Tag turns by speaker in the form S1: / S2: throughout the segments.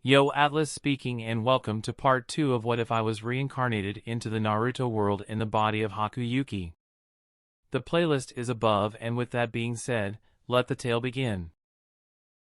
S1: Yo, Atlas speaking, and welcome to part 2 of What If I Was Reincarnated into the Naruto world in the body of Haku Yuki. The playlist is above, and with that being said, let the tale begin.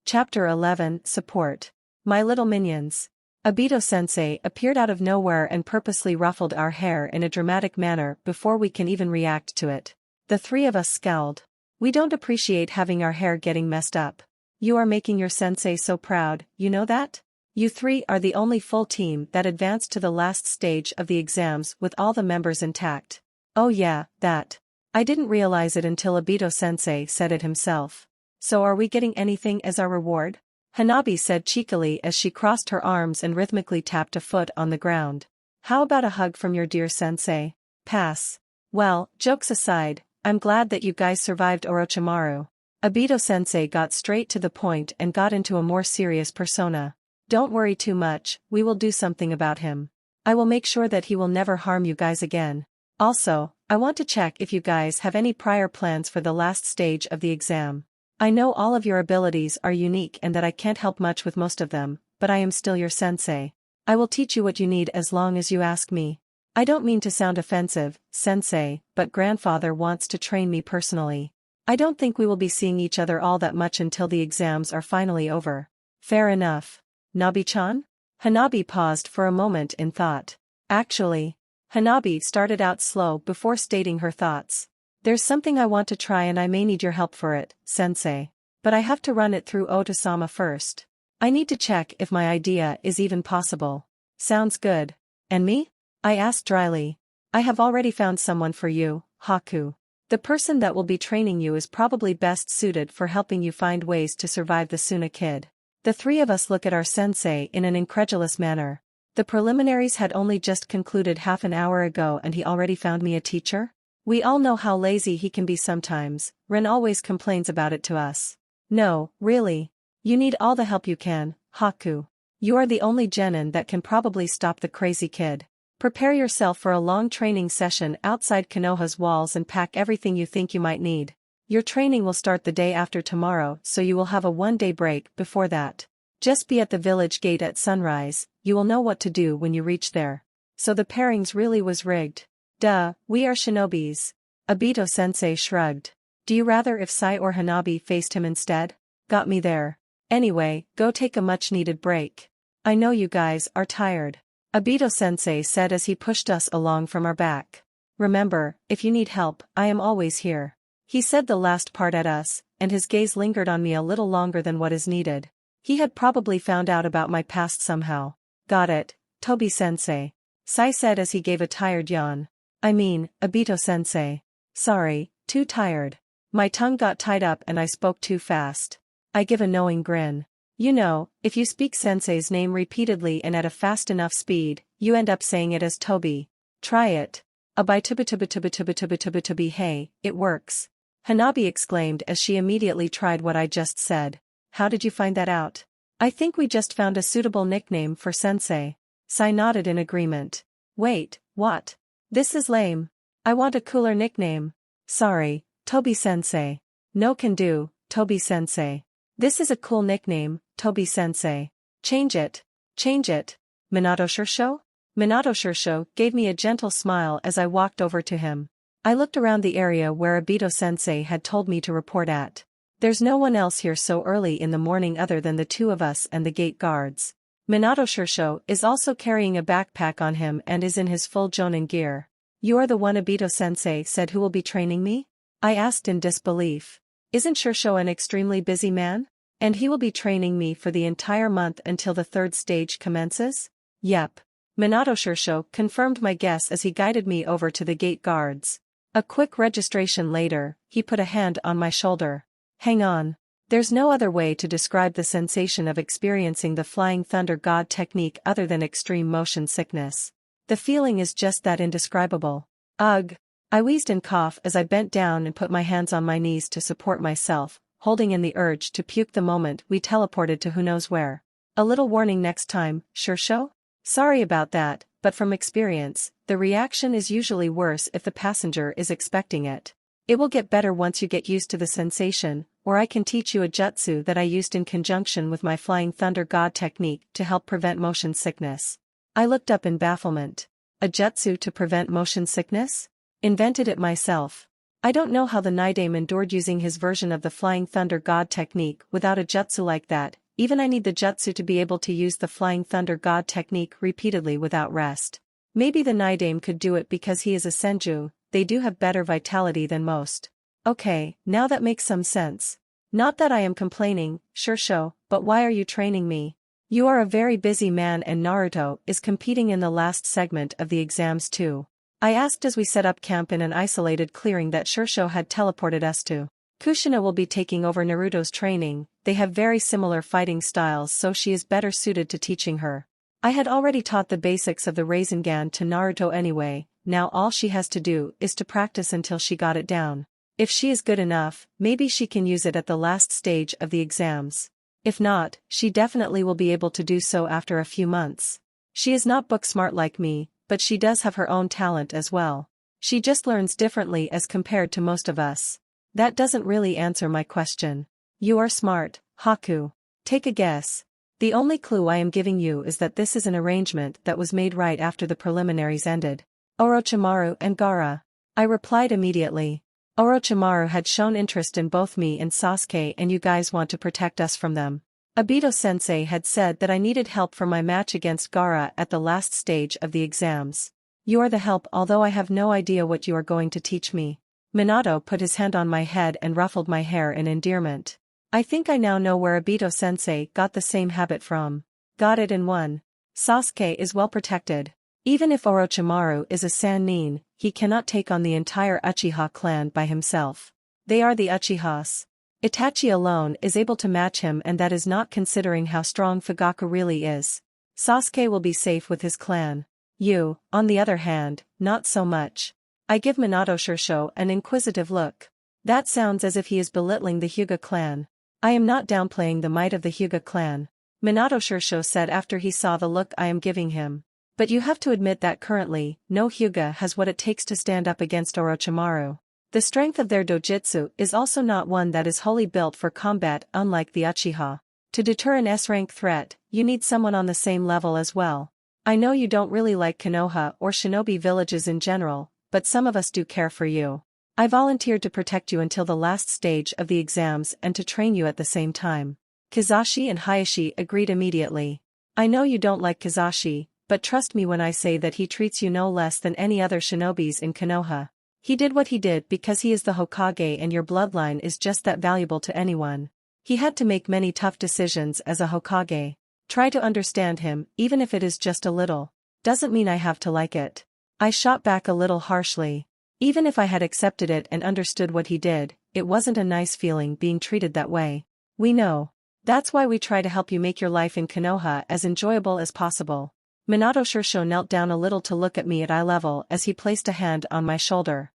S2: Chapter 11 Support. My Little Minions. Obito-sensei appeared out of nowhere and purposely ruffled our hair in a dramatic manner before we can even react to it. The three of us scowled. We don't appreciate having our hair getting messed up. You are making your sensei so proud, you know that? You three are the only full team that advanced to the last stage of the exams with all the members intact. Oh yeah, that. I didn't realize it until Obito-sensei said it himself. So are we getting anything as our reward? Hanabi said cheekily as she crossed her arms and rhythmically tapped a foot on the ground. How about a hug from your dear sensei? Pass. Well, jokes aside, I'm glad that you guys survived Orochimaru. Obito-sensei got straight to the point and got into a more serious persona. Don't worry too much, we will do something about him. I will make sure that he will never harm you guys again. Also, I want to check if you guys have any prior plans for the last stage of the exam. I know all of your abilities are unique and that I can't help much with most of them, but I am still your sensei. I will teach you what you need as long as you ask me. I don't mean to sound offensive, sensei, but grandfather wants to train me personally. I don't think we will be seeing each other all that much until the exams are finally over. Fair enough. Nabi-chan? Hanabi paused for a moment in thought. Actually, Hanabi started out slow before stating her thoughts. There's something I want to try and I may need your help for it, sensei. But I have to run it through Oto-sama first. I need to check if my idea is even possible. Sounds good. And me? I asked dryly. I have already found someone for you, Haku. The person that will be training you is probably best suited for helping you find ways to survive the Suna kid. The three of us look at our sensei in an incredulous manner. The preliminaries had only just concluded half an hour ago and he already found me a teacher? We all know how lazy he can be sometimes. Ren always complains about it to us. No, really. You need all the help you can, Haku. You are the only genin that can probably stop the crazy kid. Prepare yourself for a long training session outside Konoha's walls and pack everything you think you might need. Your training will start the day after tomorrow, so you will have a one-day break before that. Just be at the village gate at sunrise, you will know what to do when you reach there. So the pairings really was rigged. Duh, we are shinobis. Obito-sensei shrugged. Do you rather if Sai or Hanabi faced him instead? Got me there. Anyway, go take a much-needed break. I know you guys are tired. Obito-sensei said as he pushed us along from our back. Remember, if you need help, I am always here. He said the last part at us, and his gaze lingered on me a little longer than what is needed. He had probably found out about my past somehow. Got it, Tobi-sensei. Sai said as he gave a tired yawn. I mean, Obito-sensei. Sorry, too tired. My tongue got tied up and I spoke too fast. I give a knowing grin. You know, if you speak sensei's name repeatedly and at a fast enough speed, you end up saying it as Tobi. Try it. Abai-tubi-tubi-tubi-tubi-tubi-tubi-tubi, hey, it works. Hanabi exclaimed as she immediately tried what I just said. How did you find that out? I think we just found a suitable nickname for sensei. Sai nodded in agreement. Wait, what? This is lame. I want a cooler nickname. Sorry, Tobi-sensei. No can do, Tobi-sensei. This is a cool nickname, Tobi-sensei. Change it. Change it. Minato Shirsho? Minato Shirsho gave me a gentle smile as I walked over to him. I looked around the area where Obito-sensei had told me to report at. There's no one else here so early in the morning other than the two of us and the gate guards. Minato Shirsho is also carrying a backpack on him and is in his full jonin gear. You are the one Obito-sensei said who will be training me? I asked in disbelief. Isn't Shirsho an extremely busy man? And he will be training me for the entire month until the third stage commences? Yep. Minato Shirsho confirmed my guess as he guided me over to the gate guards. A quick registration later, he put a hand on my shoulder. Hang on. There's no other way to describe the sensation of experiencing the Flying Thunder God technique other than extreme motion sickness. The feeling is just that indescribable. Ugh. I wheezed and coughed as I bent down and put my hands on my knees to support myself, holding in the urge to puke the moment we teleported to who knows where. A little warning next time, Shirsho? Sorry about that, but from experience, the reaction is usually worse if the passenger is expecting it. It will get better once you get used to the sensation, or I can teach you a jutsu that I used in conjunction with my Flying Thunder God technique to help prevent motion sickness. I looked up in bafflement. A jutsu to prevent motion sickness? Invented it myself. I don't know how the Naidame endured using his version of the Flying Thunder God technique without a jutsu like that. Even I need the jutsu to be able to use the Flying Thunder God technique repeatedly without rest. Maybe the Naidame could do it because he is a senju, they do have better vitality than most. Okay, now that makes some sense. Not that I am complaining, Shursho, but why are you training me? You are a very busy man and Naruto is competing in the last segment of the exams too. I asked as we set up camp in an isolated clearing that Shursho had teleported us to. Kushina will be taking over Naruto's training, they have very similar fighting styles so she is better suited to teaching her. I had already taught the basics of the Rasengan to Naruto anyway, now all she has to do is to practice until she got it down. If she is good enough, maybe she can use it at the last stage of the exams. If not, she definitely will be able to do so after a few months. She is not book smart like me, but she does have her own talent as well. She just learns differently as compared to most of us. That doesn't really answer my question. You are smart, Haku. Take a guess. The only clue I am giving you is that this is an arrangement that was made right after the preliminaries ended. Orochimaru and Gaara. I replied immediately. Orochimaru had shown interest in both me and Sasuke and you guys want to protect us from them. Obito-sensei had said that I needed help for my match against Gaara at the last stage of the exams. You are the help although I have no idea what you are going to teach me. Minato put his hand on my head and ruffled my hair in endearment. I think I now know where Obito-sensei got the same habit from. Got it in one. Sasuke is well protected. Even if Orochimaru is a Sannin, he cannot take on the entire Uchiha clan by himself. They are the Uchihas. Itachi alone is able to match him and that is not considering how strong Fugaku really is. Sasuke will be safe with his clan. You, on the other hand, not so much. I give Minato Shursho an inquisitive look. That sounds as if he is belittling the Hyuga clan. I am not downplaying the might of the Hyuga clan, Minato Shursho said after he saw the look I am giving him. But you have to admit that currently, no Hyuga has what it takes to stand up against Orochimaru. The strength of their dojutsu is also not one that is wholly built for combat unlike the Uchiha. To deter an S-rank threat, you need someone on the same level as well. I know you don't really like Konoha or shinobi villages in general, but some of us do care for you. I volunteered to protect you until the last stage of the exams and to train you at the same time. Kizashi and Hayashi agreed immediately. I know you don't like Kizashi, but trust me when I say that he treats you no less than any other shinobis in Konoha. He did what he did because he is the Hokage and your bloodline is just that valuable to anyone. He had to make many tough decisions as a Hokage. Try to understand him, even if it is just a little. Doesn't mean I have to like it. I shot back a little harshly. Even if I had accepted it and understood what he did, it wasn't a nice feeling being treated that way. We know. That's why we try to help you make your life in Konoha as enjoyable as possible. Minato Shursho knelt down a little to look at me at eye level as he placed a hand on my shoulder.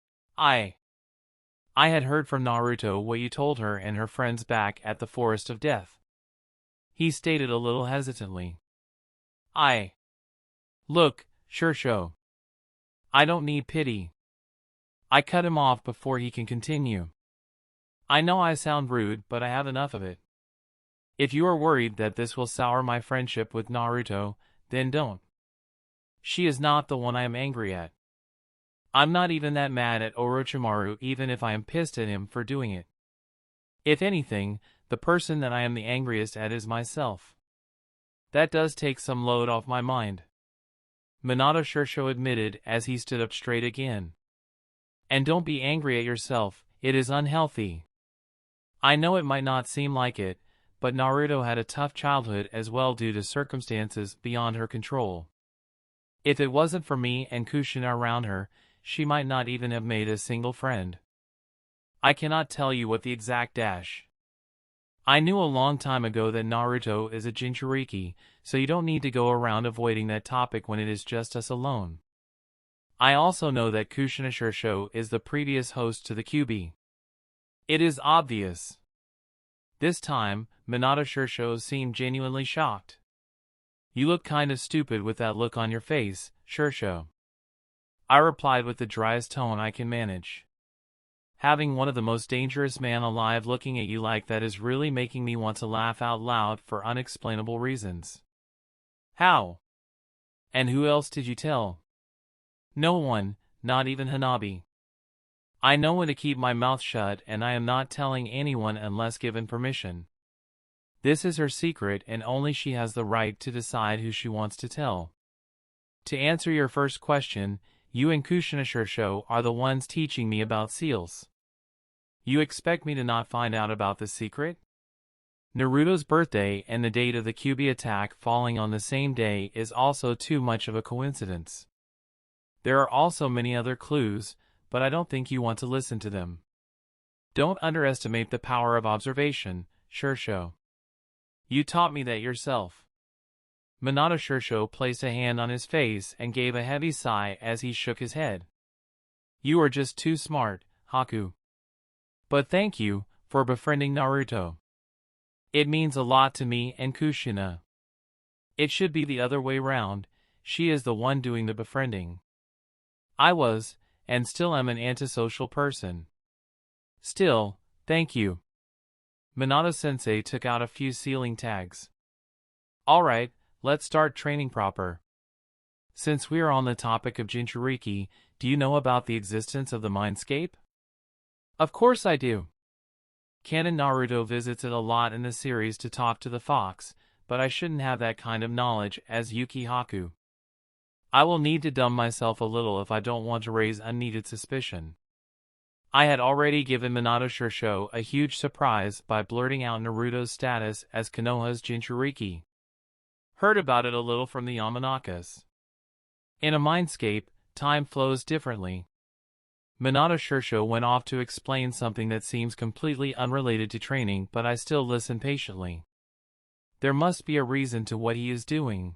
S1: I had heard from Naruto what you told her and her friends back at the Forest of Death. He stated a little hesitantly. Look, Shursho. I don't need pity. I cut him off before he can continue. I know I sound rude, but I have enough of it. If you are worried that this will sour my friendship with Naruto, then don't. She is not the one I am angry at. I'm not even that mad at Orochimaru even if I am pissed at him for doing it. If anything, the person that I am the angriest at is myself. That does take some load off my mind. Minato Shursho admitted as he stood up straight again. And don't be angry at yourself, it is unhealthy. I know it might not seem like it, but Naruto had a tough childhood as well due to circumstances beyond her control. If it wasn't for me and Kushina around her, she might not even have made a single friend. I cannot tell you what the exact dash. I knew a long time ago that Naruto is a Jinchuriki, so you don't need to go around avoiding that topic when it is just us alone. I also know that Kushina Shursho is the previous host to the QB. It is obvious. This time, Minato Shursho seemed genuinely shocked. You look kind of stupid with that look on your face, Shursho. I replied with the driest tone I can manage. Having one of the most dangerous men alive looking at you like that is really making me want to laugh out loud for unexplainable reasons. How? And who else did you tell? No one, not even Hanabi. I know when to keep my mouth shut, and I am not telling anyone unless given permission. This is her secret, and only she has the right to decide who she wants to tell. To answer your first question, you and Kushina are the ones teaching me about seals. You expect me to not find out about the secret? Naruto's birthday and the date of the Kyuubi attack falling on the same day is also too much of a coincidence. There are also many other clues, but I don't think you want to listen to them. Don't underestimate the power of observation, Shursho. You taught me that yourself. Minato Shursho placed a hand on his face and gave a heavy sigh as he shook his head. You are just too smart, Haku. But thank you for befriending Naruto. It means a lot to me and Kushina. It should be the other way round. She is the one doing the befriending. I was, and still am, an antisocial person. Still, thank you. Minato-sensei took out a few sealing tags. Alright, let's start training proper. Since we are on the topic of Jinchuriki, do you know about the existence of the Mindscape? Of course I do. Canon Naruto visits it a lot in the series to talk to the fox, but I shouldn't have that kind of knowledge as Yuki Haku. I will need to dumb myself a little if I don't want to raise unneeded suspicion. I had already given Minato Shursho a huge surprise by blurting out Naruto's status as Konoha's Jinchuriki. Heard about it a little from the Yamanakas. In a Mindscape, time flows differently. Minato Shursho went off to explain something that seems completely unrelated to training, but I still listen patiently. There must be a reason to what he is doing.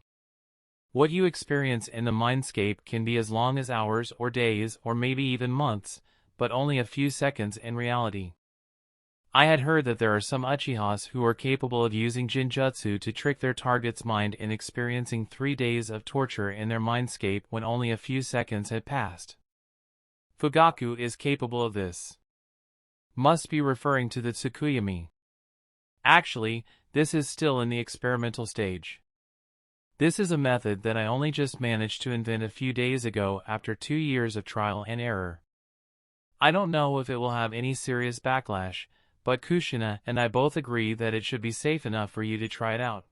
S1: What you experience in the Mindscape can be as long as hours or days or maybe even months, but only a few seconds in reality. I had heard that there are some Uchihas who are capable of using Jinjutsu to trick their target's mind in experiencing 3 days of torture in their Mindscape when only a few seconds had passed. Fugaku is capable of this. Must be referring to the Tsukuyami. Actually, this is still in the experimental stage. This is a method that I only just managed to invent a few days ago after 2 years of trial and error. I don't know if it will have any serious backlash, but Kushina and I both agree that it should be safe enough for you to try it out.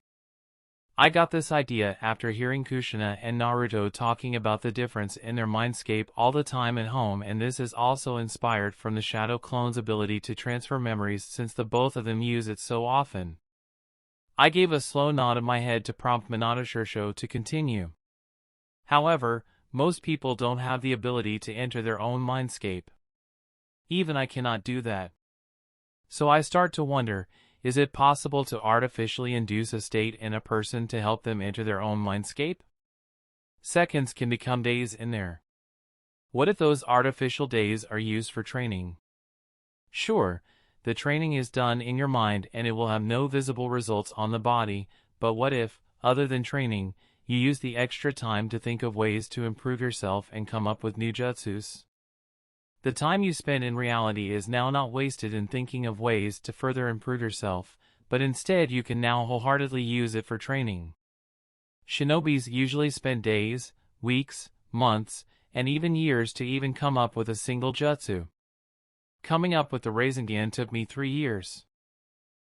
S1: I got this idea after hearing Kushina and Naruto talking about the difference in their Mindscape all the time at home, and this is also inspired from the Shadow Clone's ability to transfer memories since the both of them use it so often. I gave a slow nod of my head to prompt Minato Shursho to continue. However, most people don't have the ability to enter their own Mindscape. Even I cannot do that. So I start to wonder, is it possible to artificially induce a state in a person to help them enter their own Mindscape? Seconds can become days in there. What if those artificial days are used for training? Sure, the training is done in your mind and it will have no visible results on the body, but what if, other than training, you use the extra time to think of ways to improve yourself and come up with new jutsus? The time you spend in reality is now not wasted in thinking of ways to further improve yourself, but instead you can now wholeheartedly use it for training. Shinobis usually spend days, weeks, months, and even years to even come up with a single jutsu. Coming up with the Rasengan took me 3 years.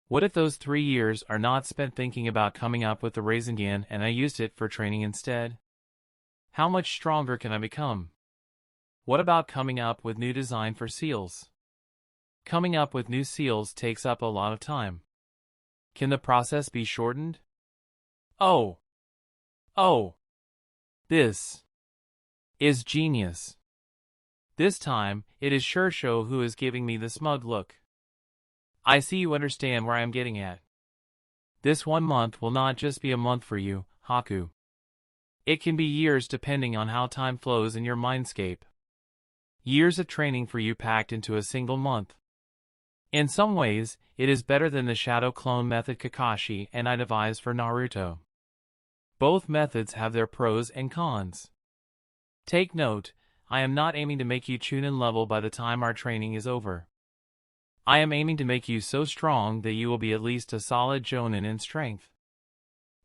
S1: What if those 3 years are not spent thinking about coming up with the Rasengan and I used it for training instead? How much stronger can I become? What about coming up with new design for seals? Coming up with new seals takes up a lot of time. Can the process be shortened? Oh! This is genius. This time, it is Shursho who is giving me the smug look. I see you understand where I am getting at. This 1 month will not just be a month for you, Haku. It can be years depending on how time flows in your Mindscape. Years of training for you packed into a single month. In some ways, it is better than the Shadow Clone method Kakashi and I devised for Naruto. Both methods have their pros and cons. Take note, I am not aiming to make you chunin level by the time our training is over. I am aiming to make you so strong that you will be at least a solid jonin in strength.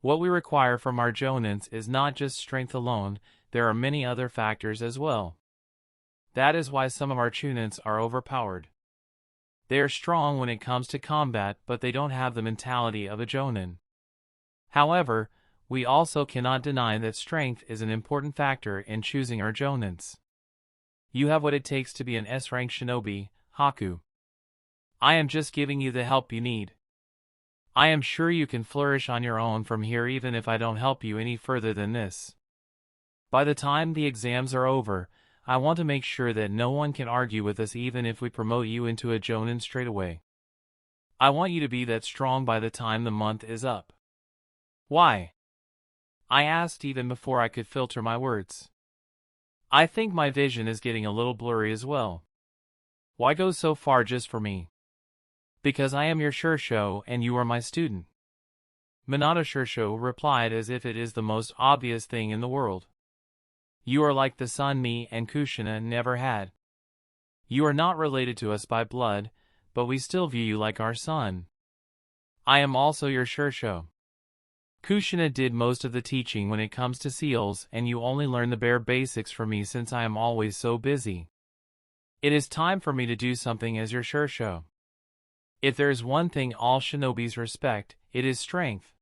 S1: What we require from our jonins is not just strength alone, there are many other factors as well. That is why some of our chunins are overpowered. They are strong when it comes to combat, but they don't have the mentality of a jonin. However, we also cannot deny that strength is an important factor in choosing our jonins. You have what it takes to be an S-rank shinobi, Haku. I am just giving you the help you need. I am sure you can flourish on your own from here even if I don't help you any further than this. By the time the exams are over, I want to make sure that no one can argue with us even if we promote you into a jonin straight away. I want you to be that strong by the time the month is up. Why? I asked even before I could filter my words. I think my vision is getting a little blurry as well. Why go so far just for me? Because I am your Shursho and you are my student. Minato Shursho replied as if it is the most obvious thing in the world. You are like the son me and Kushina never had. You are not related to us by blood, but we still view you like our son. I am also your Shursho. Kushina did most of the teaching when it comes to seals, and you only learn the bare basics from me since I am always so busy. It is time for me to do something as your Shursho. If there is one thing all shinobis respect, it is strength.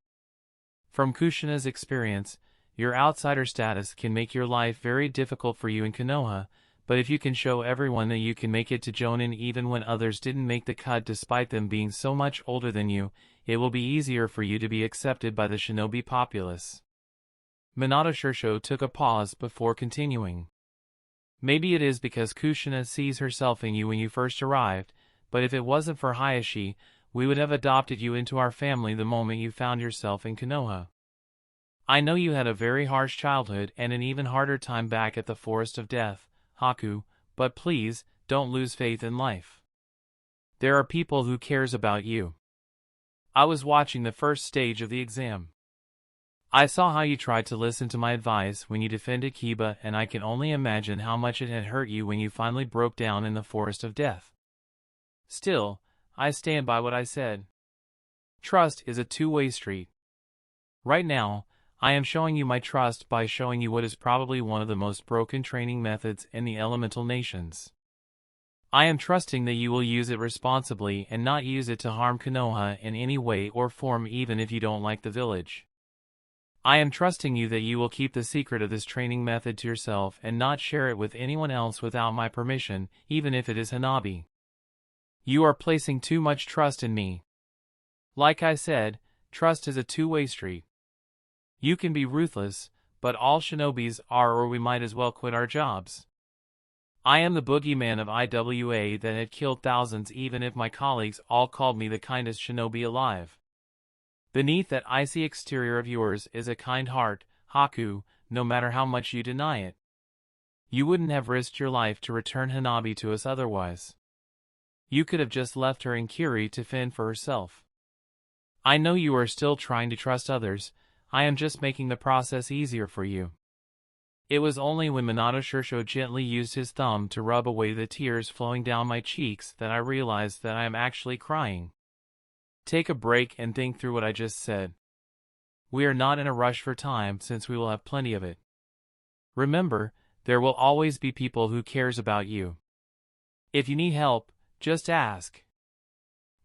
S1: From Kushina's experience, your outsider status can make your life very difficult for you in Konoha, but if you can show everyone that you can make it to jonin even when others didn't make the cut despite them being so much older than you, it will be easier for you to be accepted by the shinobi populace. Minato Shursho took a pause before continuing. Maybe it is because Kushina sees herself in you when you first arrived, but if it wasn't for Hayashi, we would have adopted you into our family the moment you found yourself in Konoha. I know you had a very harsh childhood and an even harder time back at the Forest of Death, Haku, but please, don't lose faith in life. There are people who cares about you. I was watching the first stage of the exam. I saw how you tried to listen to my advice when you defended Kiba, and I can only imagine how much it had hurt you when you finally broke down in the Forest of Death. Still, I stand by what I said. Trust is a two-way street. Right now, I am showing you my trust by showing you what is probably one of the most broken training methods in the elemental nations. I am trusting that you will use it responsibly and not use it to harm Konoha in any way or form even if you don't like the village. I am trusting you that you will keep the secret of this training method to yourself and not share it with anyone else without my permission, even if it is Hanabi. You are placing too much trust in me. Like I said, trust is a two-way street. You can be ruthless, but all shinobis are, or we might as well quit our jobs. I am the boogeyman of IWA that had killed thousands even if my colleagues all called me the kindest shinobi alive. Beneath that icy exterior of yours is a kind heart, Haku, no matter how much you deny it. You wouldn't have risked your life to return Hanabi to us otherwise. You could have just left her in Kiri to fend for herself. I know you are still trying to trust others. I am just making the process easier for you. It was only when Minato Shursho gently used his thumb to rub away the tears flowing down my cheeks that I realized that I am actually crying. Take a break and think through what I just said. We are not in a rush for time since we will have plenty of it. Remember, there will always be people who cares about you. If you need help, just ask.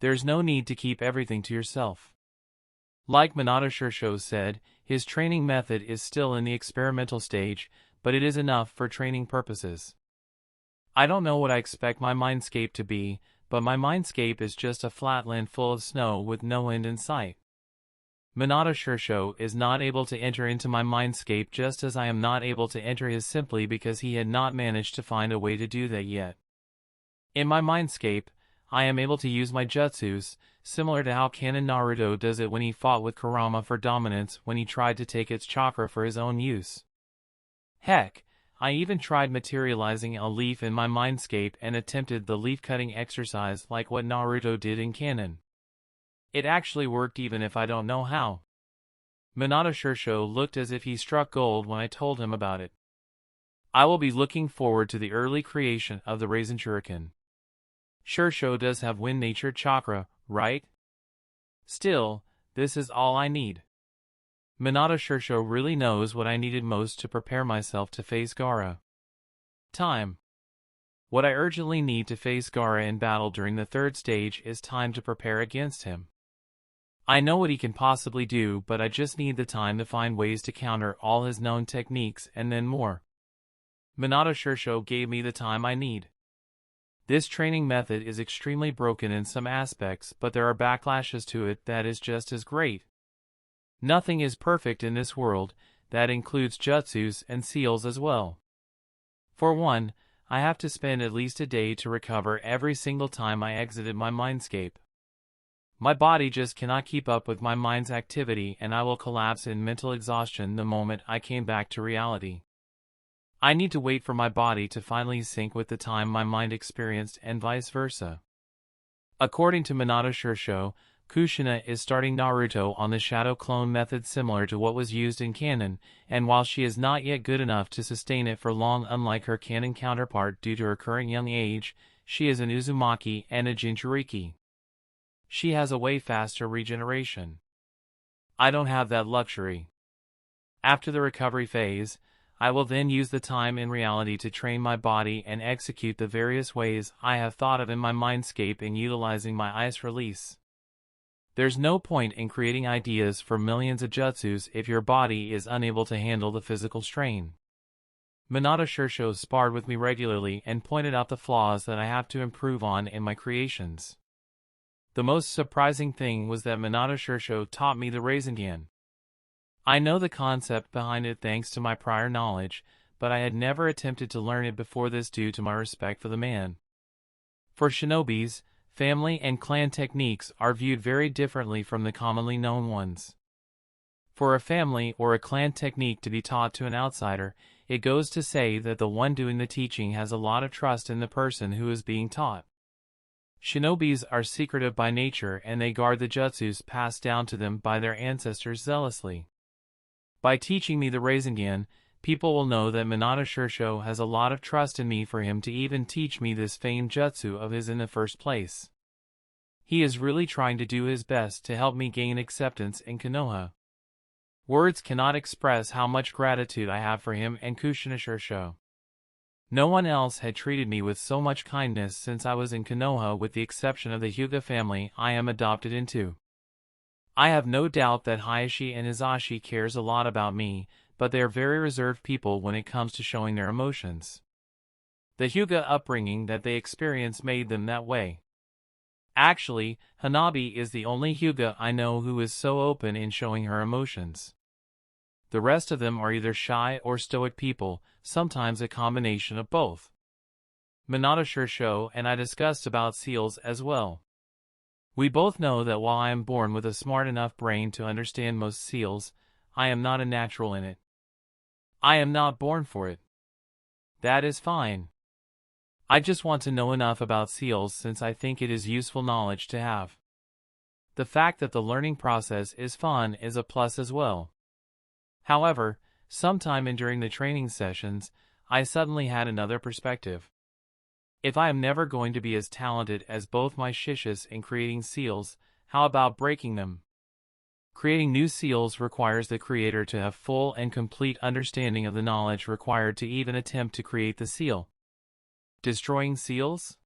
S1: There's no need to keep everything to yourself. Like Minato Shursho said, his training method is still in the experimental stage, but it is enough for training purposes. I don't know what I expect my Mindscape to be, but my Mindscape is just a flatland full of snow with no end in sight. Minato Shursho is not able to enter into my Mindscape just as I am not able to enter his simply because he had not managed to find a way to do that yet. In my Mindscape, I am able to use my jutsus, similar to how Canon Naruto does it when he fought with Kurama for dominance when he tried to take its chakra for his own use. Heck, I even tried materializing a leaf in my Mindscape and attempted the leaf-cutting exercise like what Naruto did in Canon. It actually worked even if I don't know how. Minato Shursho looked as if he struck gold when I told him about it. I will be looking forward to the early creation of the Raisin Shuriken. Shursho does have wind nature chakra, right? Still, this is all I need. Minato Shursho really knows what I needed most to prepare myself to face Gaara. Time. What I urgently need to face Gaara in battle during the third stage is time to prepare against him. I know what he can possibly do, but I just need the time to find ways to counter all his known techniques and then more. Minato Shursho gave me the time I need. This training method is extremely broken in some aspects, but there are backlashes to it that is just as great. Nothing is perfect in this world, that includes jutsus and seals as well. For one, I have to spend at least a day to recover every single time I exited my Mindscape. My body just cannot keep up with my mind's activity, and I will collapse in mental exhaustion the moment I came back to reality. I need to wait for my body to finally sync with the time my mind experienced and vice versa. According to Minato Shursho, Kushina is starting Naruto on the shadow clone method similar to what was used in Canon, and while she is not yet good enough to sustain it for long unlike her Canon counterpart due to her current young age, she is an Uzumaki and a Jinchuriki. She has a way faster regeneration. I don't have that luxury. After the recovery phase, I will then use the time in reality to train my body and execute the various ways I have thought of in my Mindscape in utilizing my ice release. There's no point in creating ideas for millions of jutsus if your body is unable to handle the physical strain. Minato Shursho sparred with me regularly and pointed out the flaws that I have to improve on in my creations. The most surprising thing was that Minato Shursho taught me the Raisin. I know the concept behind it thanks to my prior knowledge, but I had never attempted to learn it before this due to my respect for the man. For shinobis, family and clan techniques are viewed very differently from the commonly known ones. For a family or a clan technique to be taught to an outsider, it goes to say that the one doing the teaching has a lot of trust in the person who is being taught. Shinobis are secretive by nature and they guard the jutsus passed down to them by their ancestors zealously. By teaching me the Raisin, people will know that Minato Shursho has a lot of trust in me for him to even teach me this famed jutsu of his in the first place. He is really trying to do his best to help me gain acceptance in Konoha. Words cannot express how much gratitude I have for him and Kushina Shursho. No one else had treated me with so much kindness since I was in Konoha with the exception of the Hyuga family I am adopted into. I have no doubt that Hayashi and Hizashi cares a lot about me, but they are very reserved people when it comes to showing their emotions. The Hyuga upbringing that they experienced made them that way. Actually, Hanabi is the only Hyuga I know who is so open in showing her emotions. The rest of them are either shy or stoic people, sometimes a combination of both. Minato Shursho and I discussed about seals as well. We both know that while I am born with a smart enough brain to understand most seals, I am not a natural in it. I am not born for it. That is fine. I just want to know enough about seals since I think it is useful knowledge to have. The fact that the learning process is fun is a plus as well. However, sometime during the training sessions, I suddenly had another perspective. If I am never going to be as talented as both my shishas in creating seals, how about breaking them? Creating new seals requires the creator to have full and complete understanding of the knowledge required to even attempt to create the seal. Destroying seals?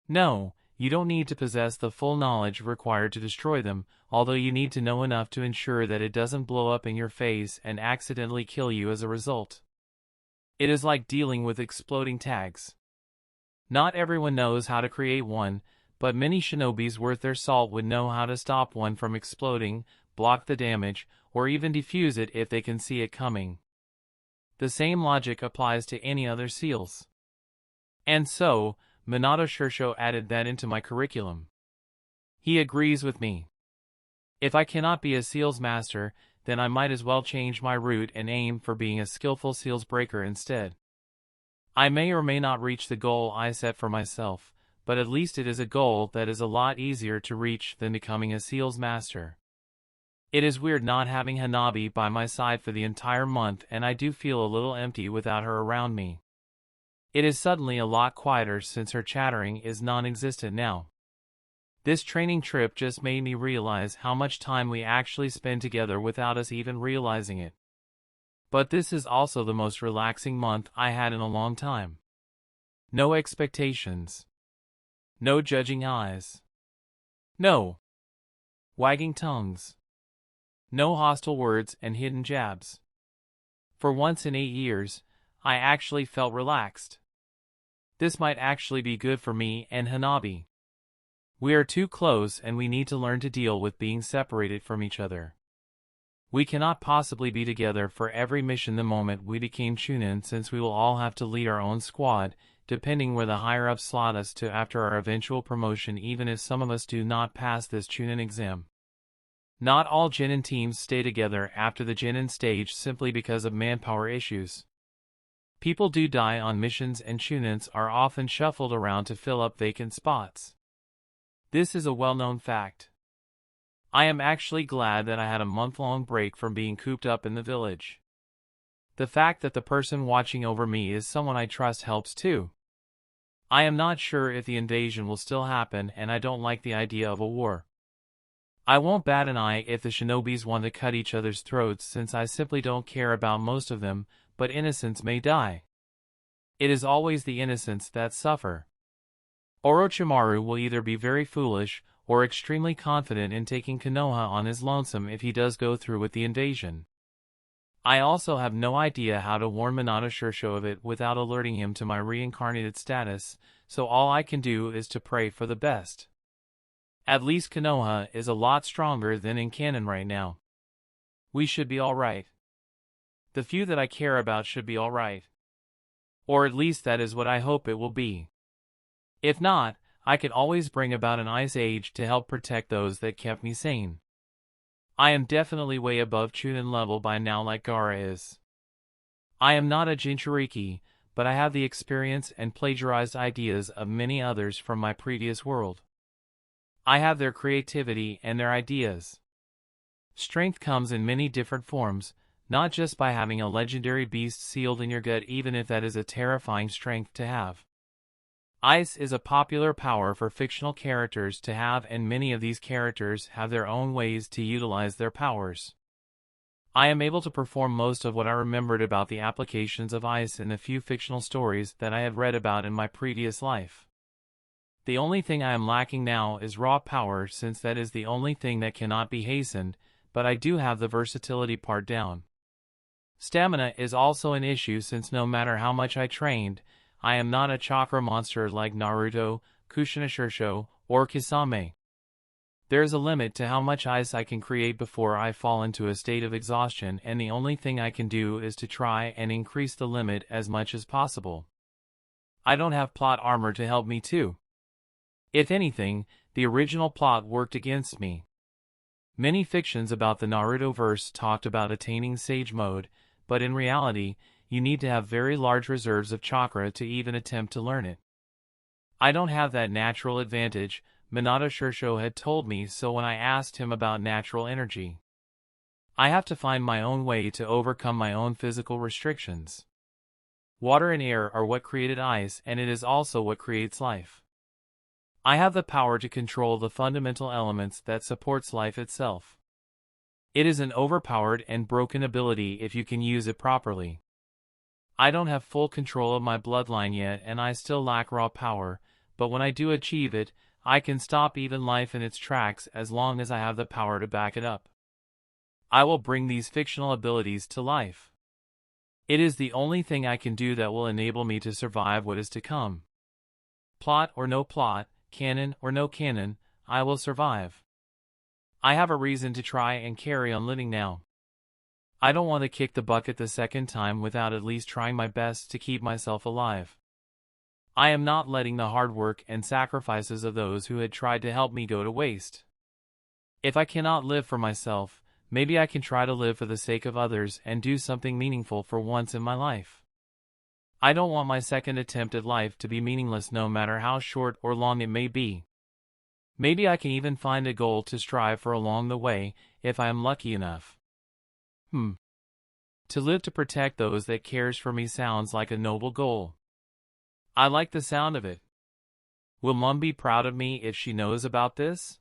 S1: No, you don't need to possess the full knowledge required to destroy them, although you need to know enough to ensure that it doesn't blow up in your face and accidentally kill you as a result. It is like dealing with exploding tags. Not everyone knows how to create one, but many shinobis worth their salt would know how to stop one from exploding, block the damage, or even defuse it if they can see it coming. The same logic applies to any other seals. And so, Minato Shursho added that into my curriculum. He agrees with me. If I cannot be a seals master, then I might as well change my route and aim for being a skillful seals breaker instead. I may or may not reach the goal I set for myself, but at least it is a goal that is a lot easier to reach than becoming a seals master. It is weird not having Hanabi by my side for the entire month, and I do feel a little empty without her around me. It is suddenly a lot quieter since her chattering is non-existent now. This training trip just made me realize how much time we actually spend together without us even realizing it. But this is also the most relaxing month I had in a long time. No expectations. No judging eyes. No wagging tongues. No hostile words and hidden jabs. For once in 8 years, I actually felt relaxed. This might actually be good for me and Hanabi. We are too close and we need to learn to deal with being separated from each other. We cannot possibly be together for every mission the moment we became chunin, since we will all have to lead our own squad, depending where the higher-ups slot us to after our eventual promotion, even if some of us do not pass this chunin exam. Not all genin teams stay together after the genin stage simply because of manpower issues. People do die on missions and chunins are often shuffled around to fill up vacant spots. This is a well-known fact. I am actually glad that I had a month-long break from being cooped up in the village. The fact that the person watching over me is someone I trust helps too. I am not sure if the invasion will still happen, and I don't like the idea of a war. I won't bat an eye if the shinobis want to cut each other's throats, since I simply don't care about most of them, but innocents may die. It is always the innocents that suffer. Orochimaru will either be very foolish or extremely confident in taking Konoha on his lonesome if he does go through with the invasion. I also have no idea how to warn Minato Shursho of it without alerting him to my reincarnated status, so all I can do is to pray for the best. At least Konoha is a lot stronger than in Canon right now. We should be alright. The few that I care about should be alright. Or at least that is what I hope it will be. If not, I can always bring about an ice age to help protect those that kept me sane. I am definitely way above chunin level by now, like Gaara is. I am not a Jinchuriki, but I have the experience and plagiarized ideas of many others from my previous world. I have their creativity and their ideas. Strength comes in many different forms, not just by having a legendary beast sealed in your gut, even if that is a terrifying strength to have. Ice is a popular power for fictional characters to have, and many of these characters have their own ways to utilize their powers. I am able to perform most of what I remembered about the applications of ice in the few fictional stories that I have read about in my previous life. The only thing I am lacking now is raw power, since that is the only thing that cannot be hastened, but I do have the versatility part down. Stamina is also an issue, since no matter how much I trained, I am not a chakra monster like Naruto, Kushina Shursho, or Kisame. There is a limit to how much ice I can create before I fall into a state of exhaustion, and the only thing I can do is to try and increase the limit as much as possible. I don't have plot armor to help me too. If anything, the original plot worked against me. Many fictions about the Naruto verse talked about attaining Sage Mode, but in reality, you need to have very large reserves of chakra to even attempt to learn it. I don't have that natural advantage, Minato Shursho had told me, so when I asked him about natural energy, I have to find my own way to overcome my own physical restrictions. Water and air are what created ice, and it is also what creates life. I have the power to control the fundamental elements that supports life itself. It is an overpowered and broken ability if you can use it properly. I don't have full control of my bloodline yet, and I still lack raw power, but when I do achieve it, I can stop even life in its tracks as long as I have the power to back it up. I will bring these fictional abilities to life. It is the only thing I can do that will enable me to survive what is to come. Plot or no plot, canon or no canon, I will survive. I have a reason to try and carry on living now. I don't want to kick the bucket the second time without at least trying my best to keep myself alive. I am not letting the hard work and sacrifices of those who had tried to help me go to waste. If I cannot live for myself, maybe I can try to live for the sake of others and do something meaningful for once in my life. I don't want my second attempt at life to be meaningless, no matter how short or long it may be. Maybe I can even find a goal to strive for along the way, if I am lucky enough. To live to protect those that cares for me sounds like a noble goal. I like the sound of it. Will Mom be proud of me if she knows about this?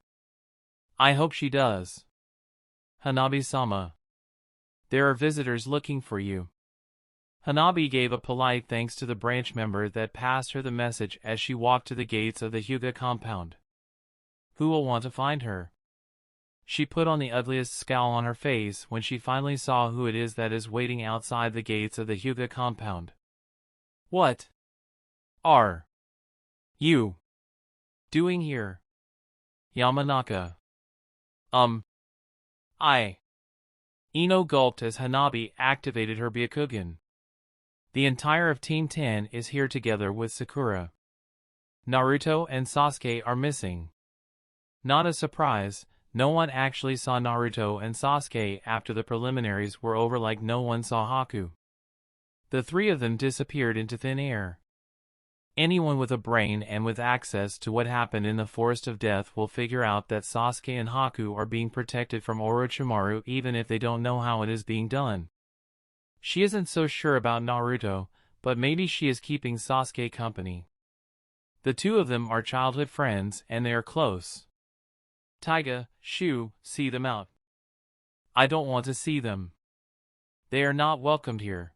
S1: I hope she does. Hanabi-sama. There are visitors looking for you. Hanabi gave a polite thanks to the branch member that passed her the message as she walked to the gates of the Hyuga compound. Who will want to find her? She put on the ugliest scowl on her face when she finally saw who it is that is waiting outside the gates of the Hyuga compound. What are you doing here? Yamanaka. Ino gulped as Hanabi activated her Byakugan. The entire of Team 10 is here together with Sakura. Naruto and Sasuke are missing. Not a surprise, no one actually saw Naruto and Sasuke after the preliminaries were over, like no one saw Haku. The three of them disappeared into thin air. Anyone with a brain and with access to what happened in the Forest of Death will figure out that Sasuke and Haku are being protected from Orochimaru even if they don't know how it is being done. She isn't so sure about Naruto, but maybe she is keeping Sasuke company. The two of them are childhood friends and they are close. Taiga, Shu, see them out. I don't want to see them. They are not welcomed here.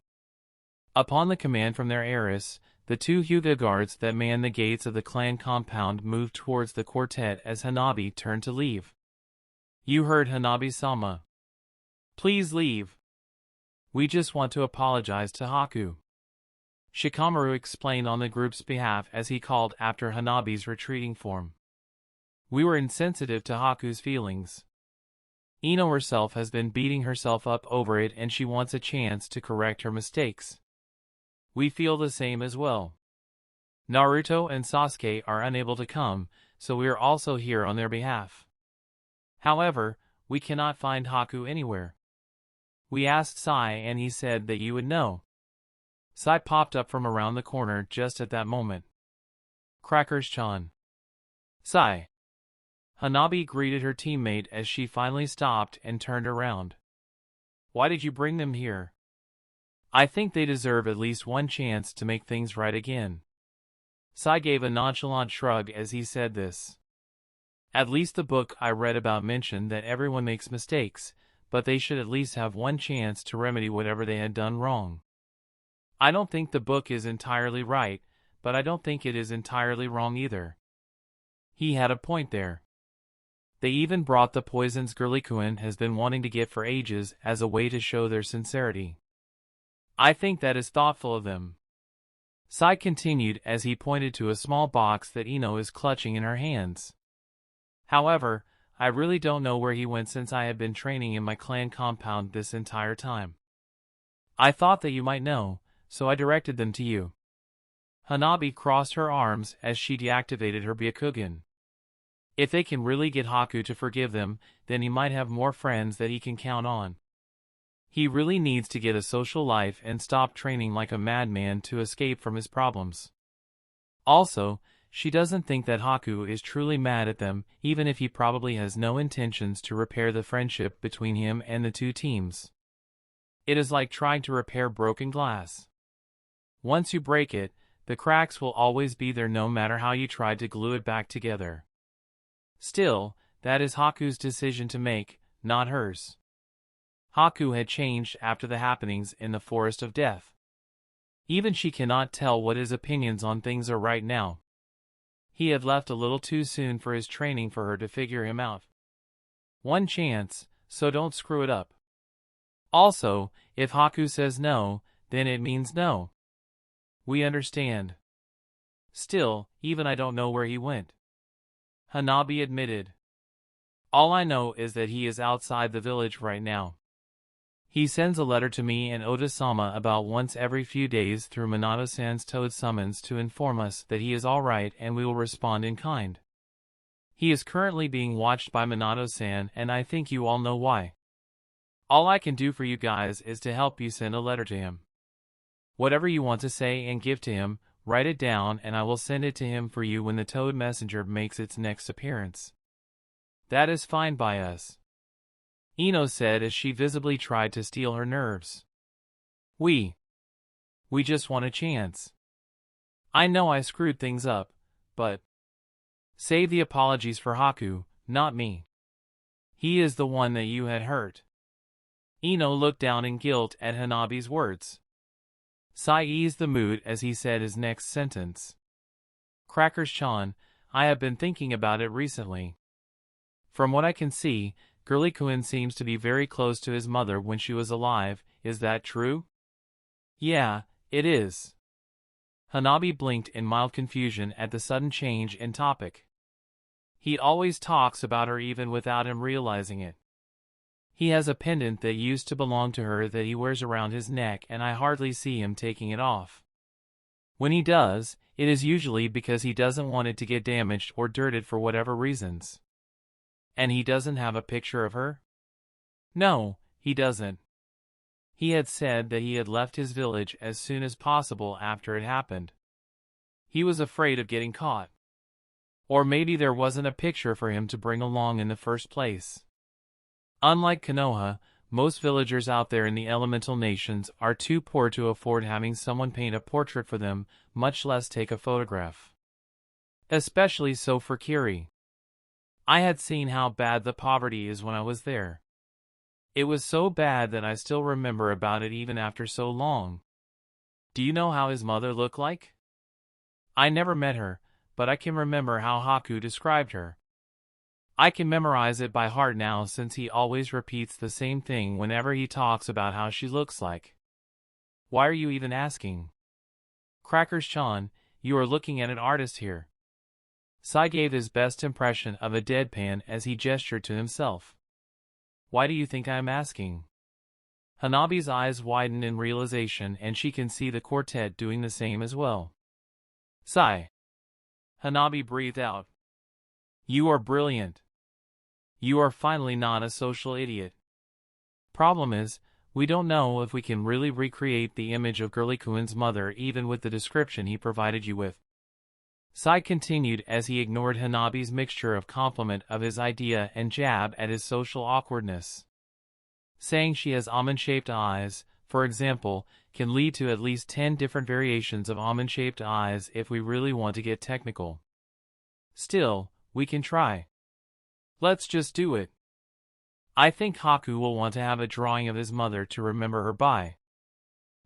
S1: Upon the command from their heiress, the two Hyuga guards that man the gates of the clan compound moved towards the quartet as Hanabi turned to leave. You heard Hanabi-sama. Please leave. We just want to apologize to Haku. Shikamaru explained on the group's behalf as he called after Hanabi's retreating form. We were insensitive to Haku's feelings. Ino herself has been beating herself up over it and she wants a chance to correct her mistakes. We feel the same as well. Naruto and Sasuke are unable to come, so we are also here on their behalf. However, we cannot find Haku anywhere. We asked Sai and he said that you would know. Sai popped up from around the corner just at that moment. Crackers-chan. Sai. Hanabi greeted her teammate as she finally stopped and turned around. Why did you bring them here? I think they deserve at least one chance to make things right again. Sai gave a nonchalant shrug as he said this. At least the book I read about mentioned that everyone makes mistakes, but they should at least have one chance to remedy whatever they had done wrong. I don't think the book is entirely right, but I don't think it is entirely wrong either. He had a point there. They even brought the poisons Girlikuin has been wanting to get for ages as a way to show their sincerity. I think that is thoughtful of them. Sai continued as he pointed to a small box that Ino is clutching in her hands. However, I really don't know where he went since I have been training in my clan compound this entire time. I thought that you might know, so I directed them to you. Hanabi crossed her arms as she deactivated her Byakugan. If they can really get Haku to forgive them, then he might have more friends that he can count on. He really needs to get a social life and stop training like a madman to escape from his problems. Also, she doesn't think that Haku is truly mad at them, even if he probably has no intentions to repair the friendship between him and the two teams. It is like trying to repair broken glass. Once you break it, the cracks will always be there no matter how you try to glue it back together. Still, that is Haku's decision to make, not hers. Haku had changed after the happenings in the Forest of Death. Even she cannot tell what his opinions on things are right now. He had left a little too soon for his training for her to figure him out. One chance, so don't screw it up. Also, if Haku says no, then it means no. We understand. Still, even I don't know where he went. Hanabi admitted. All I know is that he is outside the village right now. He sends a letter to me and Oda-sama about once every few days through Minato-san's toad summons to inform us that he is alright and we will respond in kind. He is currently being watched by Minato-san and I think you all know why. All I can do for you guys is to help you send a letter to him. Whatever you want to say and give to him, write it down and I will send it to him for you when the toad messenger makes its next appearance. That is fine by us. Ino said as she visibly tried to steel her nerves. We just want a chance. I know I screwed things up, but save the apologies for Haku, not me. He is the one that you had hurt. Ino looked down in guilt at Hanabi's words. Sai eased the mood as he said his next sentence. Crackers-chan, I have been thinking about it recently. From what I can see, Girly-kun seems to be very close to his mother when she was alive, is that true? Yeah, it is. Hanabi blinked in mild confusion at the sudden change in topic. He always talks about her even without him realizing it. He has a pendant that used to belong to her that he wears around his neck, and I hardly see him taking it off. When he does, it is usually because he doesn't want it to get damaged or dirted for whatever reasons. And he doesn't have a picture of her? No, he doesn't. He had said that he had left his village as soon as possible after it happened. He was afraid of getting caught. Or maybe there wasn't a picture for him to bring along in the first place. Unlike Konoha, most villagers out there in the elemental nations are too poor to afford having someone paint a portrait for them, much less take a photograph. Especially so for Kiri. I had seen how bad the poverty is when I was there. It was so bad that I still remember about it even after so long. Do you know how his mother looked like? I never met her, but I can remember how Haku described her. I can memorize it by heart now since he always repeats the same thing whenever he talks about how she looks like. Why are you even asking? Crackers-chan, you are looking at an artist here. Sai gave his best impression of a deadpan as he gestured to himself. Why do you think I am asking? Hanabi's eyes widen in realization and she can see the quartet doing the same as well. Sai. Hanabi breathed out. You are brilliant. You are finally not a social idiot. Problem is, we don't know if we can really recreate the image of Girly-kun's mother even with the description he provided you with. Sai continued as he ignored Hanabi's mixture of compliment of his idea and jab at his social awkwardness. Saying she has almond-shaped eyes, for example, can lead to at least 10 different variations of almond-shaped eyes if we really want to get technical. Still, we can try. Let's just do it. I think Haku will want to have a drawing of his mother to remember her by.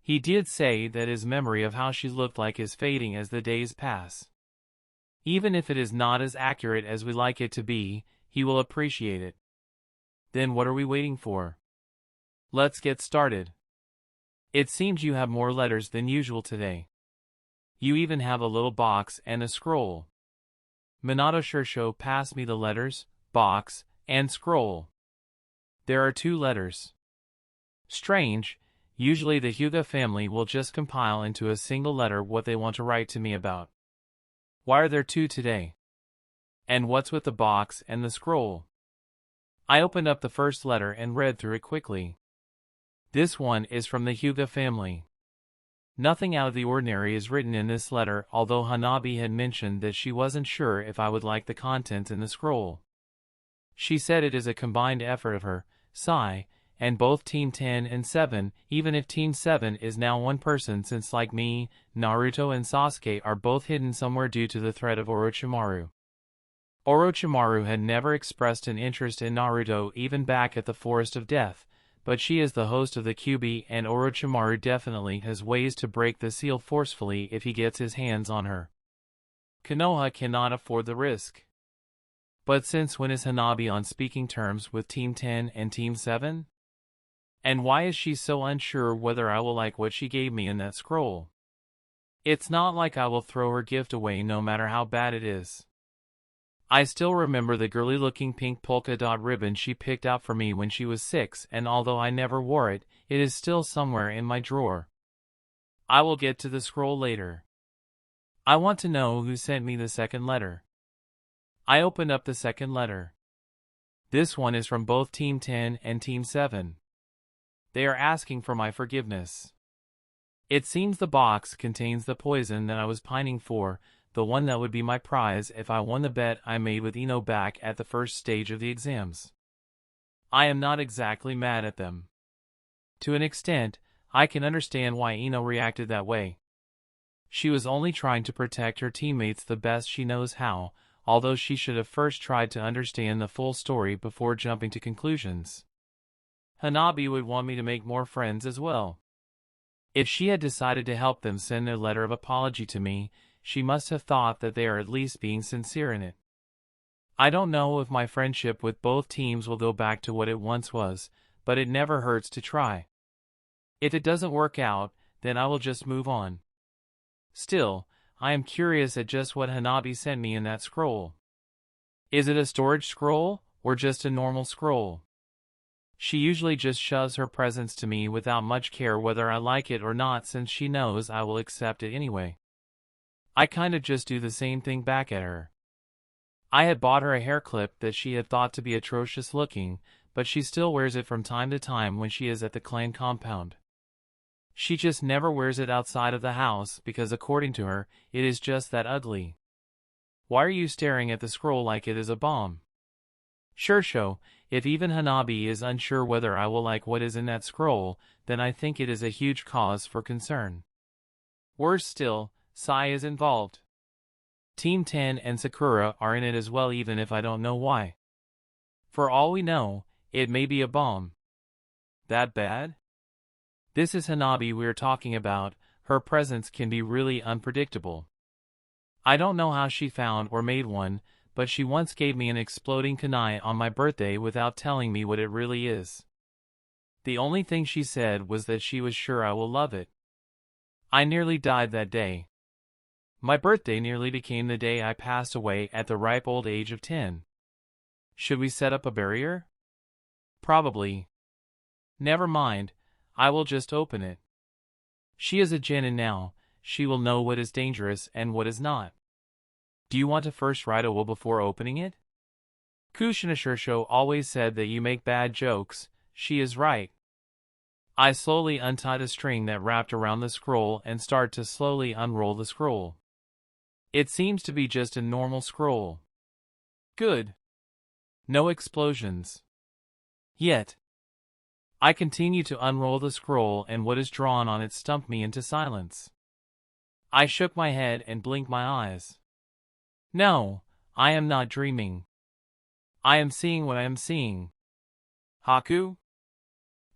S1: He did say that his memory of how she looked like is fading as the days pass. Even if it is not as accurate as we like it to be, he will appreciate it. Then what are we waiting for? Let's get started. It seems you have more letters than usual today. You even have a little box and a scroll. Minato Shirsho passed me the letters, box, and scroll. There are 2 letters. Strange, usually the Hyuga family will just compile into a single letter what they want to write to me about. Why are there 2 today? And what's with the box and the scroll? I opened up the first letter and read through it quickly. This one is from the Hyuga family. Nothing out of the ordinary is written in this letter, although Hanabi had mentioned that she wasn't sure if I would like the contents in the scroll. She said it is a combined effort of her, Sai, and both Team 10 and 7, even if Team 7 is now one person since like me, Naruto and Sasuke are both hidden somewhere due to the threat of Orochimaru. Orochimaru had never expressed an interest in Naruto even back at the Forest of Death, but she is the host of the QB and Orochimaru definitely has ways to break the seal forcefully if he gets his hands on her. Konoha cannot afford the risk. But since when is Hanabi on speaking terms with Team 10 and Team 7? And why is she so unsure whether I will like what she gave me in that scroll? It's not like I will throw her gift away no matter how bad it is. I still remember the girly-looking pink polka dot ribbon she picked out for me when she was 6, and although I never wore it, it is still somewhere in my drawer. I will get to the scroll later. I want to know who sent me the second letter. I opened up the second letter. This one is from both Team 10 and Team 7. They are asking for my forgiveness. It seems the box contains the poison that I was pining for, the one that would be my prize if I won the bet I made with Ino back at the first stage of the exams. I am not exactly mad at them. To an extent, I can understand why Ino reacted that way. She was only trying to protect her teammates the best she knows how, although she should have first tried to understand the full story before jumping to conclusions. Hanabi would want me to make more friends as well. If she had decided to help them send a letter of apology to me, she must have thought that they are at least being sincere in it. I don't know if my friendship with both teams will go back to what it once was, but it never hurts to try. If it doesn't work out, then I will just move on. Still, I am curious at just what Hanabi sent me in that scroll. Is it a storage scroll, or just a normal scroll? She usually just shoves her presents to me without much care whether I like it or not, since she knows I will accept it anyway. I kinda just do the same thing back at her. I had bought her a hair clip that she had thought to be atrocious looking, but she still wears it from time to time when she is at the clan compound. She just never wears it outside of the house because, according to her, it is just that ugly. Why are you staring at the scroll like it is a bomb? Sure, if even Hanabi is unsure whether I will like what is in that scroll, then I think it is a huge cause for concern. Worse still, Sai is involved. Team 10 and Sakura are in it as well, even if I don't know why. For all we know, it may be a bomb. That bad? This is Hanabi we're talking about. Her presence can be really unpredictable. I don't know how she found or made one, but she once gave me an exploding kunai on my birthday without telling me what it really is. The only thing she said was that she was sure I will love it. I nearly died that day. My birthday nearly became the day I passed away at the ripe old age of 10. Should we set up a barrier? Probably. Never mind, I will just open it. She is a genin now, she will know what is dangerous and what is not. Do you want to first write a will before opening it? Kushinashirsho always said that you make bad jokes. She is right. I slowly untied a string that wrapped around the scroll and started to slowly unroll the scroll. It seems to be just a normal scroll. Good. No explosions. Yet. I continue to unroll the scroll, and what is drawn on it stumped me into silence. I shook my head and blinked my eyes. No, I am not dreaming. I am seeing what I am seeing. Haku?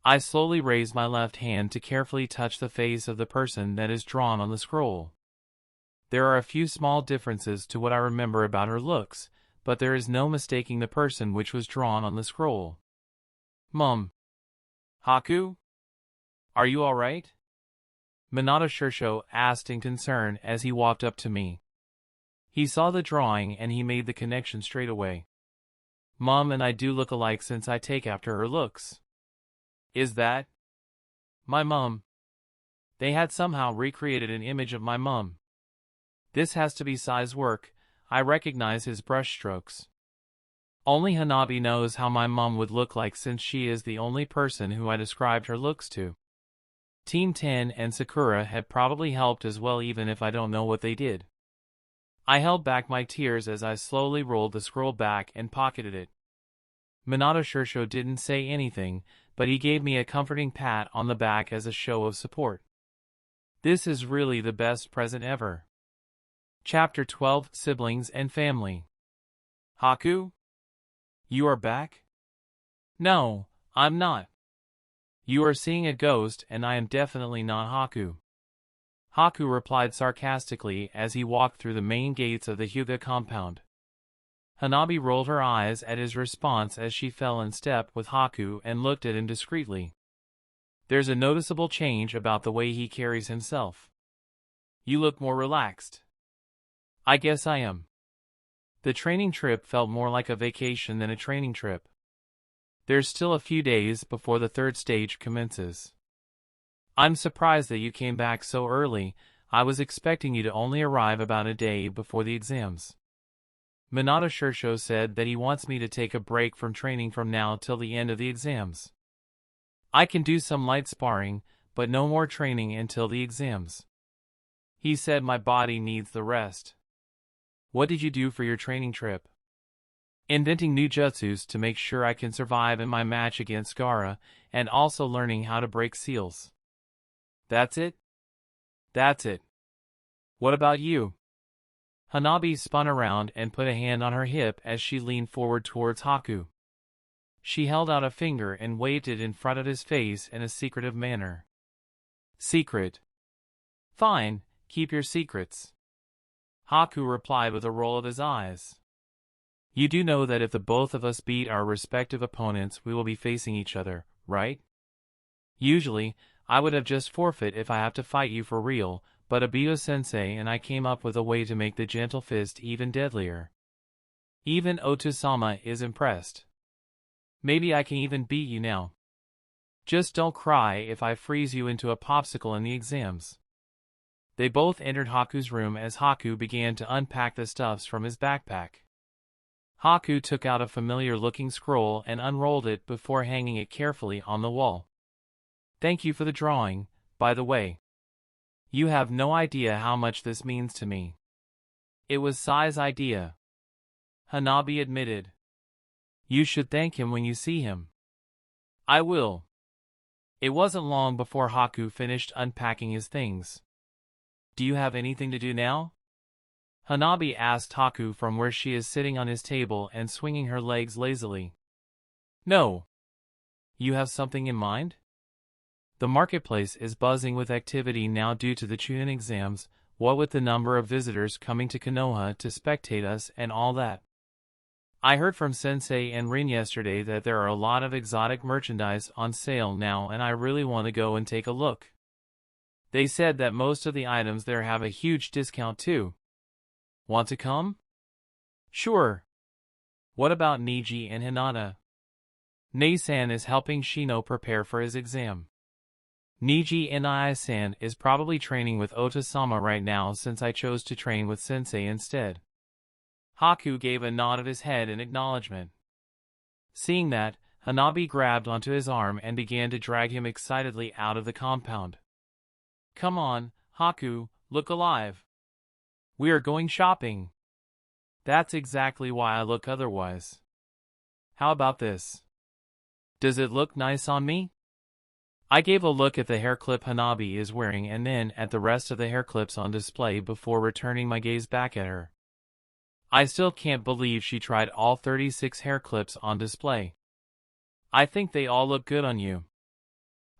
S1: I slowly raised my left hand to carefully touch the face of the person that is drawn on the scroll. There are a few small differences to what I remember about her looks, but there is no mistaking the person which was drawn on the scroll. Mum. Haku? Are you all right? Minato Shirsho asked in concern as he walked up to me. He saw the drawing and he made the connection straight away. Mom and I do look alike since I take after her looks. Is that? My mum. They had somehow recreated an image of my mum. This has to be Sai's work. I recognize his brushstrokes. Only Hanabi knows how my mum would look like, since she is the only person who I described her looks to. Team 10 and Sakura had probably helped as well, even if I don't know what they did. I held back my tears as I slowly rolled the scroll back and pocketed it. Minato Shirsho didn't say anything, but he gave me a comforting pat on the back as a show of support. This is really the best present ever. Chapter 12: Siblings and Family. Haku? You are back? No, I'm not. You are seeing a ghost, and I am definitely not Haku. Haku replied sarcastically as he walked through the main gates of the Hyuga compound. Hanabi rolled her eyes at his response as she fell in step with Haku and looked at him discreetly. There's a noticeable change about the way he carries himself. You look more relaxed. I guess I am. The training trip felt more like a vacation than a training trip. There's still a few days before the third stage commences. I'm surprised that you came back so early. I was expecting you to only arrive about a day before the exams. Minato Shirsho said that he wants me to take a break from training from now till the end of the exams. I can do some light sparring, but no more training until the exams. He said my body needs the rest. What did you do for your training trip? inventing new jutsus to make sure I can survive in my match against Gaara, and also learning how to break seals. That's it? That's it. What about you? Hanabi spun around and put a hand on her hip as she leaned forward towards Haku. She held out a finger and waved it in front of his face in a secretive manner. Secret. Fine, keep your secrets. Haku replied with a roll of his eyes. You do know that if the both of us beat our respective opponents we will be facing each other, right? Usually, I would have just forfeit if I have to fight you for real, but Obito-sensei and I came up with a way to make the gentle fist even deadlier. Even Oto-sama is impressed. Maybe I can even beat you now. Just don't cry if I freeze you into a popsicle in the exams. They both entered Haku's room as Haku began to unpack the stuffs from his backpack. Haku took out a familiar-looking scroll and unrolled it before hanging it carefully on the wall. Thank you for the drawing, by the way. You have no idea how much this means to me. It was Sai's idea. Hanabi admitted. You should thank him when you see him. I will. It wasn't long before Haku finished unpacking his things. Do you have anything to do now? Hanabi asked Haku from where she is sitting on his table and swinging her legs lazily. No. You have something in mind? The marketplace is buzzing with activity now due to the chunin exams, what with the number of visitors coming to Konoha to spectate us and all that. I heard from Sensei and Rin yesterday that there are a lot of exotic merchandise on sale now and I really want to go and take a look. They said that most of the items there have a huge discount too. Want to come? Sure. What about Niji and Hinata? Nei-san is helping Shino prepare for his exam. Niji and Ai-san is probably training with Oto-sama right now since I chose to train with Sensei instead. Haku gave a nod of his head in acknowledgement. Seeing that, Hanabi grabbed onto his arm and began to drag him excitedly out of the compound. Come on, Haku, look alive. We are going shopping. That's exactly why I look otherwise. How about this? Does it look nice on me? I gave a look at the hair clip Hanabi is wearing and then at the rest of the hair clips on display before returning my gaze back at her. I still can't believe she tried all 36 hair clips on display. I think they all look good on you.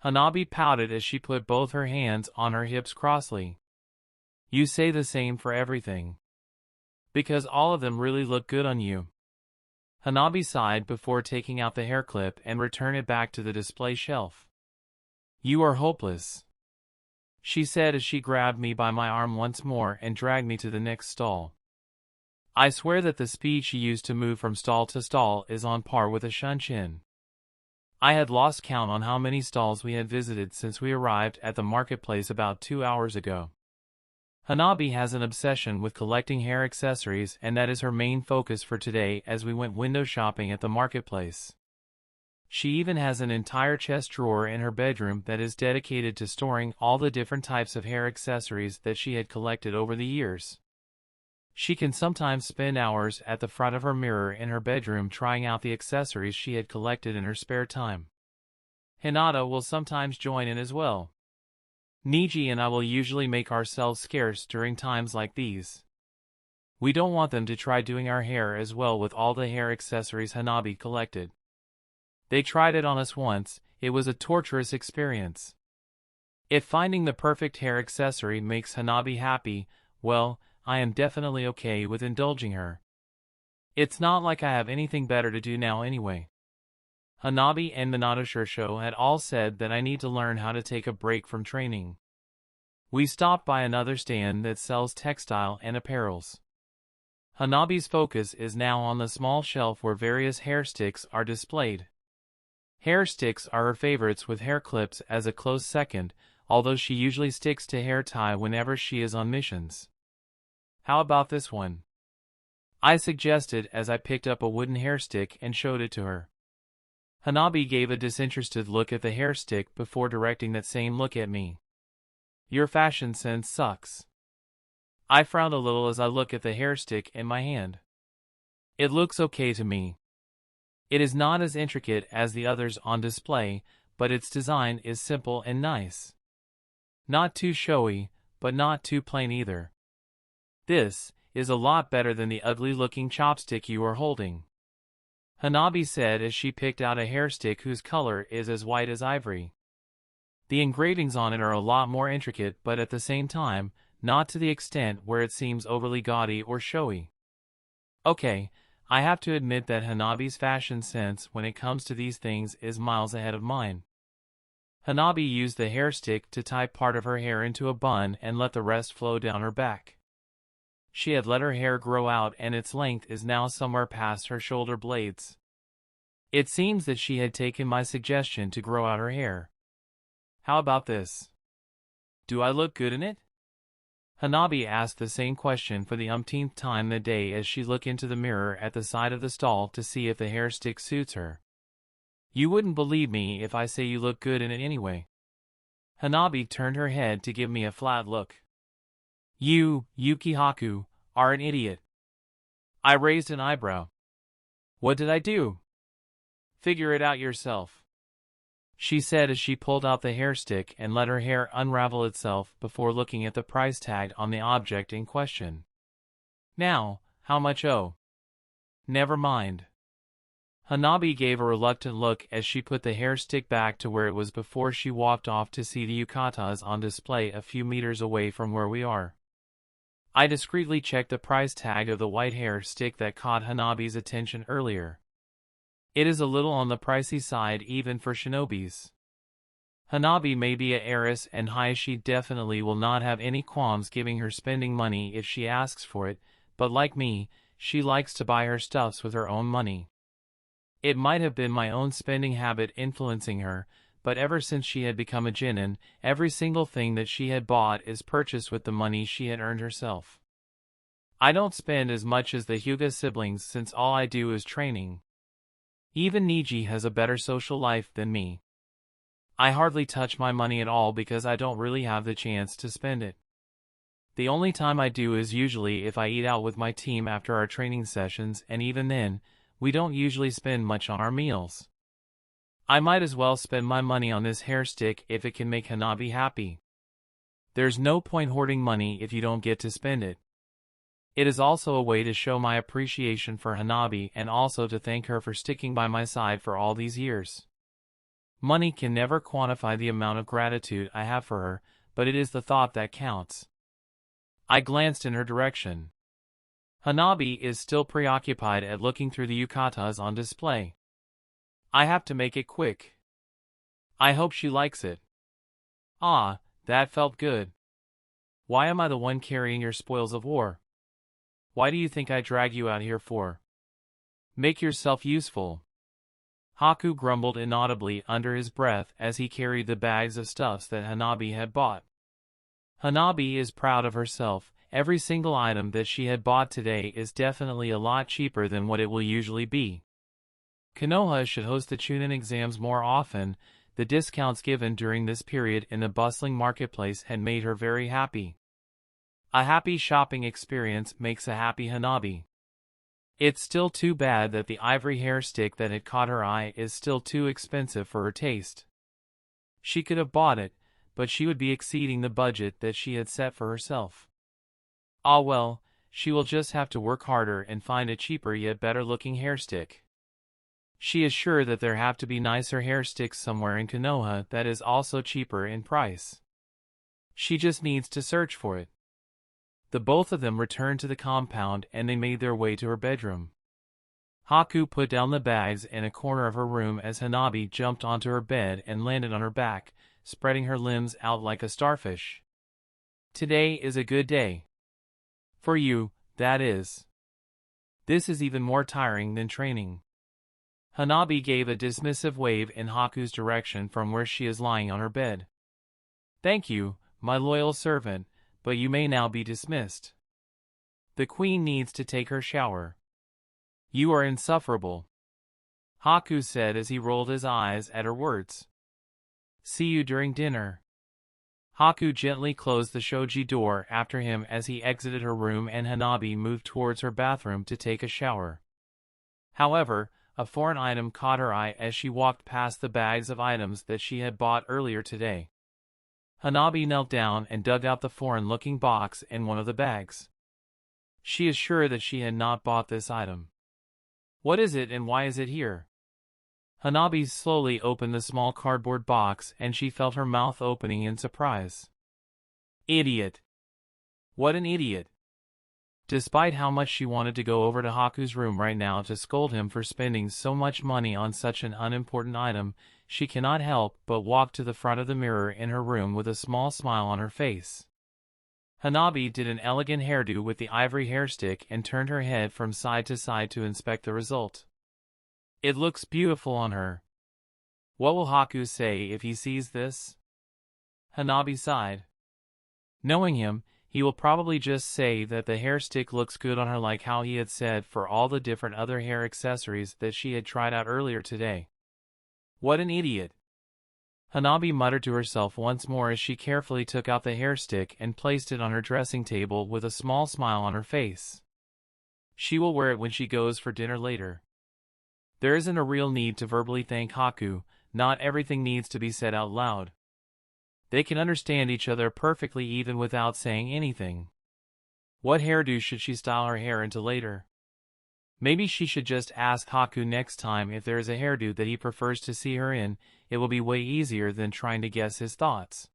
S1: Hanabi pouted as she put both her hands on her hips crossly. You say the same for everything. Because all of them really look good on you. Hanabi sighed before taking out the hair clip and return it back to the display shelf. You are hopeless, she said as she grabbed me by my arm once more and dragged me to the next stall. I swear that the speed she used to move from stall to stall is on par with a shunshin. I had lost count on how many stalls we had visited since we arrived at the marketplace about 2 hours ago. Hanabi has an obsession with collecting hair accessories and that is her main focus for today as we went window shopping at the marketplace. She even has an entire chest drawer in her bedroom that is dedicated to storing all the different types of hair accessories that she had collected over the years. She can sometimes spend hours at the front of her mirror in her bedroom trying out the accessories she had collected in her spare time. Hinata will sometimes join in as well. Niji and I will usually make ourselves scarce during times like these. We don't want them to try doing our hair as well with all the hair accessories Hanabi collected. They tried it on us once, it was a torturous experience. If finding the perfect hair accessory makes Hanabi happy, well, I am definitely okay with indulging her. It's not like I have anything better to do now anyway. Hanabi and Minato Shirsho had all said that I need to learn how to take a break from training. We stopped by another stand that sells textile and apparels. Hanabi's focus is now on the small shelf where various hair sticks are displayed. Hair sticks are her favorites with hair clips as a close second, although she usually sticks to hair tie whenever she is on missions. How about this one? I suggested as I picked up a wooden hair stick and showed it to her. Hanabi gave a disinterested look at the hair stick before directing that same look at me. Your fashion sense sucks. I frowned a little as I looked at the hair stick in my hand. It looks okay to me. It is not as intricate as the others on display, but its design is simple and nice. Not too showy, but not too plain either. This is a lot better than the ugly-looking chopstick you are holding," Hanabi said as she picked out a hairstick whose color is as white as ivory. The engravings on it are a lot more intricate, but at the same time, not to the extent where it seems overly gaudy or showy. Okay, I have to admit that Hanabi's fashion sense when it comes to these things is miles ahead of mine. Hanabi used the hairstick to tie part of her hair into a bun and let the rest flow down her back. She had let her hair grow out and its length is now somewhere past her shoulder blades. It seems that she had taken my suggestion to grow out her hair. How about this? Do I look good in it? Hanabi asked the same question for the umpteenth time that day as she looked into the mirror at the side of the stall to see if the hairstick suits her. You wouldn't believe me if I say you look good in it anyway. Hanabi turned her head to give me a flat look. You, Yuki Haku, are an idiot. I raised an eyebrow. What did I do? Figure it out yourself, she said as she pulled out the hairstick and let her hair unravel itself before looking at the price tag on the object in question. Now, how much? Oh, never mind. Hanabi gave a reluctant look as she put the hairstick back to where it was before she walked off to see the yukatas on display a few meters away from where we are. I discreetly checked the price tag of the white hair stick that caught Hanabi's attention earlier. It is a little on the pricey side even for shinobis. Hanabi may be a heiress and Hayashi definitely will not have any qualms giving her spending money if she asks for it, but like me, she likes to buy her stuffs with her own money. It might have been my own spending habit influencing her, but ever since she had become a chunin, every single thing that she had bought is purchased with the money she had earned herself. I don't spend as much as the Hyuga siblings since all I do is training. Even Niji has a better social life than me. I hardly touch my money at all because I don't really have the chance to spend it. The only time I do is usually if I eat out with my team after our training sessions, and even then, we don't usually spend much on our meals. I might as well spend my money on this hairstick if it can make Hanabi happy. There's no point hoarding money if you don't get to spend it. It is also a way to show my appreciation for Hanabi and also to thank her for sticking by my side for all these years. Money can never quantify the amount of gratitude I have for her, but it is the thought that counts. I glanced in her direction. Hanabi is still preoccupied at looking through the yukatas on display. I have to make it quick. I hope she likes it. Ah, that felt good. Why am I the one carrying your spoils of war? Why do you think I drag you out here for? Make yourself useful. Haku grumbled inaudibly under his breath as he carried the bags of stuffs that Hanabi had bought. Hanabi is proud of herself. Every single item that she had bought today is definitely a lot cheaper than what it will usually be. Konoha should host the chunin exams more often. The discounts given during this period in the bustling marketplace had made her very happy. A happy shopping experience makes a happy Hanabi. It's still too bad that the ivory hairstick that had caught her eye is still too expensive for her taste. She could have bought it, but she would be exceeding the budget that she had set for herself. Ah well, she will just have to work harder and find a cheaper yet better looking hairstick. She is sure that there have to be nicer hairsticks somewhere in Konoha that is also cheaper in price. She just needs to search for it. The both of them returned to the compound and they made their way to her bedroom. Haku put down the bags in a corner of her room as Hanabi jumped onto her bed and landed on her back, spreading her limbs out like a starfish. Today is a good day. For you, that is. This is even more tiring than training. Hanabi gave a dismissive wave in Haku's direction from where she is lying on her bed. Thank you, my loyal servant, but you may now be dismissed. The queen needs to take her shower. You are insufferable, Haku said as he rolled his eyes at her words. See you during dinner. Haku gently closed the shoji door after him as he exited her room and Hanabi moved towards her bathroom to take a shower. However, a foreign item caught her eye as she walked past the bags of items that she had bought earlier today. Hanabi knelt down and dug out the foreign-looking box in one of the bags. She is sure that she had not bought this item. What is it and why is it here? Hanabi slowly opened the small cardboard box and she felt her mouth opening in surprise. Idiot! What an idiot! Despite how much she wanted to go over to Haku's room right now to scold him for spending so much money on such an unimportant item, she cannot help but walk to the front of the mirror in her room with a small smile on her face. Hanabi did an elegant hairdo with the ivory hairstick and turned her head from side to side to inspect the result. It looks beautiful on her. What will Haku say if he sees this? Hanabi sighed. Knowing him, he will probably just say that the hairstick looks good on her like how he had said for all the different other hair accessories that she had tried out earlier today. What an idiot! Hanabi muttered to herself once more as she carefully took out the hairstick and placed it on her dressing table with a small smile on her face. She will wear it when she goes for dinner later. There isn't a real need to verbally thank Haku, not everything needs to be said out loud. They can understand each other perfectly even without saying anything. What hairdo should she style her hair into later? Maybe she should just ask Haku next time if there is a hairdo that he prefers to see her in. It will be way easier than trying to guess his thoughts.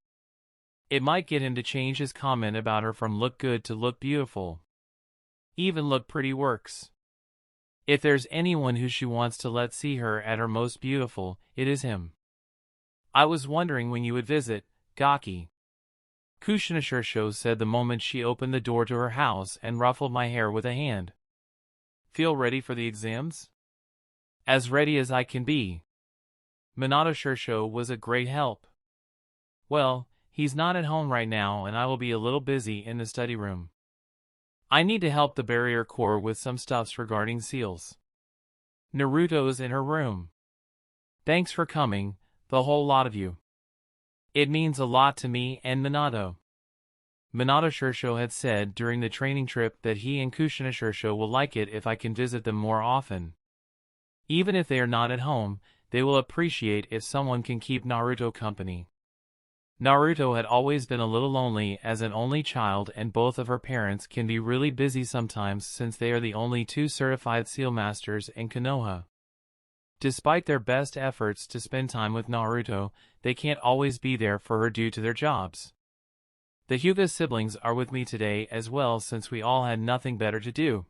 S1: It might get him to change his comment about her from look good to look beautiful. Even look pretty works. If there's anyone who she wants to let see her at her most beautiful, it is him. I was wondering when you would visit, Gaki. Kushina said the moment she opened the door to her house and ruffled my hair with a hand. Feel ready for the exams? As ready as I can be. Minato Shirsho was a great help. Well, he's not at home right now and I will be a little busy in the study room. I need to help the barrier corps with some stuffs regarding seals. Naruto's in her room. Thanks for coming, the whole lot of you. It means a lot to me and Minato. Minato Shirsho had said during the training trip that he and Kushina Shirsho will like it if I can visit them more often. Even if they are not at home, they will appreciate if someone can keep Naruto company. Naruto had always been a little lonely as an only child and both of her parents can be really busy sometimes since they are the only two certified seal masters in Konoha. Despite their best efforts to spend time with Naruto, they can't always be there for her due to their jobs. The Hyuga siblings are with me today as well since we all had nothing better to do.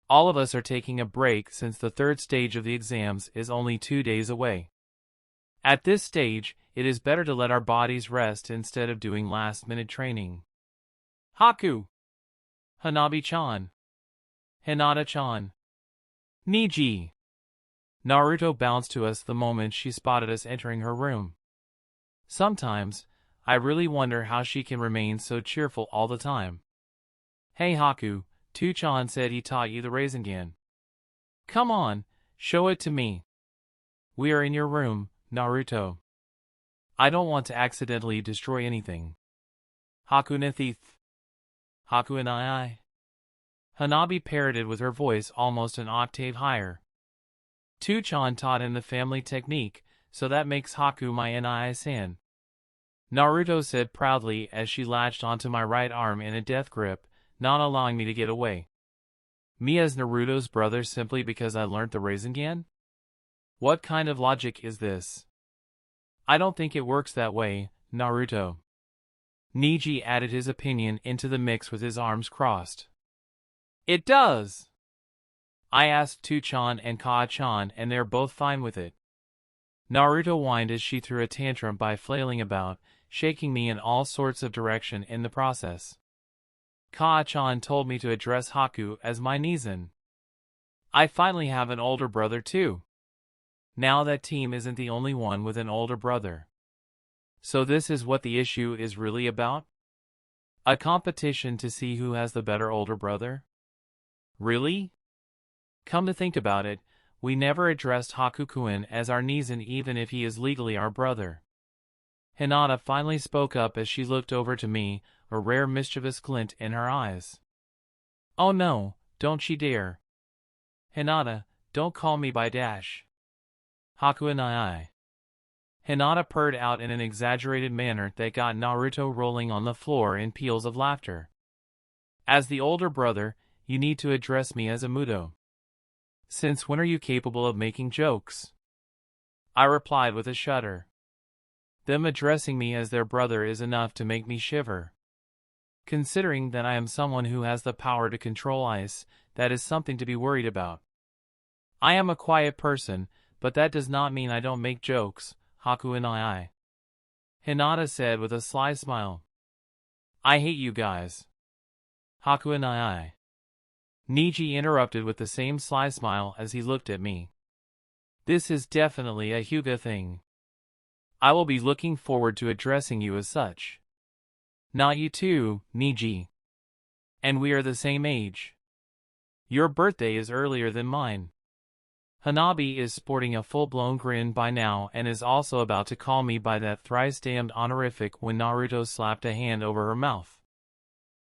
S1: All of us are taking a break since the third stage of the exams is only 2 days away. At this stage, it is better to let our bodies rest instead of doing last-minute training. Haku! Hanabi-chan! Hinata-chan! Niji! Naruto bounced to us the moment she spotted us entering her room. Sometimes, I really wonder how she can remain so cheerful all the time. Hey Haku, Tu-chan said he taught you the Rasengan. Come on, show it to me. We are in your room, Naruto. I don't want to accidentally destroy anything. Haku Nethith. Haku and I. Hanabi parroted with her voice almost an octave higher. Tu-chan taught him the family technique, so that makes Haku my Ni-san. Naruto said proudly as she latched onto my right arm in a death grip, not allowing me to get away. Me as Naruto's brother simply because I learnt the Rasengan? What kind of logic is this? I don't think it works that way, Naruto. Niji added his opinion into the mix with his arms crossed. It does! I asked Tu-chan and Ka-chan and they're both fine with it. Naruto whined as she threw a tantrum by flailing about, shaking me in all sorts of direction in the process. Ka-chan told me to address Haku as my Nizan. I finally have an older brother too. Now that team isn't the only one with an older brother. So this is what the issue is really about? A competition to see who has the better older brother? Really? Come to think about it, we never addressed Haku-kun as our Nizan even if he is legally our brother. Hinata finally spoke up as she looked over to me, a rare mischievous glint in her eyes. Oh no, don't she dare. Hinata, Don't call me by dash. Haku and I. Hinata purred out in an exaggerated manner that got Naruto rolling on the floor in peals of laughter. As the older brother, you need to address me as a Mudo. Since when are you capable of making jokes? I replied with a shudder. Them addressing me as their brother is enough to make me shiver. Considering that I am someone who has the power to control ice, that is something to be worried about. I am a quiet person, but that does not mean I don't make jokes, Haku and I. Hinata said with a sly smile. I hate you guys. Haku and I. Niji interrupted with the same sly smile as he looked at me. This is definitely a Hyuga thing. I will be looking forward to addressing you as such. Not you too, Niji. And we are the same age. Your birthday is earlier than mine. Hanabi is sporting a full-blown grin by now and is also about to call me by that thrice-damned honorific when Naruto slapped a hand over her mouth.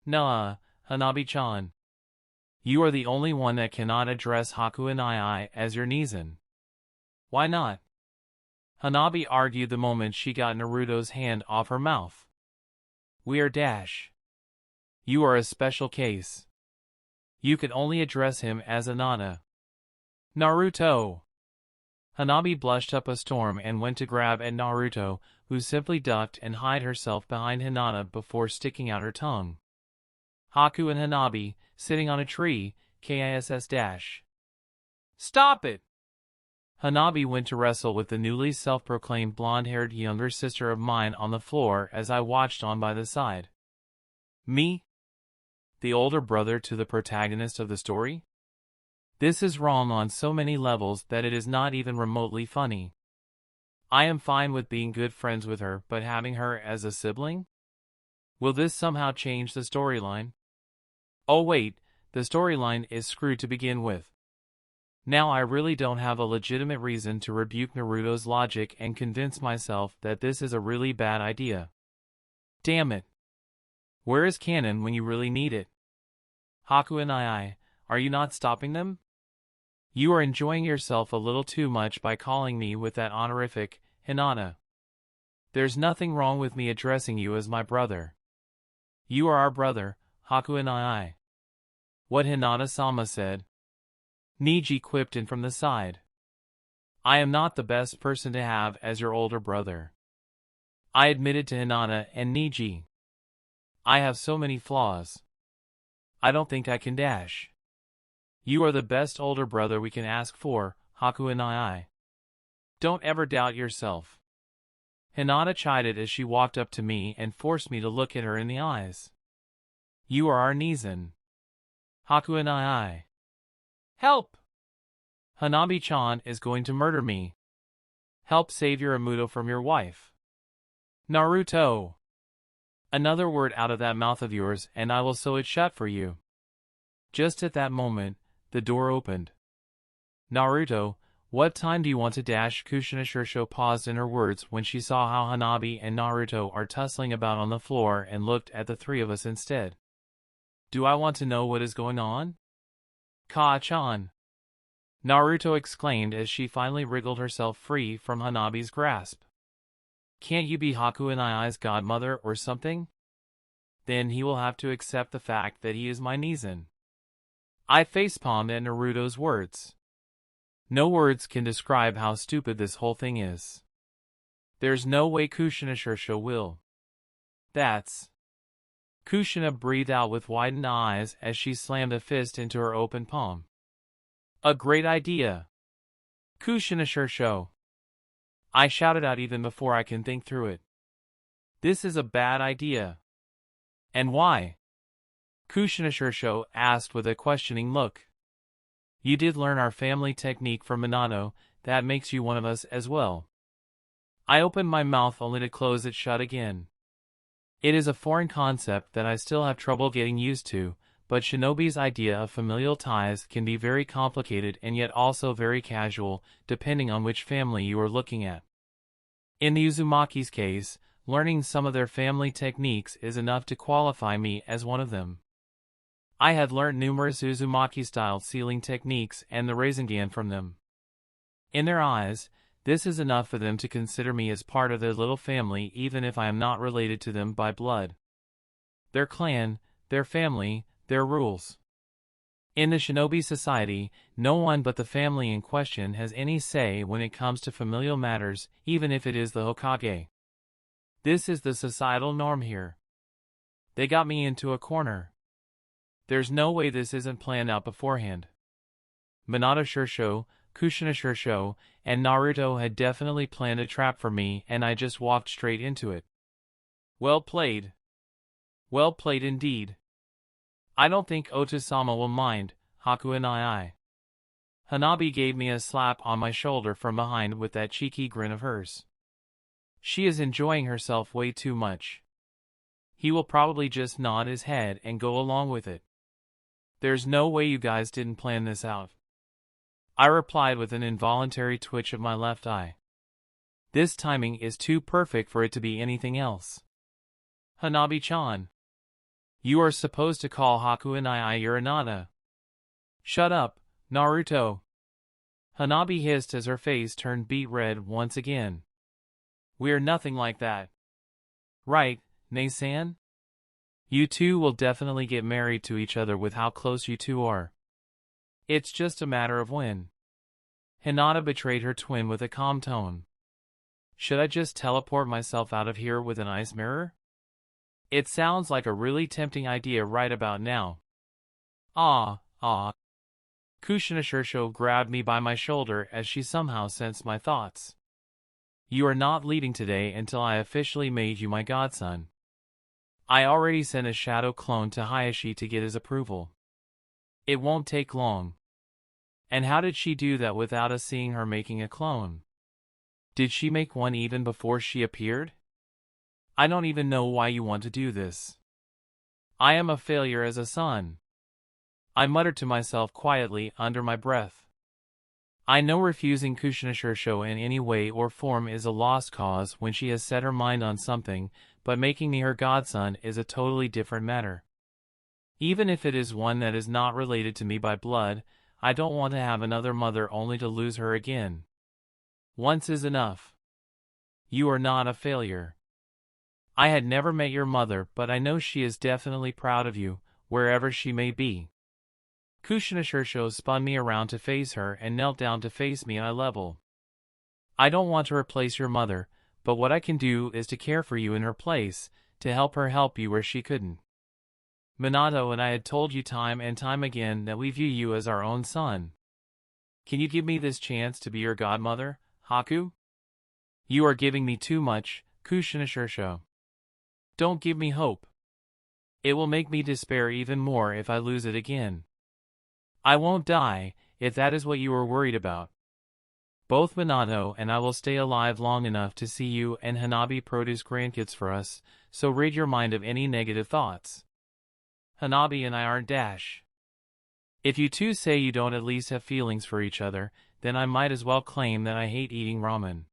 S1: Nah, Hanabi-chan. You are the only one that cannot address Haku and I as your Nizan. Why not? Hanabi argued the moment she got Naruto's hand off her mouth. We are dash. You are a special case. You can only address him as Anana. Naruto! Hanabi blushed up a storm and went to grab at Naruto, who simply ducked and hid herself behind Hinata before sticking out her tongue. Haku and Hanabi, sitting on a tree, kiss. Stop it! Hanabi went to wrestle with the newly self-proclaimed blonde-haired younger sister of mine on the floor as I watched on by the side. Me? The older brother to the protagonist of the story? This is wrong on so many levels that it is not even remotely funny. I am fine with being good friends with her, but having her as a sibling? Will this somehow change the storyline? Oh wait, the storyline is screwed to begin with. Now I really don't have a legitimate reason to rebuke Naruto's logic and convince myself that this is a really bad idea. Damn it. Where is Canon when you really need it? Haku and I, are you not stopping them? You are enjoying yourself a little too much by calling me with that honorific, Hinata. There's nothing wrong with me addressing you as my brother. You are our brother, Haku and I. What Hinata-sama said. Niji quipped in from the side. I am not the best person to have as your older brother. I admitted to Hinata and Niji. I have so many flaws. I don't think I can dash. You are the best older brother we can ask for, Haku and I. Don't ever doubt yourself. Hinata chided as she walked up to me and forced me to look at her in the eyes. You are our Nizan. Haku and I. Help! Hanabi-chan is going to murder me. Help save your Amudo from your wife. Naruto! Another word out of that mouth of yours and I will sew it shut for you. Just at that moment, the door opened. Naruto, what time do you want to dash? Kushina Shirsho paused in her words when she saw how Hanabi and Naruto are tussling about on the floor and looked at the three of us instead. Do I want to know what is going on? Ka-chan! Naruto exclaimed as she finally wriggled herself free from Hanabi's grasp. Can't you be Haku and I's godmother or something? Then he will have to accept the fact that he is my Nizan. I facepalmed at Naruto's words. No words can describe how stupid this whole thing is. There's no way Kushina Shirsho will. That's... Kushina breathed out with widened eyes as she slammed a fist into her open palm. A great idea. Kushina Shirsho. I shouted out even before I can think through it. This is a bad idea. And why? Kushina Shirsho asked with a questioning look. You did learn our family technique from Minato, that makes you one of us as well. I opened my mouth only to close it shut again. It is a foreign concept that I still have trouble getting used to, but Shinobi's idea of familial ties can be very complicated and yet also very casual, depending on which family you are looking at. In the Uzumaki's case, learning some of their family techniques is enough to qualify me as one of them. I had learnt numerous Uzumaki-style sealing techniques and the Rasengan from them. In their eyes, this is enough for them to consider me as part of their little family even if I am not related to them by blood. Their clan, their family, their rules. In the shinobi society, no one but the family in question has any say when it comes to familial matters, even if it is the Hokage. This is the societal norm here. They got me into a corner. There's no way this isn't planned out beforehand. Minato Shursho, Kushina Shursho, and Naruto had definitely planned a trap for me and I just walked straight into it. Well played. Well played indeed. I don't think Oto-sama will mind, Haku and I. Hanabi gave me a slap on my shoulder from behind with that cheeky grin of hers. She is enjoying herself way too much. He will probably just nod his head and go along with it. There's no way you guys didn't plan this out. I replied with an involuntary twitch of my left eye. This timing is too perfect for it to be anything else. Hanabi-chan. You are supposed to call Haku and I your Anata. Shut up, Naruto. Hanabi hissed as her face turned beet red once again. We're nothing like that. Right, Nei-san? You two will definitely get married to each other with how close you two are. It's just a matter of when. Hinata betrayed her twin with a calm tone. Should I just teleport myself out of here with an ice mirror? It sounds like a really tempting idea right about now. Kushina Shursho grabbed me by my shoulder as she somehow sensed my thoughts. You are not leaving today until I officially made you my godson. I already sent a shadow clone to Hayashi to get his approval. It won't take long. And how did she do that without us seeing her making a clone? Did she make one even before she appeared? I don't even know why you want to do this. I am a failure as a son. I muttered to myself quietly under my breath. I know refusing Kushina Shursho in any way or form is a lost cause when she has set her mind on something, but making me her godson is a totally different matter. Even if it is one that is not related to me by blood, I don't want to have another mother only to lose her again. Once is enough. You are not a failure. I had never met your mother, but I know she is definitely proud of you, wherever she may be. Kushina Shursho spun me around to face her and knelt down to face me eye level. I don't want to replace your mother, but what I can do is to care for you in her place, to help her help you where she couldn't. Minato and I had told you time and time again that we view you as our own son. Can you give me this chance to be your godmother, Haku? You are giving me too much, Kushina Shursho. Don't give me hope. It will make me despair even more if I lose it again. I won't die, if that is what you are worried about. Both Minato and I will stay alive long enough to see you and Hanabi produce grandkids for us, so rid your mind of any negative thoughts. Hanabi and I aren't dash. If you two say you don't at least have feelings for each other, then I might as well claim that I hate eating ramen.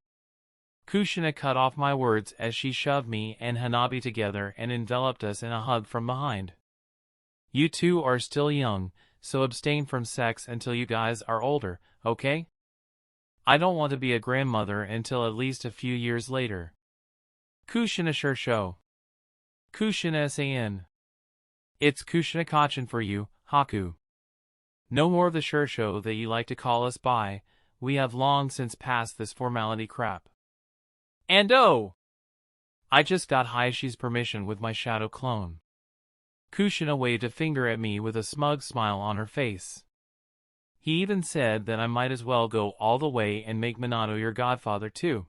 S1: Kushina cut off my words as she shoved me and Hanabi together and enveloped us in a hug from behind. You two are still young, so abstain from sex until you guys are older, okay? I don't want to be a grandmother until at least a few years later. Kushina Shursho. Kushina San. It's Kushina Kachin for you, Haku. No more of the Shursho that you like to call us by, we have long since passed this formality crap. And oh! I just got Hayashi's permission with my shadow clone. Kushina waved a finger at me with a smug smile on her face. He even said that I might as well go all the way and make Minato your godfather too.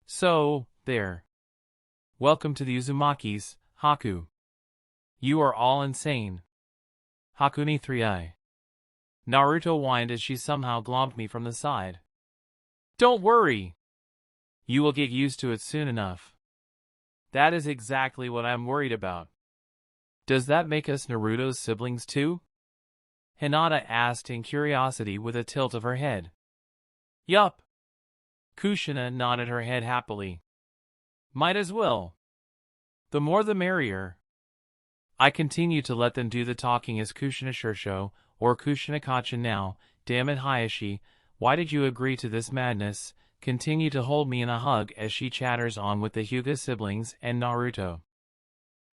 S1: So, there. Welcome to the Uzumakis, Haku. You are all insane. Hakuni 3-eye. Naruto whined as she somehow glomped me from the side. Don't worry. You will get used to it soon enough. That is exactly what I'm worried about. Does that make us Naruto's siblings too? Hinata asked in curiosity with a tilt of her head. Yup. Kushina nodded her head happily. Might as well. The more the merrier. I continue to let them do the talking as Kushinashirosho, or Kushinakachin now. Damn it, Hayashi, why did you agree to this madness? Continue to hold me in a hug as she chatters on with the Hyuga siblings and Naruto.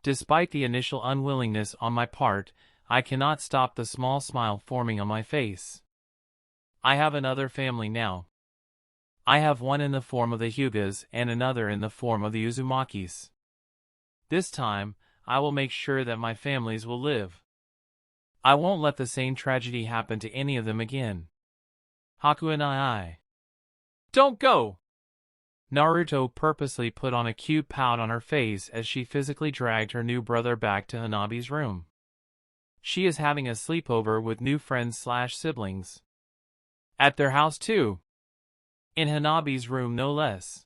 S1: Despite the initial unwillingness on my part, I cannot stop the small smile forming on my face. I have another family now. I have one in the form of the Hyugas and another in the form of the Uzumakis. This time, I will make sure that my families will live. I won't let the same tragedy happen to any of them again. Haku and I. Don't go! Naruto purposely put on a cute pout on her face as she physically dragged her new brother back to Hanabi's room. She is having a sleepover with new friends/siblings. At their house too. In Hanabi's room no less.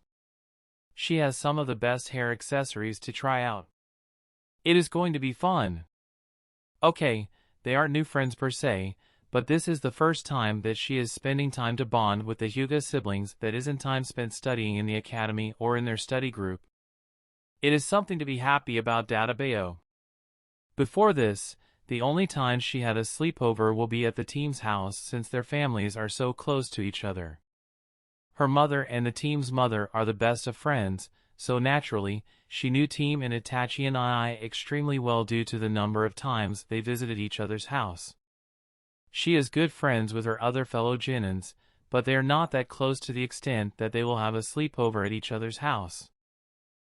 S1: She has some of the best hair accessories to try out. It is going to be fun. Okay, they aren't new friends per se, but this is the first time that she is spending time to bond with the Hyuga siblings that isn't time spent studying in the academy or in their study group. It is something to be happy about. Databeo. Before this, the only time she had a sleepover will be at the team's house since their families are so close to each other. Her mother and the team's mother are the best of friends, so naturally, she knew Team and Itachi and I extremely well due to the number of times they visited each other's house. She is good friends with her other fellow Jonin's, but they are not that close to the extent that they will have a sleepover at each other's house.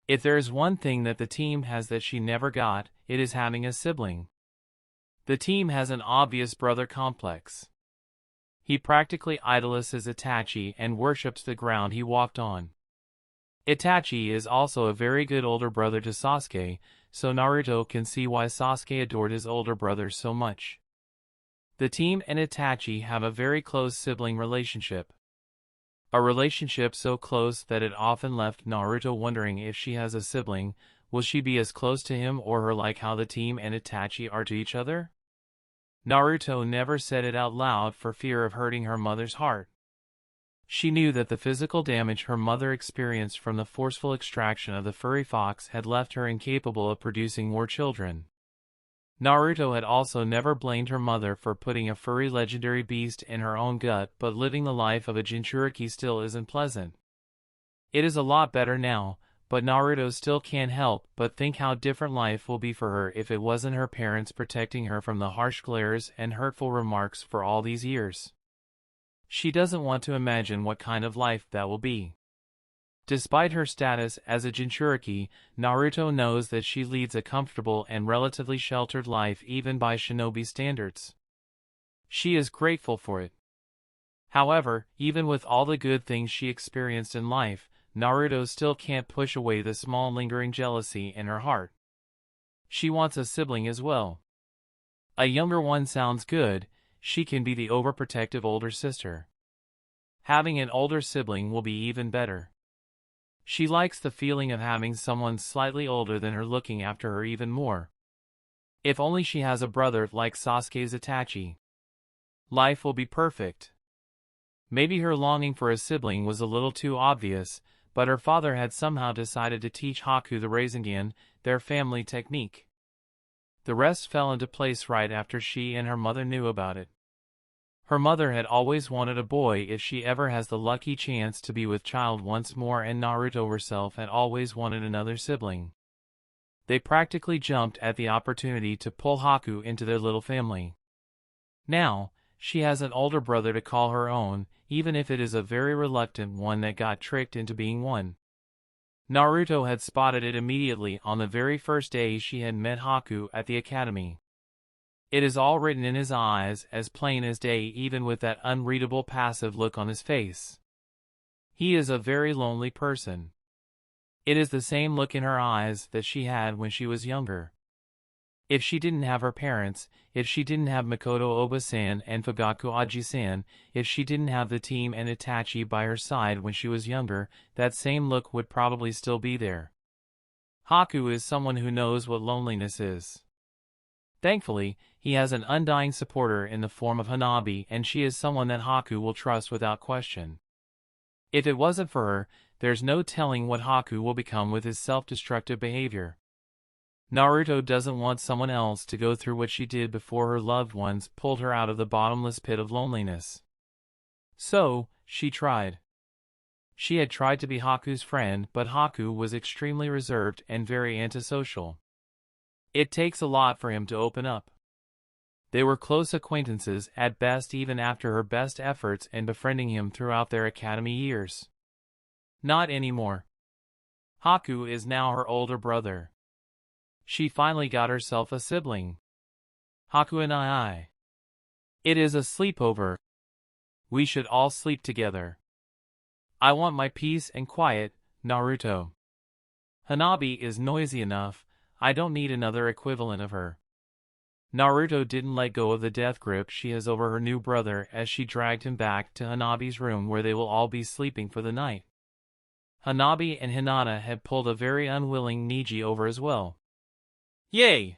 S1: If there is one thing that the team has that she never got, it is having a sibling. The team has an obvious brother complex. He practically idolizes Itachi and worships the ground he walked on. Itachi is also a very good older brother to Sasuke, so Naruto can see why Sasuke adored his older brother so much. The team and Itachi have a very close sibling relationship. A relationship so close that it often left Naruto wondering if she has a sibling, will she be as close to him or her like how the team and Itachi are to each other? Naruto never said it out loud for fear of hurting her mother's heart. She knew that the physical damage her mother experienced from the forceful extraction of the furry fox had left her incapable of producing more children. Naruto had also never blamed her mother for putting a furry legendary beast in her own gut, but living the life of a Jinchuriki still isn't pleasant. It is a lot better now, but Naruto still can't help but think how different life will be for her if it wasn't her parents protecting her from the harsh glares and hurtful remarks for all these years. She doesn't want to imagine what kind of life that will be. Despite her status as a Jinchuriki, Naruto knows that she leads a comfortable and relatively sheltered life even by shinobi standards. She is grateful for it. However, even with all the good things she experienced in life, Naruto still can't push away the small lingering jealousy in her heart. She wants a sibling as well. A younger one sounds good. She can be the overprotective older sister. Having an older sibling will be even better. She likes the feeling of having someone slightly older than her looking after her even more. If only she has a brother like Sasuke's Itachi. Life will be perfect. Maybe her longing for a sibling was a little too obvious, but her father had somehow decided to teach Haku the Rasengan, their family technique. The rest fell into place right after she and her mother knew about it. Her mother had always wanted a boy if she ever has the lucky chance to be with child once more, and Naruto herself had always wanted another sibling. They practically jumped at the opportunity to pull Haku into their little family. Now, she has an older brother to call her own, even if it is a very reluctant one that got tricked into being one. Naruto had spotted it immediately on the very first day she had met Haku at the academy. It is all written in his eyes as plain as day, even with that unreadable passive look on his face. He is a very lonely person. It is the same look in her eyes that she had when she was younger. If she didn't have her parents, if she didn't have Makoto Oba-san and Fugaku Aji-san, if she didn't have the team and Itachi by her side when she was younger, that same look would probably still be there. Haku is someone who knows what loneliness is. Thankfully, he has an undying supporter in the form of Hanabi, and she is someone that Haku will trust without question. If it wasn't for her, there's no telling what Haku will become with his self-destructive behavior. Naruto doesn't want someone else to go through what she did before her loved ones pulled her out of the bottomless pit of loneliness. So, she tried. She had tried to be Haku's friend, but Haku was extremely reserved and very antisocial. It takes a lot for him to open up. They were close acquaintances at best even after her best efforts in befriending him throughout their academy years. Not anymore. Haku is now her older brother. She finally got herself a sibling. Haku and I. It is a sleepover. We should all sleep together. I want my peace and quiet, Naruto. Hanabi is noisy enough, I don't need another equivalent of her. Naruto didn't let go of the death grip she has over her new brother as she dragged him back to Hanabi's room where they will all be sleeping for the night. Hanabi and Hinata had pulled a very unwilling Neji over as well. Yay!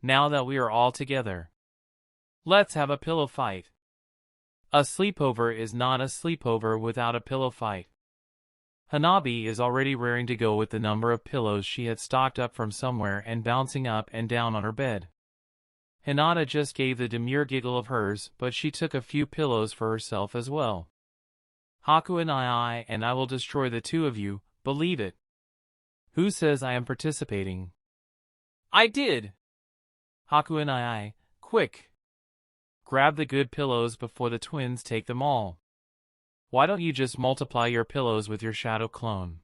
S1: Now that we are all together, let's have a pillow fight. A sleepover is not a sleepover without a pillow fight. Hanabi is already raring to go with the number of pillows she had stocked up from somewhere and bouncing up and down on her bed. Hinata just gave the demure giggle of hers, but she took a few pillows for herself as well. Haku and I will destroy the two of you, believe it. Who says I am participating? I did! Haku and I, quick! Grab the good pillows before the twins take them all. Why don't you just multiply your pillows with your shadow clone?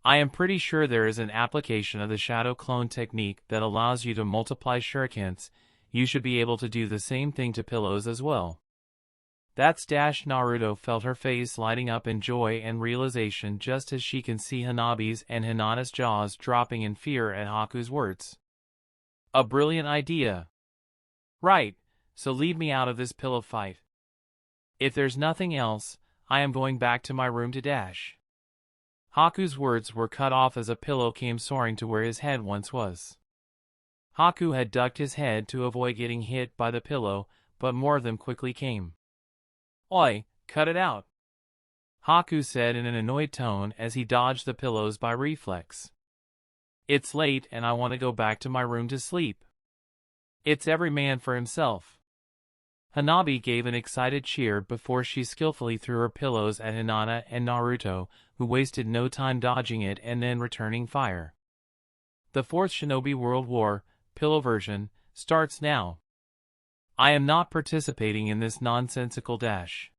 S1: I am pretty sure there is an application of the shadow clone technique that allows you to multiply shurikens. You should be able to do the same thing to pillows as well. That's Naruto felt her face lighting up in joy and realization just as she can see Hanabi's and Hinata's jaws dropping in fear at Haku's words. A brilliant idea. Right, so leave me out of this pillow fight. If there's nothing else, I am going back to my room to dash. Haku's words were cut off as a pillow came soaring to where his head once was. Haku had ducked his head to avoid getting hit by the pillow, but more of them quickly came. Oi, cut it out! Haku said in an annoyed tone as he dodged the pillows by reflex. It's late and I want to go back to my room to sleep. It's every man for himself. Hanabi gave an excited cheer before she skillfully threw her pillows at Hinata and Naruto, who wasted no time dodging it and then returning fire. The Fourth Shinobi World War, pillow version, starts now. I am not participating in this nonsensical dash.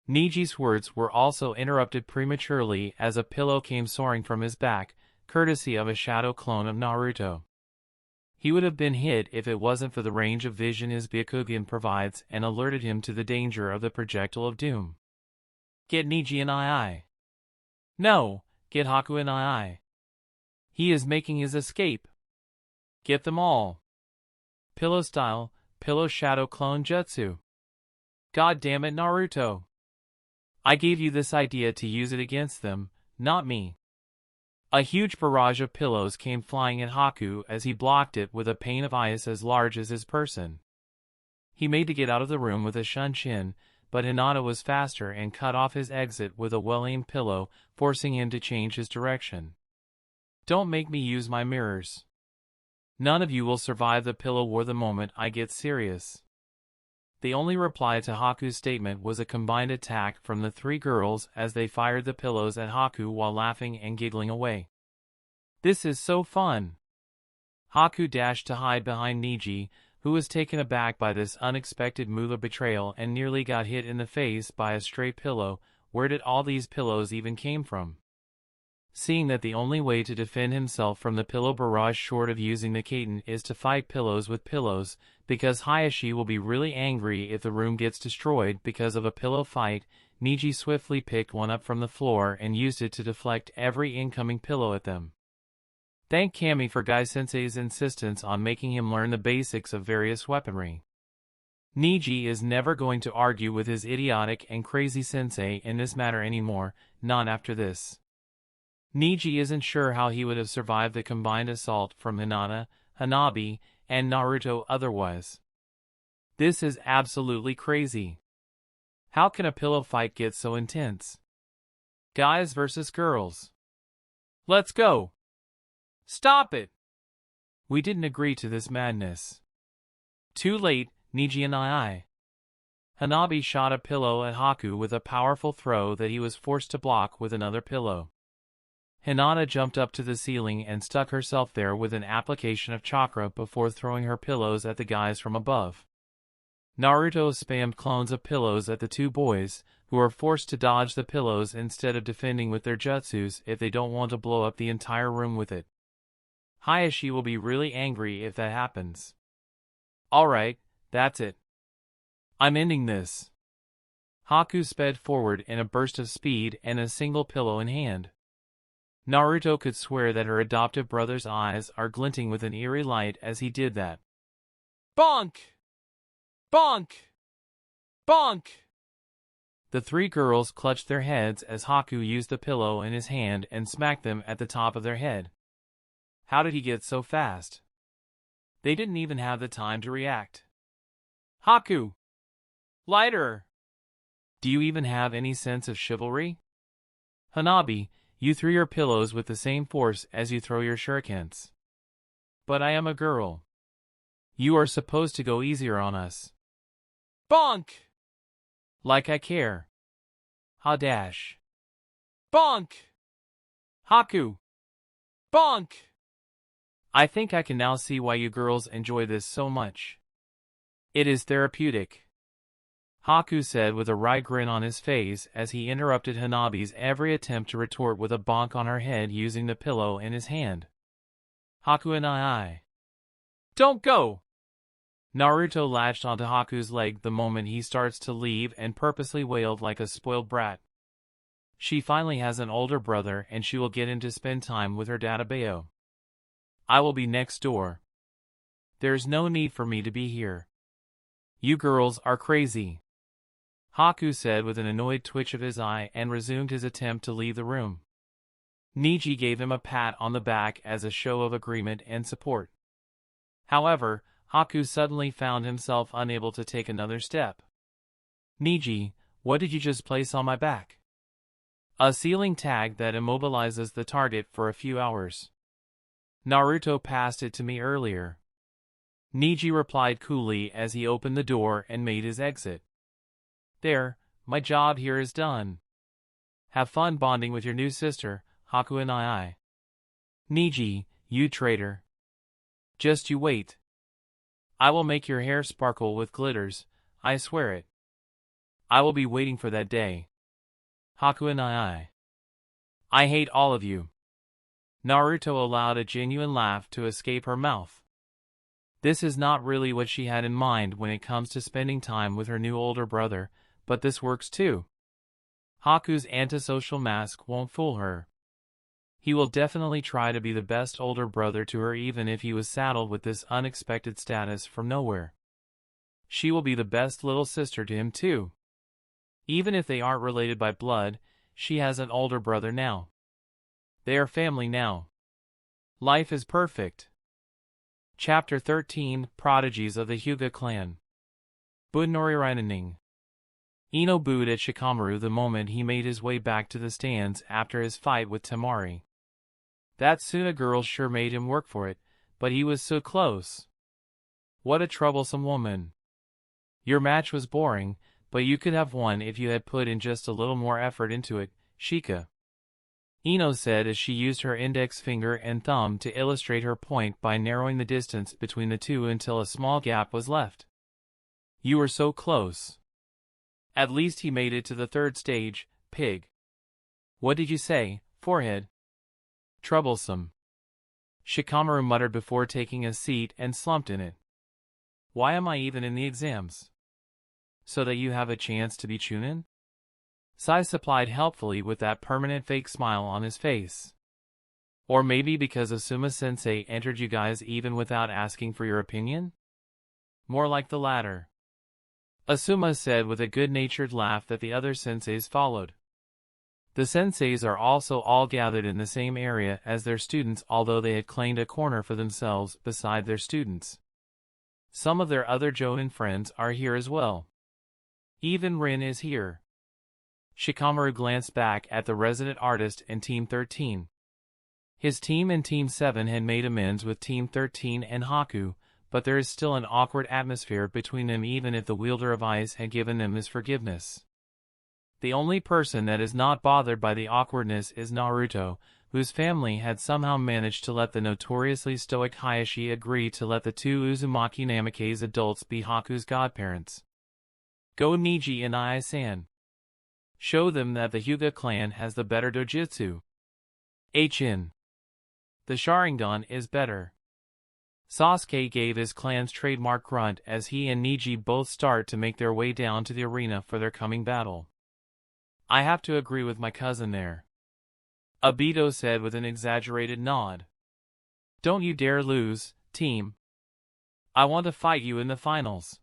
S1: Neji's words were also interrupted prematurely as a pillow came soaring from his back, courtesy of a shadow clone of Naruto. He would have been hit if it wasn't for the range of vision his Byakugan provides and alerted him to the danger of the projectile of doom. Get Neji and I. No, get Haku and I. He is making his escape. Get them all. Pillow style, pillow shadow clone jutsu. God damn it, Naruto. I gave you this idea to use it against them, not me. A huge barrage of pillows came flying at Haku as he blocked it with a pane of ice as large as his person. He made to get out of the room with a shunshin, but Hinata was faster and cut off his exit with a well-aimed pillow, forcing him to change his direction. Don't make me use my mirrors. None of you will survive the pillow war the moment I get serious. The only reply to Haku's statement was a combined attack from the three girls as they fired the pillows at Haku while laughing and giggling away. This is so fun! Haku dashed to hide behind Neji, who was taken aback by this unexpected move of betrayal and nearly got hit in the face by a stray pillow. Where did all these pillows even came from? Seeing that the only way to defend himself from the pillow barrage short of using the Canon is to fight pillows with pillows, because Hayashi will be really angry if the room gets destroyed because of a pillow fight, Neji swiftly picked one up from the floor and used it to deflect every incoming pillow at them. Thank Kami for Gai-sensei's insistence on making him learn the basics of various weaponry. Neji is never going to argue with his idiotic and crazy sensei in this matter anymore, not after this. Neji isn't sure how he would have survived the combined assault from Hinata, Hanabi, and Naruto otherwise. This is absolutely crazy. How can a pillow fight get so intense? Guys versus girls. Let's go! Stop it! We didn't agree to this madness. Too late, Niji and I. Hanabi shot a pillow at Haku with a powerful throw that he was forced to block with another pillow. Hinata jumped up to the ceiling and stuck herself there with an application of chakra before throwing her pillows at the guys from above. Naruto spammed clones of pillows at the two boys, who are forced to dodge the pillows instead of defending with their jutsus if they don't want to blow up the entire room with it. Hayashi will be really angry if that happens. Alright, that's it. I'm ending this. Haku sped forward in a burst of speed and a single pillow in hand. Naruto could swear that her adoptive brother's eyes are glinting with an eerie light as he did that. Bonk! Bonk! Bonk! The three girls clutched their heads as Haku used the pillow in his hand and smacked them at the top of their head. How did he get so fast? They didn't even have the time to react. Haku! Lighter! Do you even have any sense of chivalry? Hanabi, you threw your pillows with the same force as you throw your shurikens. But I am a girl. You are supposed to go easier on us. Bonk! Like I care. Ha dash. Bonk! Haku! Bonk! I think I can now see why you girls enjoy this so much. It is therapeutic. Haku said with a wry grin on his face as he interrupted Hanabi's every attempt to retort with a bonk on her head using the pillow in his hand. Haku and I. Don't go! Naruto latched onto Haku's leg the moment he starts to leave and purposely wailed like a spoiled brat. She finally has an older brother and she will get in to spend time with her dad Abayo. I will be next door. There's no need for me to be here. You girls are crazy. Haku said with an annoyed twitch of his eye and resumed his attempt to leave the room. Niji gave him a pat on the back as a show of agreement and support. However, Haku suddenly found himself unable to take another step. Niji, what did you just place on my back? A ceiling tag that immobilizes the target for a few hours. Naruto passed it to me earlier. Niji replied coolly as he opened the door and made his exit. There, my job here is done. Have fun bonding with your new sister, Haku and I. Niji, you traitor. Just you wait. I will make your hair sparkle with glitters, I swear it. I will be waiting for that day. Haku and I hate all of you. Naruto allowed a genuine laugh to escape her mouth. This is not really what she had in mind when it comes to spending time with her new older brother, but this works too. Haku's antisocial mask won't fool her. He will definitely try to be the best older brother to her even if he was saddled with this unexpected status from nowhere. She will be the best little sister to him too. Even if they aren't related by blood, she has an older brother now. They are family now. Life is perfect. Chapter 13, Prodigies of the Hyuga Clan. Reconnecting. Ino booed at Shikamaru the moment he made his way back to the stands after his fight with Temari. That Suna girl sure made him work for it, but he was so close. What a troublesome woman. Your match was boring, but you could have won if you had put in just a little more effort into it, Shika. Ino said as she used her index finger and thumb to illustrate her point by narrowing the distance between the two until a small gap was left. You were so close. At least he made it to the third stage, pig. What did you say, forehead? Troublesome. Shikamaru muttered before taking a seat and slumped in it. Why am I even in the exams? So that you have a chance to be chunin? Sai supplied helpfully with that permanent fake smile on his face. Or maybe because Asuma-sensei entered you guys even without asking for your opinion? More like the latter. Asuma said with a good-natured laugh that the other senseis followed. The senseis are also all gathered in the same area as their students, although they had claimed a corner for themselves beside their students. Some of their other Jonin friends are here as well. Even Rin is here. Shikamaru glanced back at the resident artist and Team 13. His team and Team 7 had made amends with Team 13 and Haku, but there is still an awkward atmosphere between them even if the wielder of ice had given them his forgiveness. The only person that is not bothered by the awkwardness is Naruto, whose family had somehow managed to let the notoriously stoic Hayashi agree to let the two Uzumaki Namikaze adults be Haku's godparents. Go Niji and Ai-san. Show them that the Hyuga clan has the better dojutsu. HN. The Sharingan is better. Sasuke gave his clan's trademark grunt as he and Niji both start to make their way down to the arena for their coming battle. I have to agree with my cousin there. Obito said with an exaggerated nod. Don't you dare lose, team. I want to fight you in the finals.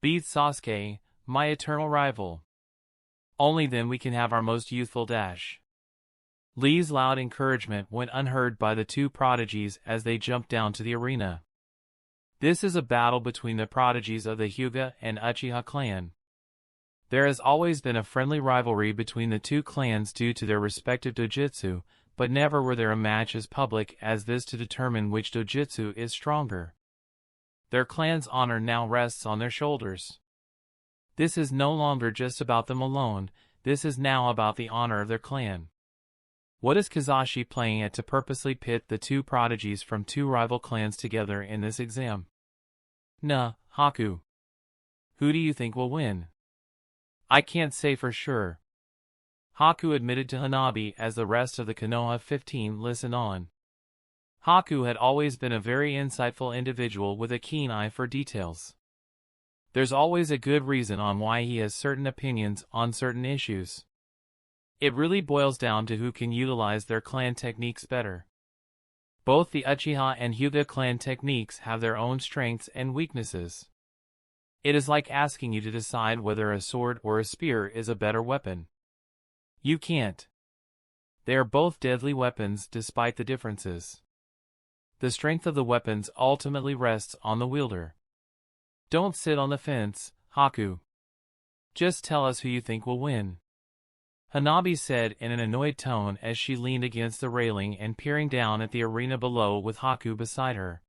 S1: Beat Sasuke, my eternal rival. Only then we can have our most youthful dash. Lee's loud encouragement went unheard by the two prodigies as they jumped down to the arena. This is a battle between the prodigies of the Hyuga and Uchiha clan. There has always been a friendly rivalry between the two clans due to their respective dojutsu, but never were there a match as public as this to determine which dojutsu is stronger. Their clan's honor now rests on their shoulders. This is no longer just about them alone, this is now about the honor of their clan. What is Kazashi playing at to purposely pit the two prodigies from two rival clans together in this exam? Nah, Haku. Who do you think will win? I can't say for sure. Haku admitted to Hanabi as the rest of the Konoha 15 listened on. Haku had always been a very insightful individual with a keen eye for details. There's always a good reason on why he has certain opinions on certain issues. It really boils down to who can utilize their clan techniques better. Both the Uchiha and Hyuga clan techniques have their own strengths and weaknesses. It is like asking you to decide whether a sword or a spear is a better weapon. You can't. They are both deadly weapons despite the differences. The strength of the weapons ultimately rests on the wielder. Don't sit on the fence, Haku. Just tell us who you think will win. Hanabi said in an annoyed tone as she leaned against the railing and peering down at the arena below with Haku beside her.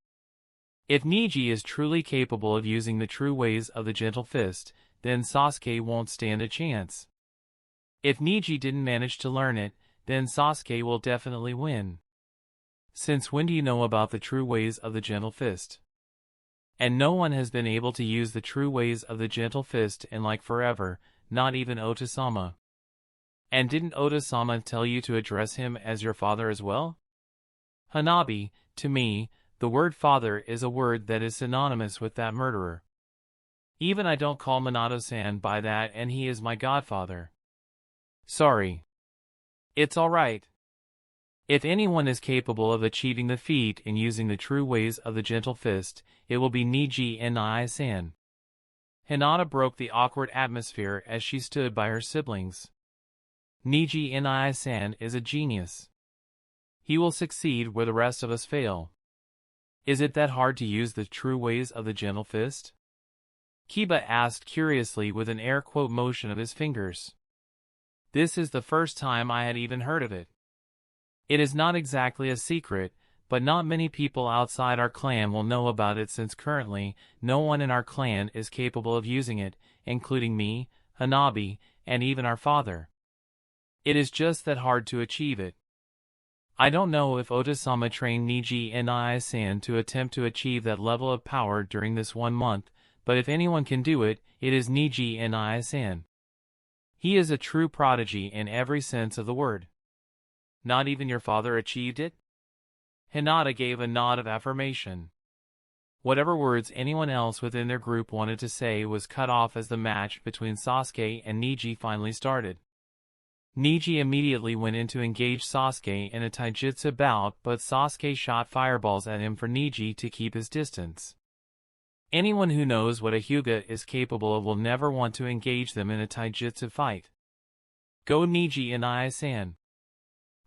S1: If Niji is truly capable of using the true ways of the gentle fist, then Sasuke won't stand a chance. If Niji didn't manage to learn it, then Sasuke will definitely win. Since when do you know about the true ways of the gentle fist? And no one has been able to use the true ways of the gentle fist in like forever, not even Oda-sama. And didn't Oda-sama tell you to address him as your father as well? Hanabi, to me, the word father is a word that is synonymous with that murderer. Even I don't call Minato-san by that and he is my godfather. Sorry. It's alright. If anyone is capable of achieving the feat in using the true ways of the gentle fist, it will be Niji and Ai-san. Hinata broke the awkward atmosphere as she stood by her siblings. Niji and Ai-san is a genius. He will succeed where the rest of us fail. Is it that hard to use the true ways of the gentle fist? Kiba asked curiously with an air quote motion of his fingers. This is the first time I had even heard of it. It is not exactly a secret, but not many people outside our clan will know about it since currently, no one in our clan is capable of using it, including me, Hanabi, and even our father. It is just that hard to achieve it. I don't know if Oda-sama trained Niji and Ai-san to attempt to achieve that level of power during this 1 month, but if anyone can do it, it is Niji and Ai-san. He is a true prodigy in every sense of the word. Not even your father achieved it? Hinata gave a nod of affirmation. Whatever words anyone else within their group wanted to say was cut off as the match between Sasuke and Niji finally started. Niji immediately went in to engage Sasuke in a taijutsu bout, but Sasuke shot fireballs at him for Niji to keep his distance. Anyone who knows what a Hyuga is capable of will never want to engage them in a taijutsu fight. Go Niji and Ai-san.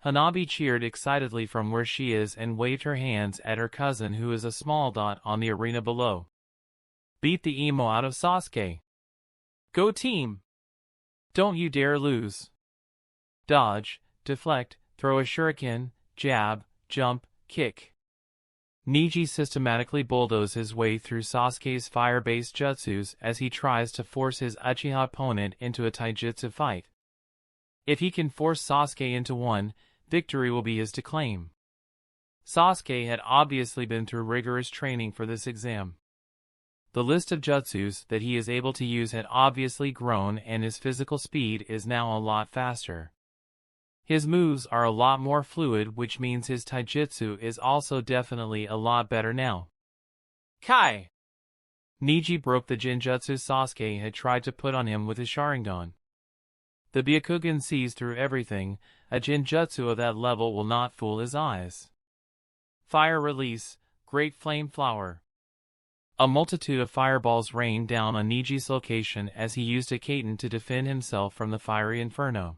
S1: Hanabi cheered excitedly from where she is and waved her hands at her cousin who is a small dot on the arena below. Beat the emo out of Sasuke. Go team! Don't you dare lose. Dodge, deflect, throw a shuriken, jab, jump, kick. Neji systematically bulldozes his way through Sasuke's fire-based jutsus as he tries to force his Uchiha opponent into a taijutsu fight. If he can force Sasuke into one, victory will be his to claim. Sasuke had obviously been through rigorous training for this exam. The list of jutsus that he is able to use had obviously grown, and his physical speed is now a lot faster. His moves are a lot more fluid, which means his taijutsu is also definitely a lot better now. Kai! Neji broke the genjutsu Sasuke had tried to put on him with his Sharingan. The Byakugan sees through everything. A genjutsu of that level will not fool his eyes. Fire release, Great Flame Flower. A multitude of fireballs rained down on Neji's location as he used a Canon to defend himself from the fiery inferno.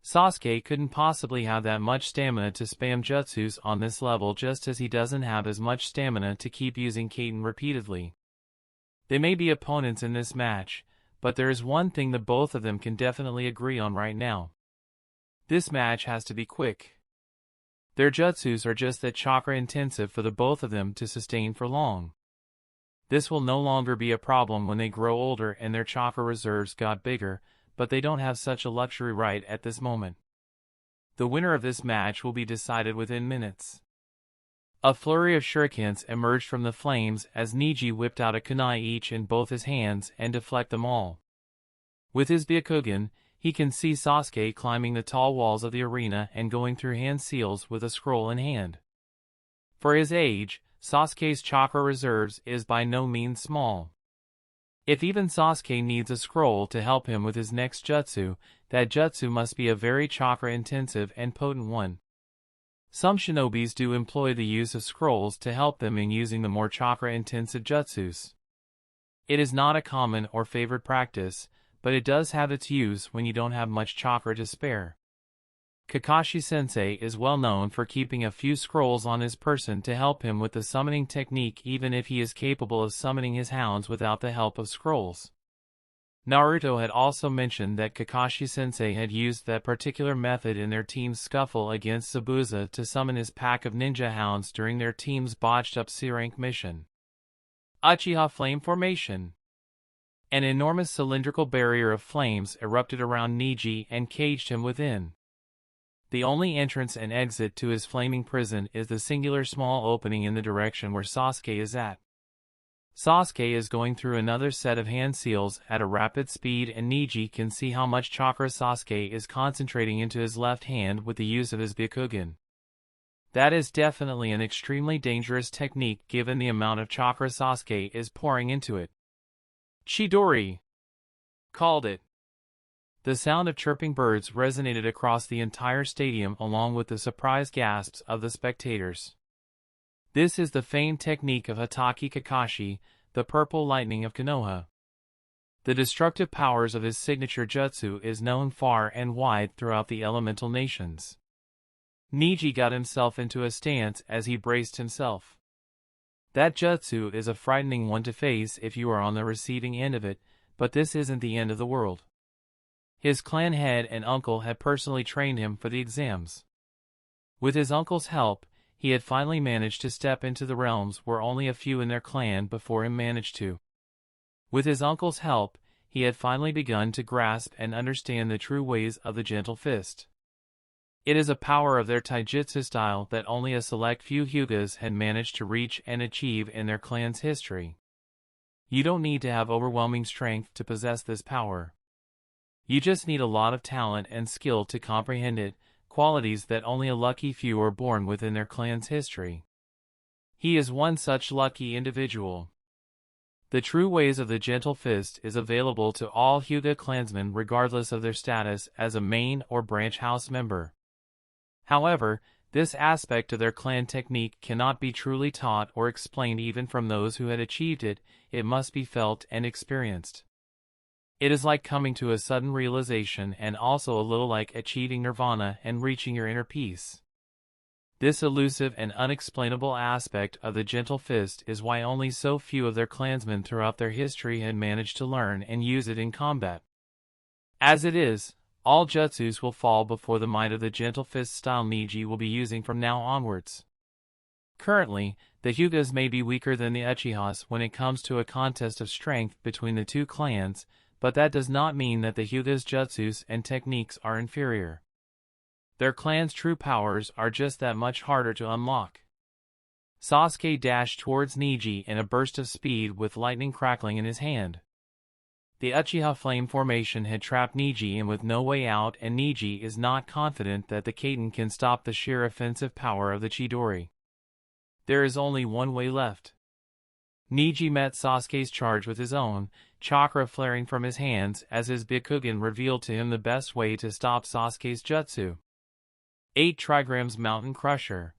S1: Sasuke couldn't possibly have that much stamina to spam jutsus on this level, just as he doesn't have as much stamina to keep using Canon repeatedly. They may be opponents in this match, but there is one thing that both of them can definitely agree on right now. This match has to be quick. Their jutsus are just that chakra intensive for the both of them to sustain for long. This will no longer be a problem when they grow older and their chakra reserves got bigger, but they don't have such a luxury right at this moment. The winner of this match will be decided within minutes. A flurry of shurikens emerged from the flames as Neji whipped out a kunai each in both his hands and deflect them all. With his Byakugan, he can see Sasuke climbing the tall walls of the arena and going through hand seals with a scroll in hand. For his age, Sasuke's chakra reserves is by no means small. If even Sasuke needs a scroll to help him with his next jutsu, that jutsu must be a very chakra-intensive and potent one. Some shinobis do employ the use of scrolls to help them in using the more chakra-intensive jutsus. It is not a common or favored practice, but it does have its use when you don't have much chakra to spare. Kakashi-sensei is well known for keeping a few scrolls on his person to help him with the summoning technique, even if he is capable of summoning his hounds without the help of scrolls. Naruto had also mentioned that Kakashi-sensei had used that particular method in their team's scuffle against Zabuza to summon his pack of ninja hounds during their team's botched-up C-rank mission. Uchiha Flame Formation. An enormous cylindrical barrier of flames erupted around Neji and caged him within. The only entrance and exit to his flaming prison is the singular small opening in the direction where Sasuke is at. Sasuke is going through another set of hand seals at a rapid speed, and Neji can see how much chakra Sasuke is concentrating into his left hand with the use of his Byakugan. That is definitely an extremely dangerous technique given the amount of chakra Sasuke is pouring into it. Chidori! Called it. The sound of chirping birds resonated across the entire stadium along with the surprised gasps of the spectators. This is the famed technique of Hatake Kakashi, the purple lightning of Konoha. The destructive powers of his signature jutsu is known far and wide throughout the elemental nations. Neji got himself into a stance as he braced himself. That jutsu is a frightening one to face if you are on the receiving end of it, but this isn't the end of the world. His clan head and uncle had personally trained him for the exams. With his uncle's help, he had finally managed to step into the realms where only a few in their clan before him managed to. With his uncle's help, he had finally begun to grasp and understand the true ways of the gentle fist. It is a power of their taijutsu style that only a select few Hyugas had managed to reach and achieve in their clan's history. You don't need to have overwhelming strength to possess this power. You just need a lot of talent and skill to comprehend it, qualities that only a lucky few are born with in their clan's history. He is one such lucky individual. The true ways of the gentle fist is available to all Hyuga clansmen regardless of their status as a main or branch house member. However, this aspect of their clan technique cannot be truly taught or explained even from those who had achieved it. It must be felt and experienced. It is like coming to a sudden realization, and also a little like achieving nirvana and reaching your inner peace. This elusive and unexplainable aspect of the gentle fist is why only so few of their clansmen throughout their history had managed to learn and use it in combat. As it is, All jutsus will fall before the might of the gentle fist style Niji will be using from now onwards. Currently, the Hyugas may be weaker than the Uchihas when it comes to a contest of strength between the two clans, but that does not mean that the Hyugas' jutsus and techniques are inferior. Their clan's true powers are just that much harder to unlock. Sasuke dashed towards Niji in a burst of speed with lightning crackling in his hand. The Uchiha flame formation had trapped Niji in with no way out, and Niji is not confident that the Canon can stop the sheer offensive power of the Chidori. There is only one way left. Niji met Sasuke's charge with his own, chakra flaring from his hands as his Byakugan revealed to him the best way to stop Sasuke's jutsu. 8 trigrams Mountain Crusher.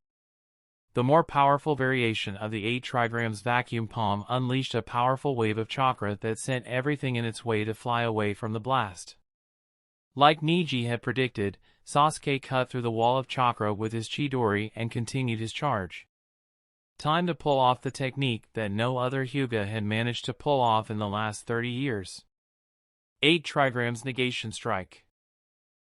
S1: The more powerful variation of the 8 trigrams vacuum palm unleashed a powerful wave of chakra that sent everything in its way to fly away from the blast. Like Niji had predicted, Sasuke cut through the wall of chakra with his Chidori and continued his charge. Time to pull off the technique that no other Hyuga had managed to pull off in the last 30 years. 8 trigrams Negation Strike.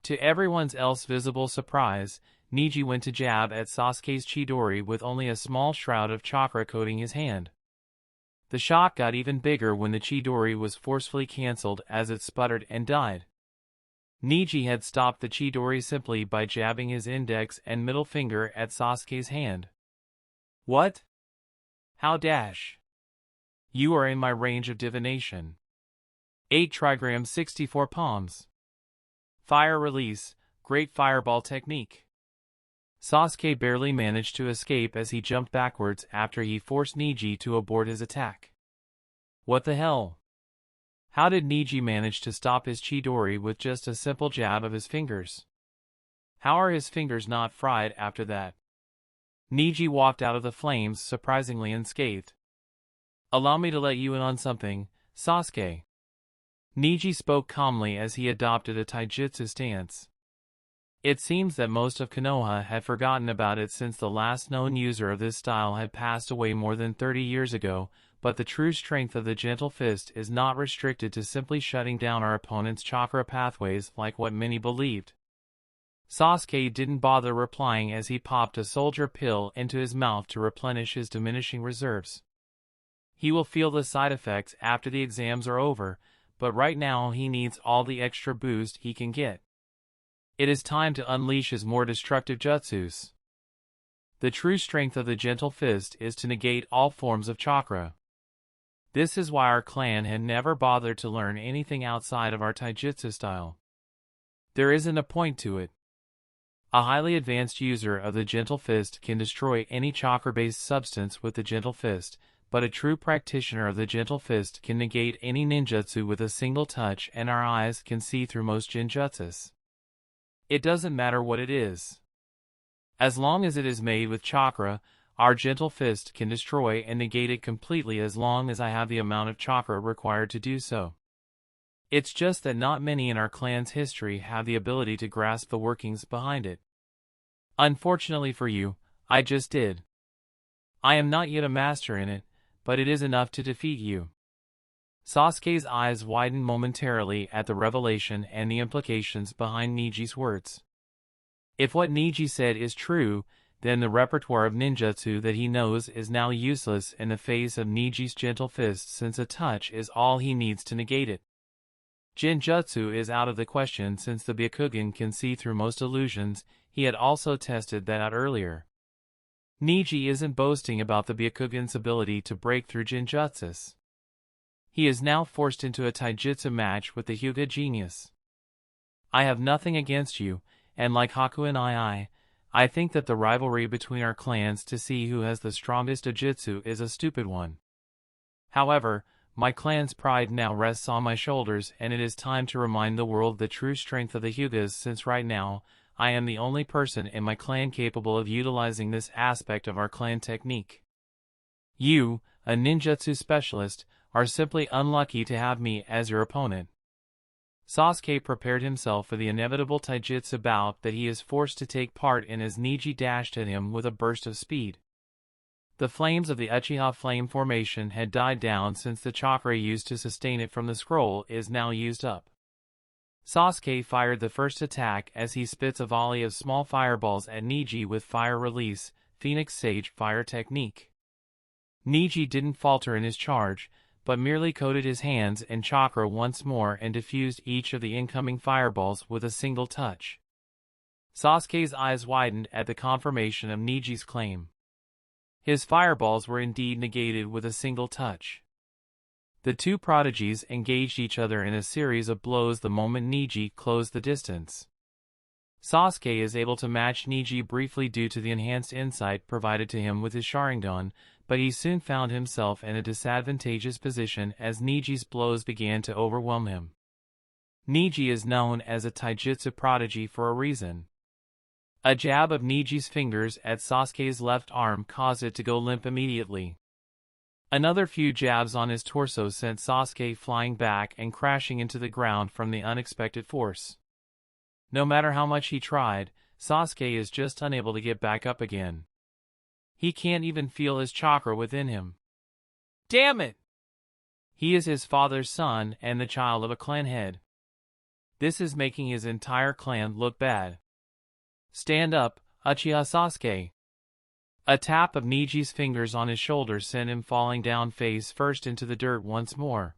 S1: To everyone's else visible surprise, Niji went to jab at Sasuke's Chidori with only a small shroud of chakra coating his hand. The shock got even bigger when the Chidori was forcefully cancelled as it sputtered and died. Niji had stopped the Chidori simply by jabbing his index and middle finger at Sasuke's hand. What? How dash? You are in my range of divination. 8 trigrams 64 palms. Fire release, great fireball technique. Sasuke barely managed to escape as he jumped backwards after he forced Niji to abort his attack. What the hell? How did Niji manage to stop his Chidori with just a simple jab of his fingers? How are his fingers not fried after that? Niji walked out of the flames surprisingly unscathed. Allow me to let you in on something, Sasuke. Niji spoke calmly as he adopted a taijutsu stance. It seems that most of Konoha had forgotten about it since the last known user of this style had passed away more than 30 years ago, but the true strength of the gentle fist is not restricted to simply shutting down our opponent's chakra pathways like what many believed. Sasuke didn't bother replying as he popped a soldier pill into his mouth to replenish his diminishing reserves. He will feel the side effects after the exams are over, but right now he needs all the extra boost he can get. It is time to unleash his more destructive jutsus. The true strength of the gentle fist is to negate all forms of chakra. This is why our clan had never bothered to learn anything outside of our taijutsu style. There isn't a point to it. A highly advanced user of the gentle fist can destroy any chakra-based substance with the gentle fist, but a true practitioner of the gentle fist can negate any ninjutsu with a single touch, and our eyes can see through most genjutsus. It doesn't matter what it is. As long as it is made with chakra, our gentle fist can destroy and negate it completely as long as I have the amount of chakra required to do so. It's just that not many in our clan's history have the ability to grasp the workings behind it. Unfortunately for you, I just did. I am not yet a master in it, but it is enough to defeat you. Sasuke's eyes widened momentarily at the revelation and the implications behind Niji's words. If what Niji said is true, then the repertoire of ninjutsu that he knows is now useless in the face of Niji's gentle fist, since a touch is all he needs to negate it. Genjutsu is out of the question since the Byakugan can see through most illusions. He had also tested that out earlier. Niji isn't boasting about the Byakugan's ability to break through genjutsus. He is now forced into a taijutsu match with the Hyuga genius. I have nothing against you, and like Haku and I think that the rivalry between our clans to see who has the strongest jujutsu is a stupid one. However, my clan's pride now rests on my shoulders, and it is time to remind the world the true strength of the Hyugas, since right now, I am the only person in my clan capable of utilizing this aspect of our clan technique. You, a ninjutsu specialist, are simply unlucky to have me as your opponent. Sasuke prepared himself for the inevitable taijutsu bout that he is forced to take part in as Niji dashed at him with a burst of speed. The flames of the Uchiha flame formation had died down since the chakra used to sustain it from the scroll is now used up. Sasuke fired the first attack as he spits a volley of small fireballs at Neji with fire release, Phoenix Sage fire technique. Neji didn't falter in his charge, but merely coated his hands and chakra once more and diffused each of the incoming fireballs with a single touch. Sasuke's eyes widened at the confirmation of Neji's claim. His fireballs were indeed negated with a single touch. The two prodigies engaged each other in a series of blows the moment Neji closed the distance. Sasuke is able to match Neji briefly due to the enhanced insight provided to him with his Sharingan, but he soon found himself in a disadvantageous position as Neji's blows began to overwhelm him. Neji is known as a taijutsu prodigy for a reason. A jab of Neji's fingers at Sasuke's left arm caused it to go limp immediately. Another few jabs on his torso sent Sasuke flying back and crashing into the ground from the unexpected force. No matter how much he tried, Sasuke is just unable to get back up again. He can't even feel his chakra within him. Damn it! He is his father's son and the child of a clan head. This is making his entire clan look bad. Stand up, Uchiha Sasuke. A tap of Neji's fingers on his shoulder sent him falling down face first into the dirt once more.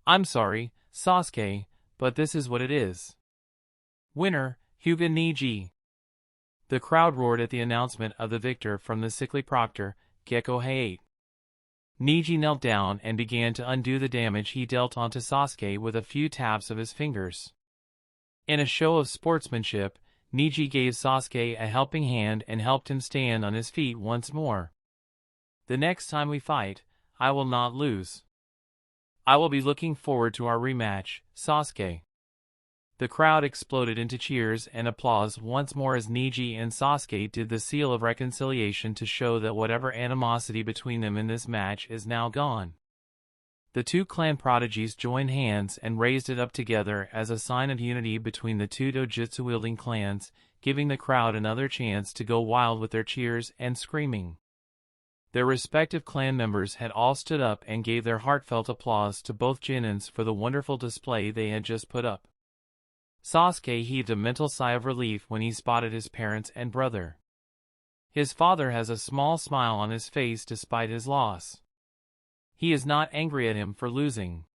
S1: I'm sorry, Sasuke, but this is what it is. Winner, Hyuga Neji. The crowd roared at the announcement of the victor from the sickly proctor, Gekko Hayate. Neji knelt down and began to undo the damage he dealt onto Sasuke with a few taps of his fingers. In a show of sportsmanship, Neji gave Sasuke a helping hand and helped him stand on his feet once more. The next time we fight, I will not lose. I will be looking forward to our rematch, Sasuke. The crowd exploded into cheers and applause once more as Neji and Sasuke did the seal of reconciliation to show that whatever animosity between them in this match is now gone. The two clan prodigies joined hands and raised it up together as a sign of unity between the two dojutsu-wielding clans, giving the crowd another chance to go wild with their cheers and screaming. Their respective clan members had all stood up and gave their heartfelt applause to both Jonin's for the wonderful display they had just put up. Sasuke heaved a mental sigh of relief when he spotted his parents and brother. His father has a small smile on his face despite his loss. He is not angry at him for losing.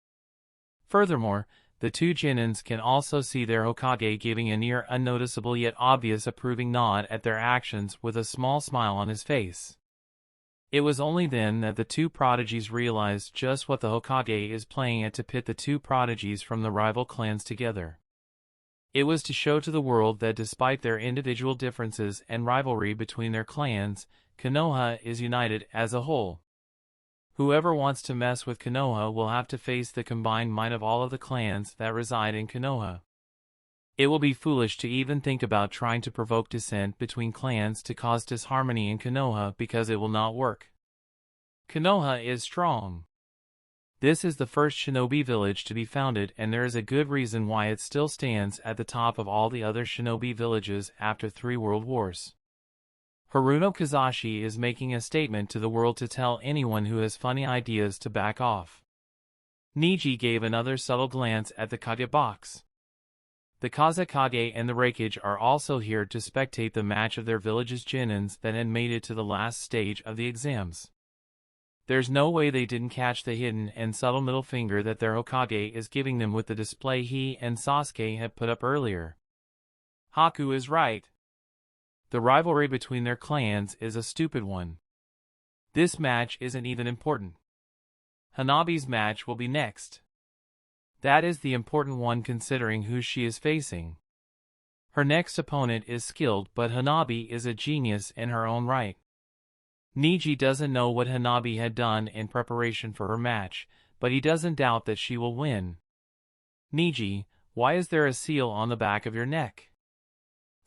S1: Furthermore, the two Jonins can also see their Hokage giving a near unnoticeable yet obvious approving nod at their actions with a small smile on his face. It was only then that the two prodigies realized just what the Hokage is playing at to pit the two prodigies from the rival clans together. It was to show to the world that despite their individual differences and rivalry between their clans, Konoha is united as a whole. Whoever wants to mess with Konoha will have to face the combined might of all of the clans that reside in Konoha. It will be foolish to even think about trying to provoke dissent between clans to cause disharmony in Konoha because it will not work. Konoha is strong. This is the first shinobi village to be founded, and there is a good reason why it still stands at the top of all the other shinobi villages after 3 world wars. Haruno Kazashi is making a statement to the world to tell anyone who has funny ideas to back off. Neji gave another subtle glance at the Kage box. The Kazekage and the Reikage are also here to spectate the match of their village's Jonins that had made it to the last stage of the exams. There's no way they didn't catch the hidden and subtle middle finger that their Hokage is giving them with the display he and Sasuke had put up earlier. Haku is right. The rivalry between their clans is a stupid one. This match isn't even important. Hanabi's match will be next. That is the important one considering who she is facing. Her next opponent is skilled, but Hanabi is a genius in her own right. Neji doesn't know what Hanabi had done in preparation for her match, but he doesn't doubt that she will win. Neji, why is there a seal on the back of your neck?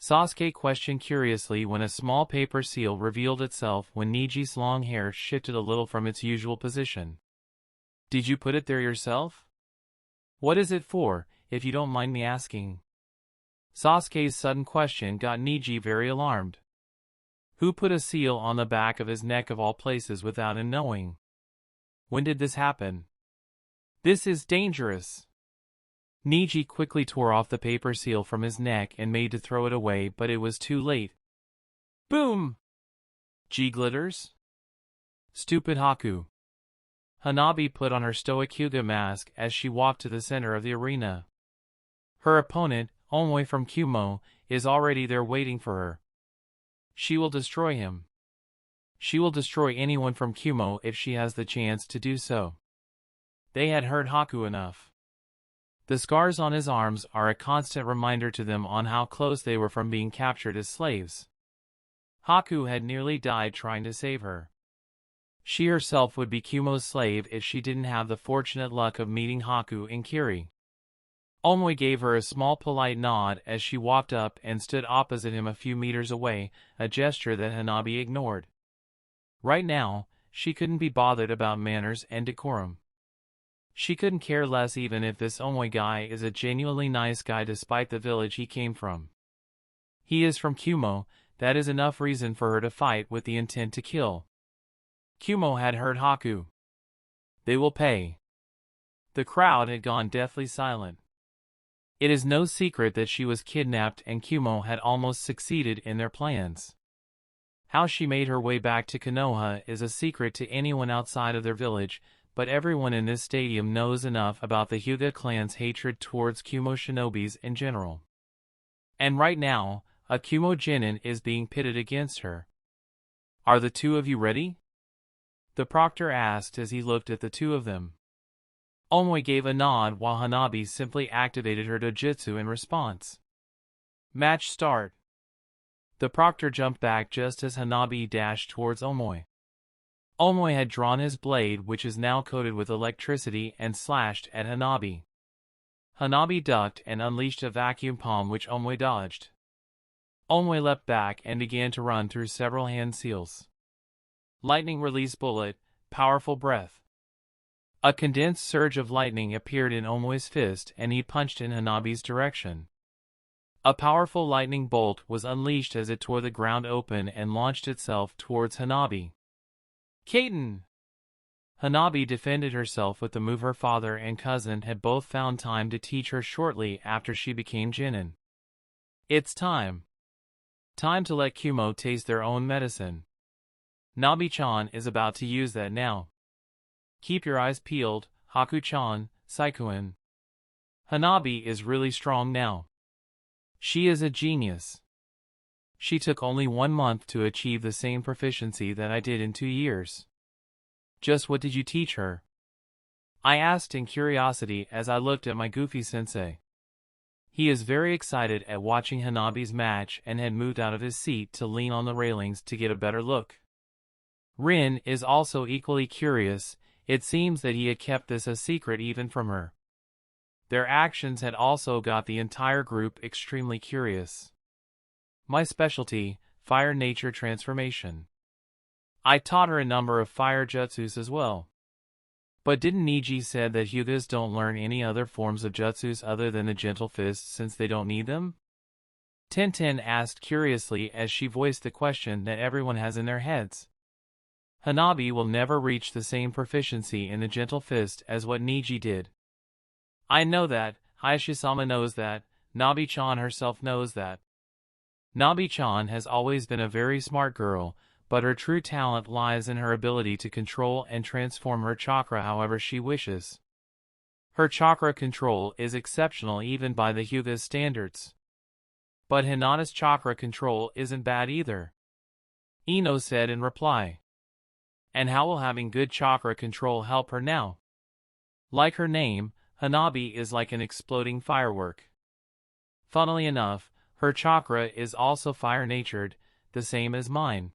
S1: Sasuke questioned curiously when a small paper seal revealed itself when Neji's long hair shifted a little from its usual position. Did you put it there yourself? What is it for, if you don't mind me asking? Sasuke's sudden question got Neji very alarmed. Who put a seal on the back of his neck of all places without him knowing? When did this happen? This is dangerous. Niji quickly tore off the paper seal from his neck and made to throw it away, but it was too late. Boom! G glitters? Stupid Haku. Hanabi put on her stoic Hyuga mask as she walked to the center of the arena. Her opponent, Omoi from Kumo, is already there waiting for her. She will destroy him. She will destroy anyone from Kumo if she has the chance to do so. They had hurt Haku enough. The scars on his arms are a constant reminder to them on how close they were from being captured as slaves. Haku had nearly died trying to save her. She herself would be Kumo's slave if she didn't have the fortunate luck of meeting Haku in Kiri. Omoi gave her a small polite nod as she walked up and stood opposite him a few meters away, a gesture that Hanabi ignored. Right now, she couldn't be bothered about manners and decorum. She couldn't care less even if this Omoi guy is a genuinely nice guy despite the village he came from. He is from Kumo, that is enough reason for her to fight with the intent to kill. Kumo had hurt Haku. They will pay. The crowd had gone deathly silent. It is no secret that she was kidnapped and Kumo had almost succeeded in their plans. How she made her way back to Konoha is a secret to anyone outside of their village, but everyone in this stadium knows enough about the Hyuga clan's hatred towards Kumo shinobis in general. And right now, a Kumo genin is being pitted against her. Are the two of you ready? The proctor asked as he looked at the two of them. Omoi gave a nod while Hanabi simply activated her dojutsu in response. Match start. The proctor jumped back just as Hanabi dashed towards Omoi. Omoi had drawn his blade, which is now coated with electricity, and slashed at Hanabi. Hanabi ducked and unleashed a vacuum palm which Omoi dodged. Omoi leapt back and began to run through several hand seals. Lightning release bullet, powerful breath. A condensed surge of lightning appeared in Omoi's fist and he punched in Hanabi's direction. A powerful lightning bolt was unleashed as it tore the ground open and launched itself towards Hanabi. Katen! Hanabi defended herself with the move her father and cousin had both found time to teach her shortly after she became genin. It's time. Time to let Kumo taste their own medicine. Nabi-chan is about to use that now. Keep your eyes peeled, Haku-chan, Saikuen. Hanabi is really strong now. She is a genius. She took only 1 month to achieve the same proficiency that I did in 2 years. Just what did you teach her? I asked in curiosity as I looked at my goofy sensei. He is very excited at watching Hanabi's match and had moved out of his seat to lean on the railings to get a better look. Rin is also equally curious. It seems that he had kept this a secret even from her. Their actions had also got the entire group extremely curious. My specialty, fire nature transformation. I taught her a number of fire jutsus as well. But didn't Niji said that Hyugas don't learn any other forms of jutsus other than the gentle fist since they don't need them? Tenten asked curiously as she voiced the question that everyone has in their heads. Hanabi will never reach the same proficiency in the gentle fist as what Niji did. I know that, Hayashi-sama knows that, Nabi-chan herself knows that. Nabi-chan has always been a very smart girl, but her true talent lies in her ability to control and transform her chakra however she wishes. Her chakra control is exceptional even by the Hyuga's standards. But Hinata's chakra control isn't bad either. Ino said in reply. And how will having good chakra control help her now? Like her name, Hanabi is like an exploding firework. Funnily enough, her chakra is also fire-natured, the same as mine.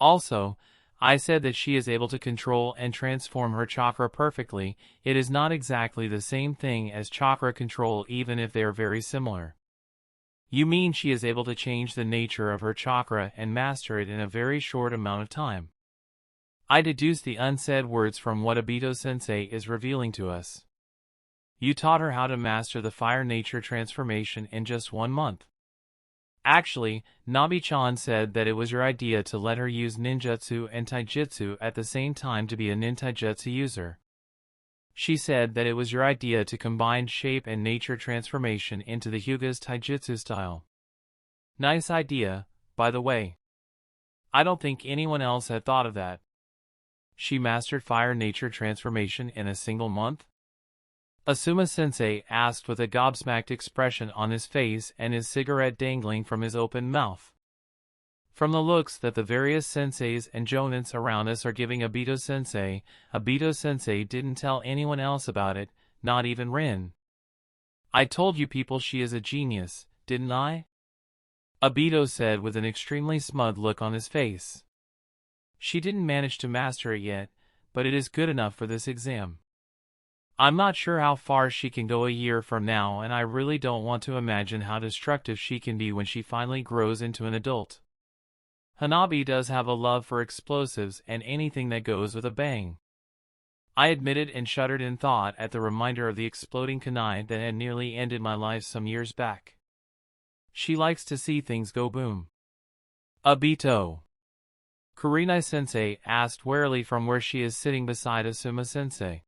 S1: Also, I said that she is able to control and transform her chakra perfectly. It is not exactly the same thing as chakra control even if they are very similar. You mean she is able to change the nature of her chakra and master it in a very short amount of time. I deduce the unsaid words from what Obito-sensei is revealing to us. You taught her how to master the fire nature transformation in just 1 month. Actually, Nabi-chan said that it was your idea to let her use ninjutsu and taijutsu at the same time to be a nintaijutsu user. She said that it was your idea to combine shape and nature transformation into the Hyuga's taijutsu style. Nice idea, by the way. I don't think anyone else had thought of that. She mastered fire nature transformation in a single month? Asuma-sensei asked with a gobsmacked expression on his face and his cigarette dangling from his open mouth. From the looks that the various senseis and jonins around us are giving Obito-sensei didn't tell anyone else about it, not even Rin. I told you people she is a genius, didn't I? Obito said with an extremely smug look on his face. She didn't manage to master it yet, but it is good enough for this exam. I'm not sure how far she can go a year from now, and I really don't want to imagine how destructive she can be when she finally grows into an adult. Hanabi does have a love for explosives and anything that goes with a bang. I admitted and shuddered in thought at the reminder of the exploding kunai that had nearly ended my life some years back. She likes to see things go boom. Obito. Kurenai-sensei asked warily from where she is sitting beside Asuma-sensei.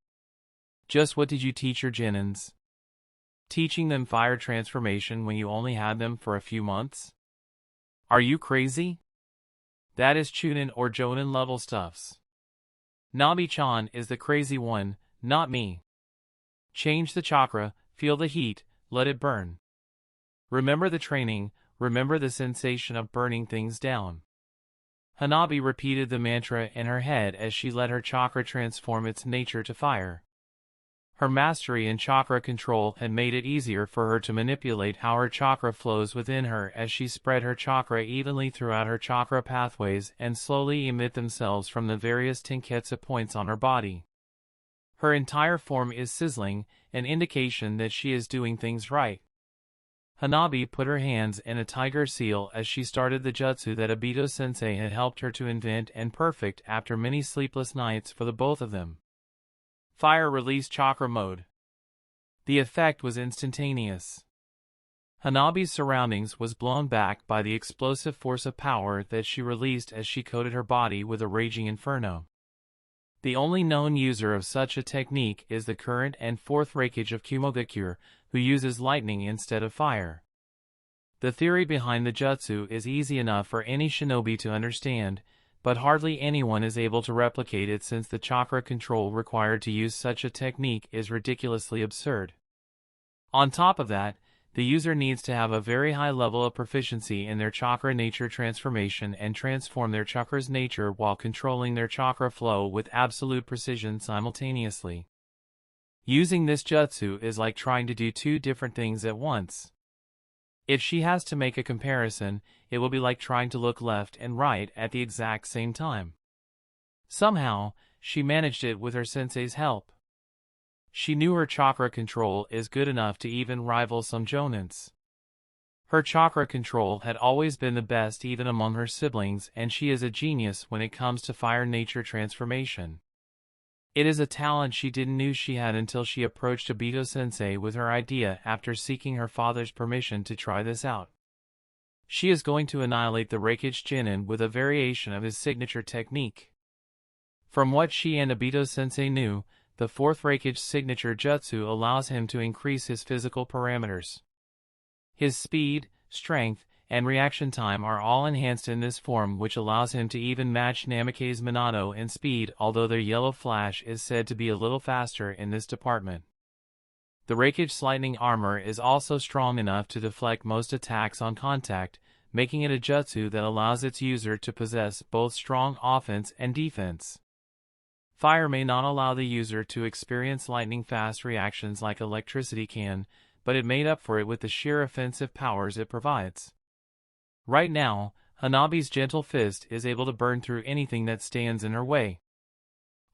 S1: Just what did you teach your genins? Teaching them fire transformation when you only had them for a few months? Are you crazy? That is chunin or jonin level stuffs. Nabi-chan is the crazy one, not me. Change the chakra, feel the heat, let it burn. Remember the training, remember the sensation of burning things down. Hanabi repeated the mantra in her head as she let her chakra transform its nature to fire. Her mastery in chakra control had made it easier for her to manipulate how her chakra flows within her as she spread her chakra evenly throughout her chakra pathways and slowly emit themselves from the various tenketsu points on her body. Her entire form is sizzling, an indication that she is doing things right. Hanabi put her hands in a tiger seal as she started the jutsu that Obito-sensei had helped her to invent and perfect after many sleepless nights for the both of them. Fire release chakra mode. The effect was instantaneous. Hanabi's surroundings was blown back by the explosive force of power that she released as she coated her body with a raging inferno. The only known user of such a technique is the current and fourth Raikage of Kumo, who uses lightning instead of fire. The theory behind the jutsu is easy enough for any shinobi to understand, but hardly anyone is able to replicate it since the chakra control required to use such a technique is ridiculously absurd. On top of that, the user needs to have a very high level of proficiency in their chakra nature transformation and transform their chakra's nature while controlling their chakra flow with absolute precision simultaneously. Using this jutsu is like trying to do two different things at once. If she has to make a comparison, it will be like trying to look left and right at the exact same time. Somehow, she managed it with her sensei's help. She knew her chakra control is good enough to even rival some jonins. Her chakra control had always been the best even among her siblings, and she is a genius when it comes to fire nature transformation. It is a talent she didn't know she had until she approached Obito-sensei with her idea after seeking her father's permission to try this out. She is going to annihilate the Raikage Chunin with a variation of his signature technique. From what she and Obito-sensei knew, the fourth Raikage signature jutsu allows him to increase his physical parameters. His speed, strength, and reaction time are all enhanced in this form, which allows him to even match Namikaze Minato in speed, although their yellow flash is said to be a little faster in this department. The Raikage's lightning armor is also strong enough to deflect most attacks on contact, making it a jutsu that allows its user to possess both strong offense and defense. Fire may not allow the user to experience lightning-fast reactions like electricity can, but it made up for it with the sheer offensive powers it provides. Right now, Hanabi's gentle fist is able to burn through anything that stands in her way.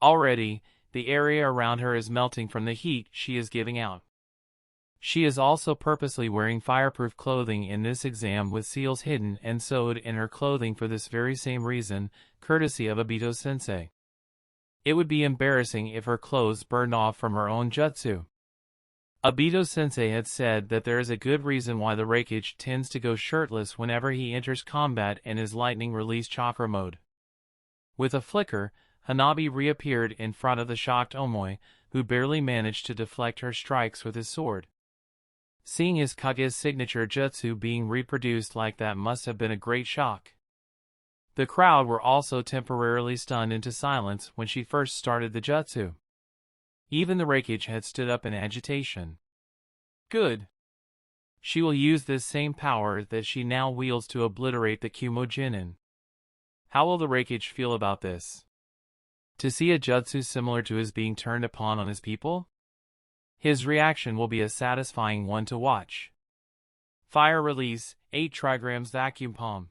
S1: Already, the area around her is melting from the heat she is giving out. She is also purposely wearing fireproof clothing in this exam with seals hidden and sewed in her clothing for this very same reason, courtesy of Obito-sensei. It would be embarrassing if her clothes burned off from her own jutsu. Obito-sensei had said that there is a good reason why the Raikage tends to go shirtless whenever he enters combat in his lightning release chakra mode. With a flicker, Hanabi reappeared in front of the shocked Omoi, who barely managed to deflect her strikes with his sword. Seeing his Kage's signature jutsu being reproduced like that must have been a great shock. The crowd were also temporarily stunned into silence when she first started the jutsu. Even the Reikage had stood up in agitation. Good. She will use this same power that she now wields to obliterate the Kumo Jinin. How will the Reikage feel about this? To see a jutsu similar to his being turned upon on his people? His reaction will be a satisfying one to watch. Fire release, 8 trigrams vacuum palm.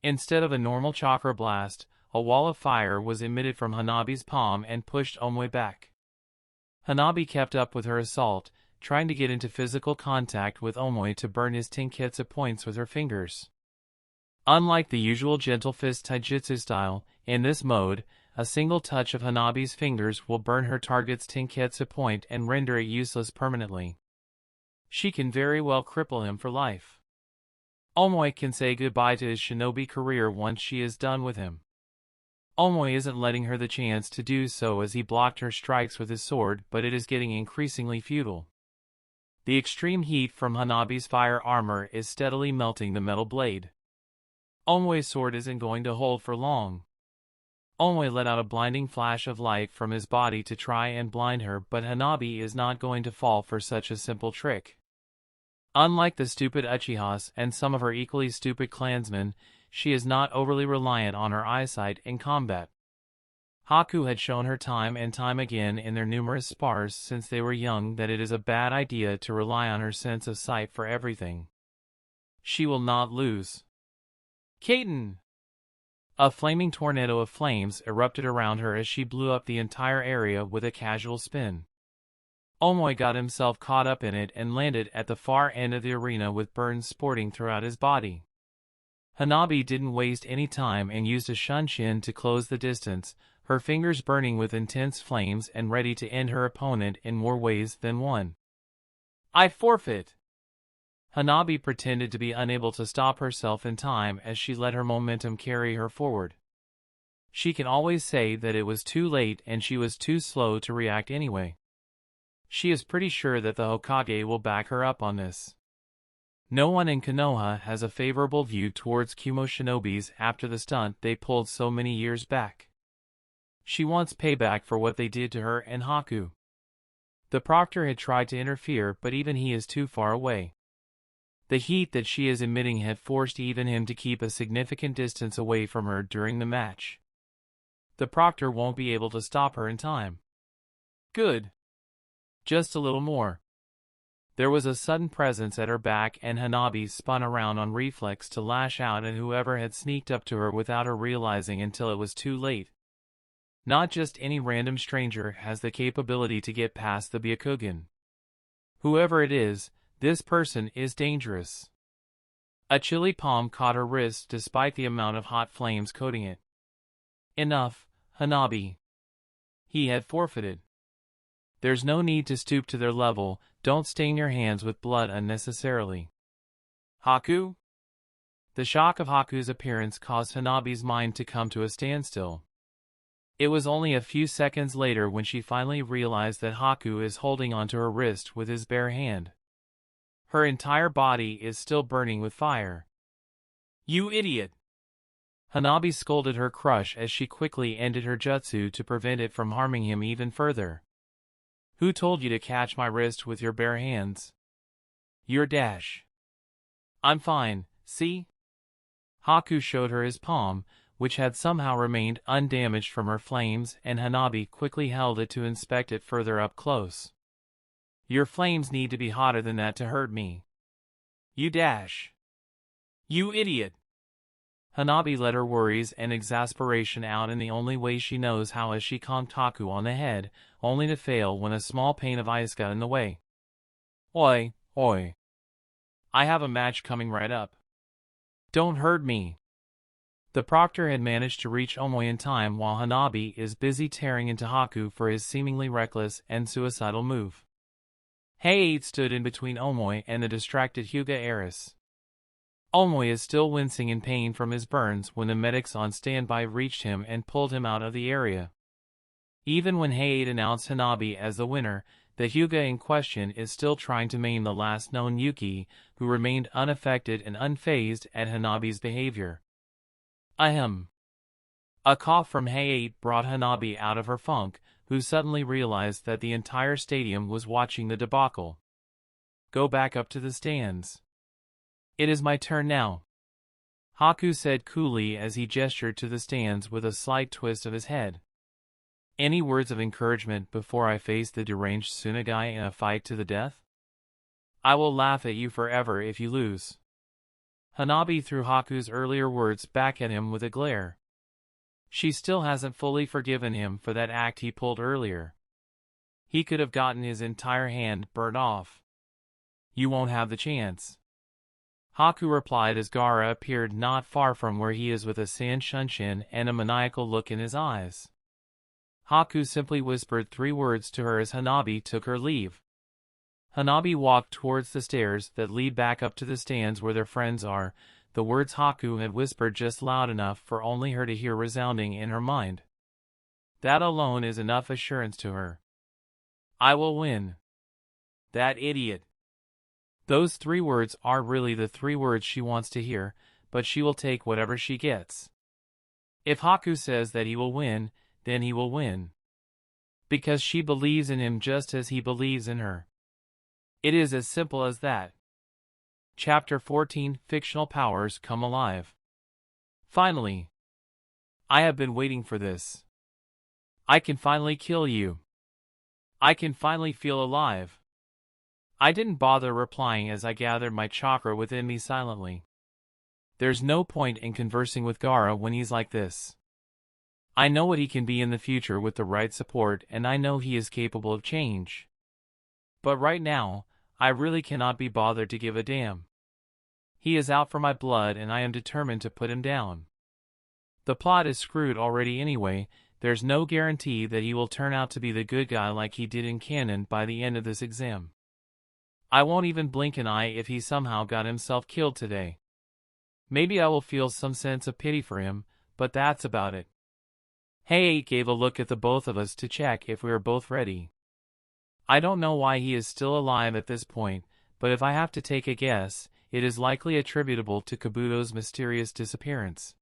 S1: Instead of a normal chakra blast, a wall of fire was emitted from Hanabi's palm and pushed Omoi back. Hanabi kept up with her assault, trying to get into physical contact with Omoi to burn his tenketsu points with her fingers. Unlike the usual gentle fist taijutsu style, in this mode, a single touch of Hanabi's fingers will burn her target's tenketsu point and render it useless permanently. She can very well cripple him for life. Omoi can say goodbye to his shinobi career once she is done with him. Omoi isn't letting her the chance to do so as he blocked her strikes with his sword, but it is getting increasingly futile. The extreme heat from Hanabi's fire armor is steadily melting the metal blade. Omoi's sword isn't going to hold for long. Omoi let out a blinding flash of light from his body to try and blind her, but Hanabi is not going to fall for such a simple trick. Unlike the stupid Uchihas and some of her equally stupid clansmen, she is not overly reliant on her eyesight in combat. Haku had shown her time and time again in their numerous spars since they were young that it is a bad idea to rely on her sense of sight for everything. She will not lose. Canon! A flaming tornado of flames erupted around her as she blew up the entire area with a casual spin. Omoi got himself caught up in it and landed at the far end of the arena with burns sporting throughout his body. Hanabi didn't waste any time and used a shunshin to close the distance, her fingers burning with intense flames and ready to end her opponent in more ways than one. I forfeit! Hanabi pretended to be unable to stop herself in time as she let her momentum carry her forward. She can always say that it was too late and she was too slow to react anyway. She is pretty sure that the Hokage will back her up on this. No one in Konoha has a favorable view towards Kumo shinobis after the stunt they pulled so many years back. She wants payback for what they did to her and Haku. The proctor had tried to interfere, but even he is too far away. The heat that she is emitting had forced even him to keep a significant distance away from her during the match. The proctor won't be able to stop her in time. Good. Just a little more. There was a sudden presence at her back and Hanabi spun around on reflex to lash out at whoever had sneaked up to her without her realizing until it was too late. Not just any random stranger has the capability to get past the Byakugan. Whoever it is, this person is dangerous. A chilly palm caught her wrist despite the amount of hot flames coating it. Enough, Hanabi. He had forfeited. There's no need to stoop to their level, don't stain your hands with blood unnecessarily. Haku? The shock of Haku's appearance caused Hanabi's mind to come to a standstill. It was only a few seconds later when she finally realized that Haku is holding onto her wrist with his bare hand. Her entire body is still burning with fire. You idiot! Hanabi scolded her crush as she quickly ended her jutsu to prevent it from harming him even further. Who told you to catch my wrist with your bare hands? Your dash. I'm fine, see? Haku showed her his palm, which had somehow remained undamaged from her flames, and Hanabi quickly held it to inspect it further up close. Your flames need to be hotter than that to hurt me. You dash. You idiot! Hanabi let her worries and exasperation out in the only way she knows how as she conked Haku on the head, only to fail when a small pane of ice got in the way. Oi, oi. I have a match coming right up. Don't hurt me. The proctor had managed to reach Omoi in time while Hanabi is busy tearing into Haku for his seemingly reckless and suicidal move. Hey stood in between Omoi and the distracted Hyuga heiress. Omoi is still wincing in pain from his burns when the medics on standby reached him and pulled him out of the area. Even when Hayate announced Hanabi as the winner, the Hyuga in question is still trying to maim the last known Yuki, who remained unaffected and unfazed at Hanabi's behavior. Ahem. A cough from Hayate brought Hanabi out of her funk, who suddenly realized that the entire stadium was watching the debacle. Go back up to the stands. It is my turn now, Haku said coolly as he gestured to the stands with a slight twist of his head. Any words of encouragement before I face the deranged Tsunagai in a fight to the death? I will laugh at you forever if you lose. Hanabi threw Haku's earlier words back at him with a glare. She still hasn't fully forgiven him for that act he pulled earlier. He could have gotten his entire hand burnt off. You won't have the chance, Haku replied as Gaara appeared not far from where he is with a sand shunshin and a maniacal look in his eyes. Haku simply whispered 3 words to her as Hanabi took her leave. Hanabi walked towards the stairs that lead back up to the stands where their friends are, the words Haku had whispered just loud enough for only her to hear resounding in her mind. That alone is enough assurance to her. I will win. That idiot. Those 3 words aren't really the 3 words she wants to hear, but she will take whatever she gets. If Haku says that he will win, then he will win. Because she believes in him just as he believes in her. It is as simple as that. Chapter 14 Fictional Powers Come Alive. Finally. I have been waiting for this. I can finally kill you. I can finally feel alive. I didn't bother replying as I gathered my chakra within me silently. There's no point in conversing with Gaara when he's like this. I know what he can be in the future with the right support, and I know he is capable of change. But right now, I really cannot be bothered to give a damn. He is out for my blood and I am determined to put him down. The plot is screwed already anyway. There's no guarantee that he will turn out to be the good guy like he did in Canon by the end of this exam. I won't even blink an eye if he somehow got himself killed today. Maybe I will feel some sense of pity for him, but that's about it. Hayate gave a look at the both of us to check if we were both ready. I don't know why he is still alive at this point, but if I have to take a guess, it is likely attributable to Kabuto's mysterious disappearance.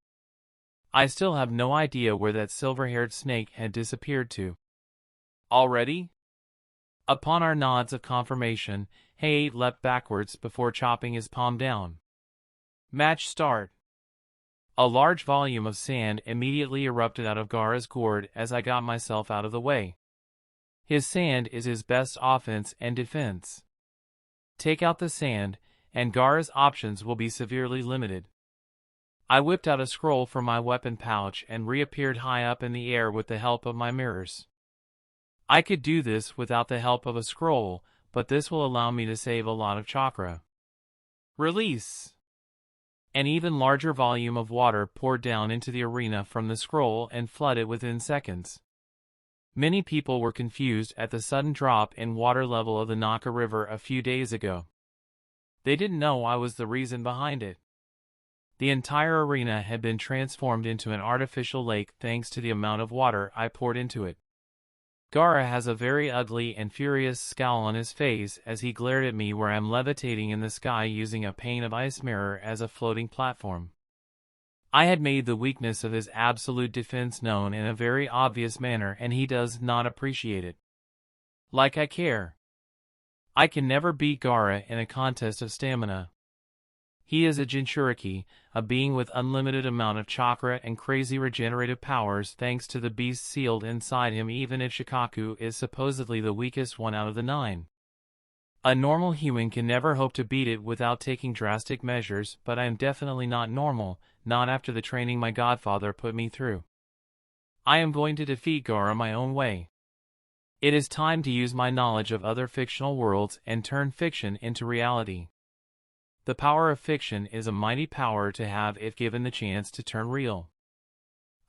S1: I still have no idea where that silver-haired snake had disappeared to. Already? Upon our nods of confirmation, Hayate leapt backwards before chopping his palm down. Match start. A large volume of sand immediately erupted out of Gaara's gourd as I got myself out of the way. His sand is his best offense and defense. Take out the sand, and Gaara's options will be severely limited. I whipped out a scroll from my weapon pouch and reappeared high up in the air with the help of my mirrors. I could do this without the help of a scroll, but this will allow me to save a lot of chakra. Release! An even larger volume of water poured down into the arena from the scroll and flooded within seconds. Many people were confused at the sudden drop in water level of the Naka River a few days ago. They didn't know I was the reason behind it. The entire arena had been transformed into an artificial lake thanks to the amount of water I poured into it. Gaara has a very ugly and furious scowl on his face as he glared at me where I'm levitating in the sky using a pane of ice mirror as a floating platform. I had made the weakness of his absolute defense known in a very obvious manner and he does not appreciate it. Like I care. I can never beat Gaara in a contest of stamina. He is a Jinchuriki, a being with unlimited amount of chakra and crazy regenerative powers thanks to the beast sealed inside him even if Shikaku is supposedly the weakest one out of the 9. A normal human can never hope to beat it without taking drastic measures, but I am definitely not normal, not after the training my godfather put me through. I am going to defeat Gaara my own way. It is time to use my knowledge of other fictional worlds and turn fiction into reality. The power of fiction is a mighty power to have if given the chance to turn real.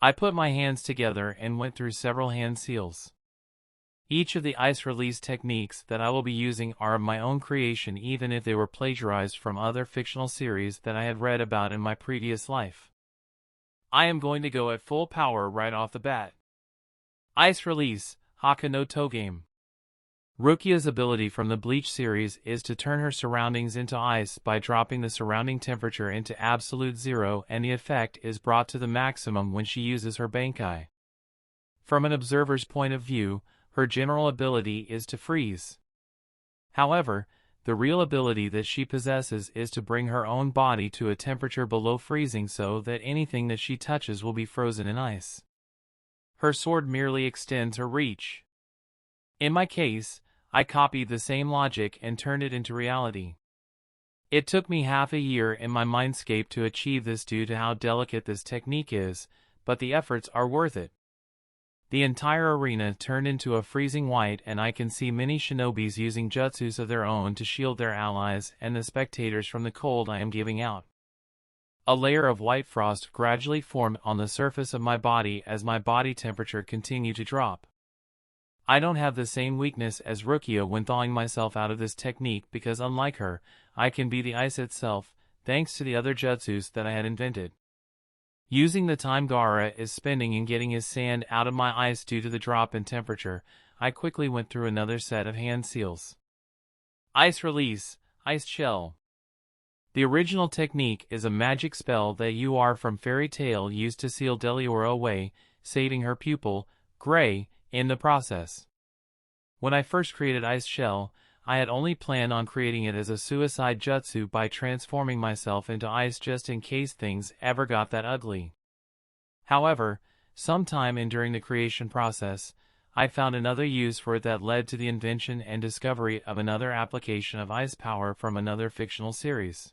S1: I put my hands together and went through several hand seals. Each of the ice release techniques that I will be using are of my own creation, even if they were plagiarized from other fictional series that I had read about in my previous life. I am going to go at full power right off the bat. Ice Release, Haku no Togame. Rukia's ability from the Bleach series is to turn her surroundings into ice by dropping the surrounding temperature into absolute zero, and the effect is brought to the maximum when she uses her Bankai. From an observer's point of view, her general ability is to freeze. However, the real ability that she possesses is to bring her own body to a temperature below freezing so that anything that she touches will be frozen in ice. Her sword merely extends her reach. In my case, I copied the same logic and turned it into reality. It took me half a year in my Mindscape to achieve this due to how delicate this technique is, but the efforts are worth it. The entire arena turned into a freezing white, and I can see many shinobis using jutsus of their own to shield their allies and the spectators from the cold I am giving out. A layer of white frost gradually formed on the surface of my body as my body temperature continued to drop. I don't have the same weakness as Rukia when thawing myself out of this technique because unlike her, I can be the ice itself, thanks to the other jutsus that I had invented. Using the time Gaara is spending in getting his sand out of my ice due to the drop in temperature, I quickly went through another set of hand seals. Ice Release, Ice Shell. The original technique is a magic spell that you are from Fairy Tail used to seal Deliora away, saving her pupil, Gray, in the process. When I first created Ice Shell, I had only planned on creating it as a suicide jutsu by transforming myself into ice just in case things ever got that ugly. However, sometime during the creation process, I found another use for it that led to the invention and discovery of another application of ice power from another fictional series.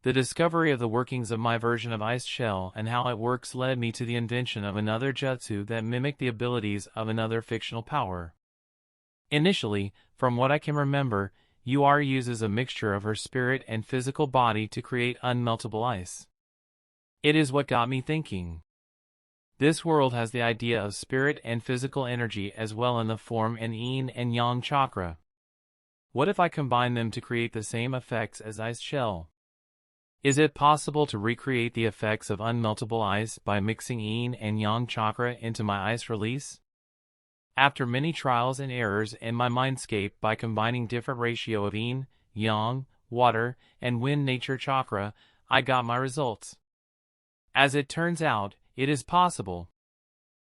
S1: The discovery of the workings of my version of Ice Shell and how it works led me to the invention of another jutsu that mimicked the abilities of another fictional power. Initially, from what I can remember, UR uses a mixture of her spirit and physical body to create unmeltable ice. It is what got me thinking. This world has the idea of spirit and physical energy as well in the form and yin and yang chakra. What if I combine them to create the same effects as Ice Shell? Is it possible to recreate the effects of unmeltable ice by mixing yin and yang chakra into my ice release? After many trials and errors in my Mindscape by combining different ratio of yin, yang, water, and wind nature chakra, I got my results. As it turns out, it is possible.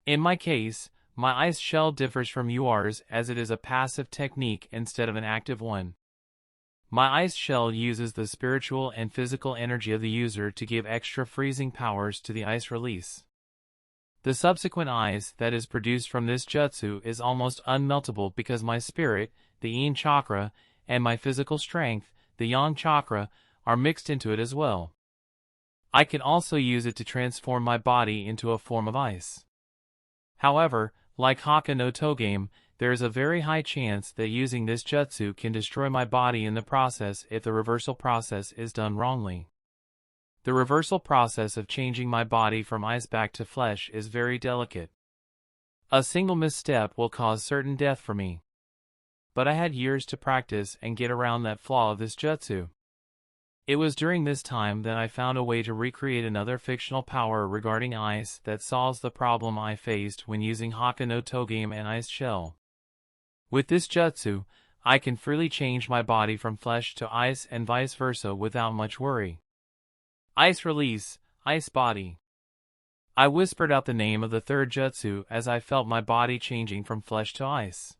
S1: In my case, my ice shell differs from yours as it is a passive technique instead of an active one. My ice shell uses the spiritual and physical energy of the user to give extra freezing powers to the ice release. The subsequent ice that is produced from this jutsu is almost unmeltable because my spirit, the yin chakra, and my physical strength, the yang chakra, are mixed into it as well. I can also use it to transform my body into a form of ice. However, like Haku no Togame, there is a very high chance that using this jutsu can destroy my body in the process if the reversal process is done wrongly. The reversal process of changing my body from ice back to flesh is very delicate. A single misstep will cause certain death for me. But I had years to practice and get around that flaw of this jutsu. It was during this time that I found a way to recreate another fictional power regarding ice that solves the problem I faced when using Haku no Togame and Ice Shell. With this jutsu, I can freely change my body from flesh to ice and vice versa without much worry. Ice Release, Ice Body. I whispered out the name of the third jutsu as I felt my body changing from flesh to ice.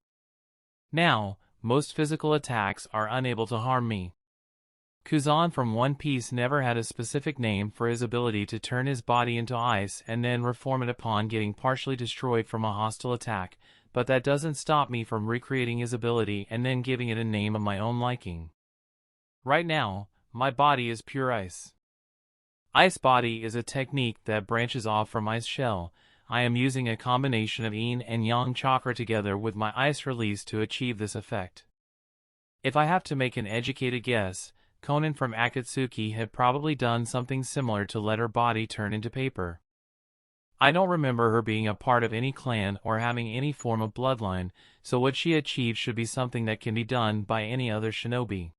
S1: Now, most physical attacks are unable to harm me. Kuzan from One Piece never had a specific name for his ability to turn his body into ice and then reform it upon getting partially destroyed from a hostile attack, but that doesn't stop me from recreating his ability and then giving it a name of my own liking. Right now, my body is pure ice. Ice Body is a technique that branches off from Ice Shell. I am using a combination of yin and yang chakra together with my ice release to achieve this effect. If I have to make an educated guess, Conan from Akatsuki had probably done something similar to let her body turn into paper. I don't remember her being a part of any clan or having any form of bloodline, so what she achieved should be something that can be done by any other shinobi.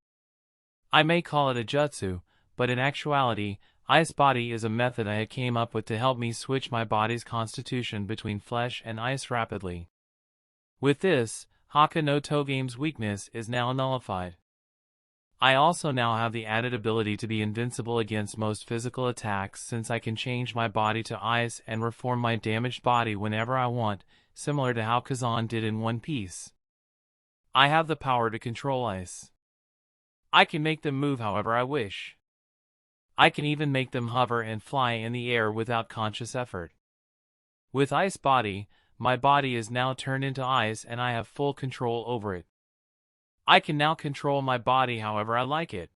S1: I may call it a jutsu, but in actuality, Ice Body is a method I came up with to help me switch my body's constitution between flesh and ice rapidly. With this, Haku no Togame's weakness is now nullified. I also now have the added ability to be invincible against most physical attacks since I can change my body to ice and reform my damaged body whenever I want, similar to how Kazan did in One Piece. I have the power to control ice. I can make them move however I wish. I can even make them hover and fly in the air without conscious effort. With Ice Body, my body is now turned into ice and I have full control over it. I can now control my body however I like it.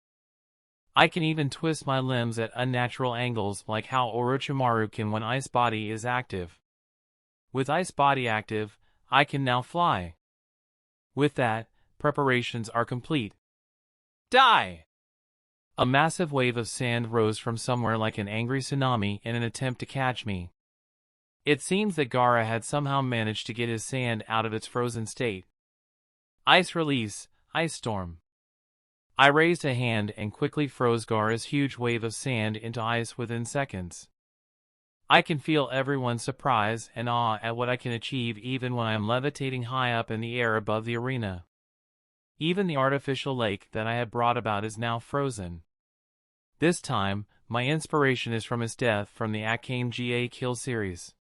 S1: I can even twist my limbs at unnatural angles like how Orochimaru can when Ice Body is active. With Ice Body active, I can now fly. With that, preparations are complete. Die! A massive wave of sand rose from somewhere like an angry tsunami in an attempt to catch me. It seems that Gaara had somehow managed to get his sand out of its frozen state. Ice release, ice storm. I raised a hand and quickly froze Gaara's huge wave of sand into ice within seconds. I can feel everyone's surprise and awe at what I can achieve even when I am levitating high up in the air above the arena. Even the artificial lake that I had brought about is now frozen. This time, my inspiration is from his death from the Akame Ga Kill series.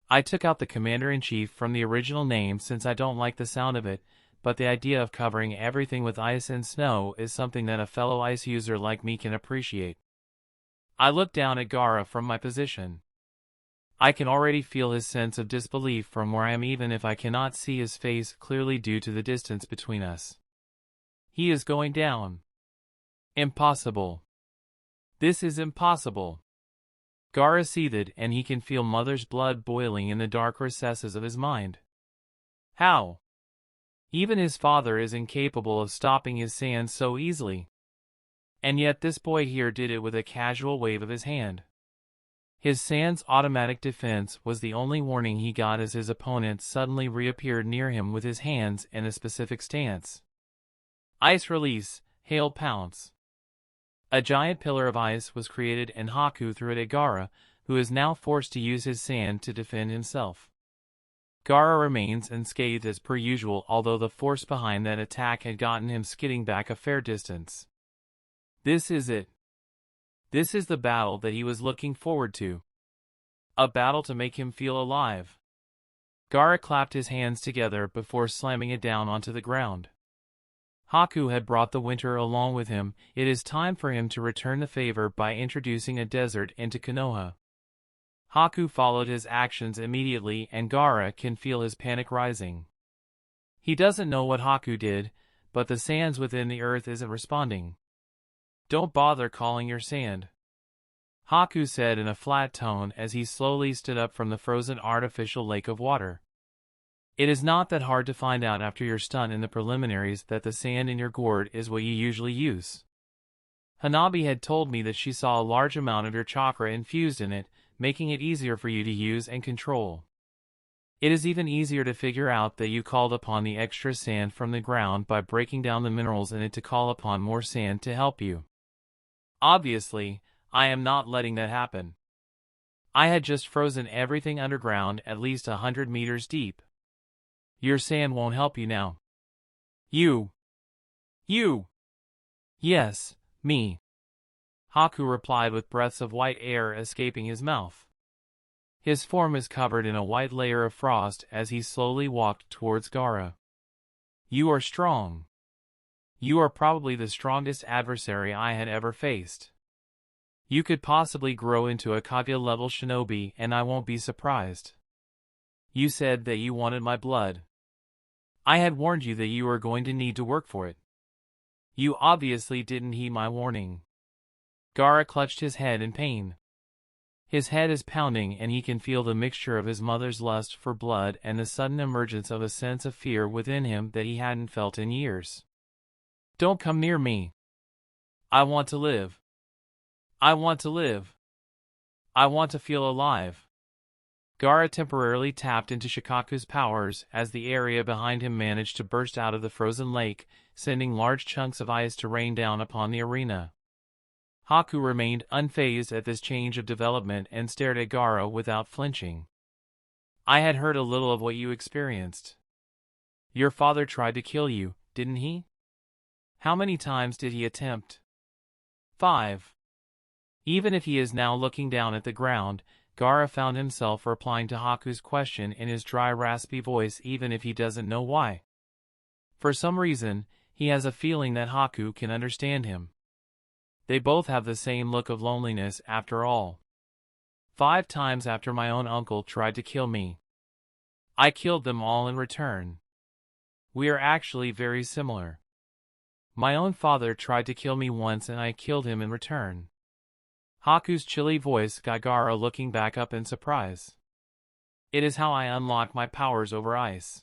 S1: I took out the Commander-in-Chief from the original name since I don't like the sound of it, but the idea of covering everything with ice and snow is something that a fellow ice user like me can appreciate. I look down at Gaara from my position. I can already feel his sense of disbelief from where I am even if I cannot see his face clearly due to the distance between us. He is going down. Impossible. This is impossible. Gaara seethed and he can feel mother's blood boiling in the dark recesses of his mind. How? Even his father is incapable of stopping his sand so easily. And yet this boy here did it with a casual wave of his hand. His sand's automatic defense was the only warning he got as his opponent suddenly reappeared near him with his hands in a specific stance. Ice release, hail pounce. A giant pillar of ice was created and Haku threw it at Gaara, who is now forced to use his sand to defend himself. Gaara remains unscathed as per usual, although the force behind that attack had gotten him skidding back a fair distance. This is it. This is the battle that he was looking forward to. A battle to make him feel alive. Gaara clapped his hands together before slamming it down onto the ground. Haku had brought the winter along with him. It is time for him to return the favor by introducing a desert into Konoha. Haku followed his actions immediately and Gaara can feel his panic rising. He doesn't know what Haku did, but the sands within the earth isn't responding. Don't bother calling your sand, Haku said in a flat tone as he slowly stood up from the frozen artificial lake of water. It is not that hard to find out after your stunt in the preliminaries that the sand in your gourd is what you usually use. Hanabi had told me that she saw a large amount of your chakra infused in it, making it easier for you to use and control. It is even easier to figure out that you called upon the extra sand from the ground by breaking down the minerals in it to call upon more sand to help you. Obviously, I am not letting that happen. I had just frozen everything underground at least 100 meters deep. Your sand won't help you now. You. Yes, me. Haku replied with breaths of white air escaping his mouth. His form is covered in a white layer of frost as he slowly walked towards Gaara. You are strong. You are probably the strongest adversary I had ever faced. You could possibly grow into a Kaguya-level shinobi and I won't be surprised. You said that you wanted my blood. I had warned you that you were going to need to work for it. You obviously didn't heed my warning. Gaara clutched his head in pain. His head is pounding and he can feel the mixture of his mother's lust for blood and the sudden emergence of a sense of fear within him that he hadn't felt in years. Don't come near me. I want to live. I want to live. I want to feel alive. Gaara temporarily tapped into Shikaku's powers as the area behind him managed to burst out of the frozen lake, sending large chunks of ice to rain down upon the arena. Haku remained unfazed at this change of development and stared at Gaara without flinching. I had heard a little of what you experienced. Your father tried to kill you, didn't he? How many times did he attempt? 5. Even if he is now looking down at the ground, Gaara found himself replying to Haku's question in his dry, raspy voice even if he doesn't know why. For some reason, he has a feeling that Haku can understand him. They both have the same look of loneliness after all. 5 times after my own uncle tried to kill me. I killed them all in return. We are actually very similar. My own father tried to kill me once and I killed him in return. Haku's chilly voice got Gaara looking back up in surprise. It is how I unlock my powers over ice.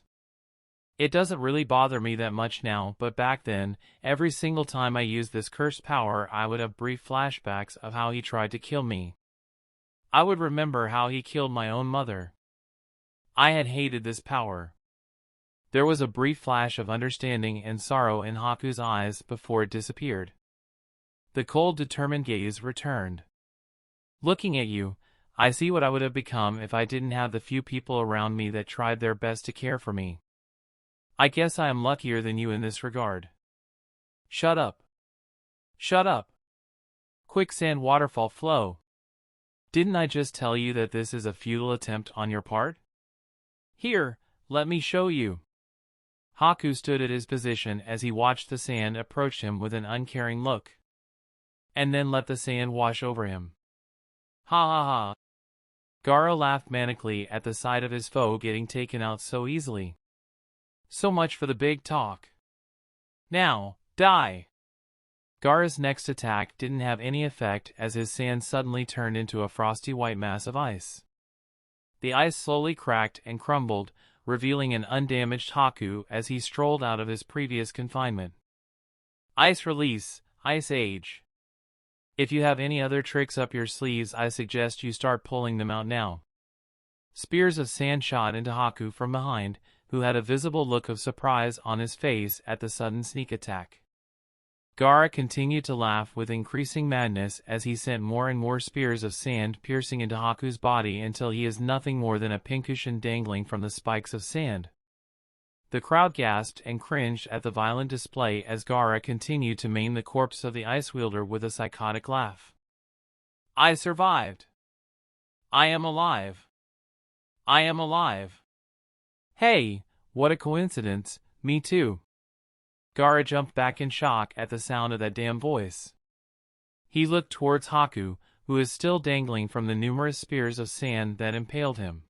S1: It doesn't really bother me that much now, but back then, every single time I used this cursed power I would have brief flashbacks of how he tried to kill me. I would remember how he killed my own mother. I had hated this power. There was a brief flash of understanding and sorrow in Haku's eyes before it disappeared. The cold, determined gaze returned. Looking at you, I see what I would have become if I didn't have the few people around me that tried their best to care for me. I guess I am luckier than you in this regard. Shut up. Shut up. Quicksand waterfall flow. Didn't I just tell you that this is a futile attempt on your part? Here, let me show you. Haku stood at his position as he watched the sand approach him with an uncaring look. And then let the sand wash over him. Ha ha ha. Gaara laughed manically at the sight of his foe getting taken out so easily. So much for the big talk. Now, die! Gaara's next attack didn't have any effect as his sand suddenly turned into a frosty white mass of ice. The ice slowly cracked and crumbled, revealing an undamaged Haku as he strolled out of his previous confinement. Ice release, Ice Age. If you have any other tricks up your sleeves, I suggest you start pulling them out now. Spears of sand shot into Haku from behind, who had a visible look of surprise on his face at the sudden sneak attack. Gaara continued to laugh with increasing madness as he sent more and more spears of sand piercing into Haku's body until he is nothing more than a pincushion dangling from the spikes of sand. The crowd gasped and cringed at the violent display as Gaara continued to maim the corpse of the ice wielder with a psychotic laugh. I survived. I am alive. I am alive. Hey, what a coincidence, me too. Gaara jumped back in shock at the sound of that damn voice. He looked towards Haku, who is still dangling from the numerous spears of sand that impaled him.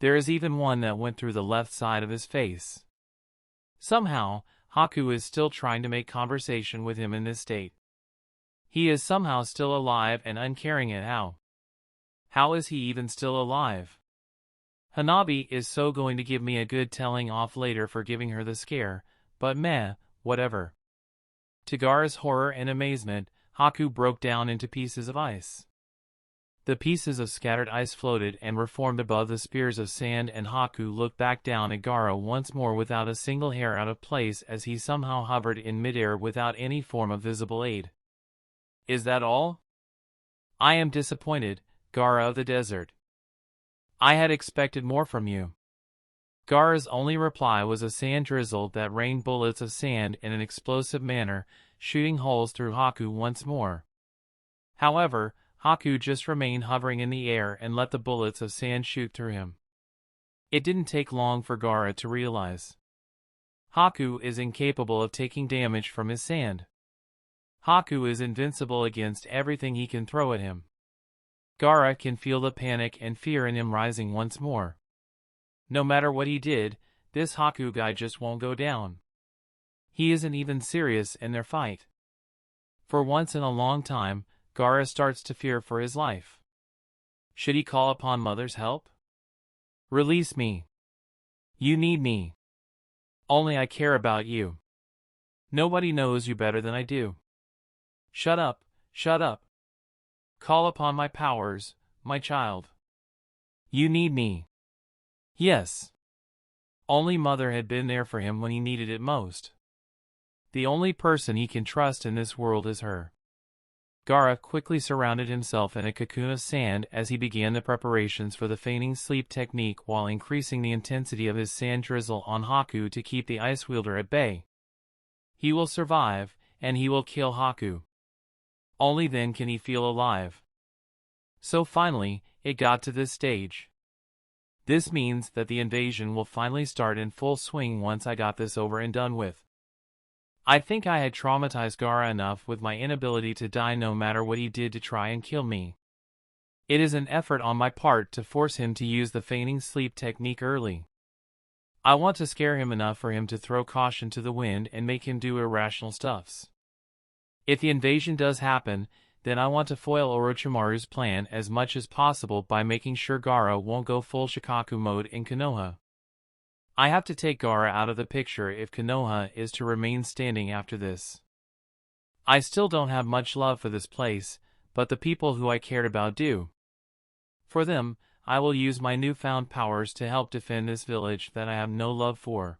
S1: There is even one that went through the left side of his face. Somehow, Haku is still trying to make conversation with him in this state. He is somehow still alive and uncaring at how. How is he even still alive? Hanabi is so going to give me a good telling off later for giving her the scare, but meh, whatever. To Gaara's horror and amazement, Haku broke down into pieces of ice. The pieces of scattered ice floated and reformed above the spears of sand, and Haku looked back down at Gaara once more without a single hair out of place as he somehow hovered in midair without any form of visible aid. Is that all? I am disappointed, Gaara of the desert. I had expected more from you. Gaara's only reply was a sand drizzle that rained bullets of sand in an explosive manner, shooting holes through Haku once more. However, Haku just remained hovering in the air and let the bullets of sand shoot through him. It didn't take long for Gaara to realize. Haku is incapable of taking damage from his sand. Haku is invincible against everything he can throw at him. Gaara can feel the panic and fear in him rising once more. No matter what he did, this Haku guy just won't go down. He isn't even serious in their fight. For once in a long time, Gaara starts to fear for his life. Should he call upon Mother's help? Release me. You need me. Only I care about you. Nobody knows you better than I do. Shut up, shut up. Call upon my powers, my child. You need me. Yes. Only Mother had been there for him when he needed it most. The only person he can trust in this world is her. Gaara quickly surrounded himself in a cocoon of sand as he began the preparations for the feigning sleep technique while increasing the intensity of his sand drizzle on Haku to keep the ice wielder at bay. He will survive, and he will kill Haku. Only then can he feel alive. So finally, it got to this stage. This means that the invasion will finally start in full swing once I got this over and done with. I think I had traumatized Gaara enough with my inability to die no matter what he did to try and kill me. It is an effort on my part to force him to use the feigning sleep technique early. I want to scare him enough for him to throw caution to the wind and make him do irrational stuffs. If the invasion does happen, then I want to foil Orochimaru's plan as much as possible by making sure Gaara won't go full Shikaku mode in Konoha. I have to take Gaara out of the picture if Konoha is to remain standing after this. I still don't have much love for this place, but the people who I cared about do. For them, I will use my newfound powers to help defend this village that I have no love for.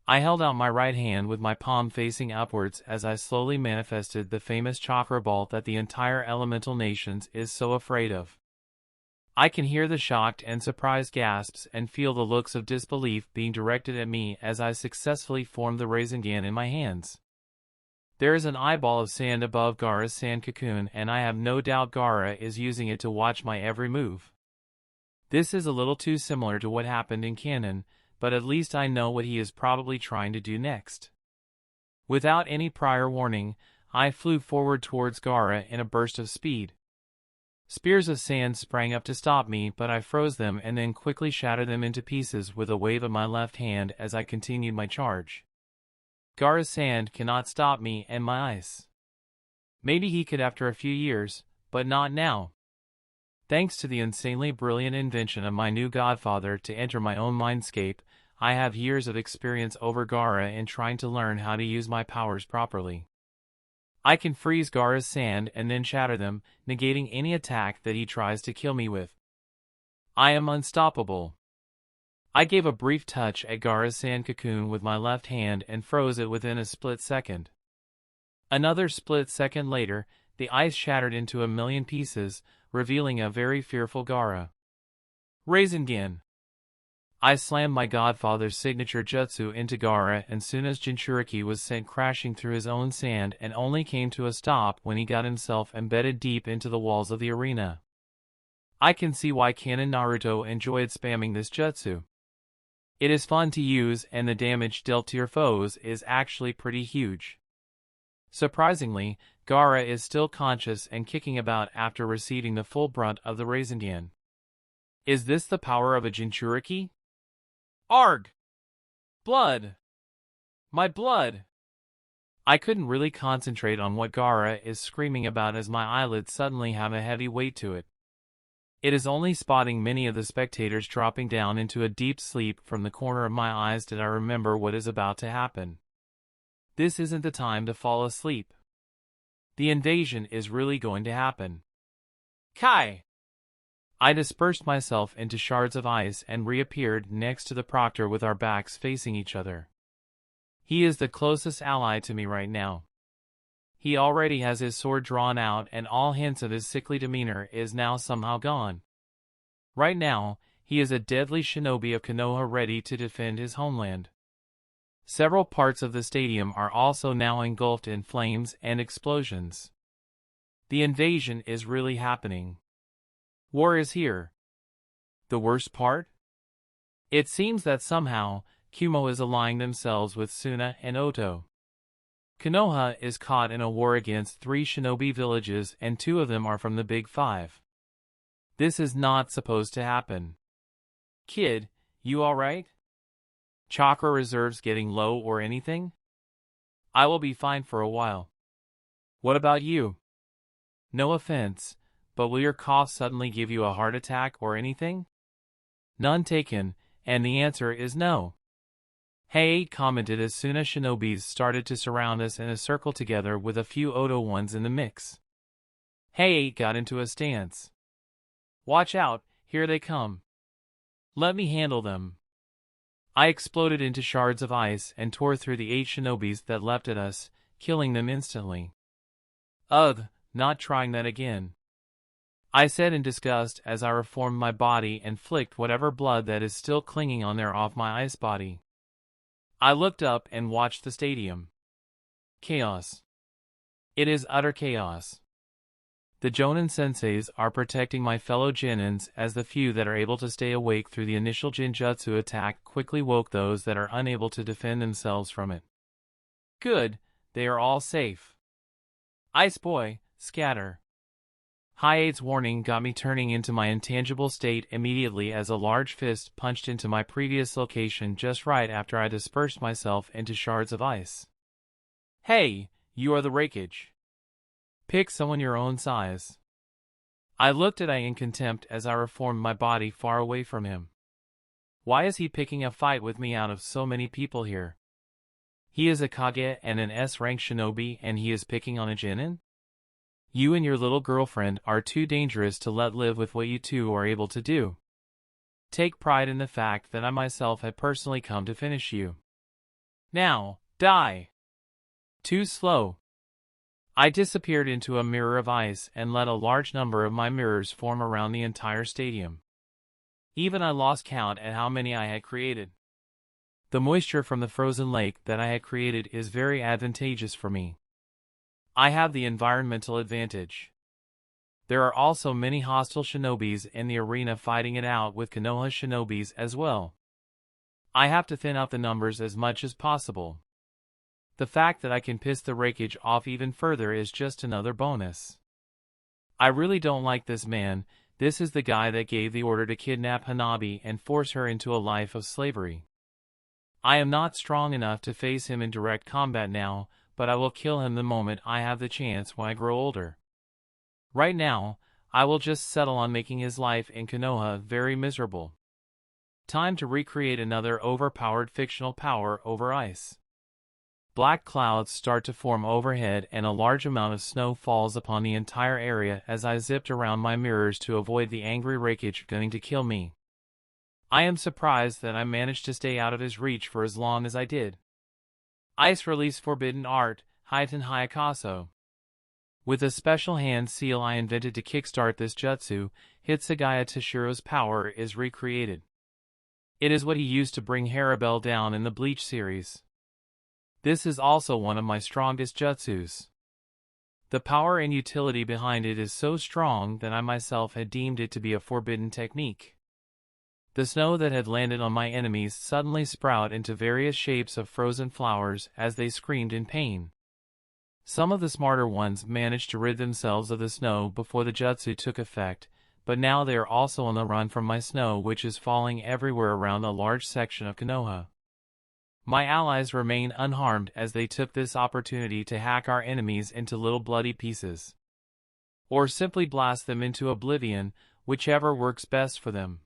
S1: I held out my right hand with my palm facing upwards as I slowly manifested the famous chakra ball that the entire elemental nations is so afraid of. I can hear the shocked and surprised gasps and feel the looks of disbelief being directed at me as I successfully formed the Rasengan in my hands. There is an eyeball of sand above Gaara's sand cocoon, and I have no doubt Gaara is using it to watch my every move. This is a little too similar to what happened in Canon, but at least I know what he is probably trying to do next. Without any prior warning, I flew forward towards Gaara in a burst of speed. Spears of sand sprang up to stop me, but I froze them and then quickly shattered them into pieces with a wave of my left hand as I continued my charge. Gaara's sand cannot stop me and my ice. Maybe he could after a few years, but not now. Thanks to the insanely brilliant invention of my new godfather to enter my own mindscape, I have years of experience over Gaara in trying to learn how to use my powers properly. I can freeze Gaara's sand and then shatter them, negating any attack that he tries to kill me with. I am unstoppable. I gave a brief touch at Gaara's sand cocoon with my left hand and froze it within a split second. Another split second later, the ice shattered into a million pieces, revealing a very fearful Gaara. Rasengan. I slammed my godfather's signature jutsu into Gaara, and soon as Jinchuriki was sent crashing through his own sand and only came to a stop when he got himself embedded deep into the walls of the arena. I can see why Canon Naruto enjoyed spamming this jutsu. It is fun to use, and the damage dealt to your foes is actually pretty huge. Surprisingly, Gaara is still conscious and kicking about after receiving the full brunt of the Rasengan. Is this the power of a Jinchuriki? Arg! Blood! My blood! I couldn't really concentrate on what Gaara is screaming about as my eyelids suddenly have a heavy weight to it. It is only spotting many of the spectators dropping down into a deep sleep from the corner of my eyes that I remember what is about to happen. This isn't the time to fall asleep. The invasion is really going to happen. Kai! I dispersed myself into shards of ice and reappeared next to the proctor with our backs facing each other. He is the closest ally to me right now. He already has his sword drawn out, and all hints of his sickly demeanor is now somehow gone. Right now, he is a deadly shinobi of Konoha ready to defend his homeland. Several parts of the stadium are also now engulfed in flames and explosions. The invasion is really happening. War is here. The worst part? It seems that somehow, Kumo is allying themselves with Suna and Oto. Konoha is caught in a war against 3 shinobi villages, and 2 of them are from the Big Five. This is not supposed to happen. Kid, you alright? Chakra reserves getting low or anything? I will be fine for a while. What about you? No offense, but will your cough suddenly give you a heart attack or anything? None taken, and the answer is no. Hey commented as soon as shinobis started to surround us in a circle together with a few Oto ones in the mix. Hey got into a stance. Watch out, Here they come. Let me handle them. I exploded into shards of ice and tore through the 8 shinobis that leapt at us, killing them instantly. Ugh, not trying that again, I said in disgust as I reformed my body and flicked whatever blood that is still clinging on there off my ice body. I looked up and watched the stadium. Chaos. It is utter chaos. The Jonin senseis are protecting my fellow Jinins as the few that are able to stay awake through the initial Jinjutsu attack quickly woke those that are unable to defend themselves from it. Good, they are all safe. Ice boy, scatter. Hi-8's warning got me turning into my intangible state immediately as a large fist punched into my previous location just right after I dispersed myself into shards of ice. Hey, you are the Raikage. Pick someone your own size. I looked at Ai in contempt as I reformed my body far away from him. Why is he picking a fight with me out of so many people here? He is a Kage and an S-rank shinobi and he is picking on a Jinin? You and your little girlfriend are too dangerous to let live with what you two are able to do. Take pride in the fact that I myself had personally come to finish you. Now, die! Too slow. I disappeared into a mirror of ice and let a large number of my mirrors form around the entire stadium. Even I lost count at how many I had created. The moisture from the frozen lake that I had created is very advantageous for me. I have the environmental advantage. There are also many hostile shinobis in the arena fighting it out with Konoha shinobis as well. I have to thin out the numbers as much as possible. The fact that I can piss the Raikage off even further is just another bonus. I really don't like this man. This is the guy that gave the order to kidnap Hanabi and force her into a life of slavery. I am not strong enough to face him in direct combat now, but I will kill him the moment I have the chance when I grow older. Right now, I will just settle on making his life in Konoha very miserable. Time to recreate another overpowered fictional power over ice. Black clouds start to form overhead and a large amount of snow falls upon the entire area as I zipped around my mirrors to avoid the angry Raikage going to kill me. I am surprised that I managed to stay out of his reach for as long as I did. Ice Release Forbidden Art, Haiten Hayakaso. With a special hand seal I invented to kickstart this jutsu, Hitsugaya Tashiro's power is recreated. It is what he used to bring Harabel down in the Bleach series. This is also one of my strongest jutsus. The power and utility behind it is so strong that I myself had deemed it to be a forbidden technique. The snow that had landed on my enemies suddenly sprout into various shapes of frozen flowers as they screamed in pain. Some of the smarter ones managed to rid themselves of the snow before the jutsu took effect, but now they are also on the run from my snow which is falling everywhere around a large section of Konoha. My allies remain unharmed as they took this opportunity to hack our enemies into little bloody pieces. Or simply blast them into oblivion, whichever works best for them.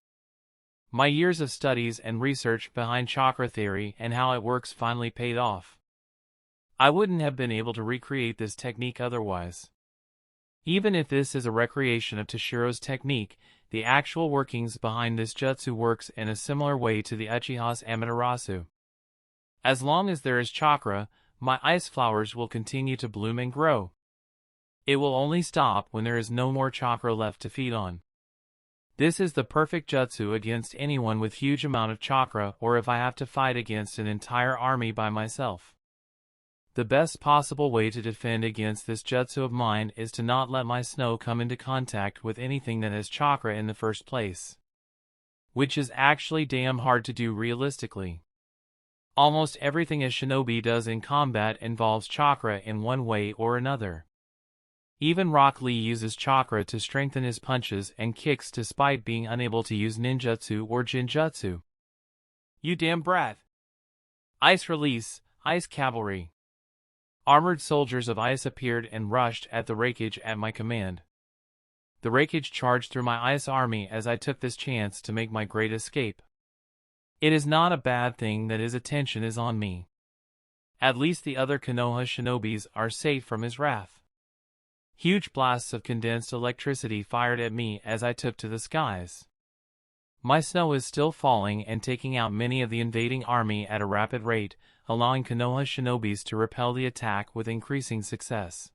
S1: My years of studies and research behind chakra theory and how it works finally paid off. I wouldn't have been able to recreate this technique otherwise. Even if this is a recreation of Tashiro's technique, the actual workings behind this jutsu works in a similar way to the Uchiha's Amaterasu. As long as there is chakra, my ice flowers will continue to bloom and grow. It will only stop when there is no more chakra left to feed on. This is the perfect jutsu against anyone with huge amount of chakra or if I have to fight against an entire army by myself. The best possible way to defend against this jutsu of mine is to not let my snow come into contact with anything that has chakra in the first place. Which is actually damn hard to do realistically. Almost everything a shinobi does in combat involves chakra in one way or another. Even Rock Lee uses chakra to strengthen his punches and kicks despite being unable to use ninjutsu or jinjutsu. You damn brat! Ice Release, Ice Cavalry. Armored soldiers of ice appeared and rushed at the Raikage at my command. The Raikage charged through my ice army as I took this chance to make my great escape. It is not a bad thing that his attention is on me. At least the other Konoha shinobis are safe from his wrath. Huge blasts of condensed electricity fired at me as I took to the skies. My snow is still falling and taking out many of the invading army at a rapid rate, allowing Konoha's shinobis to repel the attack with increasing success.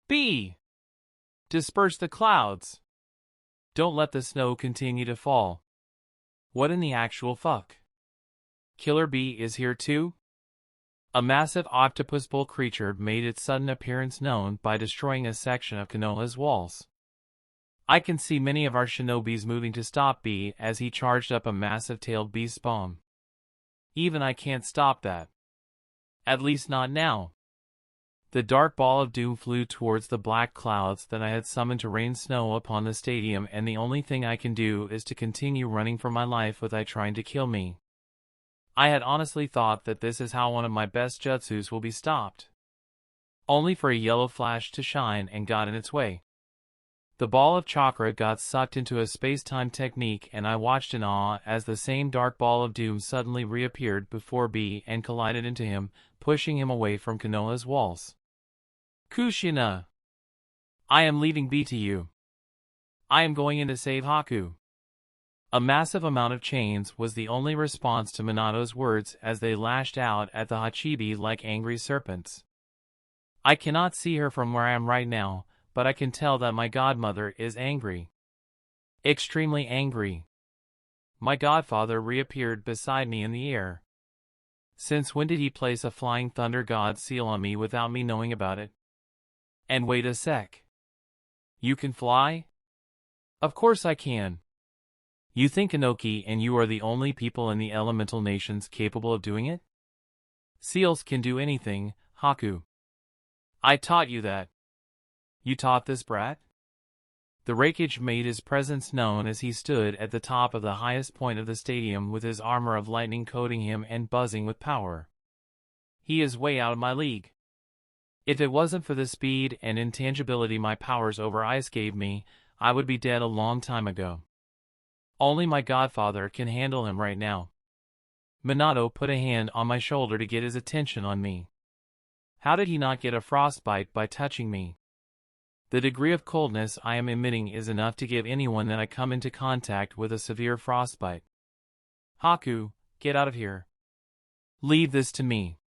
S1: B. Disperse the clouds. Don't let the snow continue to fall. What in the actual fuck? Killer Bee is here too? A massive octopus bull creature made its sudden appearance known by destroying a section of Konoha's walls. I can see many of our shinobis moving to stop B as he charged up a massive tailed beast bomb. Even I can't stop that. At least not now. The dark ball of doom flew towards the black clouds that I had summoned to rain snow upon the stadium, and the only thing I can do is to continue running for my life without trying to kill me. I had honestly thought that this is how one of my best jutsus will be stopped. Only for a yellow flash to shine and got in its way. The ball of chakra got sucked into a space-time technique, and I watched in awe as the same dark ball of doom suddenly reappeared before B and collided into him, pushing him away from Konoha's walls. Kushina! I am leaving B to you. I am going in to save Haku. A massive amount of chains was the only response to Minato's words as they lashed out at the Hachibi like angry serpents. I cannot see her from where I am right now, but I can tell that my godmother is angry. Extremely angry. My godfather reappeared beside me in the air. Since when did he place a flying thunder god seal on me without me knowing about it? And wait a sec. You can fly? Of course I can. You think Inoki and you are the only people in the elemental nations capable of doing it? Seals can do anything, Haku. I taught you that. You taught this brat? The Reikage made his presence known as he stood at the top of the highest point of the stadium with his armor of lightning coating him and buzzing with power. He is way out of my league. If it wasn't for the speed and intangibility my powers over ice gave me, I would be dead a long time ago. Only my godfather can handle him right now. Minato put a hand on my shoulder to get his attention on me. How did he not get a frostbite by touching me? The degree of coldness I am emitting is enough to give anyone that I come into contact with a severe frostbite. Haku, get out of here. Leave this to me.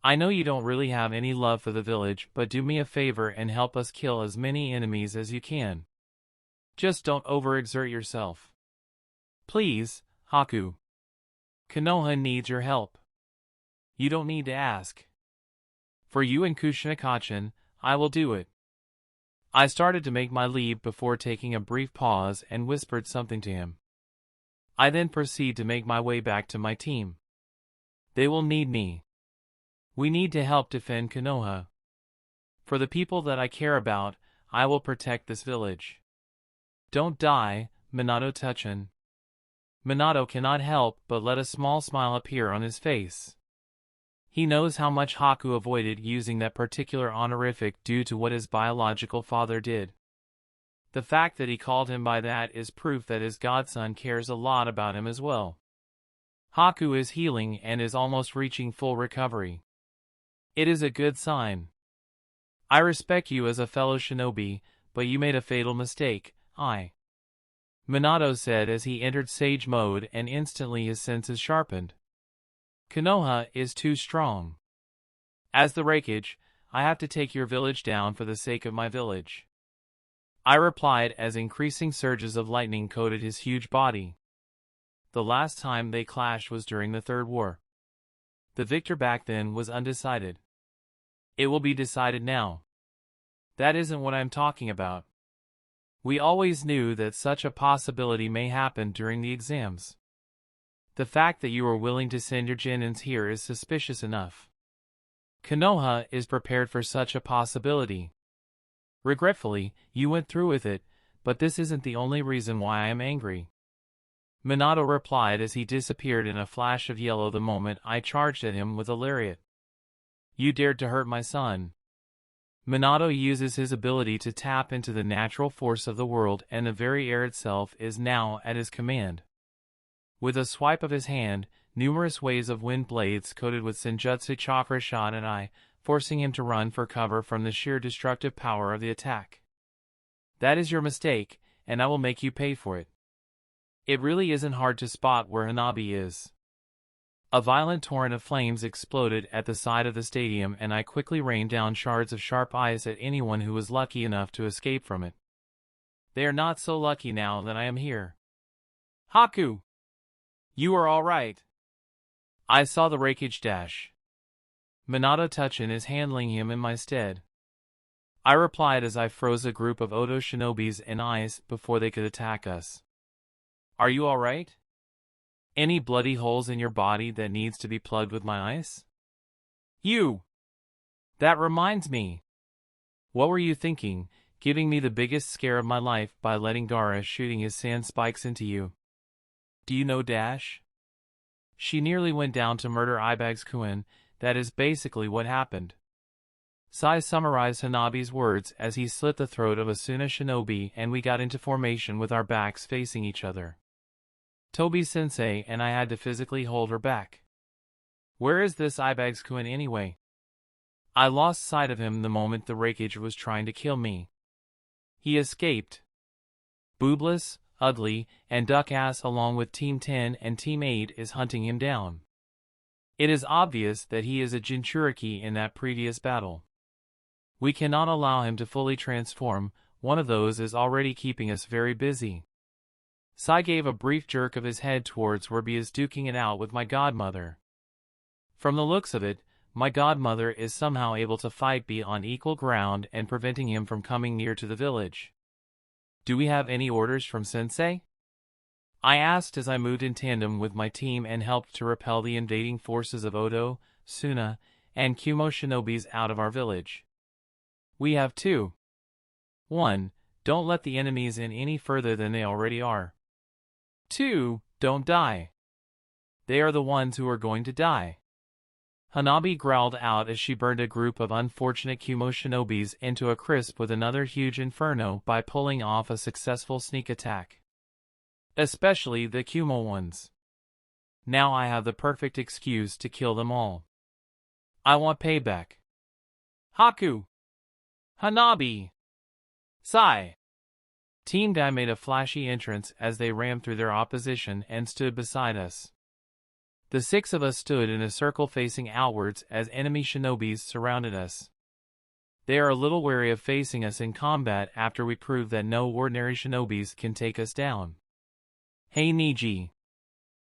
S1: I know you don't really have any love for the village, but do me a favor and help us kill as many enemies as you can. Just don't overexert yourself. Please, Haku. Konoha needs your help. You don't need to ask. For you and Kushina-kachan, I will do it. I started to make my leave before taking a brief pause and whispered something to him. I then proceed to make my way back to my team. They will need me. We need to help defend Konoha. For the people that I care about, I will protect this village. Don't die, Minato-chan. Minato cannot help but let a small smile appear on his face. He knows how much Haku avoided using that particular honorific due to what his biological father did. The fact that he called him by that is proof that his godson cares a lot about him as well. Haku is healing and is almost reaching full recovery. It is a good sign. I respect you as a fellow shinobi, but you made a fatal mistake, Minato said as he entered sage mode, and instantly his senses sharpened. Konoha is too strong. As the Reikage, I have to take your village down for the sake of my village. I replied as increasing surges of lightning coated his huge body. The last time they clashed was during the Third War. The victor back then was undecided. It will be decided now. That isn't what I'm talking about. We always knew that such a possibility may happen during the exams. The fact that you are willing to send your genins here is suspicious enough. Konoha is prepared for such a possibility. Regretfully, you went through with it, but this isn't the only reason why I am angry. Minato replied as he disappeared in a flash of yellow the moment I charged at him with a lariat. You dared to hurt my son. Minato uses his ability to tap into the natural force of the world, and the very air itself is now at his command. With a swipe of his hand, numerous waves of wind blades coated with Senjutsu chakra shot at I, forcing him to run for cover from the sheer destructive power of the attack. That is your mistake, and I will make you pay for it. It really isn't hard to spot where Hanabi is. A violent torrent of flames exploded at the side of the stadium, and I quickly rained down shards of sharp ice at anyone who was lucky enough to escape from it. They are not so lucky now that I am here. Haku! You are all right. I saw the wreckage dash. Minato Touchin is handling him in my stead. I replied as I froze a group of Odo shinobis in ice before they could attack us. Are you all right? Any bloody holes in your body that needs to be plugged with my ice? You! That reminds me. What were you thinking, giving me the biggest scare of my life by letting Gaara shooting his sand spikes into you? Do you know Dash? She nearly went down to murder Ibags Kuin. That is basically what happened. Sai summarized Hanabi's words as he slit the throat of a Suna shinobi, and we got into formation with our backs facing each other. Tobi-sensei and I had to physically hold her back. Where is this Ibags Kuin anyway? I lost sight of him the moment the wreckage was trying to kill me. He escaped. Boobless, ugly, and Duck-ass along with Team 10 and Team 8 is hunting him down. It is obvious that he is a Jinchuriki in that previous battle. We cannot allow him to fully transform. One of those is already keeping us very busy. Sai gave a brief jerk of his head towards where he is duking it out with my godmother. From the looks of it, my godmother is somehow able to fight B on equal ground and preventing him from coming near to the village. Do we have any orders from Sensei? I asked as I moved in tandem with my team and helped to repel the invading forces of Odo, Suna, and Kumo shinobis out of our village. We have 2. 1. Don't let the enemies in any further than they already are. 2. Don't die. They are the ones who are going to die. Hanabi growled out as she burned a group of unfortunate Kumo shinobis into a crisp with another huge inferno by pulling off a successful sneak attack. Especially the Kumo ones. Now I have the perfect excuse to kill them all. I want payback. Haku! Hanabi! Sai! Team Dai made a flashy entrance as they rammed through their opposition and stood beside us. The 6 of us stood in a circle facing outwards as enemy shinobis surrounded us. They are a little wary of facing us in combat after we proved that no ordinary shinobis can take us down. Hey Niji.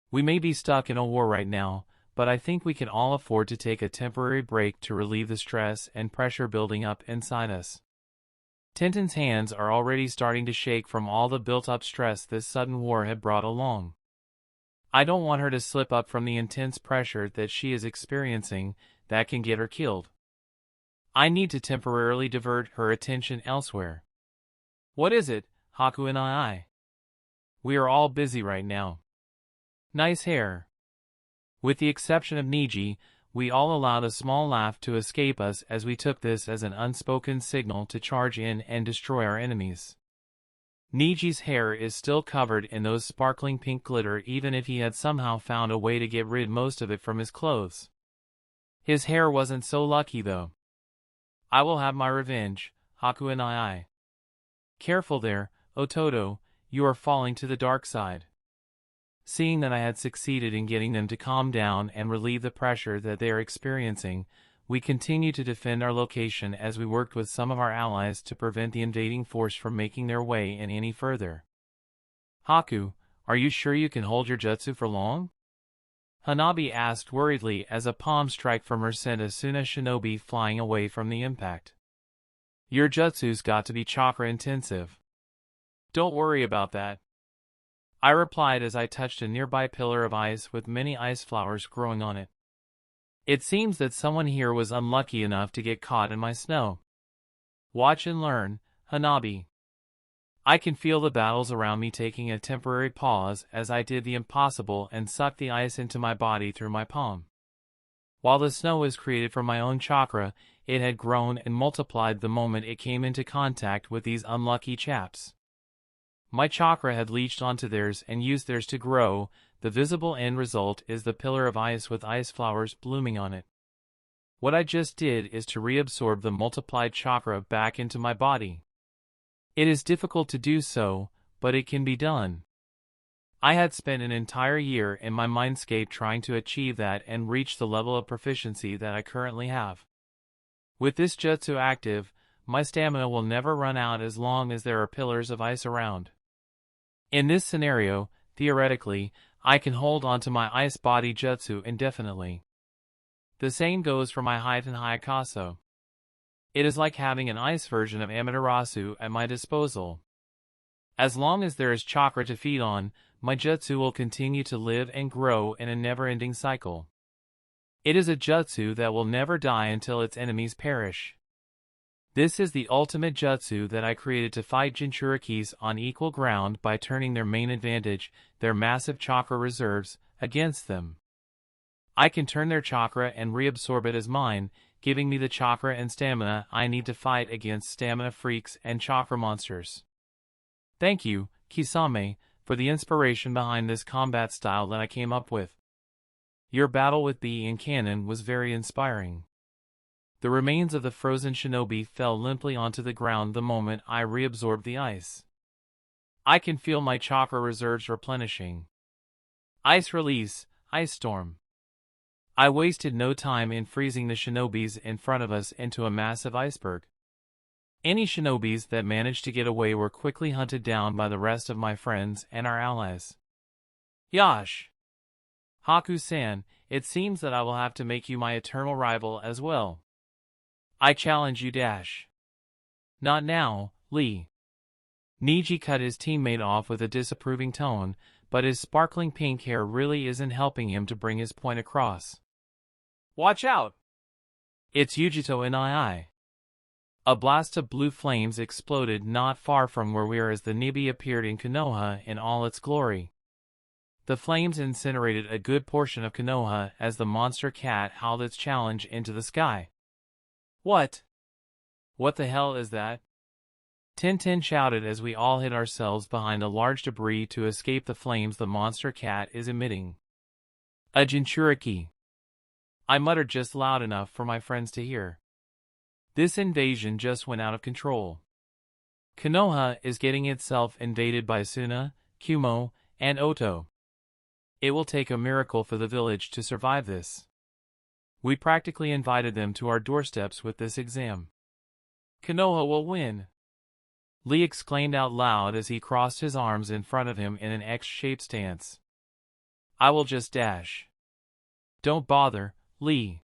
S1: We may be stuck in a war right now, but I think we can all afford to take a temporary break to relieve the stress and pressure building up inside us. Tintin's hands are already starting to shake from all the built-up stress this sudden war had brought along. I don't want her to slip up from the intense pressure that she is experiencing that can get her killed. I need to temporarily divert her attention elsewhere. What is it, Haku and I? We are all busy right now. Nice hair. With the exception of Niji, we all allowed a small laugh to escape us as we took this as an unspoken signal to charge in and destroy our enemies. Niji's hair is still covered in those sparkling pink glitter even if he had somehow found a way to get rid most of it from his clothes. His hair wasn't so lucky though. I will have my revenge, Haku and I. Careful there, Ototo, you are falling to the dark side. Seeing that I had succeeded in getting them to calm down and relieve the pressure that they are experiencing, we continued to defend our location as we worked with some of our allies to prevent the invading force from making their way in any further. Haku, are you sure you can hold your jutsu for long? Hanabi asked worriedly as a palm strike from her sent a Suna shinobi flying away from the impact. Your jutsu's got to be chakra intensive. Don't worry about that. I replied as I touched a nearby pillar of ice with many ice flowers growing on it. It seems that someone here was unlucky enough to get caught in my snow. Watch and learn, Hanabi. I can feel the battles around me taking a temporary pause as I did the impossible and sucked the ice into my body through my palm. While the snow was created from my own chakra, it had grown and multiplied the moment it came into contact with these unlucky chaps. My chakra had leached onto theirs and used theirs to grow. The visible end result is the pillar of ice with ice flowers blooming on it. What I just did is to reabsorb the multiplied chakra back into my body. It is difficult to do so, but it can be done. I had spent an entire year in my Mindscape trying to achieve that and reach the level of proficiency that I currently have. With this jutsu active, my stamina will never run out as long as there are pillars of ice around. In this scenario, theoretically, I can hold onto my ice body jutsu indefinitely. The same goes for my height and Hayakaso. It is like having an ice version of Amaterasu at my disposal. As long as there is chakra to feed on, my jutsu will continue to live and grow in a never-ending cycle. It is a jutsu that will never die until its enemies perish. This is the ultimate jutsu that I created to fight Jinchurikis on equal ground by turning their main advantage, their massive chakra reserves, against them. I can turn their chakra and reabsorb it as mine, giving me the chakra and stamina I need to fight against stamina freaks and chakra monsters. Thank you, Kisame, for the inspiration behind this combat style that I came up with. Your battle with B and Canon was very inspiring. The remains of the frozen shinobi fell limply onto the ground the moment I reabsorbed the ice. I can feel my chakra reserves replenishing. Ice release, ice storm. I wasted no time in freezing the shinobis in front of us into a massive iceberg. Any shinobis that managed to get away were quickly hunted down by the rest of my friends and our allies. Yash! Haku-san, it seems that I will have to make you my eternal rival as well. I challenge you dash. Not now, Lee. Niji cut his teammate off with a disapproving tone, but his sparkling pink hair really isn't helping him to bring his point across. Watch out! It's Yujito and I. A blast of blue flames exploded not far from where we are as the Nibi appeared in Konoha in all its glory. The flames incinerated a good portion of Konoha as the monster cat howled its challenge into the sky. What? What the hell is that? Tintin shouted as we all hid ourselves behind a large debris to escape the flames the monster cat is emitting. A Jinchuriki. I muttered just loud enough for my friends to hear. This invasion just went out of control. Konoha is getting itself invaded by Suna, Kumo, and Oto. It will take a miracle for the village to survive this. We practically invited them to our doorsteps with this exam. Konoha will win. Lee exclaimed out loud as he crossed his arms in front of him in an X-shaped stance. I will just dash. Don't bother, Lee.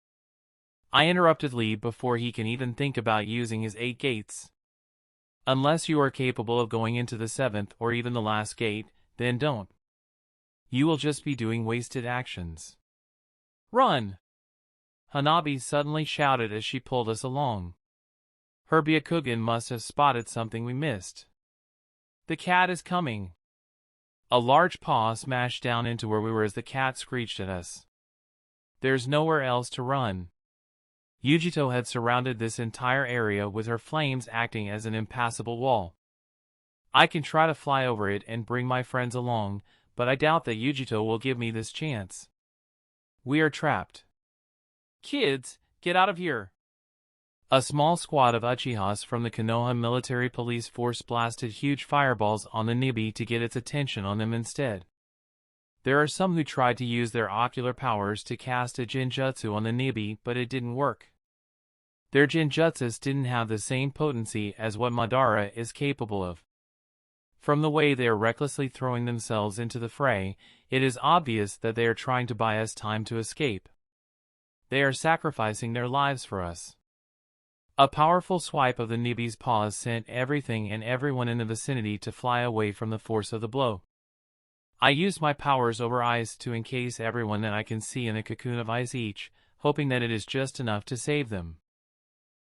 S1: I interrupted Lee before he can even think about using his 8 gates. Unless you are capable of going into the 7th or even the last gate, then don't. You will just be doing wasted actions. Run! Hanabi suddenly shouted as she pulled us along. Her Byakugan must have spotted something we missed. The cat is coming. A large paw smashed down into where we were as the cat screeched at us. There's nowhere else to run. Yujito had surrounded this entire area with her flames acting as an impassable wall. I can try to fly over it and bring my friends along, but I doubt that Yujito will give me this chance. We are trapped. Kids, get out of here! A small squad of Uchihas from the Konoha military police force blasted huge fireballs on the Nibi to get its attention on them instead. There are some who tried to use their ocular powers to cast a Jinjutsu on the Nibi, but it didn't work. Their Jinjutsus didn't have the same potency as what Madara is capable of. From the way they are recklessly throwing themselves into the fray, it is obvious that they are trying to buy us time to escape. They are sacrificing their lives for us. A powerful swipe of the Nibi's paws sent everything and everyone in the vicinity to fly away from the force of the blow. I used my powers over ice to encase everyone that I can see in a cocoon of ice each, hoping that it is just enough to save them.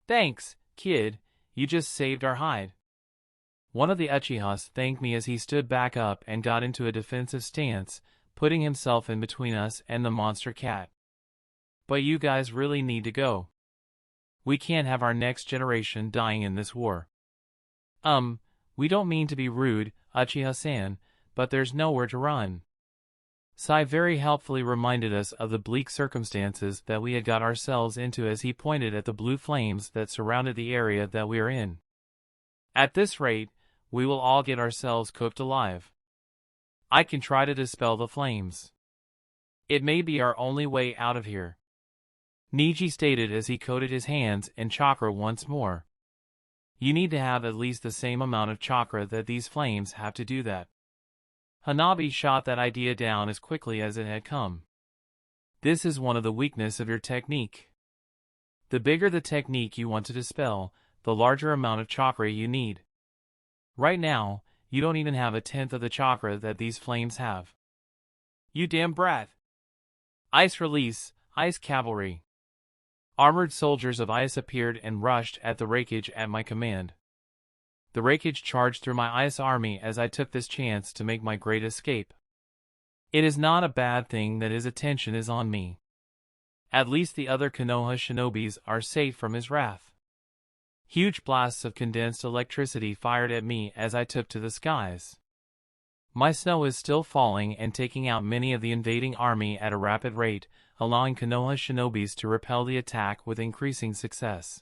S1: Thanks, kid, you just saved our hide. One of the Uchihas thanked me as he stood back up and got into a defensive stance, putting himself in between us and the monster cat. But you guys really need to go. We can't have our next generation dying in this war. We don't mean to be rude, Uchiha-san, but there's nowhere to run. Sai very helpfully reminded us of the bleak circumstances that we had got ourselves into as he pointed at the blue flames that surrounded the area that we are in. At this rate, we will all get ourselves cooked alive. I can try to dispel the flames. It may be our only way out of here," Niji stated as he coated his hands in chakra once more. "You need to have at least the same amount of chakra that these flames have to do that." Hanabi shot that idea down as quickly as it had come. "This is one of the weaknesses of your technique. The bigger the technique you want to dispel, the larger amount of chakra you need. Right now, you don't even have a tenth of the chakra that these flames have." "You damn brat! Ice release, ice cavalry!" Armored soldiers of ice appeared and rushed at the wreckage at my command. The wreckage charged through my ice army as I took this chance to make my great escape. It is not a bad thing that his attention is on me. At least the other Konoha shinobis are safe from his wrath. Huge blasts of condensed electricity fired at me as I took to the skies. My snow is still falling and taking out many of the invading army at a rapid rate, allowing Konoha shinobis to repel the attack with increasing success.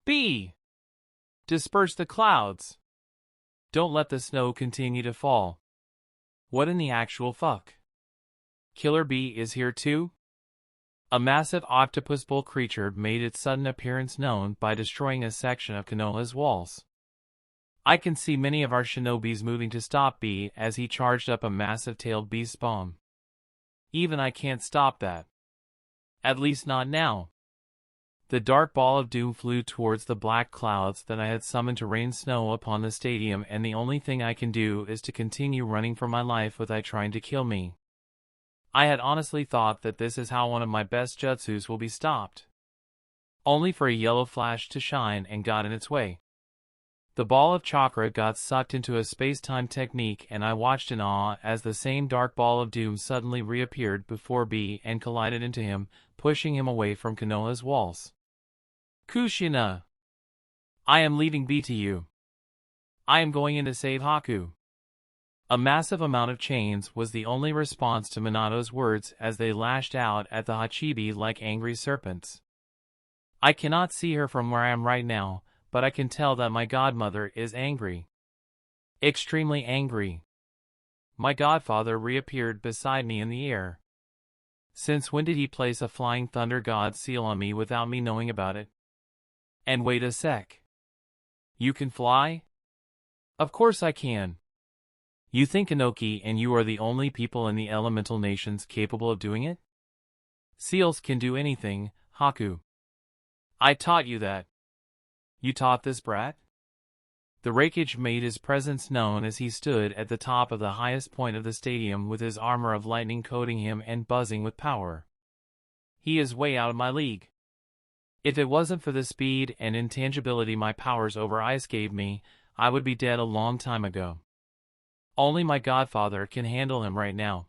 S1: B. Disperse the clouds. Don't let the snow continue to fall. What in the actual fuck? Killer Bee is here too? A massive octopus bull creature made its sudden appearance known by destroying a section of Konoha's walls. I can see many of our shinobis moving to stop B as he charged up a massive-tailed beast bomb. Even I can't stop that. At least not now. The dark ball of doom flew towards the black clouds that I had summoned to rain snow upon the stadium, and the only thing I can do is to continue running for my life without trying to kill me. I had honestly thought that this is how one of my best jutsus will be stopped. Only for a yellow flash to shine and got in its way. The ball of chakra got sucked into a space-time technique, and I watched in awe as the same dark ball of doom suddenly reappeared before B and collided into him, pushing him away from Konoha's walls. "Kushina! I am leaving B to you. I am going in to save Haku." A massive amount of chains was the only response to Minato's words as they lashed out at the Hachibi like angry serpents. I cannot see her from where I am right now, but I can tell that my godmother is angry. Extremely angry. My godfather reappeared beside me in the air. Since when did he place a flying thunder god seal on me without me knowing about it? And wait a sec. You can fly? Of course I can. You think Inoki and you are the only people in the elemental nations capable of doing it? Seals can do anything, Haku. I taught you that. You taught this brat? The wreckage made his presence known as he stood at the top of the highest point of the stadium with his armor of lightning coating him and buzzing with power. He is way out of my league. If it wasn't for the speed and intangibility my powers over ice gave me, I would be dead a long time ago. Only my godfather can handle him right now.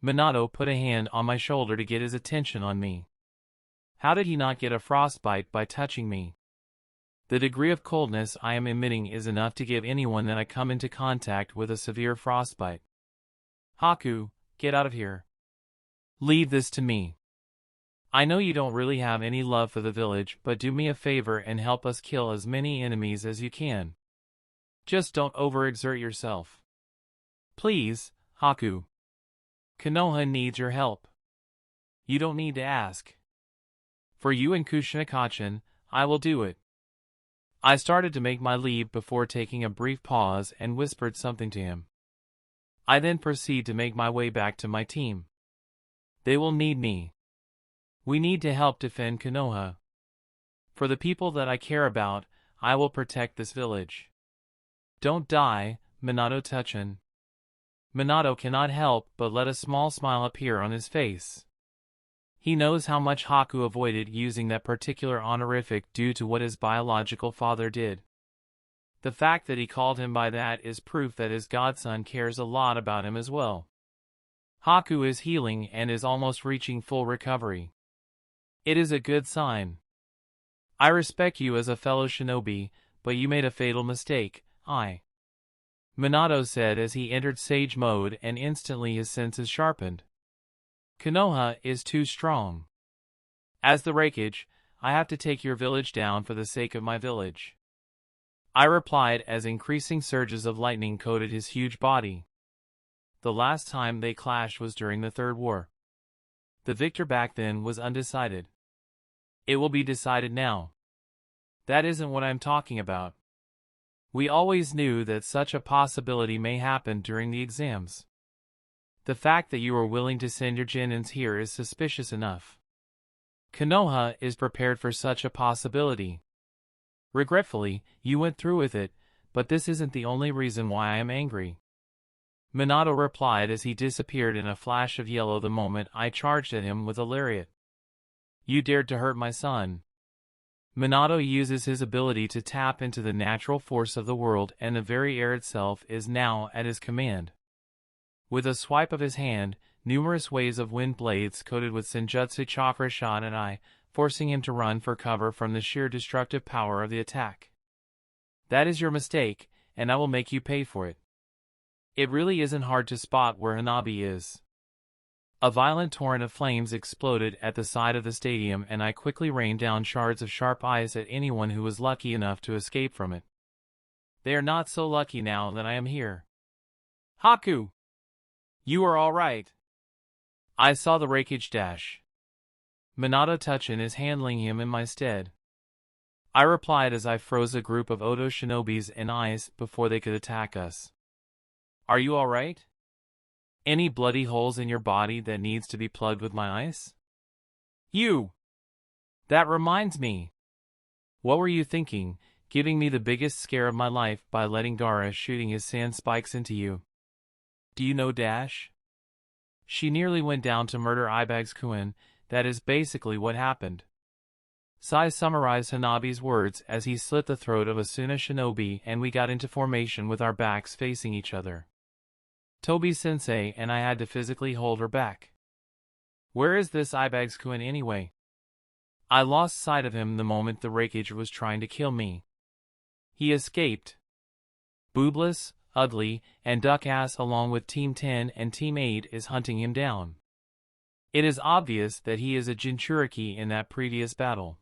S1: Minato put a hand on my shoulder to get his attention on me. How did he not get a frostbite by touching me? The degree of coldness I am emitting is enough to give anyone that I come into contact with a severe frostbite. Haku, get out of here. Leave this to me. I know you don't really have any love for the village, but do me a favor and help us kill as many enemies as you can. Just don't overexert yourself. Please, Haku. Konoha needs your help. You don't need to ask. For you and Kushinakachin, I will do it. I started to make my leave before taking a brief pause and whispered something to him. I then proceed to make my way back to my team. They will need me. We need to help defend Konoha. For the people that I care about, I will protect this village. Don't die, Minato-chan. Minato cannot help but let a small smile appear on his face. He knows how much Haku avoided using that particular honorific due to what his biological father did. The fact that he called him by that is proof that his godson cares a lot about him as well. Haku is healing and is almost reaching full recovery. It is a good sign. I respect you as a fellow shinobi, but you made a fatal mistake, Minato said as he entered sage mode, and instantly his senses sharpened. Konoha is too strong. As the wreckage, I have to take your village down for the sake of my village. I replied as increasing surges of lightning coated his huge body. the last time they clashed was during the Third War. The victor back then was undecided. It will be decided now. That isn't what I'm talking about. We always knew that such a possibility may happen during the exams. The fact that you are willing to send your genins here is suspicious enough. Konoha is prepared for such a possibility. Regretfully, you went through with it, but this isn't the only reason why I am angry. Minato replied as he disappeared in a flash of yellow the moment I charged at him with a lariat. You dared to hurt my son. Minato uses his ability to tap into the natural force of the world, and the very air itself is now at his command. With a swipe of his hand, numerous waves of wind blades coated with Senjutsu chakra shot at Ai, forcing him to run for cover from the sheer destructive power of the attack. That is your mistake, and I will make you pay for it. It really isn't hard to spot where Hanabi is. A violent torrent of flames exploded at the side of the stadium, and I quickly rained down shards of sharp eyes at anyone who was lucky enough to escape from it. They are not so lucky now that I am here. Haku! You are all right. I saw the wreckage dash. Minato Touchin is handling him in my stead. I replied as I froze a group of Odo shinobis in ice before they could attack us. Are you all right? Any bloody holes in your body that needs to be plugged with my ice? You! That reminds me. What were you thinking, giving me the biggest scare of my life by letting Gaara shooting his sand spikes into you? Do you know Dash? She nearly went down to murder Ibags Kuin. That is basically what happened. Sai summarized Hanabi's words as he slit the throat of a Suna shinobi, and we got into formation with our backs facing each other. Tobi-sensei and I had to physically hold her back. Where is this Ibags Kuin anyway? I lost sight of him the moment the wreckage was trying to kill me. He escaped. Boobless, ugly, and duck-ass along with Team 10 and Team 8 is hunting him down. It is obvious that he is a Jinchuriki in that previous battle.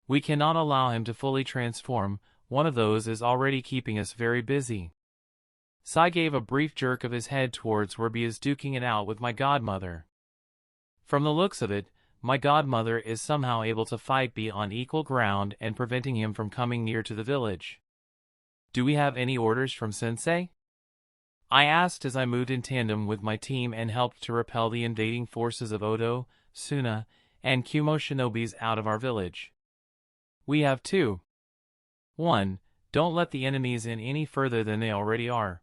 S1: We cannot allow him to fully transform, one of those is already keeping us very busy. Sai gave a brief jerk of his head towards where he is duking it out with my godmother. From the looks of it, my godmother is somehow able to fight Bee on equal ground and preventing him from coming near to the village. Do we have any orders from Sensei? I asked as I moved in tandem with my team and helped to repel the invading forces of Odo, Suna, and Kumo shinobis out of our village. We have 2. 1. Don't let the enemies in any further than they already are.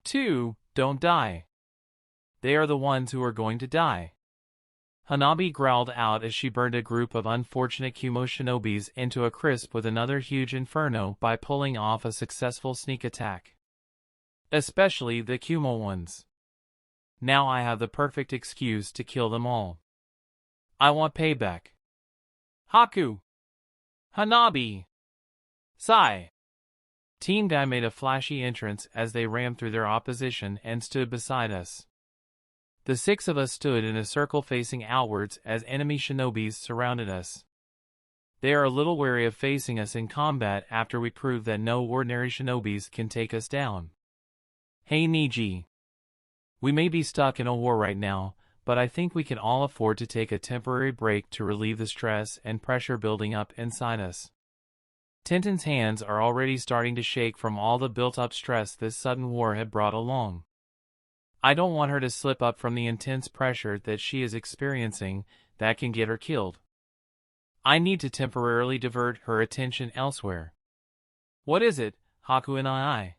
S1: 2. Don't die. They are the ones who are going to die. Hanabi growled out as she burned a group of unfortunate Kumo shinobis into a crisp with another huge inferno by pulling off a successful sneak attack. Especially the Kumo ones. Now I have the perfect excuse to kill them all. I want payback. Haku! Hanabi! Sai! Team Dai made a flashy entrance as they rammed through their opposition and stood beside us. The 6 of us stood in a circle facing outwards as enemy shinobis surrounded us. They are a little wary of facing us in combat after we proved that no ordinary shinobis can take us down. Hey Niji. We may be stuck in a war right now, but I think we can all afford to take a temporary break to relieve the stress and pressure building up inside us. Tintin's hands are already starting to shake from all the built-up stress this sudden war had brought along. I don't want her to slip up from the intense pressure that she is experiencing that can get her killed. I need to temporarily divert her attention elsewhere. What is it, Haku and I?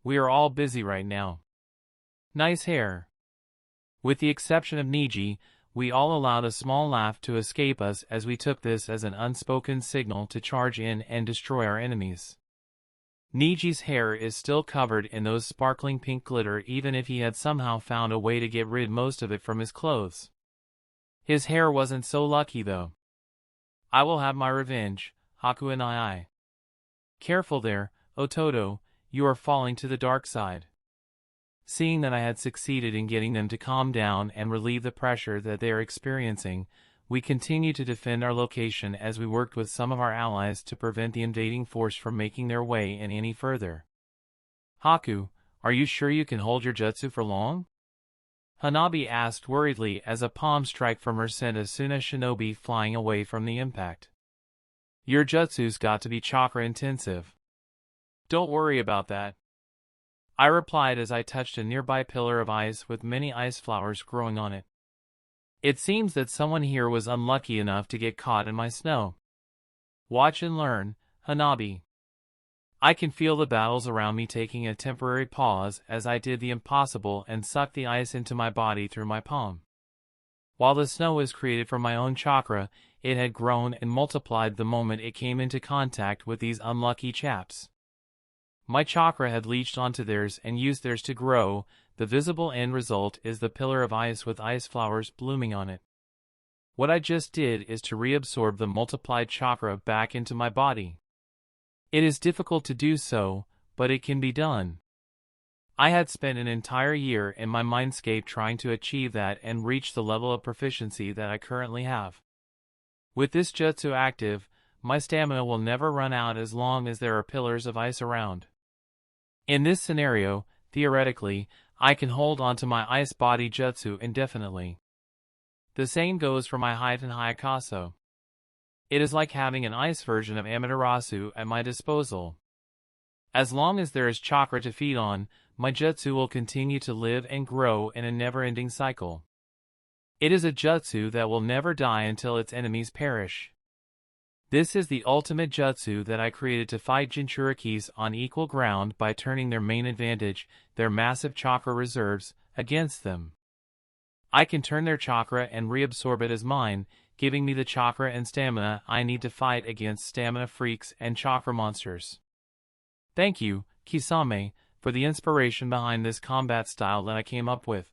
S1: We are all busy right now. Nice hair. With the exception of Niji, we all allowed a small laugh to escape us as we took this as an unspoken signal to charge in and destroy our enemies. Niji's hair is still covered in those sparkling pink glitter even if he had somehow found a way to get rid most of it from his clothes. His hair wasn't so lucky though. I will have my revenge, Haku and I. Careful there, Ototo, you are falling to the dark side. Seeing that I had succeeded in getting them to calm down and relieve the pressure that they are experiencing, we continued to defend our location as we worked with some of our allies to prevent the invading force from making their way in any further. Haku, Are you sure you can hold your jutsu for long? Hanabi asked worriedly as a palm strike from her sent Asuna shinobi flying away from the impact. Your jutsu's got to be chakra intensive. Don't worry about that, I replied as I touched a nearby pillar of ice with many ice flowers growing on it. It seems that someone here was unlucky enough to get caught in my snow. Watch and learn, Hanabi. I can feel the battles around me taking a temporary pause as I did the impossible and sucked the ice into my body through my palm. While the snow was created from my own chakra, it had grown and multiplied the moment it came into contact with these unlucky chaps. My chakra had leached onto theirs and used theirs to grow. The visible end result is the pillar of ice with ice flowers blooming on it. What I just did is to reabsorb the multiplied chakra back into my body. It is difficult to do so, but it can be done. I had spent an entire year in my Mindscape trying to achieve that and reach the level of proficiency that I currently have. With this jutsu active, my stamina will never run out as long as there are pillars of ice around. In this scenario, theoretically, I can hold onto my ice body jutsu indefinitely. The same goes for my Heitan Hayakaso. It is like having an ice version of Amaterasu at my disposal. As long as there is chakra to feed on, my jutsu will continue to live and grow in a never-ending cycle. It is a jutsu that will never die until its enemies perish. This is the ultimate jutsu that I created to fight Jinchurikis on equal ground by turning their main advantage, their massive chakra reserves, against them. I can turn their chakra and reabsorb it as mine, giving me the chakra and stamina I need to fight against stamina freaks and chakra monsters. Thank you, Kisame, for the inspiration behind this combat style that I came up with.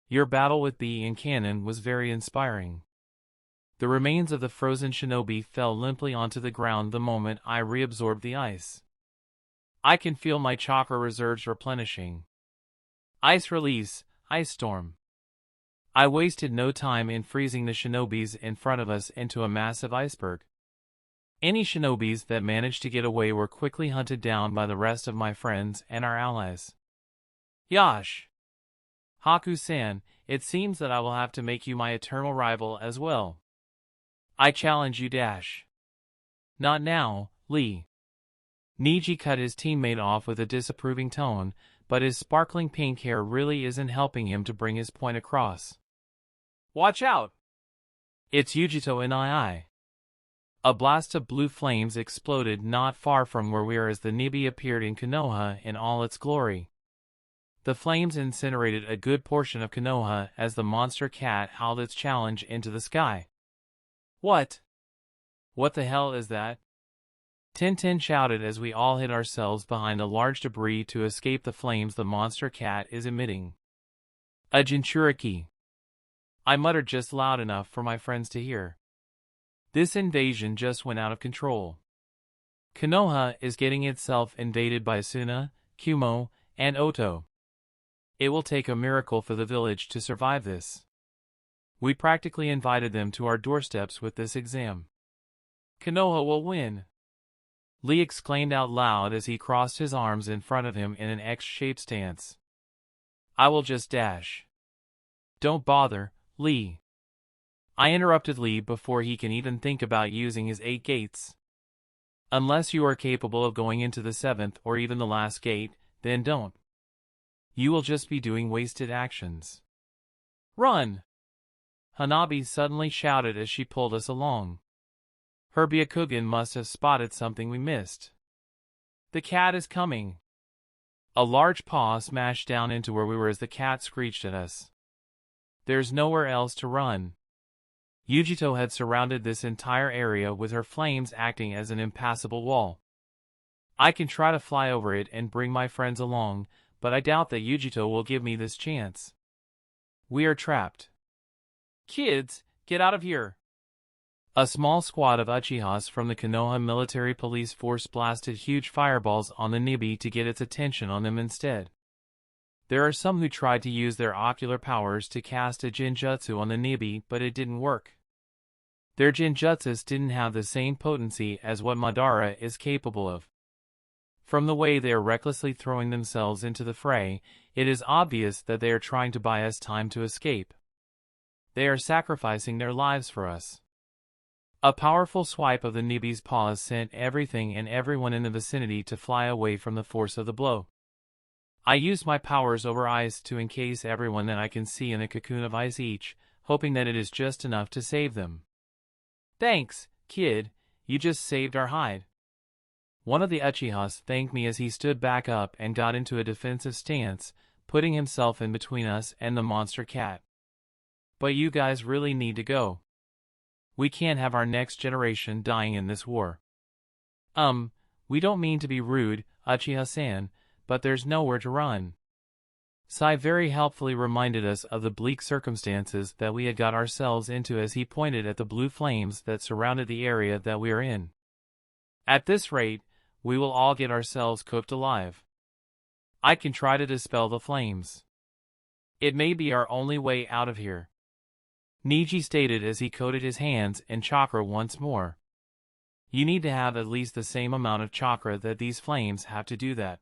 S1: Your battle with B and Canon was very inspiring. The remains of the frozen shinobi fell limply onto the ground the moment I reabsorbed the ice. I can feel my chakra reserves replenishing. Ice release, ice storm. I wasted no time in freezing the shinobis in front of us into a massive iceberg. Any shinobis that managed to get away were quickly hunted down by the rest of my friends and our allies. Yash! Haku-san, it seems that I will have to make you my eternal rival as well. I challenge you dash. Not now, Lee. Niji cut his teammate off with a disapproving tone, but his sparkling pink hair really isn't helping him to bring his point across. Watch out! It's Yujito and I. A blast of blue flames exploded not far from where we are as the Nibi appeared in Konoha in all its glory. The flames incinerated a good portion of Konoha as the monster cat howled its challenge into the sky. What? What the hell is that? Tintin shouted as we all hid ourselves behind a large debris to escape the flames the monster cat is emitting. A Jinchuriki. I muttered just loud enough for my friends to hear. This invasion just went out of control. Konoha is getting itself invaded by Asuna, Kumo, and Oto. It will take a miracle for the village to survive this. We practically invited them to our doorsteps with this exam. Konoha will win. Lee exclaimed out loud as he crossed his arms in front of him in an X-shaped stance. I will just dash. Don't bother, Lee. I interrupted Lee before he can even think about using his 8 gates. Unless you are capable of going into the 7th or even the last gate, then don't. You will just be doing wasted actions. Run! Hanabi suddenly shouted as she pulled us along. Her Byakugan must have spotted something we missed. The cat is coming. A large paw smashed down into where we were as the cat screeched at us. There's nowhere else to run. Yujito had surrounded this entire area with her flames acting as an impassable wall. I can try to fly over it and bring my friends along, but I doubt that Yujito will give me this chance. We are trapped. Kids, get out of here! A small squad of Uchihas from the Konoha military police force blasted huge fireballs on the Nibi to get its attention on them instead. There are some who tried to use their ocular powers to cast a Jinjutsu on the Nibi, but it didn't work. Their Jinjutsus didn't have the same potency as what Madara is capable of. From the way they are recklessly throwing themselves into the fray, it is obvious that they are trying to buy us time to escape. They are sacrificing their lives for us. A powerful swipe of the Nibi's paws sent everything and everyone in the vicinity to fly away from the force of the blow. I used my powers over ice to encase everyone that I can see in a cocoon of ice each, hoping that it is just enough to save them. Thanks, kid, you just saved our hide. One of the Uchihas thanked me as he stood back up and got into a defensive stance, putting himself in between us and the monster cat. But you guys really need to go. We can't have our next generation dying in this war. We don't mean to be rude, Uchiha-san, but there's nowhere to run. Sai very helpfully reminded us of the bleak circumstances that we had got ourselves into as he pointed at the blue flames that surrounded the area that we are in. At this rate, we will all get ourselves cooked alive. I can try to dispel the flames. It may be our only way out of here. Niji stated as he coated his hands in chakra once more. You need to have at least the same amount of chakra that these flames have to do that.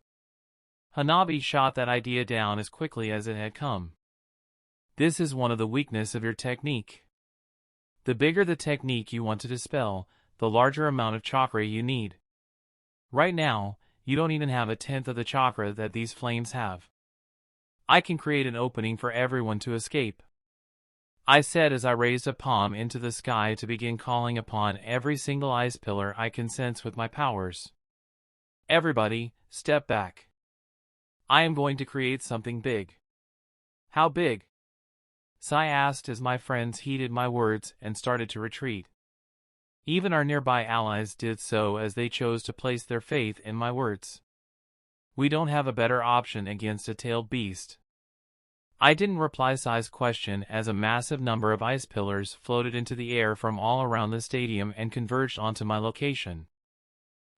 S1: Hanabi shot that idea down as quickly as it had come. This is one of the weaknesses of your technique. The bigger the technique you want to dispel, the larger amount of chakra you need. Right now, you don't even have a tenth of the chakra that these flames have. I can create an opening for everyone to escape. I said as I raised a palm into the sky to begin calling upon every single ice pillar I can sense with my powers. Everybody, step back. I am going to create something big. How big? Sai asked as my friends heeded my words and started to retreat. Even our nearby allies did so as they chose to place their faith in my words. We don't have a better option against a tailed beast. I didn't reply Sai's question as a massive number of ice pillars floated into the air from all around the stadium and converged onto my location.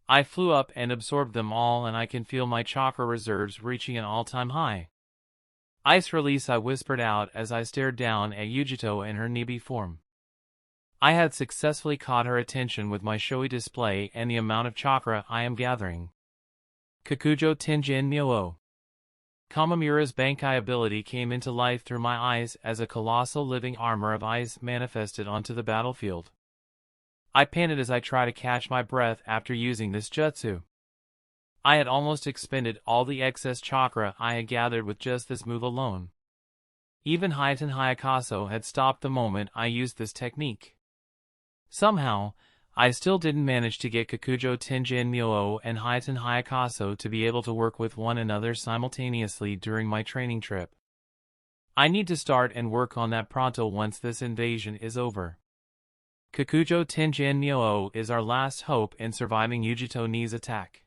S1: I flew up and absorbed them all, and I can feel my chakra reserves reaching an all-time high. Ice release, I whispered out as I stared down at Yujito in her Nibi form. I had successfully caught her attention with my showy display and the amount of chakra I am gathering. Kakujo Tenjin Myo. Kamamura's Bankai ability came into life through my eyes as a colossal living armor of ice manifested onto the battlefield. I panted as I tried to catch my breath after using this jutsu. I had almost expended all the excess chakra I had gathered with just this move alone. Even Hayaten Hayakaso had stopped the moment I used this technique. Somehow, I still didn't manage to get Kakujo Tenjin Myo and Hayaten Hayakaso to be able to work with one another simultaneously during my training trip. I need to start and work on that pronto once this invasion is over. Kakujo Tenjin Myo is our last hope in surviving Yujito Ni's attack.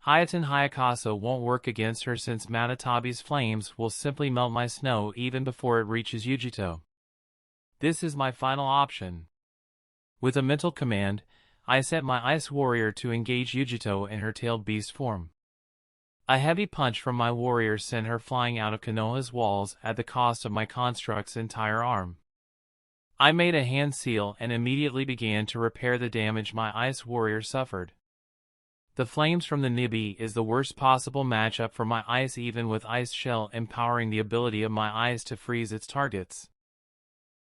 S1: Hayaten Hayakaso won't work against her since Matatabi's flames will simply melt my snow even before it reaches Yujito. This is my final option. With a mental command, I set my ice warrior to engage Yujito in her tailed beast form. A heavy punch from my warrior sent her flying out of Konoha's walls at the cost of my construct's entire arm. I made a hand seal and immediately began to repair the damage my ice warrior suffered. The flames from the Nibi is the worst possible matchup for my ice, even with ice shell empowering the ability of my ice to freeze its targets.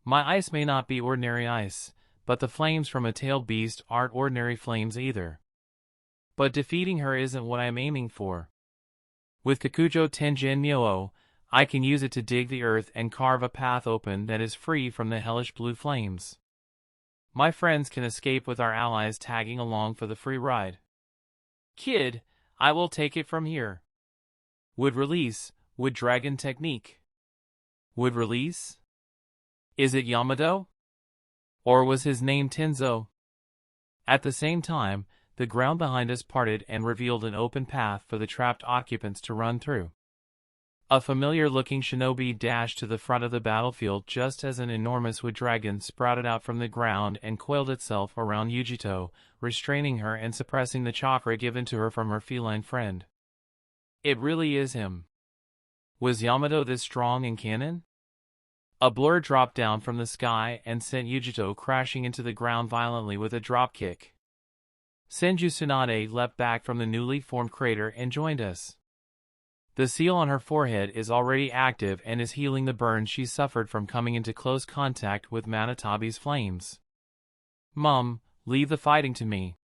S1: My ice may not be ordinary ice, but the flames from a tailed beast aren't ordinary flames either. But defeating her isn't what I'm aiming for. With Kakujo Tenjin Myo, I can use it to dig the earth and carve a path open that is free from the hellish blue flames. My friends can escape with our allies tagging along for the free ride. Kid, I will take it from here. Would release, would dragon technique. Would release? Is it Yamato? Or was his name Tenzo? At the same time, the ground behind us parted and revealed an open path for the trapped occupants to run through. A familiar-looking shinobi dashed to the front of the battlefield just as an enormous wood dragon sprouted out from the ground and coiled itself around Yujito, restraining her and suppressing the chakra given to her from her feline friend. It really is him. Was Yamato this strong in Canon? A blur dropped down from the sky and sent Yujito crashing into the ground violently with a dropkick. Senju Tsunade leapt back from the newly formed crater and joined us. The seal on her forehead is already active and is healing the burns she suffered from coming into close contact with Manatabi's flames. Mum, leave the fighting to me.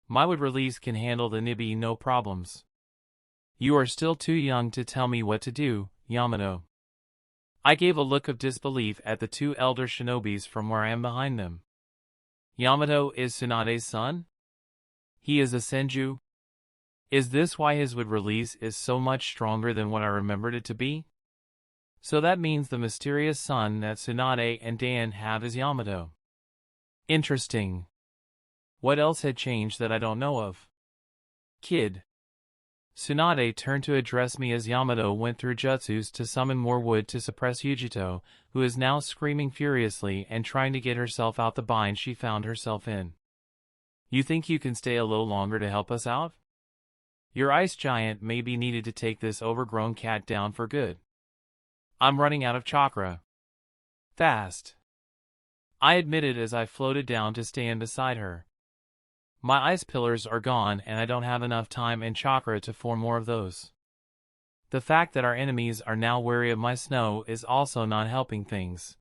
S1: My wood release can handle the Nibi no problems. You are still too young to tell me what to do, Yamato. I gave a look of disbelief at the two elder shinobis from where I am behind them. Yamato is Tsunade's son? He is a Senju? Is this why his wood release is so much stronger than what I remembered it to be? So that means the mysterious son that Tsunade and Dan have is Yamato. Interesting. What else had changed that I don't know of? Kid. Tsunade turned to address me as Yamato went through jutsus to summon more wood to suppress Yujito, who is now screaming furiously and trying to get herself out the bind she found herself in. You think you can stay a little longer to help us out? Your ice giant may be needed to take this overgrown cat down for good. I'm running out of chakra. Fast. I admitted as I floated down to stand beside her. My ice pillars are gone and I don't have enough time and chakra to form more of those. The fact that our enemies are now wary of my snow is also not helping things.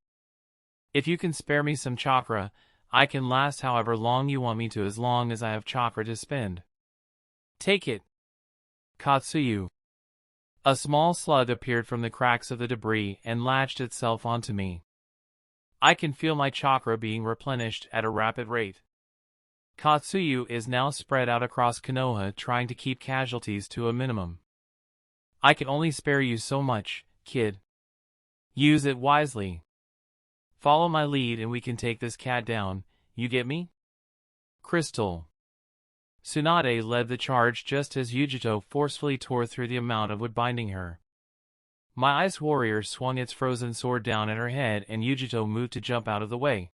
S1: If you can spare me some chakra, I can last however long you want me to as long as I have chakra to spend. Take it. Katsuyu. A small slug appeared from the cracks of the debris and latched itself onto me. I can feel my chakra being replenished at a rapid rate. Katsuyu is now spread out across Konoha trying to keep casualties to a minimum. I can only spare you so much, kid. Use it wisely. Follow my lead and we can take this cat down, you get me? Crystal. Tsunade led the charge just as Yujito forcefully tore through the amount of wood binding her. My ice warrior swung its frozen sword down at her head and Yujito moved to jump out of the way.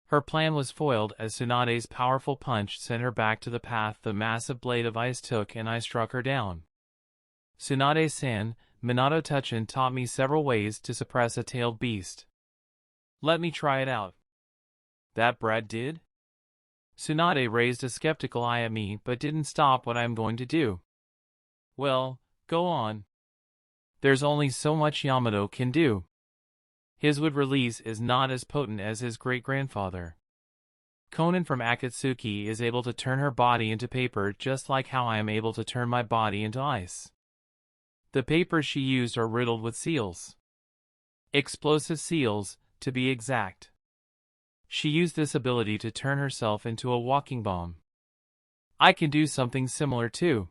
S1: Her plan was foiled as Tsunade's powerful punch sent her back to the path the massive blade of ice took and I struck her down. Tsunade-san, Minato Tuchin taught me several ways to suppress a tailed beast. Let me try it out. That brat did? Tsunade raised a skeptical eye at me but didn't stop what I am going to do. Well, go on. There's only so much Yamato can do. His wood release is not as potent as his great-grandfather. Conan from Akatsuki is able to turn her body into paper just like how I am able to turn my body into ice. The papers she used are riddled with seals. Explosive seals, to be exact. She used this ability to turn herself into a walking bomb. I can do something similar too.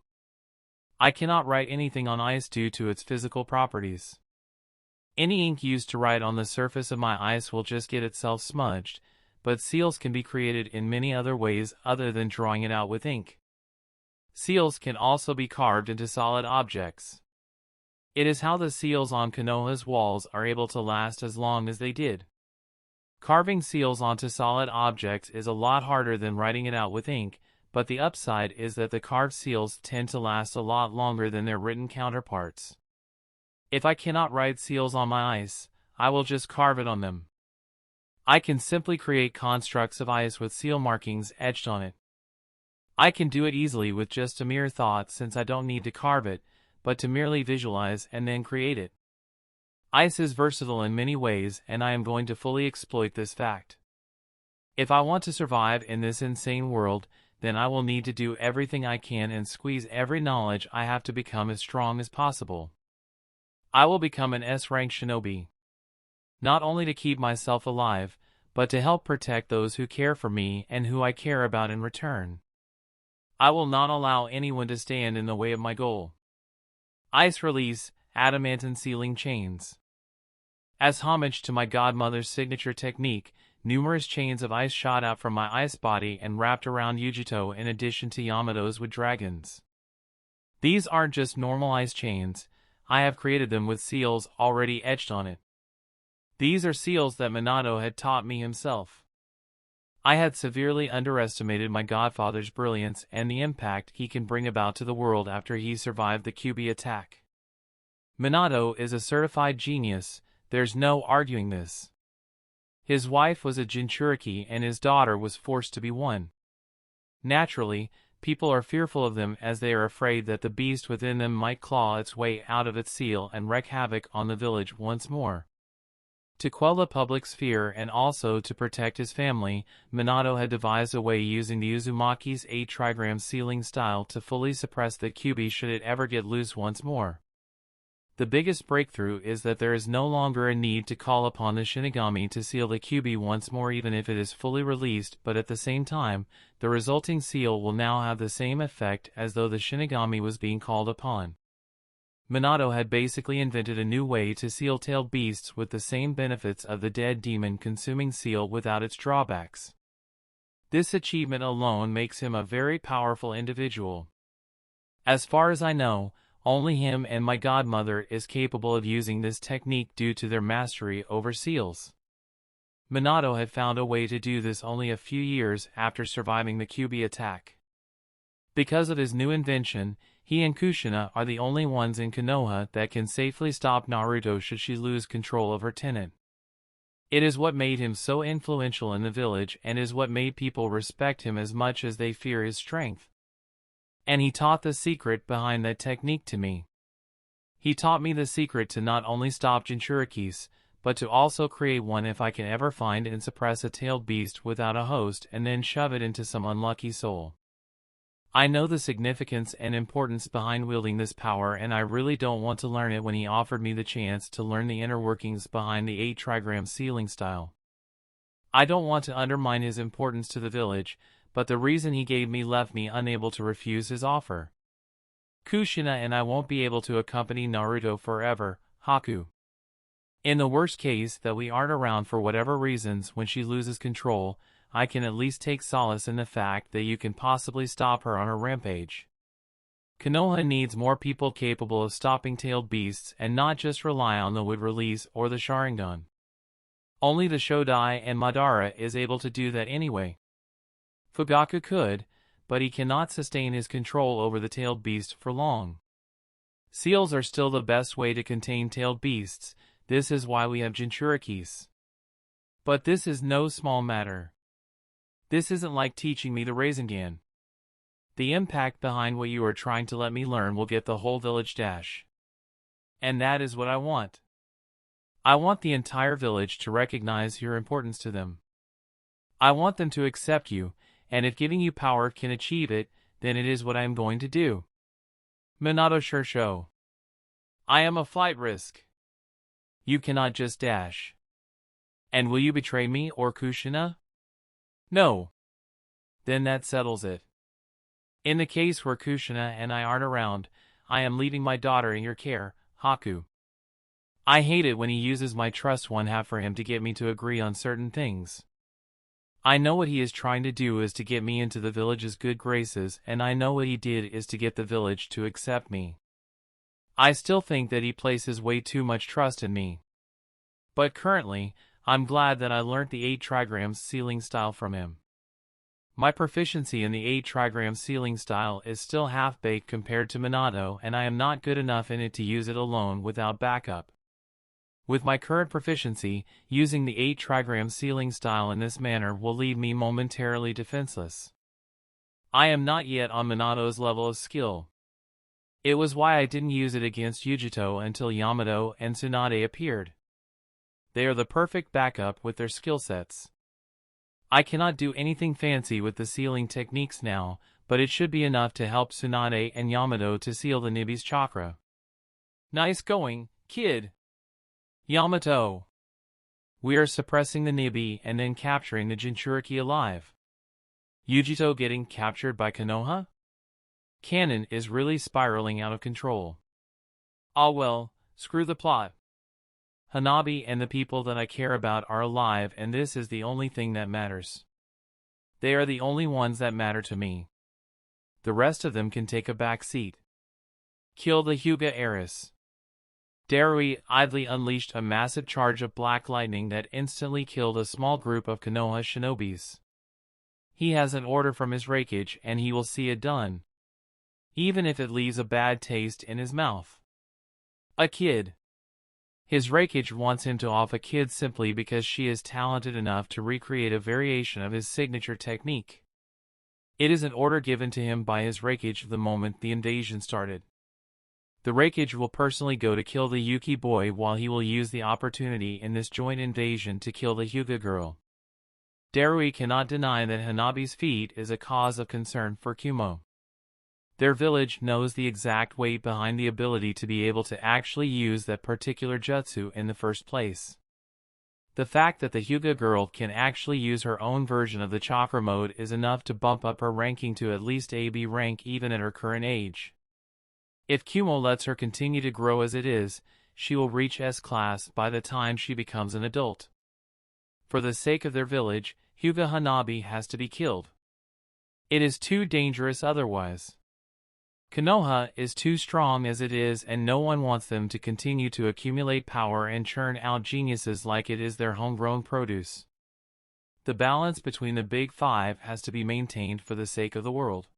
S1: I cannot write anything on ice due to its physical properties. Any ink used to write on the surface of my ice will just get itself smudged, but seals can be created in many other ways other than drawing it out with ink. Seals can also be carved into solid objects. It is how the seals on Konoha's walls are able to last as long as they did. Carving seals onto solid objects is a lot harder than writing it out with ink, but the upside is that the carved seals tend to last a lot longer than their written counterparts. If I cannot write seals on my ice, I will just carve it on them. I can simply create constructs of ice with seal markings etched on it. I can do it easily with just a mere thought since I don't need to carve it, but to merely visualize and then create it. Ice is versatile in many ways and I am going to fully exploit this fact. If I want to survive in this insane world, then I will need to do everything I can and squeeze every knowledge I have to become as strong as possible. I will become an S-rank shinobi. Not only to keep myself alive, but to help protect those who care for me and who I care about in return. I will not allow anyone to stand in the way of my goal. Ice release, adamantine sealing chains. As homage to my godmother's signature technique, numerous chains of ice shot out from my ice body and wrapped around Yujito in addition to Yamato's wood dragons. These aren't just normal ice chains, I have created them with seals already etched on it. These are seals that Minato had taught me himself. I had severely underestimated my godfather's brilliance and the impact he can bring about to the world after he survived the Kyuubi attack. Minato is a certified genius, there's no arguing this. His wife was a Jinchuriki and his daughter was forced to be one. Naturally, people are fearful of them as they are afraid that the beast within them might claw its way out of its seal and wreak havoc on the village once more. To quell the public's fear and also to protect his family, Minato had devised a way using the Uzumaki's 8-trigram sealing style to fully suppress the Kyuubi should it ever get loose once more. The biggest breakthrough is that there is no longer a need to call upon the Shinigami to seal the Kyuubi once more even if it is fully released, but at the same time, the resulting seal will now have the same effect as though the Shinigami was being called upon. Minato had basically invented a new way to seal tailed beasts with the same benefits of the dead demon-consuming seal without its drawbacks. This achievement alone makes him a very powerful individual. As far as I know, only him and my godmother is capable of using this technique due to their mastery over seals. Minato had found a way to do this only a few years after surviving the Kyuubi attack. Because of his new invention, he and Kushina are the only ones in Konoha that can safely stop Naruto should she lose control of her tenant. It is what made him so influential in the village and is what made people respect him as much as they fear his strength. And he taught the secret behind that technique to me. He taught me the secret to not only stop Jinchurikis, but to also create one if I can ever find and suppress a tailed beast without a host and then shove it into some unlucky soul. I know the significance and importance behind wielding this power and I really don't want to learn it when he offered me the chance to learn the inner workings behind the 8-trigram sealing style. I don't want to undermine his importance to the village, but the reason he gave me left me unable to refuse his offer. Kushina and I won't be able to accompany Naruto forever, Haku. In the worst case that we aren't around for whatever reasons when she loses control, I can at least take solace in the fact that you can possibly stop her on her rampage. Konoha needs more people capable of stopping tailed beasts and not just rely on the wood release or the Sharingan. Only the Shodai and Madara is able to do that anyway. Fugaku could, but he cannot sustain his control over the tailed beast for long. Seals are still the best way to contain tailed beasts, this is why we have Jinchurikis. But this is no small matter. This isn't like teaching me the Rasengan. The impact behind what you are trying to let me learn will get the whole village dash. And that is what I want. I want the entire village to recognize your importance to them. I want them to accept you, and if giving you power can achieve it, then it is what I am going to do. Minato Shirsho. I am a flight risk. You cannot just dash. And will you betray me or Kushina? No. Then that settles it. In the case where Kushina and I aren't around, I am leaving my daughter in your care, Haku. I hate it when he uses my trust one half for him to get me to agree on certain things. I know what he is trying to do is to get me into the village's good graces, and I know what he did is to get the village to accept me. I still think that he places way too much trust in me. But currently, I'm glad that I learnt the 8-trigram sealing style from him. My proficiency in the 8-trigram sealing style is still half-baked compared to Minato, and I am not good enough in it to use it alone without backup. With my current proficiency, using the 8-trigram sealing style in this manner will leave me momentarily defenseless. I am not yet on Minato's level of skill. It was why I didn't use it against Yujito until Yamato and Tsunade appeared. They are the perfect backup with their skill sets. I cannot do anything fancy with the sealing techniques now, but it should be enough to help Tsunade and Yamato to seal the Nibi's chakra. Nice going, kid. Yamato. We are suppressing the Nibi and then capturing the Jinchuriki alive. Yujito getting captured by Konoha? Canon is really spiraling out of control. Ah well, screw the plot. Hanabi and the people that I care about are alive, and this is the only thing that matters. They are the only ones that matter to me. The rest of them can take a back seat. Kill the Hyuga heiress. Darui idly unleashed a massive charge of black lightning that instantly killed a small group of Konoha shinobis. He has an order from his Reikage and he will see it done. Even if it leaves a bad taste in his mouth. A kid. His Reikage wants him to off a kid simply because she is talented enough to recreate a variation of his signature technique. It is an order given to him by his Reikage the moment the invasion started. The Reikage will personally go to kill the Yuki boy while he will use the opportunity in this joint invasion to kill the Hyuga girl. Darui cannot deny that Hanabi's feat is a cause of concern for Kumo. Their village knows the exact weight behind the ability to be able to actually use that particular jutsu in the first place. The fact that the Hyuga girl can actually use her own version of the chakra mode is enough to bump up her ranking to at least AB rank even at her current age. If Kumo lets her continue to grow as it is, she will reach S-class by the time she becomes an adult. For the sake of their village, Hyuga Hanabi has to be killed. It is too dangerous otherwise. Konoha is too strong as it is, and no one wants them to continue to accumulate power and churn out geniuses like it is their homegrown produce. The balance between the big five has to be maintained for the sake of the world.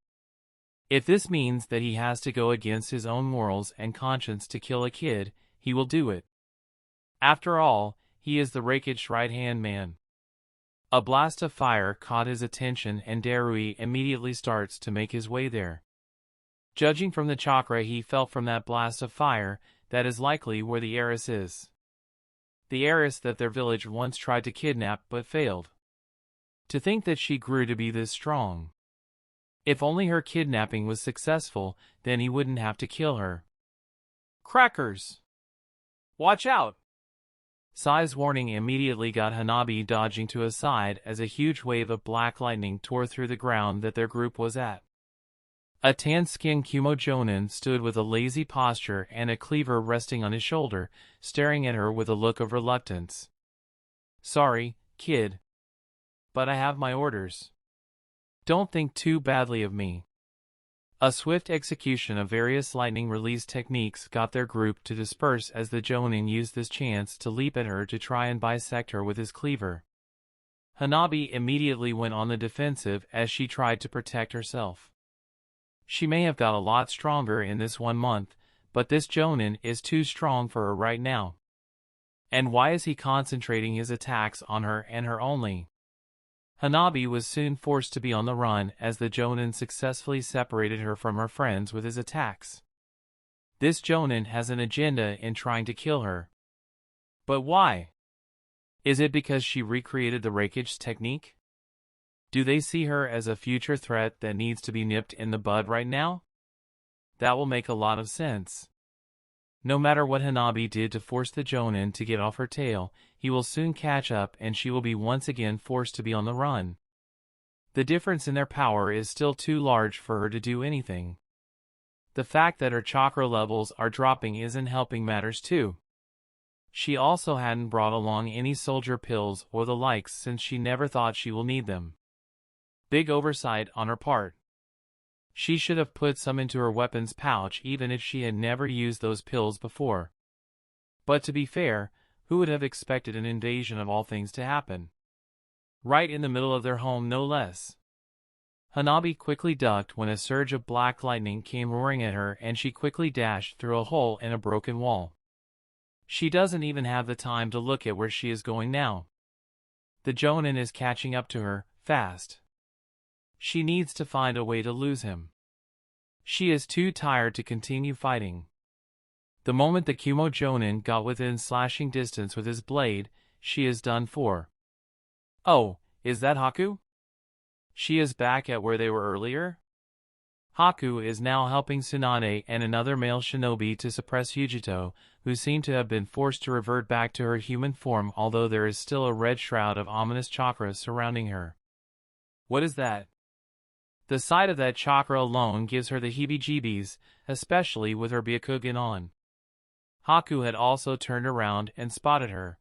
S1: If this means that he has to go against his own morals and conscience to kill a kid, he will do it. After all, he is the Reikage's right-hand man. A blast of fire caught his attention, and Darui immediately starts to make his way there. Judging from the chakra he felt from that blast of fire, that is likely where the heiress is. The heiress that their village once tried to kidnap but failed. To think that she grew to be this strong. If only her kidnapping was successful, then he wouldn't have to kill her. Crackers! Watch out! Sai's warning immediately got Hanabi dodging to a side as a huge wave of black lightning tore through the ground that their group was at. A tan-skinned Kumo Jonin stood with a lazy posture and a cleaver resting on his shoulder, staring at her with a look of reluctance. Sorry, kid. But I have my orders. Don't think too badly of me. A swift execution of various lightning release techniques got their group to disperse as the Jonin used this chance to leap at her to try and bisect her with his cleaver. Hanabi immediately went on the defensive as she tried to protect herself. She may have got a lot stronger in this 1 month, but this Jonin is too strong for her right now. And why is he concentrating his attacks on her and her only? Hanabi was soon forced to be on the run as the Jonin successfully separated her from her friends with his attacks. This Jonin has an agenda in trying to kill her. But why? Is it because she recreated the Reikage's technique? Do they see her as a future threat that needs to be nipped in the bud right now? That will make a lot of sense. No matter what Hanabi did to force the Jonin to get off her tail, he will soon catch up and she will be once again forced to be on the run. The difference in their power is still too large for her to do anything. The fact that her chakra levels are dropping isn't helping matters too. She also hadn't brought along any soldier pills or the likes since she never thought she will need them. Big oversight on her part. She should have put some into her weapons pouch even if she had never used those pills before. But to be fair, who would have expected an invasion of all things to happen? Right in the middle of their home, no less. Hanabi quickly ducked when a surge of black lightning came roaring at her, and she quickly dashed through a hole in a broken wall. She doesn't even have the time to look at where she is going now. The Jonin is catching up to her, fast. She needs to find a way to lose him. She is too tired to continue fighting. The moment the Kumo Jonin got within slashing distance with his blade, she is done for. Oh, is that Haku? She is back at where they were earlier? Haku is now helping Tsunade and another male shinobi to suppress Fujito, who seem to have been forced to revert back to her human form, although there is still a red shroud of ominous chakras surrounding her. What is that? The sight of that chakra alone gives her the heebie-jeebies, especially with her Byakugan on. Haku had also turned around and spotted her.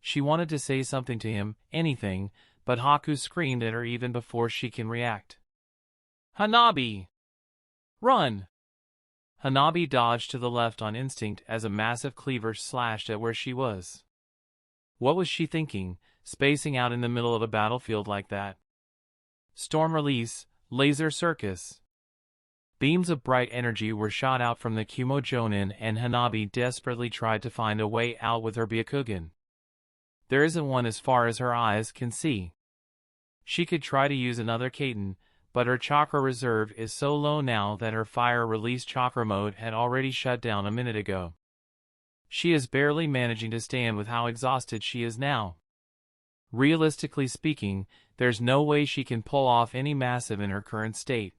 S1: She wanted to say something to him, anything, but Haku screamed at her even before she can react. Hanabi! Run! Hanabi dodged to the left on instinct as a massive cleaver slashed at where she was. What was she thinking, spacing out in the middle of a battlefield like that? Storm release, laser circus. Beams of bright energy were shot out from the Kumo Jonin, and Hanabi desperately tried to find a way out with her Byakugan. There isn't one as far as her eyes can see. She could try to use another Katen, but her chakra reserve is so low now that her fire release chakra mode had already shut down a minute ago. She is barely managing to stand with how exhausted she is now. Realistically speaking, there's no way she can pull off any massive in her current state.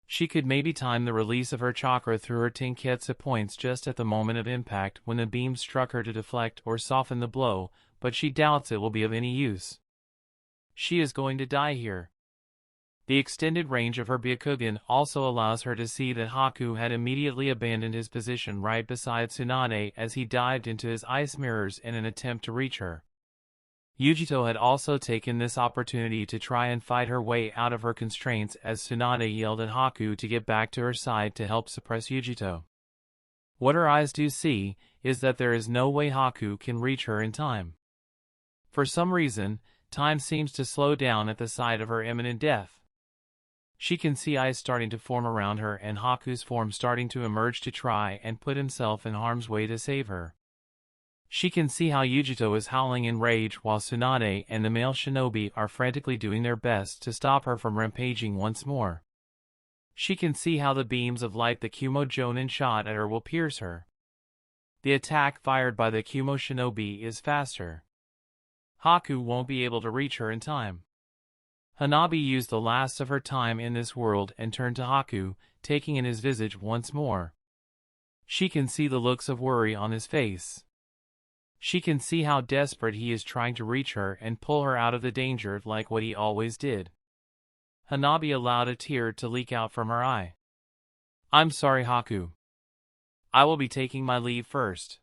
S1: She could maybe time the release of her chakra through her Tenketsu points just at the moment of impact when the beam struck her to deflect or soften the blow, but she doubts it will be of any use. She is going to die here. The extended range of her Byakugan also allows her to see that Haku had immediately abandoned his position right beside Tsunade as he dived into his ice mirrors in an attempt to reach her. Yujito had also taken this opportunity to try and fight her way out of her constraints as Tsunade yelled at Haku to get back to her side to help suppress Yujito. What her eyes do see is that there is no way Haku can reach her in time. For some reason, time seems to slow down at the sight of her imminent death. She can see ice starting to form around her and Haku's form starting to emerge to try and put himself in harm's way to save her. She can see how Yujito is howling in rage while Tsunade and the male shinobi are frantically doing their best to stop her from rampaging once more. She can see how the beams of light the Kumo Jonin shot at her will pierce her. The attack fired by the Kumo shinobi is faster. Haku won't be able to reach her in time. Hanabi used the last of her time in this world and turned to Haku, taking in his visage once more. She can see the looks of worry on his face. She can see how desperate he is trying to reach her and pull her out of the danger like what he always did. Hanabi allowed a tear to leak out from her eye. "I'm sorry, Haku. I will be taking my leave first.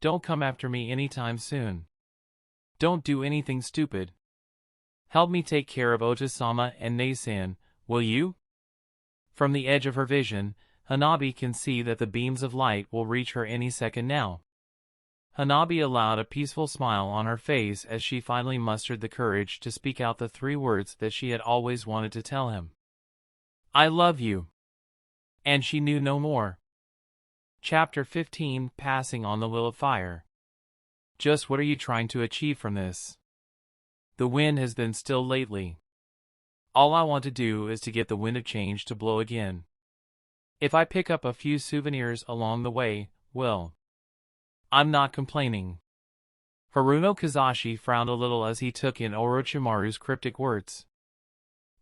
S1: Don't come after me anytime soon. Don't do anything stupid. Help me take care of Ota-sama and Nei-san, will you?" From the edge of her vision, Hanabi can see that the beams of light will reach her any second now. Hanabi allowed a peaceful smile on her face as she finally mustered the courage to speak out the 3 words that she had always wanted to tell him. "I love you." And she knew no more. Chapter 15, Passing on the Will of Fire. Just what are you trying to achieve from this? The wind has been still lately. All I want to do is to get the wind of change to blow again. If I pick up a few souvenirs along the way, well, I'm not complaining. Haruno Kizashi frowned a little as he took in Orochimaru's cryptic words.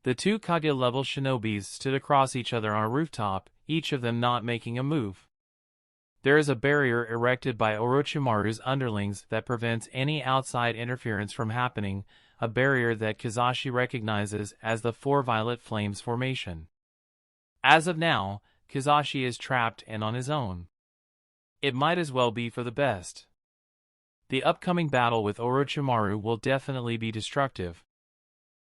S1: The 2 Kage-level shinobis stood across each other on a rooftop, each of them not making a move. There is a barrier erected by Orochimaru's underlings that prevents any outside interference from happening, a barrier that Kizashi recognizes as the 4 Violet Flames formation. As of now, Kizashi is trapped and on his own. It might as well be for the best. The upcoming battle with Orochimaru will definitely be destructive.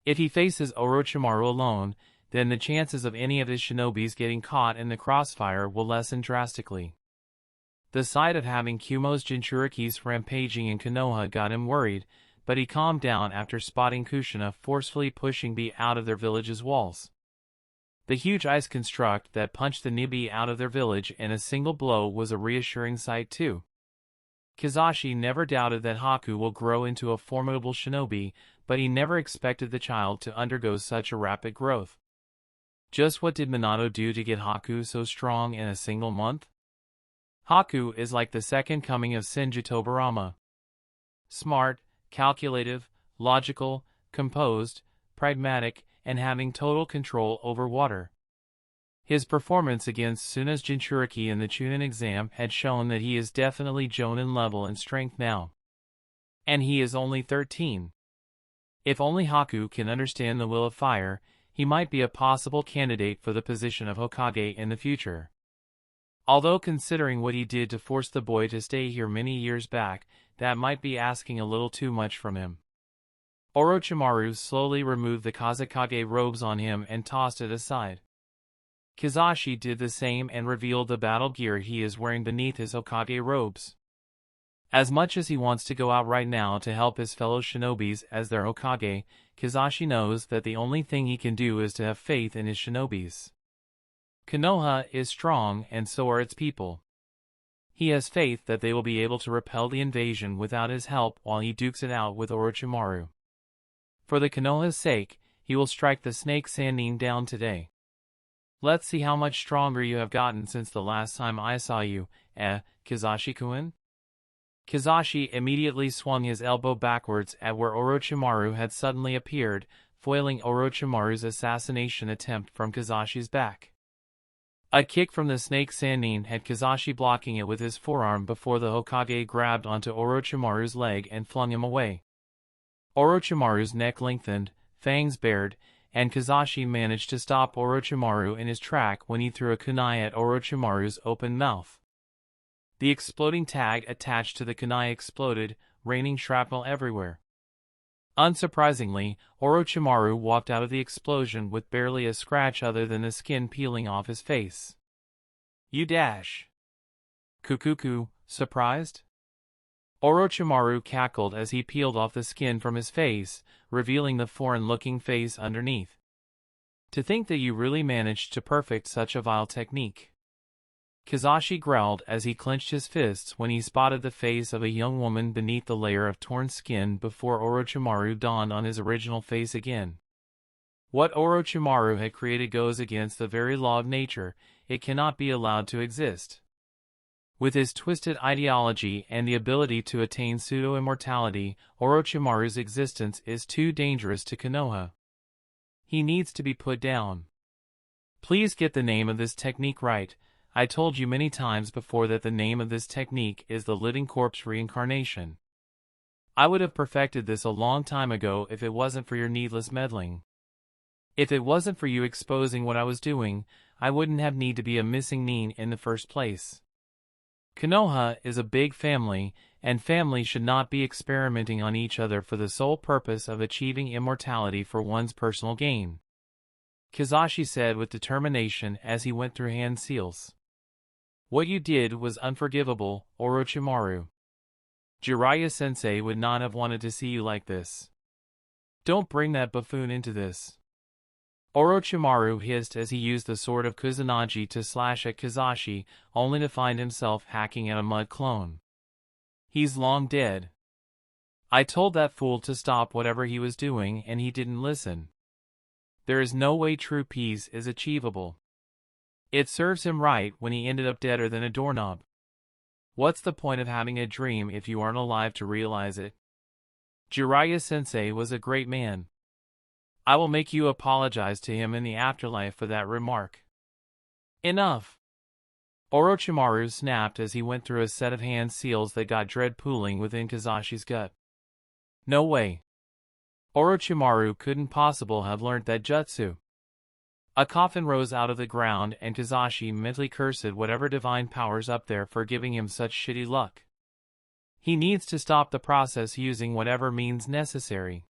S1: If he faces Orochimaru alone, then the chances of any of his shinobis getting caught in the crossfire will lessen drastically. The sight of having Kumo's Jinchurikis rampaging in Konoha got him worried, but he calmed down after spotting Kushina forcefully pushing Bee out of their village's walls. The huge ice construct that punched the Nibi out of their village in a single blow was a reassuring sight too. Kizashi never doubted that Haku will grow into a formidable shinobi, but he never expected the child to undergo such a rapid growth. Just what did Minato do to get Haku so strong in a single month? Haku is like the second coming of Senju Tobarama. Smart, calculative, logical, composed, pragmatic, and having total control over water. His performance against Suna's Jinchuriki in the Chunin exam had shown that he is definitely Jonin level in strength now. And he is only 13. If only Haku can understand the will of fire, he might be a possible candidate for the position of Hokage in the future. Although considering what he did to force the boy to stay here many years back, that might be asking a little too much from him. Orochimaru slowly removed the Kazekage robes on him and tossed it aside. Kizashi did the same and revealed the battle gear he is wearing beneath his Hokage robes. As much as he wants to go out right now to help his fellow shinobis as their Hokage, Kizashi knows that the only thing he can do is to have faith in his shinobis. Konoha is strong and so are its people. He has faith that they will be able to repel the invasion without his help while he dukes it out with Orochimaru. For the Konoha's sake, he will strike the snake Sannin down today. Let's see how much stronger you have gotten since the last time I saw you, Kizashi-kun? Kizashi immediately swung his elbow backwards at where Orochimaru had suddenly appeared, foiling Orochimaru's assassination attempt from Kizashi's back. A kick from the snake Sannin had Kizashi blocking it with his forearm before the Hokage grabbed onto Orochimaru's leg and flung him away. Orochimaru's neck lengthened, fangs bared, and Kizashi managed to stop Orochimaru in his track when he threw a kunai at Orochimaru's open mouth. The exploding tag attached to the kunai exploded, raining shrapnel everywhere. Unsurprisingly, Orochimaru walked out of the explosion with barely a scratch other than the skin peeling off his face. You dash. Kukuku, surprised? Orochimaru cackled as he peeled off the skin from his face, revealing the foreign-looking face underneath. To think that you really managed to perfect such a vile technique. Kizashi growled as he clenched his fists when he spotted the face of a young woman beneath the layer of torn skin before Orochimaru dawned on his original face again. What Orochimaru had created goes against the very law of nature. It cannot be allowed to exist. With his twisted ideology and the ability to attain pseudo-immortality, Orochimaru's existence is too dangerous to Konoha. He needs to be put down. Please get the name of this technique right. I told you many times before that the name of this technique is the living corpse reincarnation. I would have perfected this a long time ago if it wasn't for your needless meddling. If it wasn't for you exposing what I was doing, I wouldn't have need to be a missing nin in the first place. Konoha is a big family, and families should not be experimenting on each other for the sole purpose of achieving immortality for one's personal gain. Kizashi said with determination as he went through hand seals. What you did was unforgivable, Orochimaru. Jiraiya-sensei would not have wanted to see you like this. Don't bring that buffoon into this. Orochimaru hissed as he used the sword of Kusanagi to slash at Kizashi, only to find himself hacking at a mud clone. He's long dead. I told that fool to stop whatever he was doing and he didn't listen. There is no way true peace is achievable. It serves him right when he ended up deader than a doorknob. What's the point of having a dream if you aren't alive to realize it? Jiraiya-sensei was a great man. I will make you apologize to him in the afterlife for that remark. Enough! Orochimaru snapped as he went through a set of hand seals that got dread pooling within Kizashi's gut. No way. Orochimaru couldn't possibly have learnt that jutsu. A coffin rose out of the ground and Kizashi mentally cursed whatever divine powers up there for giving him such shitty luck. He needs to stop the process using whatever means necessary.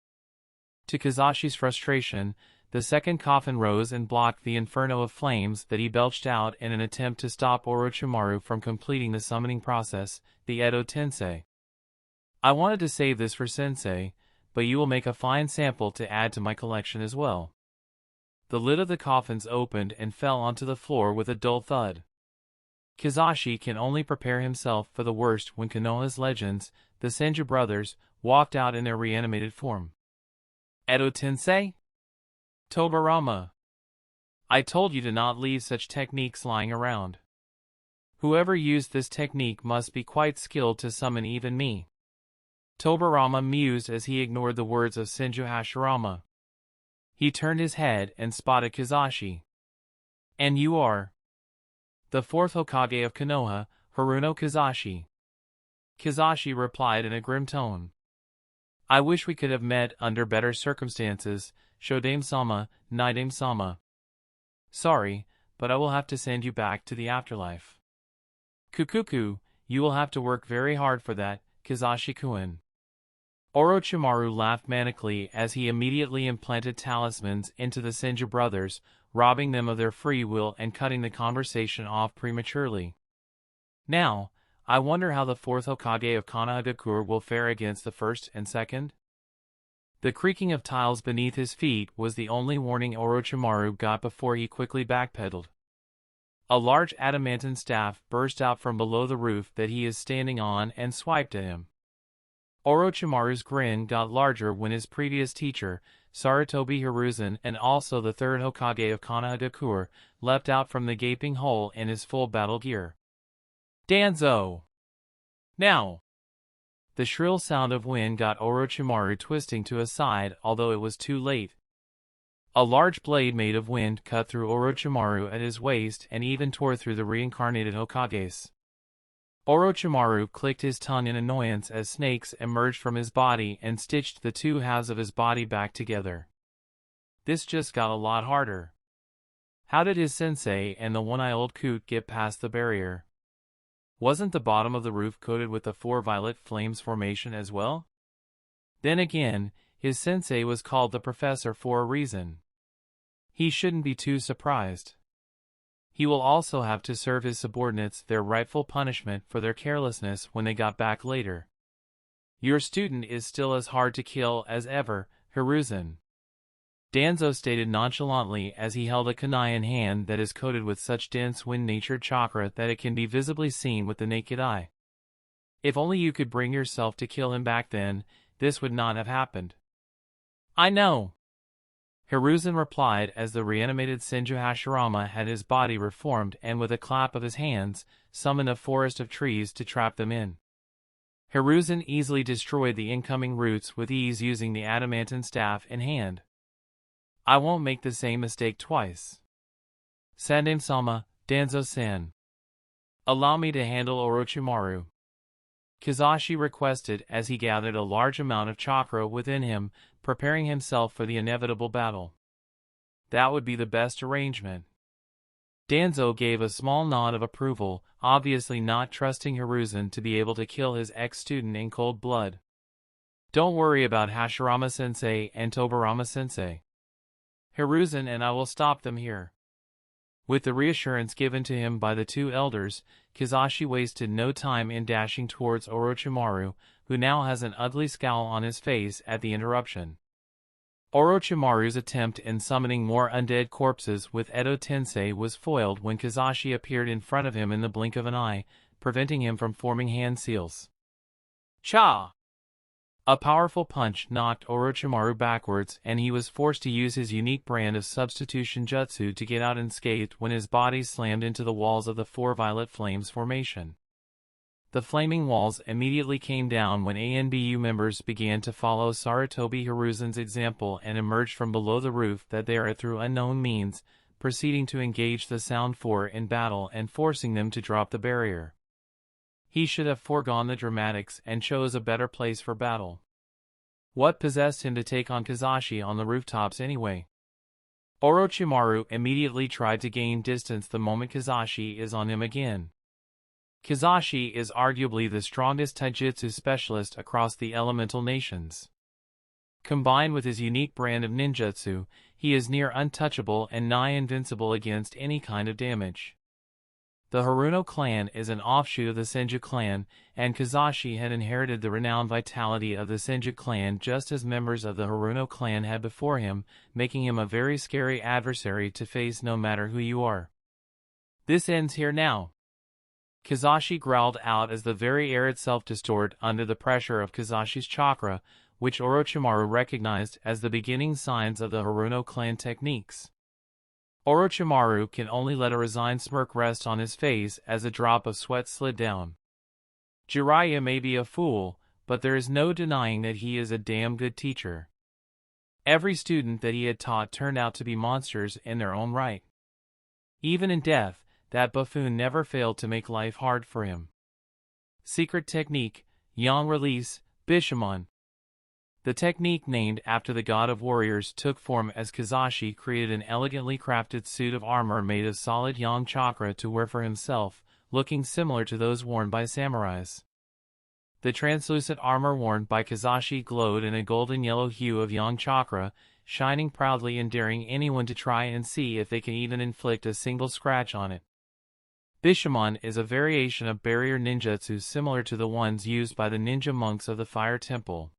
S1: To Kizashi's frustration, the second coffin rose and blocked the inferno of flames that he belched out in an attempt to stop Orochimaru from completing the summoning process, the Edo Tensei. I wanted to save this for Sensei, but you will make a fine sample to add to my collection as well. The lid of the coffins opened and fell onto the floor with a dull thud. Kizashi can only prepare himself for the worst when Konoha's legends, the Senju brothers, walked out in their reanimated form. Edo Tensei? Tobirama. I told you to not leave such techniques lying around. Whoever used this technique must be quite skilled to summon even me. Tobirama mused as he ignored the words of Senju Hashirama. He turned his head and spotted Kizashi. And you are? The fourth Hokage of Konoha, Haruno Kizashi. Kizashi replied in a grim tone. I wish we could have met under better circumstances, Showdown-sama, Nidaime-sama. Sorry, but I will have to send you back to the afterlife. Kukuku, you will have to work very hard for that, Kizashi-kun. Orochimaru laughed manically as he immediately implanted talismans into the Senju brothers, robbing them of their free will and cutting the conversation off prematurely. Now, I wonder how the fourth Hokage of Konohagakure will fare against the first and second? The creaking of tiles beneath his feet was the only warning Orochimaru got before he quickly backpedaled. A large adamantine staff burst out from below the roof that he is standing on and swiped at him. Orochimaru's grin got larger when his previous teacher, Sarutobi Hiruzen and also the third Hokage of Konohagakure, leapt out from the gaping hole in his full battle gear. Danzo! Now! The shrill sound of wind got Orochimaru twisting to a side, although it was too late. A large blade made of wind cut through Orochimaru at his waist and even tore through the reincarnated Hokages. Orochimaru clicked his tongue in annoyance as snakes emerged from his body and stitched the two halves of his body back together. This just got a lot harder. How did his sensei and the one-eyed coot get past the barrier? Wasn't the bottom of the roof coated with the four violet flames formation as well? Then again, his sensei was called the professor for a reason. He shouldn't be too surprised. He will also have to serve his subordinates their rightful punishment for their carelessness when they got back later. Your student is still as hard to kill as ever, Hiruzen. Danzo stated nonchalantly as he held a kunai in hand that is coated with such dense wind-natured chakra that it can be visibly seen with the naked eye. If only you could bring yourself to kill him back then, this would not have happened. I know. Hiruzen replied as the reanimated Senju Hashirama had his body reformed and with a clap of his hands, summoned a forest of trees to trap them in. Hiruzen easily destroyed the incoming roots with ease using the adamantine staff in hand. I won't make the same mistake twice. Sanden-sama, Danzo-san. Allow me to handle Orochimaru. Kizashi requested as he gathered a large amount of chakra within him, preparing himself for the inevitable battle. That would be the best arrangement. Danzo gave a small nod of approval, obviously not trusting Hiruzen to be able to kill his ex-student in cold blood. Don't worry about Hashirama-sensei and Tobirama-sensei. Hiruzen and I will stop them here. With the reassurance given to him by the two elders, Kizashi wasted no time in dashing towards Orochimaru, who now has an ugly scowl on his face at the interruption. Orochimaru's attempt in summoning more undead corpses with Edo Tensei was foiled when Kizashi appeared in front of him in the blink of an eye, preventing him from forming hand seals. Cha! A powerful punch knocked Orochimaru backwards and he was forced to use his unique brand of substitution jutsu to get out unscathed when his body slammed into the walls of the four violet flames formation. The flaming walls immediately came down when ANBU members began to follow Sarutobi Hiruzen's example and emerged from below the roof that they are through unknown means, proceeding to engage the Sound Four in battle and forcing them to drop the barrier. He should have foregone the dramatics and chose a better place for battle. What possessed him to take on Kizashi on the rooftops anyway? Orochimaru immediately tried to gain distance the moment Kizashi is on him again. Kizashi is arguably the strongest taijutsu specialist across the elemental nations. Combined with his unique brand of ninjutsu, he is near untouchable and nigh invincible against any kind of damage. The Haruno clan is an offshoot of the Senju clan, and Kizashi had inherited the renowned vitality of the Senju clan just as members of the Haruno clan had before him, making him a very scary adversary to face no matter who you are. This ends here now. Kizashi growled out as the very air itself distorted under the pressure of Kizashi's chakra, which Orochimaru recognized as the beginning signs of the Haruno clan techniques. Orochimaru can only let a resigned smirk rest on his face as a drop of sweat slid down. Jiraiya may be a fool, but there is no denying that he is a damn good teacher. Every student that he had taught turned out to be monsters in their own right. Even in death, that buffoon never failed to make life hard for him. Secret technique, Yang Release, Bishamon. The technique named after the god of warriors took form as Kizashi created an elegantly crafted suit of armor made of solid yang chakra to wear for himself, looking similar to those worn by samurais. The translucent armor worn by Kizashi glowed in a golden yellow hue of yang chakra, shining proudly and daring anyone to try and see if they can even inflict a single scratch on it. Bishamon is a variation of barrier ninjutsu similar to the ones used by the ninja monks of the Fire Temple.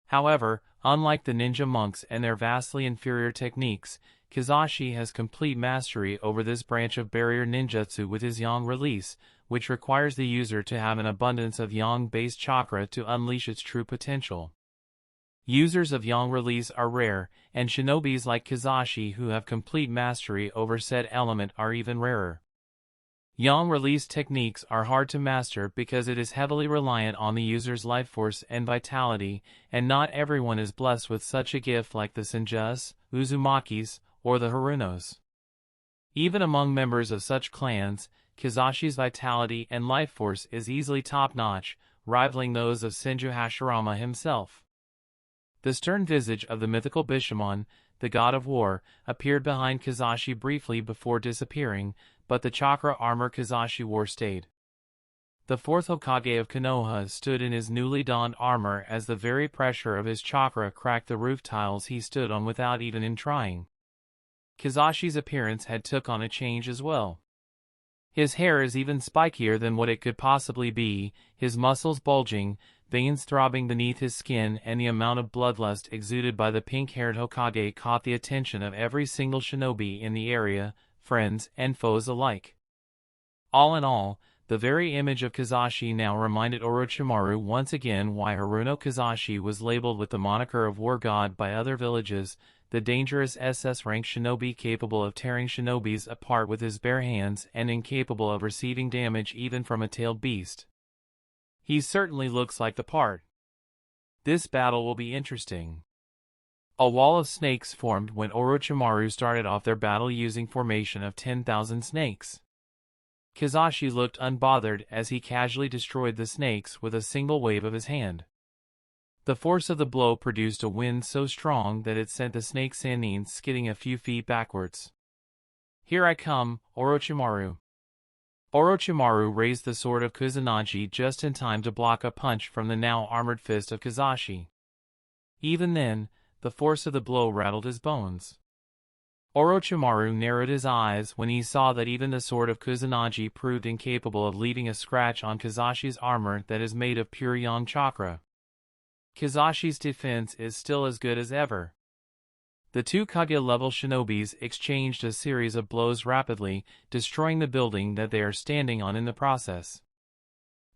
S1: However, unlike the ninja monks and their vastly inferior techniques, Kizashi has complete mastery over this branch of barrier ninjutsu with his yang release, which requires the user to have an abundance of yang-based chakra to unleash its true potential. Users of yang release are rare, and shinobis like Kizashi who have complete mastery over said element are even rarer. Yang release techniques are hard to master because it is heavily reliant on the user's life force and vitality, and not everyone is blessed with such a gift like the Senjus, Uzumakis, or the Harunos. Even among members of such clans, Kizashi's vitality and life force is easily top-notch, rivaling those of Senju Hashirama himself. The stern visage of the mythical Bishamon, the god of war, appeared behind Kizashi briefly before disappearing, but the chakra armor Kizashi wore stayed. The fourth Hokage of Konoha stood in his newly donned armor as the very pressure of his chakra cracked the roof tiles he stood on without even trying. Kizashi's appearance had took on a change as well. His hair is even spikier than what it could possibly be, his muscles bulging, veins throbbing beneath his skin, and the amount of bloodlust exuded by the pink-haired Hokage caught the attention of every single shinobi in the area, friends and foes alike. All in all, the very image of Kizashi now reminded Orochimaru once again why Haruno Kizashi was labeled with the moniker of war god by other villages, the dangerous SS-rank shinobi capable of tearing shinobis apart with his bare hands and incapable of receiving damage even from a tailed beast. He certainly looks like the part. This battle will be interesting. A wall of snakes formed when Orochimaru started off their battle using formation of 10,000 snakes. Kizashi looked unbothered as he casually destroyed the snakes with a single wave of his hand. The force of the blow produced a wind so strong that it sent the snake Sannin skidding a few feet backwards. "Here I come, Orochimaru." Orochimaru raised the sword of Kusanagi just in time to block a punch from the now armored fist of Kizashi. Even then, the force of the blow rattled his bones. Orochimaru narrowed his eyes when he saw that even the sword of Kusanagi proved incapable of leaving a scratch on Kizashi's armor that is made of pure yang chakra. Kizashi's defense is still as good as ever. The two Kage-level shinobis exchanged a series of blows rapidly, destroying the building that they are standing on in the process.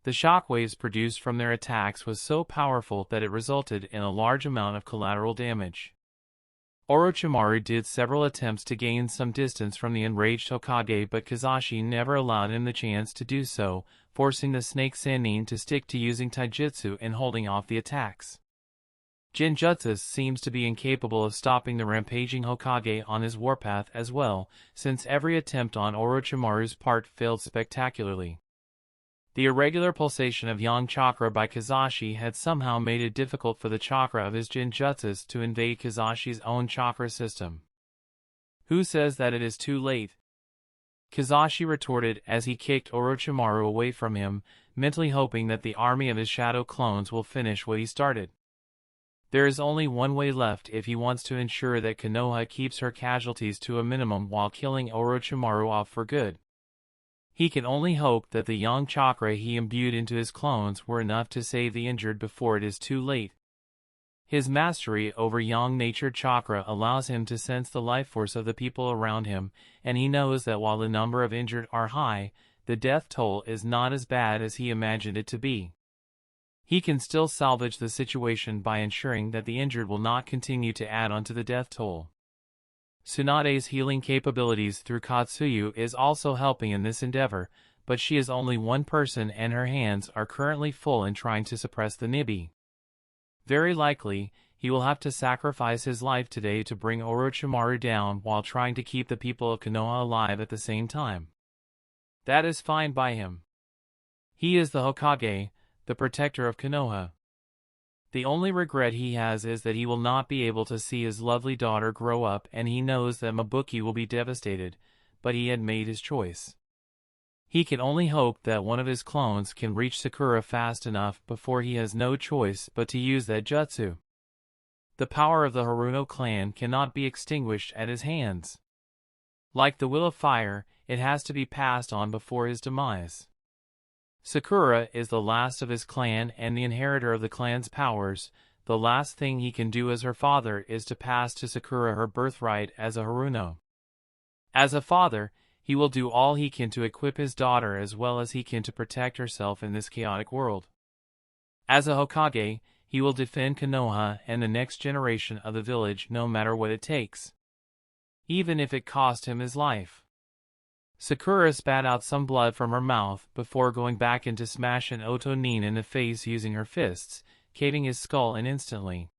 S1: The shockwaves produced from their attacks was so powerful that it resulted in a large amount of collateral damage. Orochimaru did several attempts to gain some distance from the enraged Hokage, but Kizashi never allowed him the chance to do so, forcing the snake Sannin to stick to using taijutsu and holding off the attacks. Genjutsu seems to be incapable of stopping the rampaging Hokage on his warpath as well, since every attempt on Orochimaru's part failed spectacularly. The irregular pulsation of yang chakra by Kizashi had somehow made it difficult for the chakra of his genjutsus to invade Kizashi's own chakra system. "Who says that it is too late?" Kizashi retorted as he kicked Orochimaru away from him, mentally hoping that the army of his shadow clones will finish what he started. There is only one way left if he wants to ensure that Konoha keeps her casualties to a minimum while killing Orochimaru off for good. He can only hope that the yang chakra he imbued into his clones were enough to save the injured before it is too late. His mastery over yang-natured chakra allows him to sense the life force of the people around him, and he knows that while the number of injured are high, the death toll is not as bad as he imagined it to be. He can still salvage the situation by ensuring that the injured will not continue to add on to the death toll. Tsunade's healing capabilities through Katsuyu is also helping in this endeavor, but she is only one person and her hands are currently full in trying to suppress the Nibi. Very likely, he will have to sacrifice his life today to bring Orochimaru down while trying to keep the people of Konoha alive at the same time. That is fine by him. He is the Hokage, the protector of Konoha. The only regret he has is that he will not be able to see his lovely daughter grow up, and he knows that Mabuki will be devastated, but he had made his choice. He can only hope that one of his clones can reach Sakura fast enough before he has no choice but to use that jutsu. The power of the Haruno clan cannot be extinguished at his hands. Like the will of fire, it has to be passed on before his demise. Sakura is the last of his clan and the inheritor of the clan's powers. The last thing he can do as her father is to pass to Sakura her birthright as a Haruno. As a father, he will do all he can to equip his daughter as well as he can to protect herself in this chaotic world. As a Hokage, he will defend Konoha and the next generation of the village no matter what it takes, even if it cost him his life. Sakura spat out some blood from her mouth before going back in to smash an Otonin in the face using her fists, caving his skull in instantly.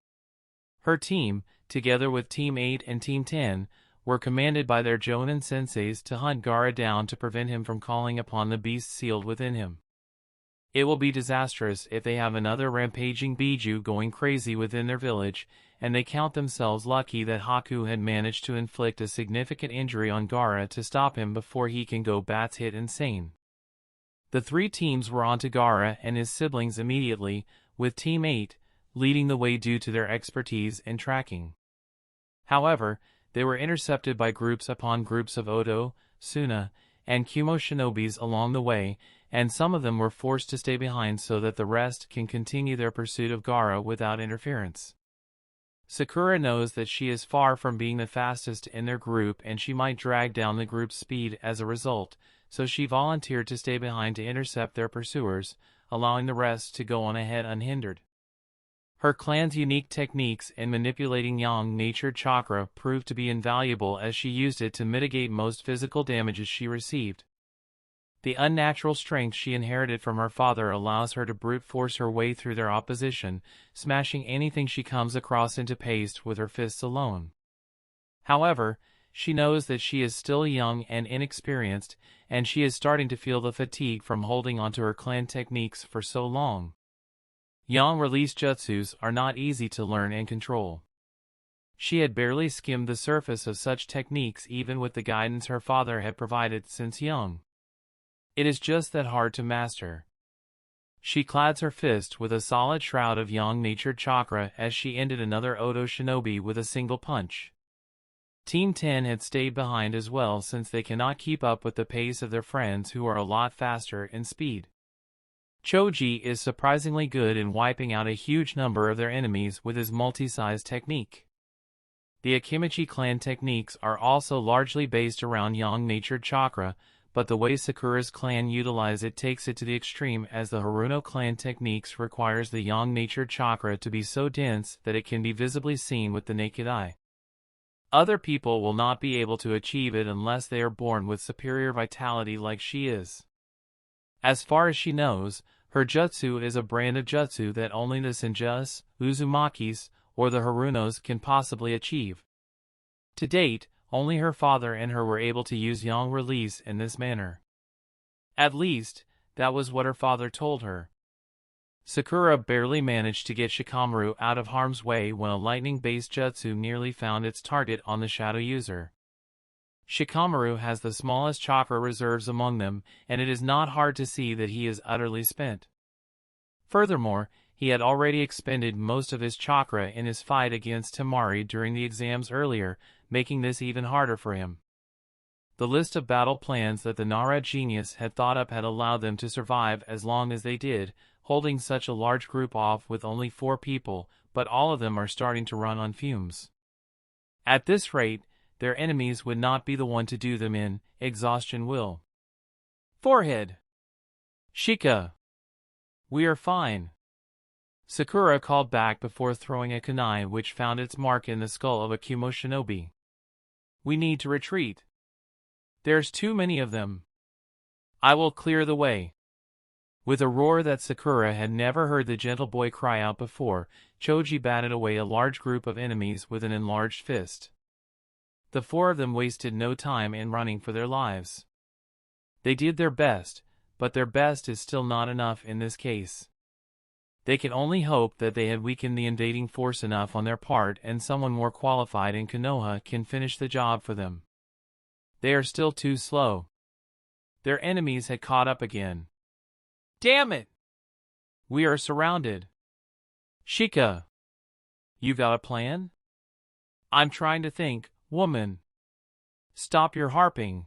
S1: Her team, together with Team 8 and Team 10, were commanded by their Jonin senseis to hunt Gaara down to prevent him from calling upon the beast sealed within him. It will be disastrous if they have another rampaging Biju going crazy within their village, and they count themselves lucky that Haku had managed to inflict a significant injury on Gaara to stop him before he can go bats hit insane. The three teams were onto Gaara and his siblings immediately, with Team 8 leading the way due to their expertise in tracking. However, they were intercepted by groups upon groups of Oto, Suna, and Kumo shinobis along the way, and some of them were forced to stay behind so that the rest can continue their pursuit of Gaara without interference. Sakura knows that she is far from being the fastest in their group and she might drag down the group's speed as a result, so she volunteered to stay behind to intercept their pursuers, allowing the rest to go on ahead unhindered. Her clan's unique techniques in manipulating yang-natured chakra proved to be invaluable as she used it to mitigate most physical damages she received. The unnatural strength she inherited from her father allows her to brute force her way through their opposition, smashing anything she comes across into paste with her fists alone. However, she knows that she is still young and inexperienced, and she is starting to feel the fatigue from holding onto her clan techniques for so long. Yang-release jutsus are not easy to learn and control. She had barely skimmed the surface of such techniques even with the guidance her father had provided since young. It is just that hard to master. She clads her fist with a solid shroud of yang-natured chakra as she ended another Oto shinobi with a single punch. Team 10 had stayed behind as well since they cannot keep up with the pace of their friends who are a lot faster in speed. Choji is surprisingly good in wiping out a huge number of their enemies with his multi-size technique. The Akimichi clan techniques are also largely based around yang-natured chakra, but the way Sakura's clan utilize it takes it to the extreme as the Haruno clan techniques requires the yang-natured chakra to be so dense that it can be visibly seen with the naked eye. Other people will not be able to achieve it unless they are born with superior vitality like she is. As far as she knows, her jutsu is a brand of jutsu that only the Senjus, Uzumakis, or the Harunos can possibly achieve. To date, only her father and her were able to use yang release in this manner. At least, that was what her father told her. Sakura barely managed to get Shikamaru out of harm's way when a lightning-based jutsu nearly found its target on the shadow user. Shikamaru has the smallest chakra reserves among them, and it is not hard to see that he is utterly spent. Furthermore, he had already expended most of his chakra in his fight against Temari during the exams earlier, making this even harder for him. The list of battle plans that the Nara genius had thought up had allowed them to survive as long as they did, holding such a large group off with only 4 people, but all of them are starting to run on fumes. At this rate, their enemies would not be the one to do them in, exhaustion will. Forehead. Shika. We are fine. Sakura called back before throwing a kunai which found its mark in the skull of a Kumo shinobi. We need to retreat. There's too many of them. I will clear the way. With a roar that Sakura had never heard the gentle boy cry out before, Choji batted away a large group of enemies with an enlarged fist. The 4 of them wasted no time in running for their lives. They did their best, but their best is still not enough in this case. They can only hope that they had weakened the invading force enough on their part and someone more qualified in Konoha can finish the job for them. They are still too slow. Their enemies had caught up again. Damn it! We are surrounded. Shika. You got a plan? I'm trying to think, woman. Stop your harping.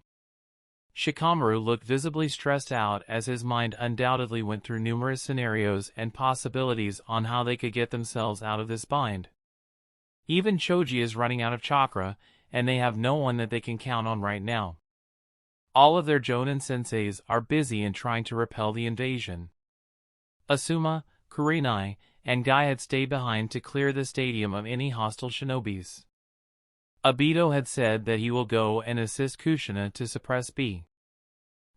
S1: Shikamaru looked visibly stressed out as his mind undoubtedly went through numerous scenarios and possibilities on how they could get themselves out of this bind. Even Choji is running out of chakra, and they have no one that they can count on right now. All of their Jonin senseis are busy in trying to repel the invasion. Asuma, Kurenai, and Guy had stayed behind to clear the stadium of any hostile shinobis. Obito had said that he will go and assist Kushina to suppress B.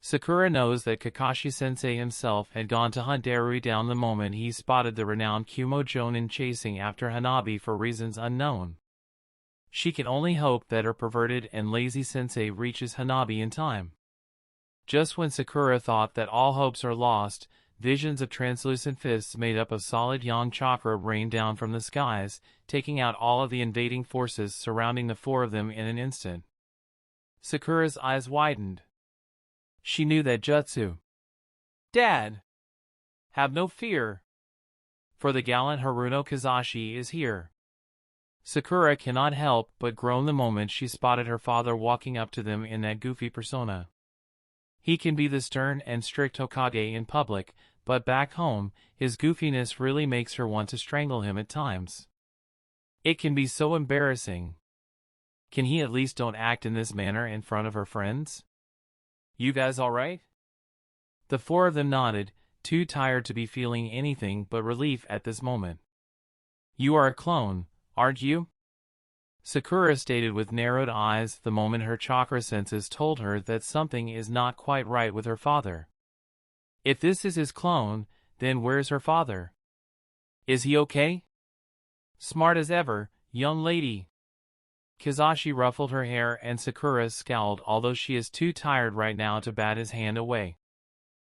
S1: Sakura knows that Kakashi-sensei himself had gone to hunt Darui down the moment he spotted the renowned Kumo Jonin chasing after Hanabi for reasons unknown. She can only hope that her perverted and lazy sensei reaches Hanabi in time. Just when Sakura thought that all hopes are lost, visions of translucent fists made up of solid yang chakra rained down from the skies, taking out all of the invading forces surrounding the four of them in an instant. Sakura's eyes widened. She knew that jutsu. Dad! Have no fear, for the gallant Haruno Kizashi is here. Sakura cannot help but groan the moment she spotted her father walking up to them in that goofy persona. He can be the stern and strict Hokage in public, but back home, his goofiness really makes her want to strangle him at times. It can be so embarrassing. Can he at least don't act in this manner in front of her friends? You guys alright? The four of them nodded, too tired to be feeling anything but relief at this moment. You are a clone, aren't you? Sakura stated with narrowed eyes the moment her chakra senses told her that something is not quite right with her father. If this is his clone, then where's her father? Is he okay? Smart as ever, young lady. Kizashi ruffled her hair and Sakura scowled, although she is too tired right now to bat his hand away.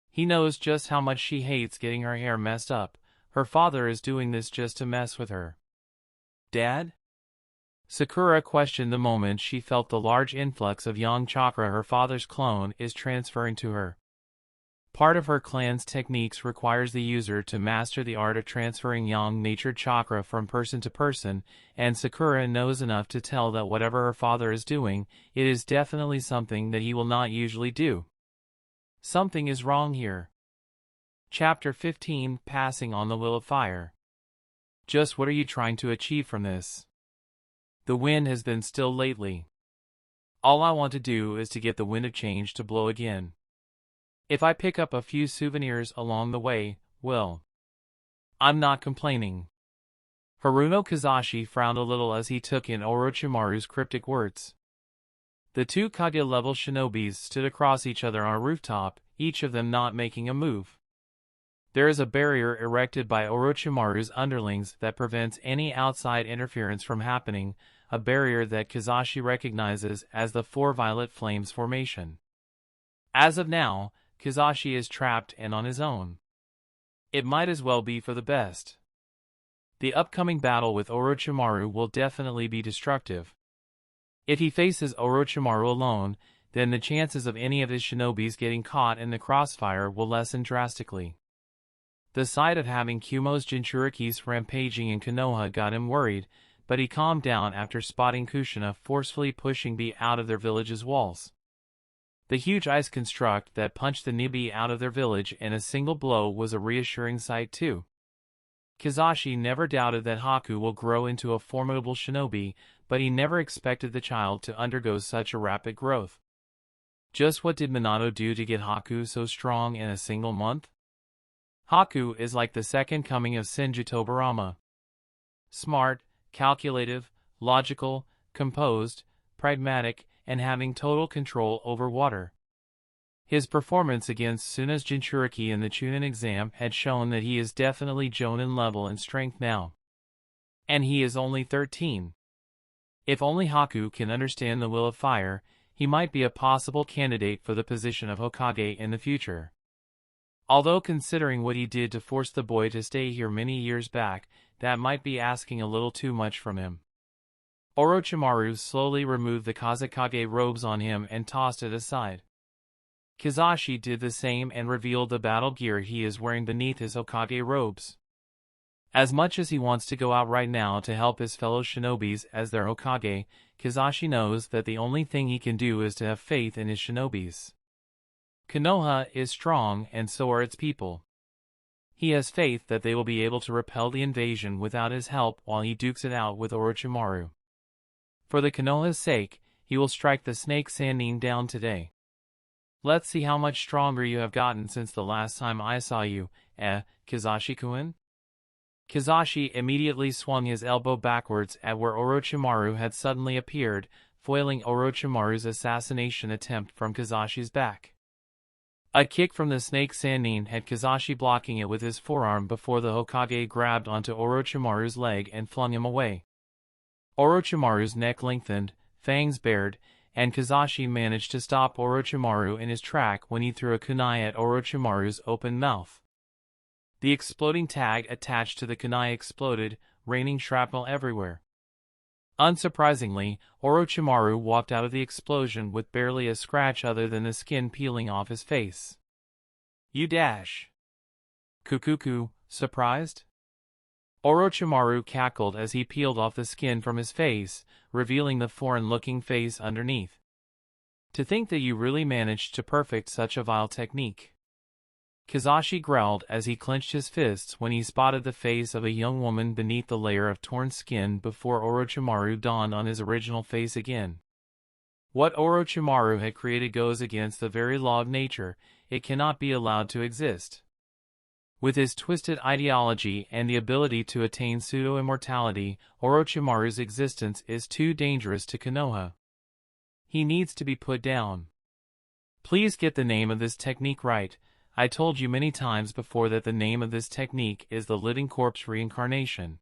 S1: He knows just how much she hates getting her hair messed up. Her father is doing this just to mess with her. Dad? Sakura questioned the moment she felt the large influx of yang chakra her father's clone is transferring to her. Part of her clan's techniques requires the user to master the art of transferring yang-natured chakra from person to person, and Sakura knows enough to tell that whatever her father is doing, it is definitely something that he will not usually do. Something is wrong here. Chapter 15, Passing on the Will of Fire. Just what are you trying to achieve from this? The wind has been still lately. All I want to do is to get the wind of change to blow again. If I pick up a few souvenirs along the way, well, I'm not complaining. Haruno Kizashi frowned a little as he took in Orochimaru's cryptic words. The two Kage-level shinobis stood across each other on a rooftop, each of them not making a move. There is a barrier erected by Orochimaru's underlings that prevents any outside interference from happening, a barrier that Kizashi recognizes as the Four Violet Flames formation. As of now, Kizashi is trapped and on his own. It might as well be for the best. The upcoming battle with Orochimaru will definitely be destructive. If he faces Orochimaru alone, then the chances of any of his shinobis getting caught in the crossfire will lessen drastically. The sight of having Kumo's Jinchurikis rampaging in Konoha got him worried, but he calmed down after spotting Kushina forcefully pushing B out of their village's walls. The huge ice construct that punched the Nibi out of their village in a single blow was a reassuring sight too. Kizashi never doubted that Haku will grow into a formidable shinobi, but he never expected the child to undergo such a rapid growth. Just what did Minato do to get Haku so strong in a single month? Haku is like the second coming of Senju Tobirama. Smart, calculative, logical, composed, pragmatic, and having total control over water. His performance against Suna's Jinchuriki in the Chunin exam had shown that he is definitely Jonin level in strength now. And he is only 13. If only Haku can understand the will of fire, he might be a possible candidate for the position of Hokage in the future. Although considering what he did to force the boy to stay here many years back, that might be asking a little too much from him. Orochimaru slowly removed the Kazekage robes on him and tossed it aside. Kizashi did the same and revealed the battle gear he is wearing beneath his Hokage robes. As much as he wants to go out right now to help his fellow shinobis as their Hokage, Kizashi knows that the only thing he can do is to have faith in his shinobis. Konoha is strong and so are its people. He has faith that they will be able to repel the invasion without his help while he dukes it out with Orochimaru. For the Konoha's sake, he will strike the snake Sannin down today. Let's see how much stronger you have gotten since the last time I saw you, Kizashi-kun? Kizashi immediately swung his elbow backwards at where Orochimaru had suddenly appeared, foiling Orochimaru's assassination attempt from Kizashi's back. A kick from the snake Sannin had Kizashi blocking it with his forearm before the Hokage grabbed onto Orochimaru's leg and flung him away. Orochimaru's neck lengthened, fangs bared, and Kizashi managed to stop Orochimaru in his track when he threw a kunai at Orochimaru's open mouth. The exploding tag attached to the kunai exploded, raining shrapnel everywhere. Unsurprisingly, Orochimaru walked out of the explosion with barely a scratch other than the skin peeling off his face. "You dash." "Kukuku, surprised?" Orochimaru cackled as he peeled off the skin from his face, revealing the foreign-looking face underneath. "To think that you really managed to perfect such a vile technique." Kizashi growled as he clenched his fists when he spotted the face of a young woman beneath the layer of torn skin before Orochimaru dawned on his original face again. What Orochimaru had created goes against the very law of nature. It cannot be allowed to exist. With his twisted ideology and the ability to attain pseudo-immortality, Orochimaru's existence is too dangerous to Konoha. He needs to be put down. Please get the name of this technique right. I told you many times before that the name of this technique is the living corpse reincarnation.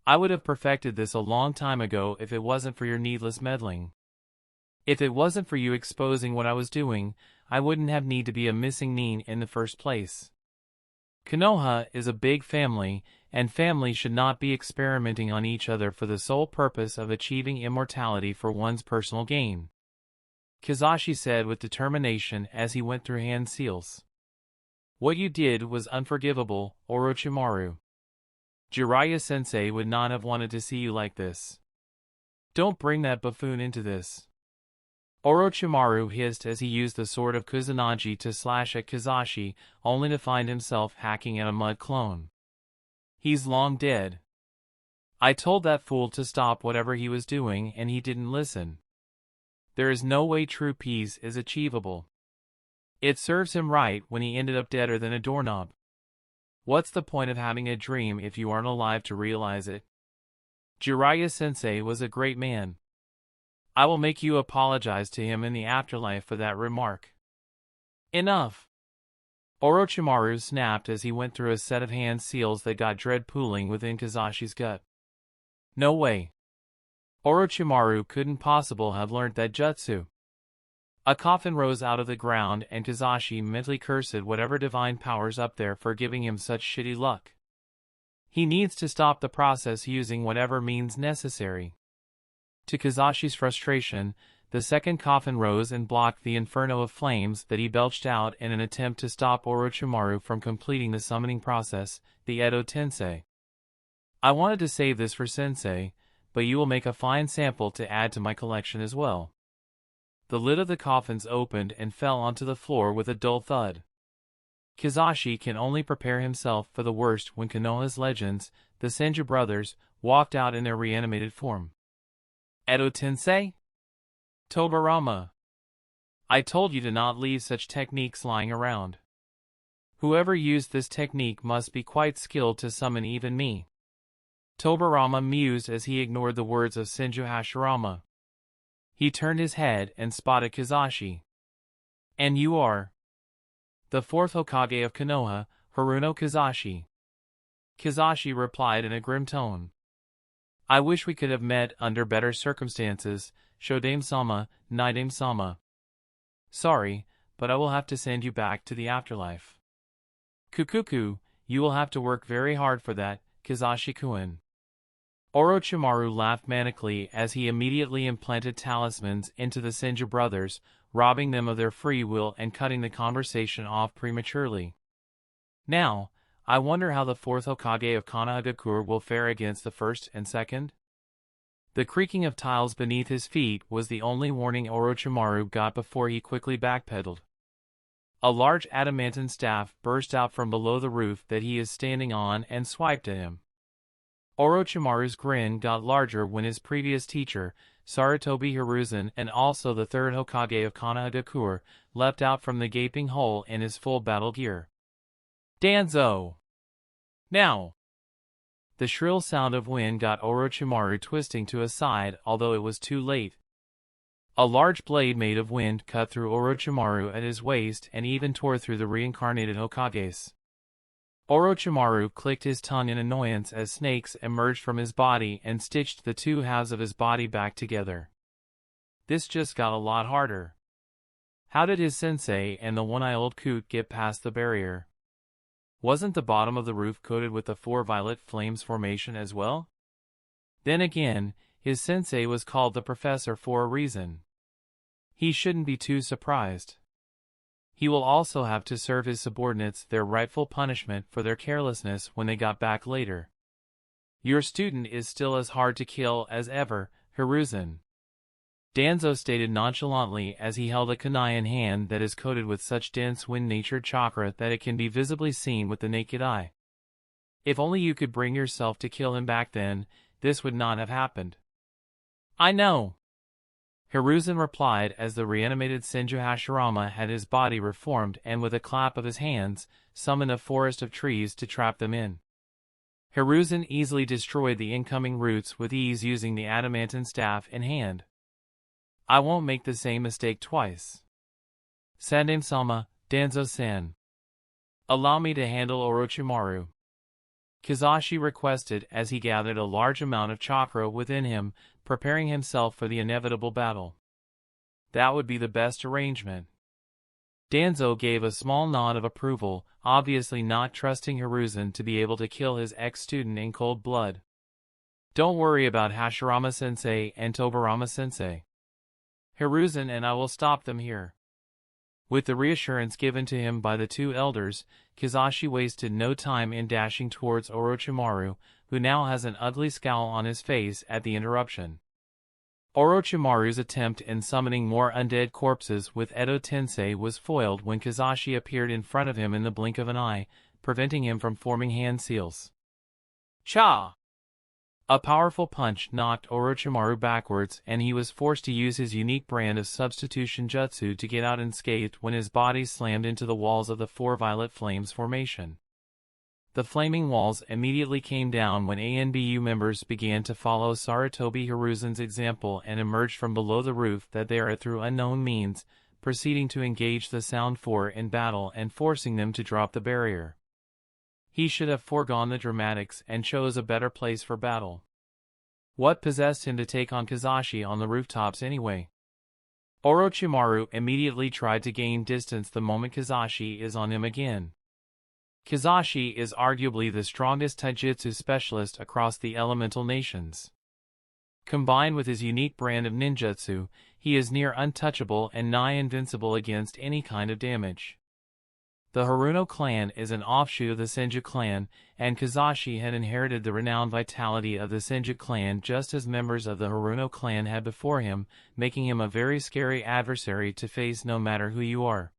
S1: I would have perfected this a long time ago if it wasn't for your needless meddling. If it wasn't for you exposing what I was doing, I wouldn't have need to be a missing nin in the first place. Konoha is a big family, and families should not be experimenting on each other for the sole purpose of achieving immortality for one's personal gain," Kizashi said with determination as he went through hand seals. "What you did was unforgivable, Orochimaru. Jiraiya-sensei would not have wanted to see you like this. Don't bring that buffoon into this." Orochimaru hissed as he used the sword of Kusanagi to slash at Kizashi, only to find himself hacking at a mud clone. "He's long dead. I told that fool to stop whatever he was doing and he didn't listen. There is no way true peace is achievable. It serves him right when he ended up deader than a doorknob. What's the point of having a dream if you aren't alive to realize it? Jiraiya-sensei was a great man. I will make you apologize to him in the afterlife for that remark." "Enough!" Orochimaru snapped as he went through a set of hand seals that got dread pooling within Kizashi's gut. No way. Orochimaru couldn't possibly have learned that jutsu. A coffin rose out of the ground and Kizashi mentally cursed whatever divine powers up there for giving him such shitty luck. He needs to stop the process using whatever means necessary. To Kizashi's frustration, the second coffin rose and blocked the inferno of flames that he belched out in an attempt to stop Orochimaru from completing the summoning process, the Edo Tensei. "I wanted to save this for Sensei, but you will make a fine sample to add to my collection as well." The lid of the coffins opened and fell onto the floor with a dull thud. Kizashi can only prepare himself for the worst when Konoha's legends, the Senju brothers, walked out in their reanimated form. "Edo Tensei? Tobirama. I told you to not leave such techniques lying around. Whoever used this technique must be quite skilled to summon even me." Tobirama mused as he ignored the words of Senju Hashirama. He turned his head and spotted Kizashi. "And you are?" "The fourth Hokage of Konoha, Haruno Kizashi." Kizashi replied in a grim tone. "I wish we could have met under better circumstances, Showdown-sama, Naidame-sama. Sorry, but I will have to send you back to the afterlife." "Kukuku, you will have to work very hard for that, Kizashi-kun." Orochimaru laughed manically as he immediately implanted talismans into the Senju brothers, robbing them of their free will and cutting the conversation off prematurely. "Now, I wonder how the fourth Hokage of Konohagakure will fare against the first and second?" The creaking of tiles beneath his feet was the only warning Orochimaru got before he quickly backpedaled. A large adamantine staff burst out from below the roof that he is standing on and swiped at him. Orochimaru's grin got larger when his previous teacher, Sarutobi Hiruzen, and also the third Hokage of Konohagakure, leapt out from the gaping hole in his full battle gear. "Danzo! Now!" The shrill sound of wind got Orochimaru twisting to a side, although it was too late. A large blade made of wind cut through Orochimaru at his waist and even tore through the reincarnated Hokages. Orochimaru clicked his tongue in annoyance as snakes emerged from his body and stitched the two halves of his body back together. This just got a lot harder. How did his sensei and the one-eyed coot get past the barrier? Wasn't the bottom of the roof coated with the 4 violet flames formation as well? Then again, his sensei was called the professor for a reason. He shouldn't be too surprised. He will also have to serve his subordinates their rightful punishment for their carelessness when they got back later. Your student is still as hard to kill as ever, Hiruzen. Danzo stated nonchalantly as he held a kunai in hand that is coated with such dense wind-natured chakra that it can be visibly seen with the naked eye. If only you could bring yourself to kill him back then, this would not have happened. I know, Hiruzen replied as the reanimated Senju Hashirama had his body reformed and with a clap of his hands, summoned a forest of trees to trap them in. Hiruzen easily destroyed the incoming roots with ease using the adamantine staff in hand. I won't make the same mistake twice. Sandame-sama, Danzo-san. Allow me to handle Orochimaru, Kizashi requested as he gathered a large amount of chakra within him, preparing himself for the inevitable battle. That would be the best arrangement. Danzo gave a small nod of approval, obviously not trusting Hiruzen to be able to kill his ex-student in cold blood. Don't worry about Hashirama-sensei and Tobirama-sensei. Hiruzen and I will stop them here. With the reassurance given to him by the two elders, Kizashi wasted no time in dashing towards Orochimaru, who now has an ugly scowl on his face at the interruption. Orochimaru's attempt in summoning more undead corpses with Edo Tensei was foiled when Kizashi appeared in front of him in the blink of an eye, preventing him from forming hand seals. Cha! A powerful punch knocked Orochimaru backwards and he was forced to use his unique brand of substitution jutsu to get out unscathed when his body slammed into the walls of the 4 violet flames formation. The flaming walls immediately came down when ANBU members began to follow Sarutobi Hiruzen's example and emerged from below the roof that they are through unknown means, proceeding to engage the Sound Four in battle and forcing them to drop the barrier. He should have foregone the dramatics and chose a better place for battle. What possessed him to take on Kizashi on the rooftops anyway? Orochimaru immediately tried to gain distance the moment Kizashi is on him again. Kizashi is arguably the strongest taijutsu specialist across the elemental nations. Combined with his unique brand of ninjutsu, he is near untouchable and nigh invincible against any kind of damage. The Haruno clan is an offshoot of the Senju clan, and Kizashi had inherited the renowned vitality of the Senju clan just as members of the Haruno clan had before him, making him a very scary adversary to face no matter who you are.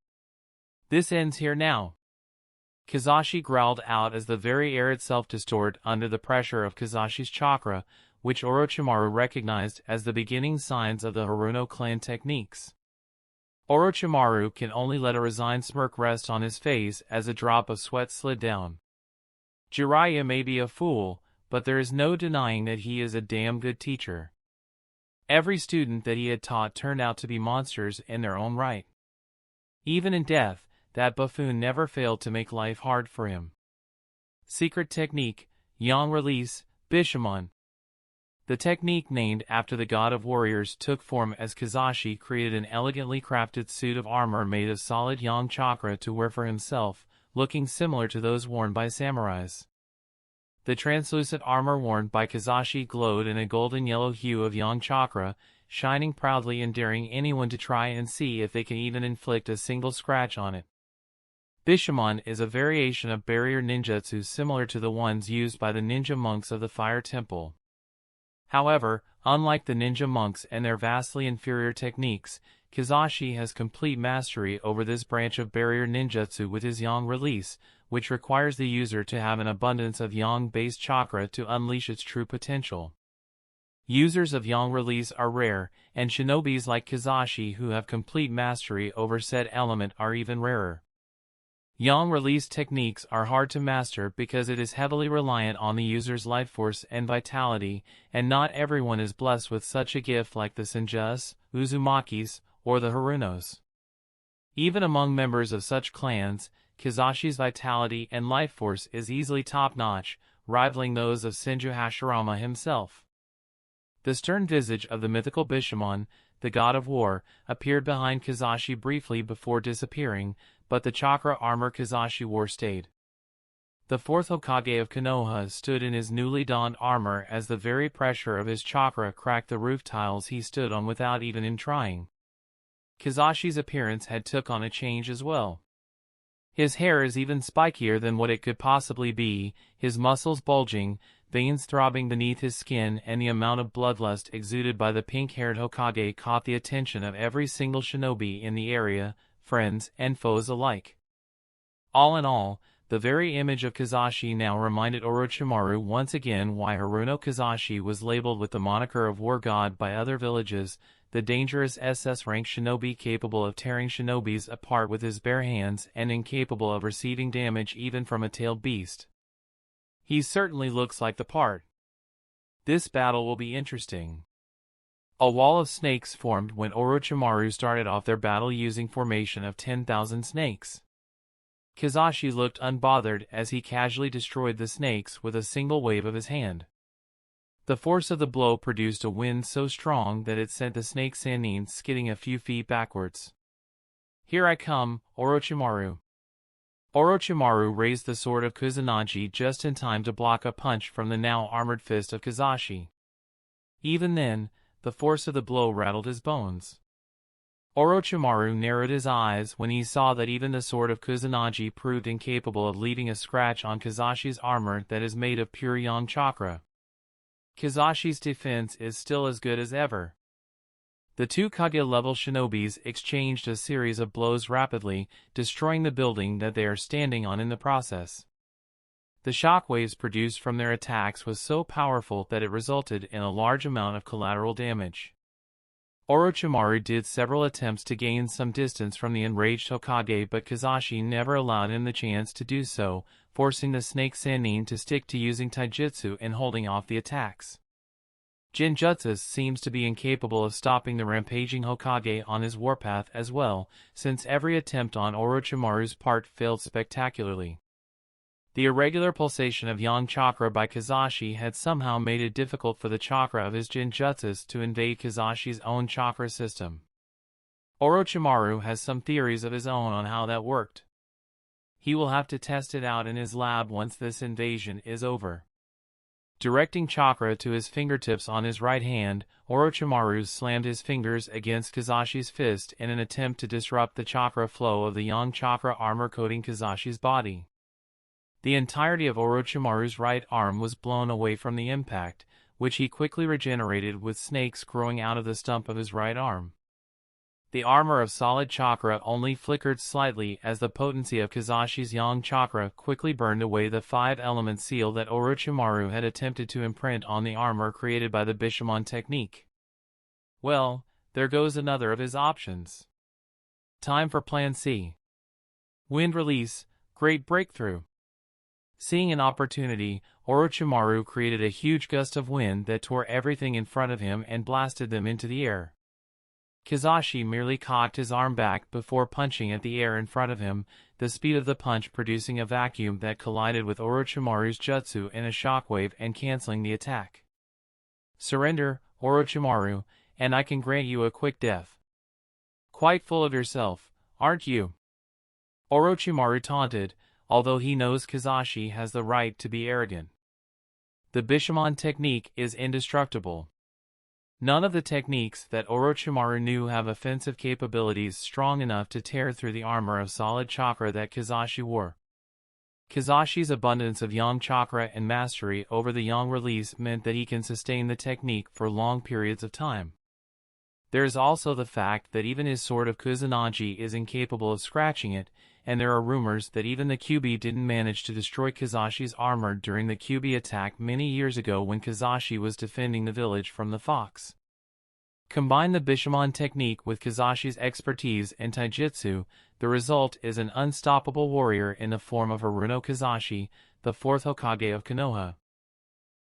S1: This ends here now. Kizashi growled out as the very air itself distorted under the pressure of Kizashi's chakra, which Orochimaru recognized as the beginning signs of the Haruno clan techniques. Orochimaru can only let a resigned smirk rest on his face as a drop of sweat slid down. Jiraiya may be a fool, but there is no denying that he is a damn good teacher. Every student that he had taught turned out to be monsters in their own right. Even in death, that buffoon never failed to make life hard for him. Secret technique, Yang Release, Bishamon. The technique named after the god of warriors took form as Kizashi created an elegantly crafted suit of armor made of solid yang chakra to wear for himself, looking similar to those worn by samurais. The translucent armor worn by Kizashi glowed in a golden yellow hue of yang chakra, shining proudly and daring anyone to try and see if they can even inflict a single scratch on it. Bishamon is a variation of barrier ninjutsu similar to the ones used by the ninja monks of the Fire Temple. However, unlike the ninja monks and their vastly inferior techniques, Kizashi has complete mastery over this branch of barrier ninjutsu with his yang release, which requires the user to have an abundance of yang-based chakra to unleash its true potential. Users of yang release are rare, and shinobis like Kizashi who have complete mastery over said element are even rarer. Yang release techniques are hard to master because it is heavily reliant on the user's life force and vitality, and not everyone is blessed with such a gift like the Senjus, Uzumakis, or the Harunos. Even among members of such clans, Kizashi's vitality and life force is easily top-notch, rivaling those of Senju Hashirama himself. The stern visage of the mythical Bishamon, the god of war, appeared behind Kizashi briefly before disappearing, but the chakra armor Kizashi wore stayed. The fourth Hokage of Konoha stood in his newly donned armor as the very pressure of his chakra cracked the roof tiles he stood on without even trying. Kizashi's appearance had took on a change as well. His hair is even spikier than what it could possibly be, his muscles bulging, veins throbbing beneath his skin, and the amount of bloodlust exuded by the pink-haired Hokage caught the attention of every single shinobi in the area, friends and foes alike. All in all, the very image of Kizashi now reminded Orochimaru once again why Haruno Kizashi was labeled with the moniker of War God by other villages, the dangerous SS-rank shinobi capable of tearing shinobis apart with his bare hands and incapable of receiving damage even from a tailed beast. He certainly looks like the part. This battle will be interesting. A wall of snakes formed when Orochimaru started off their battle using formation of 10,000 snakes. Kizashi looked unbothered as he casually destroyed the snakes with a single wave of his hand. The force of the blow produced a wind so strong that it sent the snake Sannin skidding a few feet backwards. "Here I come, Orochimaru." Orochimaru raised the sword of Kusanagi just in time to block a punch from the now armored fist of Kizashi. Even then, the force of the blow rattled his bones. Orochimaru narrowed his eyes when he saw that even the sword of Kusanagi proved incapable of leaving a scratch on Kizashi's armor that is made of pure yang chakra. Kizashi's defense is still as good as ever. The two Kage-level shinobis exchanged a series of blows rapidly, destroying the building that they are standing on in the process. The shockwaves produced from their attacks was so powerful that it resulted in a large amount of collateral damage. Orochimaru did several attempts to gain some distance from the enraged Hokage, but Kizashi never allowed him the chance to do so, forcing the snake Sannin to stick to using taijutsu and holding off the attacks. Genjutsu seems to be incapable of stopping the rampaging Hokage on his warpath as well, since every attempt on Orochimaru's part failed spectacularly. The irregular pulsation of yang chakra by Kizashi had somehow made it difficult for the chakra of his genjutsus to invade Kizashi's own chakra system. Orochimaru has some theories of his own on how that worked. He will have to test it out in his lab once this invasion is over. Directing chakra to his fingertips on his right hand, Orochimaru slammed his fingers against Kizashi's fist in an attempt to disrupt the chakra flow of the yang chakra armor coating Kizashi's body. The entirety of Orochimaru's right arm was blown away from the impact, which he quickly regenerated with snakes growing out of the stump of his right arm. The armor of solid chakra only flickered slightly as the potency of Kizashi's yang chakra quickly burned away the five-element seal that Orochimaru had attempted to imprint on the armor created by the Bishamon technique. Well, there goes another of his options. Time for Plan C. Wind release, great breakthrough. Seeing an opportunity, Orochimaru created a huge gust of wind that tore everything in front of him and blasted them into the air. Kizashi merely cocked his arm back before punching at the air in front of him, the speed of the punch producing a vacuum that collided with Orochimaru's jutsu in a shockwave and canceling the attack. "Surrender, Orochimaru, and I can grant you a quick death." "Quite full of yourself, aren't you?" Orochimaru taunted, although he knows Kizashi has the right to be arrogant. The Bishamon technique is indestructible. None of the techniques that Orochimaru knew have offensive capabilities strong enough to tear through the armor of solid chakra that Kizashi wore. Kizashi's abundance of yang chakra and mastery over the yang release meant that he can sustain the technique for long periods of time. There is also the fact that even his sword of Kusanagi is incapable of scratching it, and there are rumors that even the Kyuubi didn't manage to destroy Kizashi's armor during the Kyuubi attack many years ago when Kizashi was defending the village from the fox. Combine the Bishamon technique with Kazashi's expertise in taijutsu, the result is an unstoppable warrior in the form of Haruno Kazashi, the fourth Hokage of Konoha.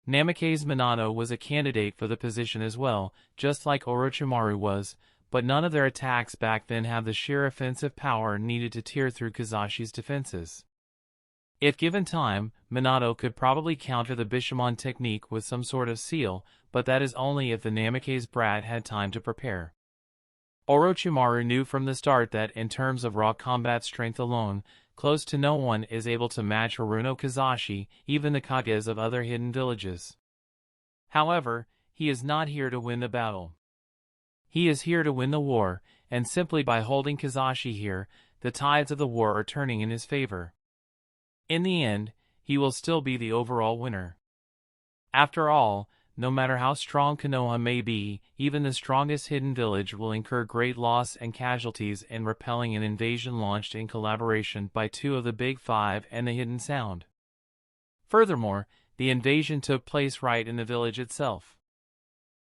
S1: Namake's Minato was a candidate for the position as well, just like Orochimaru was, but none of their attacks back then have the sheer offensive power needed to tear through Kazashi's defenses. If given time, Minato could probably counter the Bishamon technique with some sort of seal, but that is only if the Namake's brat had time to prepare. Orochimaru knew from the start that in terms of raw combat strength alone, close to no one is able to match Haruno Kazashi, even the Kages of other hidden villages. However, he is not here to win the battle. He is here to win the war, and simply by holding Kazashi here, the tides of the war are turning in his favor. In the end, he will still be the overall winner. After all, no matter how strong Konoha may be, even the strongest hidden village will incur great loss and casualties in repelling an invasion launched in collaboration by two of the Big Five and the Hidden Sound. Furthermore, the invasion took place right in the village itself.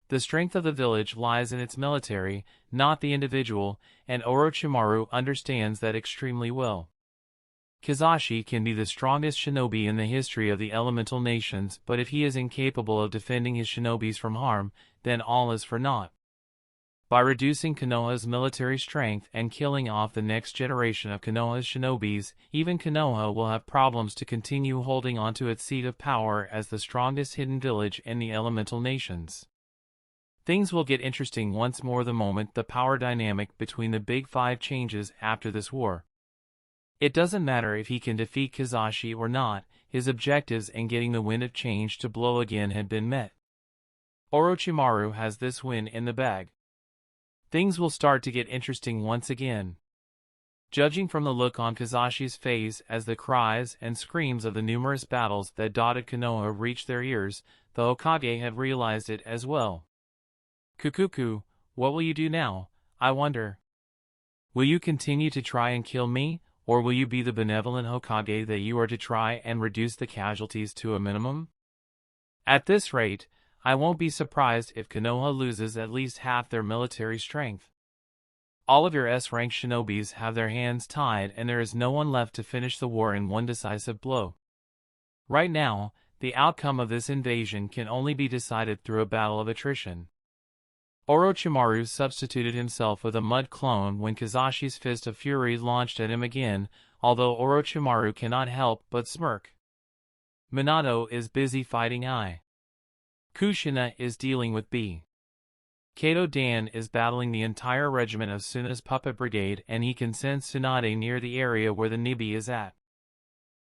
S1: The strength of the village lies in its military, not the individual, and Orochimaru understands that extremely well. Kazashi can be the strongest shinobi in the history of the elemental nations, but if he is incapable of defending his shinobis from harm, then all is for naught. By reducing Konoha's military strength and killing off the next generation of Konoha's shinobis, even Konoha will have problems to continue holding onto its seat of power as the strongest hidden village in the elemental nations. Things will get interesting once more the moment the power dynamic between the Big Five changes after this war. It doesn't matter if he can defeat Kazashi or not, his objectives in getting the wind of change to blow again had been met. Orochimaru has this win in the bag. Things will start to get interesting once again. Judging from the look on Kazashi's face as the cries and screams of the numerous battles that dotted Konoha reached their ears, the Hokage had realized it as well. Kukuku, what will you do now, I wonder? Will you continue to try and kill me? Or will you be the benevolent Hokage that you are to try and reduce the casualties to a minimum? At this rate, I won't be surprised if Konoha loses at least half their military strength. All of your S-rank shinobis have their hands tied and there is no one left to finish the war in one decisive blow. Right now, the outcome of this invasion can only be decided through a battle of attrition. Orochimaru substituted himself with a mud clone when Kazashi's fist of fury launched at him again, although Orochimaru cannot help but smirk. Minato is busy fighting I. Kushina is dealing with B. Kato Dan is battling the entire regiment of Suna's puppet brigade and he can sense Tsunade near the area where the Nibi is at.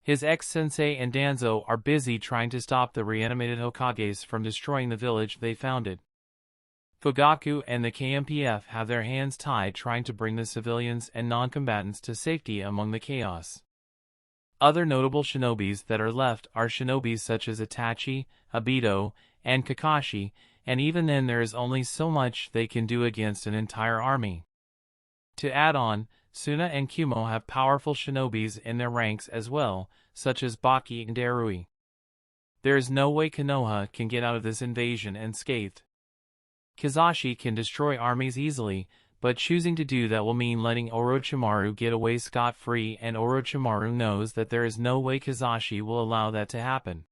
S1: His ex-sensei and Danzo are busy trying to stop the reanimated Hokages from destroying the village they founded. Fugaku and the KMPF have their hands tied trying to bring the civilians and non-combatants to safety among the chaos. Other notable shinobis that are left are shinobis such as Itachi, Obito, and Kakashi, and even then there is only so much they can do against an entire army. To add on, Suna and Kumo have powerful shinobis in their ranks as well, such as Baki and Darui. There is no way Konoha can get out of this invasion unscathed. Kazashi can destroy armies easily, but choosing to do that will mean letting Orochimaru get away scot-free, and Orochimaru knows that there is no way Kazashi will allow that to happen.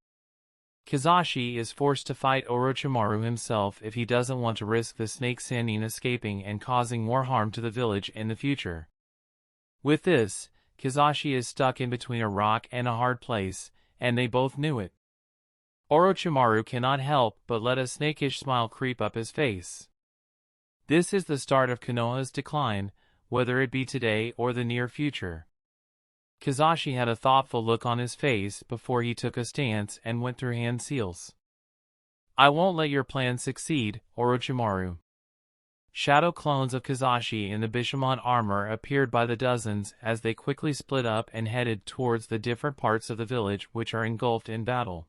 S1: Kazashi is forced to fight Orochimaru himself if he doesn't want to risk the Snake Sannin escaping and causing more harm to the village in the future. With this, Kazashi is stuck in between a rock and a hard place, and they both knew it. Orochimaru cannot help but let a snakish smile creep up his face. This is the start of Konoha's decline, whether it be today or the near future. Kazashi had a thoughtful look on his face before he took a stance and went through hand seals. I won't let your plan succeed, Orochimaru. Shadow clones of Kazashi in the Bishamon armor appeared by the dozens as they quickly split up and headed towards the different parts of the village which are engulfed in battle.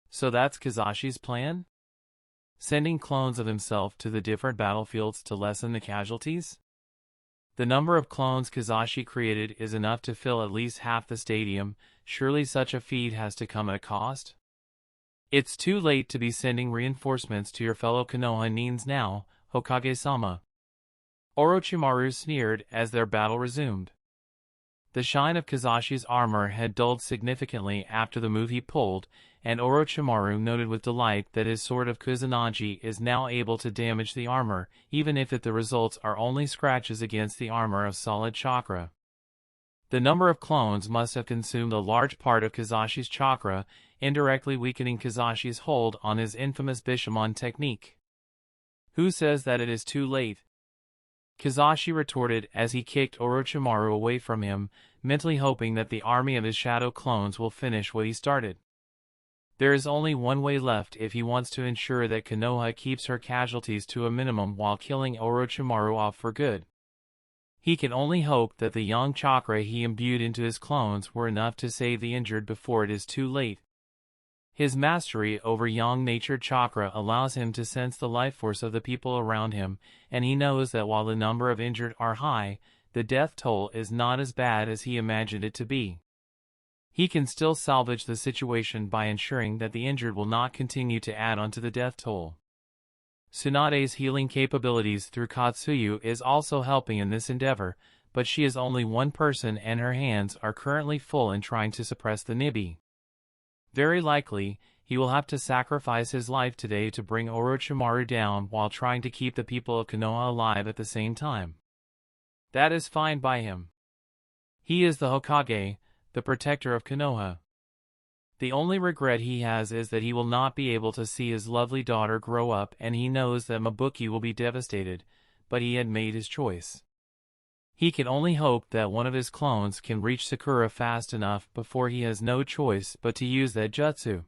S1: So that's Kazashi's plan? Sending clones of himself to the different battlefields to lessen the casualties? The number of clones Kazashi created is enough to fill at least half the stadium. Surely such a feat has to come at a cost? It's too late to be sending reinforcements to your fellow Konoha Nins now, Hokage-sama. Orochimaru sneered as their battle resumed. The shine of Kazashi's armor had dulled significantly after the move he pulled, and Orochimaru noted with delight that his sword of Kusanagi is now able to damage the armor, even if the results are only scratches against the armor of solid chakra. The number of clones must have consumed a large part of Kazashi's chakra, indirectly weakening Kazashi's hold on his infamous Bishamon technique. Who says that it is too late? Kazashi retorted as he kicked Orochimaru away from him, mentally hoping that the army of his shadow clones will finish what he started. There is only one way left if he wants to ensure that Konoha keeps her casualties to a minimum while killing Orochimaru off for good. He can only hope that the yang chakra he imbued into his clones were enough to save the injured before it is too late. His mastery over yang-natured chakra allows him to sense the life force of the people around him, and he knows that while the number of injured are high, the death toll is not as bad as he imagined it to be. He can still salvage the situation by ensuring that the injured will not continue to add on to the death toll. Tsunade's healing capabilities through Katsuyu is also helping in this endeavor, but she is only one person and her hands are currently full in trying to suppress the Nibi. Very likely, he will have to sacrifice his life today to bring Orochimaru down while trying to keep the people of Konoha alive at the same time. That is fine by him. He is the Hokage, the protector of Konoha. The only regret he has is that he will not be able to see his lovely daughter grow up, and he knows that Mabuki will be devastated, but he had made his choice. He can only hope that one of his clones can reach Sakura fast enough before he has no choice but to use that jutsu.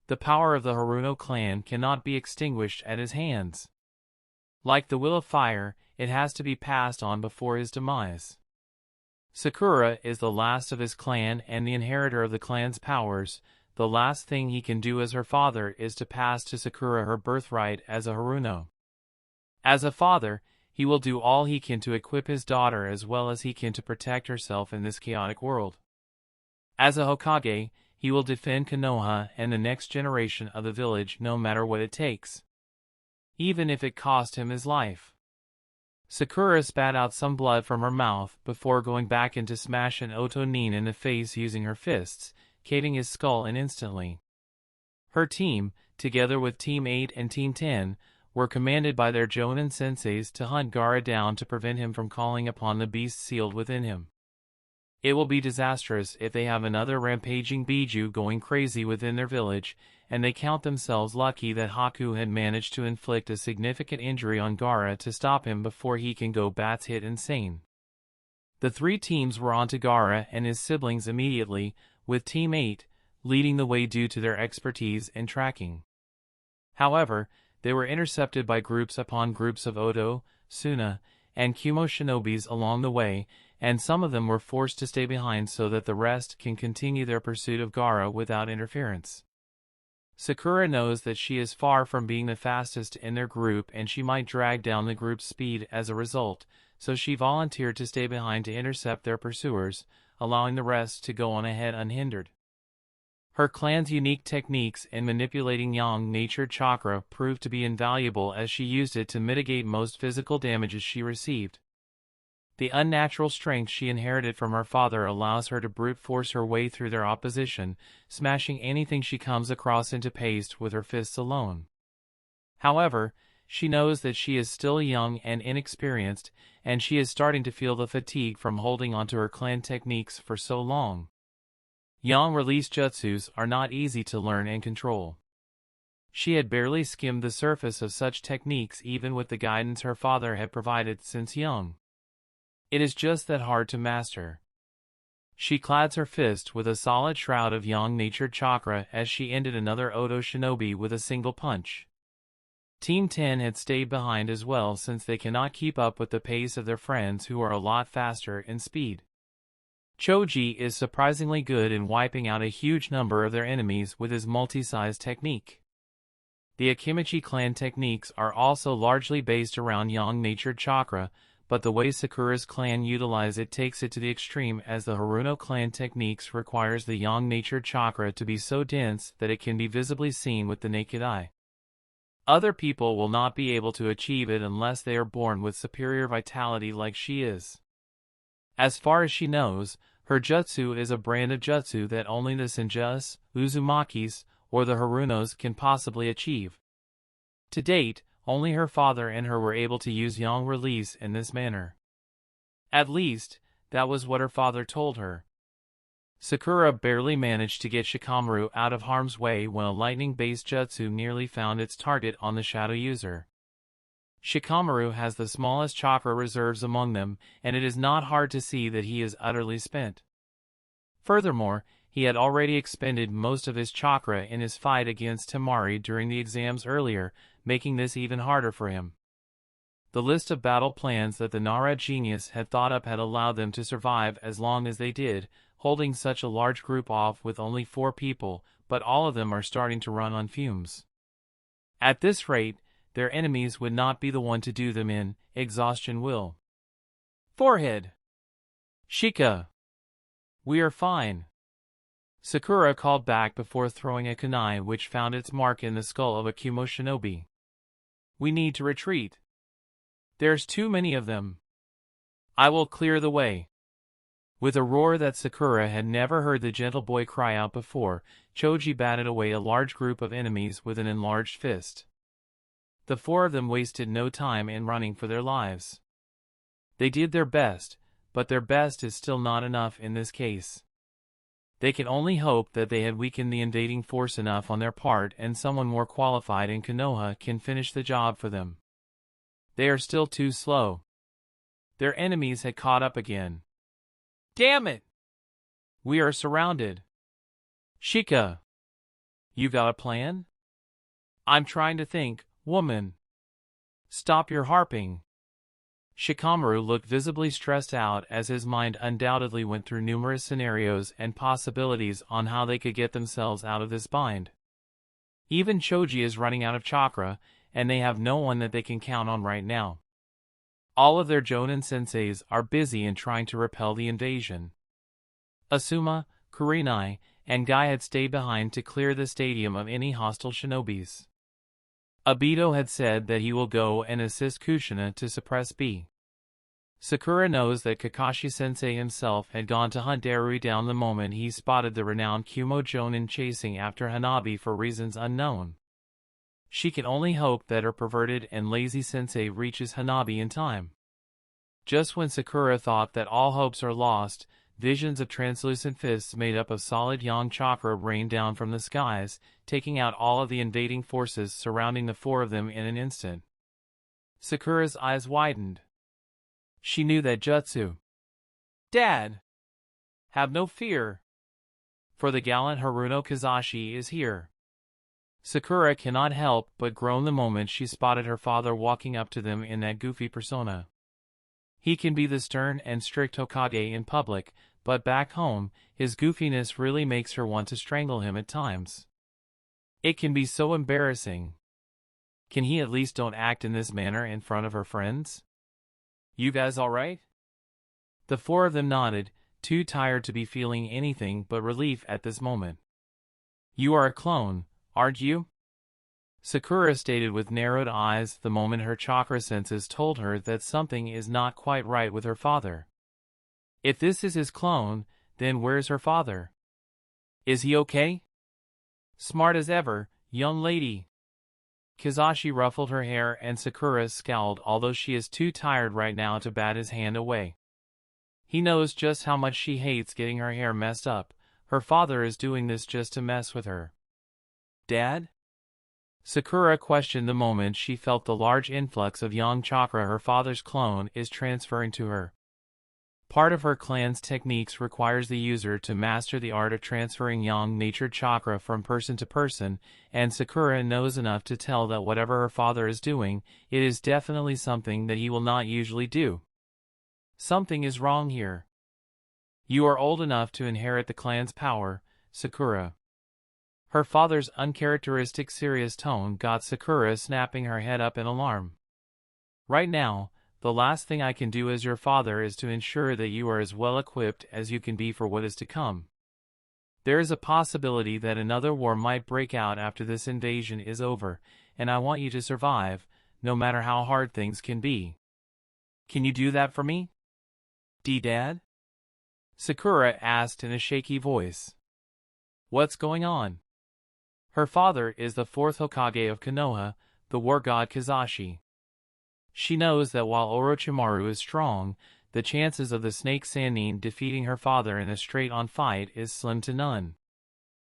S1: The power of the Haruno clan cannot be extinguished at his hands. Like the will of fire, it has to be passed on before his demise. Sakura is the last of his clan and the inheritor of the clan's powers. The last thing he can do as her father is to pass to Sakura her birthright as a Haruno. As a father, he will do all he can to equip his daughter as well as he can to protect herself in this chaotic world. As a Hokage, he will defend Konoha and the next generation of the village no matter what it takes, even if it cost him his life. Sakura spat out some blood from her mouth before going back in to smash an Otonin in the face using her fists, caving his skull in instantly. Her team, together with Team 8 and Team 10, were commanded by their Jonin senseis to hunt Gaara down to prevent him from calling upon the beast sealed within him. It will be disastrous if they have another rampaging Biju going crazy within their village, and they count themselves lucky that Haku had managed to inflict a significant injury on Gaara to stop him before he can go bats hit insane. The three teams were onto Gaara and his siblings immediately, with Team 8 leading the way due to their expertise in tracking. However, they were intercepted by groups upon groups of Oto, Suna, and Kumo shinobis along the way, and some of them were forced to stay behind so that the rest can continue their pursuit of Gaara without interference. Sakura knows that she is far from being the fastest in their group and she might drag down the group's speed as a result, so she volunteered to stay behind to intercept their pursuers, allowing the rest to go on ahead unhindered. Her clan's unique techniques in manipulating yang-natured chakra proved to be invaluable as she used it to mitigate most physical damages she received. The unnatural strength she inherited from her father allows her to brute force her way through their opposition, smashing anything she comes across into paste with her fists alone. However, she knows that she is still young and inexperienced, and she is starting to feel the fatigue from holding onto her clan techniques for so long. Yang-release jutsus are not easy to learn and control. She had barely skimmed the surface of such techniques even with the guidance her father had provided since young. It is just that hard to master. She clads her fist with a solid shroud of yang-natured chakra as she ended another Oto shinobi with a single punch. Team 10 had stayed behind as well since they cannot keep up with the pace of their friends who are a lot faster in speed. Choji is surprisingly good in wiping out a huge number of their enemies with his multi-size technique. The Akimichi clan techniques are also largely based around yang-natured chakra, but the way Sakura's clan utilize it takes it to the extreme as the Haruno clan techniques requires the yang-natured chakra to be so dense that it can be visibly seen with the naked eye. Other people will not be able to achieve it unless they are born with superior vitality like she is. As far as she knows, her jutsu is a brand of jutsu that only the Senjus, Uzumakis, or the Harunos can possibly achieve. To date, only her father and her were able to use yang release in this manner. At least, that was what her father told her. Sakura barely managed to get Shikamaru out of harm's way when a lightning-based jutsu nearly found its target on the shadow user. Shikamaru has the smallest chakra reserves among them, and it is not hard to see that he is utterly spent. Furthermore, he had already expended most of his chakra in his fight against Temari during the exams earlier, making this even harder for him. The list of battle plans that the Nara genius had thought up had allowed them to survive as long as they did, holding such a large group off with only 4 people, but all of them are starting to run on fumes. At this rate, their enemies would not be the one to do them in, exhaustion will. Forehead. Shika. We are fine. Sakura called back before throwing a kunai which found its mark in the skull of a Kumo shinobi. We need to retreat. There's too many of them. I will clear the way. With a roar that Sakura had never heard the gentle boy cry out before, Choji batted away a large group of enemies with an enlarged fist. The 4 of them wasted no time in running for their lives. They did their best, but their best is still not enough in this case. They can only hope that they had weakened the invading force enough on their part and someone more qualified in Konoha can finish the job for them. They are still too slow. Their enemies had caught up again. Damn it! We are surrounded. Shika. You got a plan? I'm trying to think, woman. Stop your harping. Shikamaru looked visibly stressed out as his mind undoubtedly went through numerous scenarios and possibilities on how they could get themselves out of this bind. Even Choji is running out of chakra, and they have no one that they can count on right now. All of their Jonin senseis are busy in trying to repel the invasion. Asuma, Kurenai, and Guy had stayed behind to clear the stadium of any hostile shinobis. Obito had said that he will go and assist Kushina to suppress B. Sakura knows that Kakashi-sensei himself had gone to hunt Darui down the moment he spotted the renowned Kumo Jonin chasing after Hanabi for reasons unknown. She can only hope that her perverted and lazy sensei reaches Hanabi in time. Just when Sakura thought that all hopes are lost, visions of translucent fists made up of solid yang chakra rained down from the skies, taking out all of the invading forces surrounding the 4 of them in an instant. Sakura's eyes widened. She knew that jutsu. Dad! Have no fear. For the gallant Haruno Kizashi is here. Sakura cannot help but groan the moment she spotted her father walking up to them in that goofy persona. He can be the stern and strict Hokage in public, but back home, his goofiness really makes her want to strangle him at times. It can be so embarrassing. Can he at least don't act in this manner in front of her friends? You guys alright? The 4 of them nodded, too tired to be feeling anything but relief at this moment. You are a clone, aren't you? Sakura stated with narrowed eyes the moment her chakra senses told her that something is not quite right with her father. If this is his clone, then where's her father? Is he okay? Smart as ever, young lady. Kizashi ruffled her hair and Sakura scowled, although she is too tired right now to bat his hand away. He knows just how much she hates getting her hair messed up. Her father is doing this just to mess with her. Dad? Sakura questioned the moment she felt the large influx of yang chakra her father's clone is transferring to her. Part of her clan's techniques requires the user to master the art of transferring yang-natured chakra from person to person, and Sakura knows enough to tell that whatever her father is doing, it is definitely something that he will not usually do. Something is wrong here. You are old enough to inherit the clan's power, Sakura. Her father's uncharacteristic serious tone got Sakura snapping her head up in alarm. Right now, the last thing I can do as your father is to ensure that you are as well equipped as you can be for what is to come. There is a possibility that another war might break out after this invasion is over, and I want you to survive, no matter how hard things can be. Can you do that for me? Dad? Sakura asked in a shaky voice. What's going on? Her father is the fourth Hokage of Konoha, the war god Kizashi. She knows that while Orochimaru is strong, the chances of the Snake Sannin defeating her father in a straight-on fight is slim to none.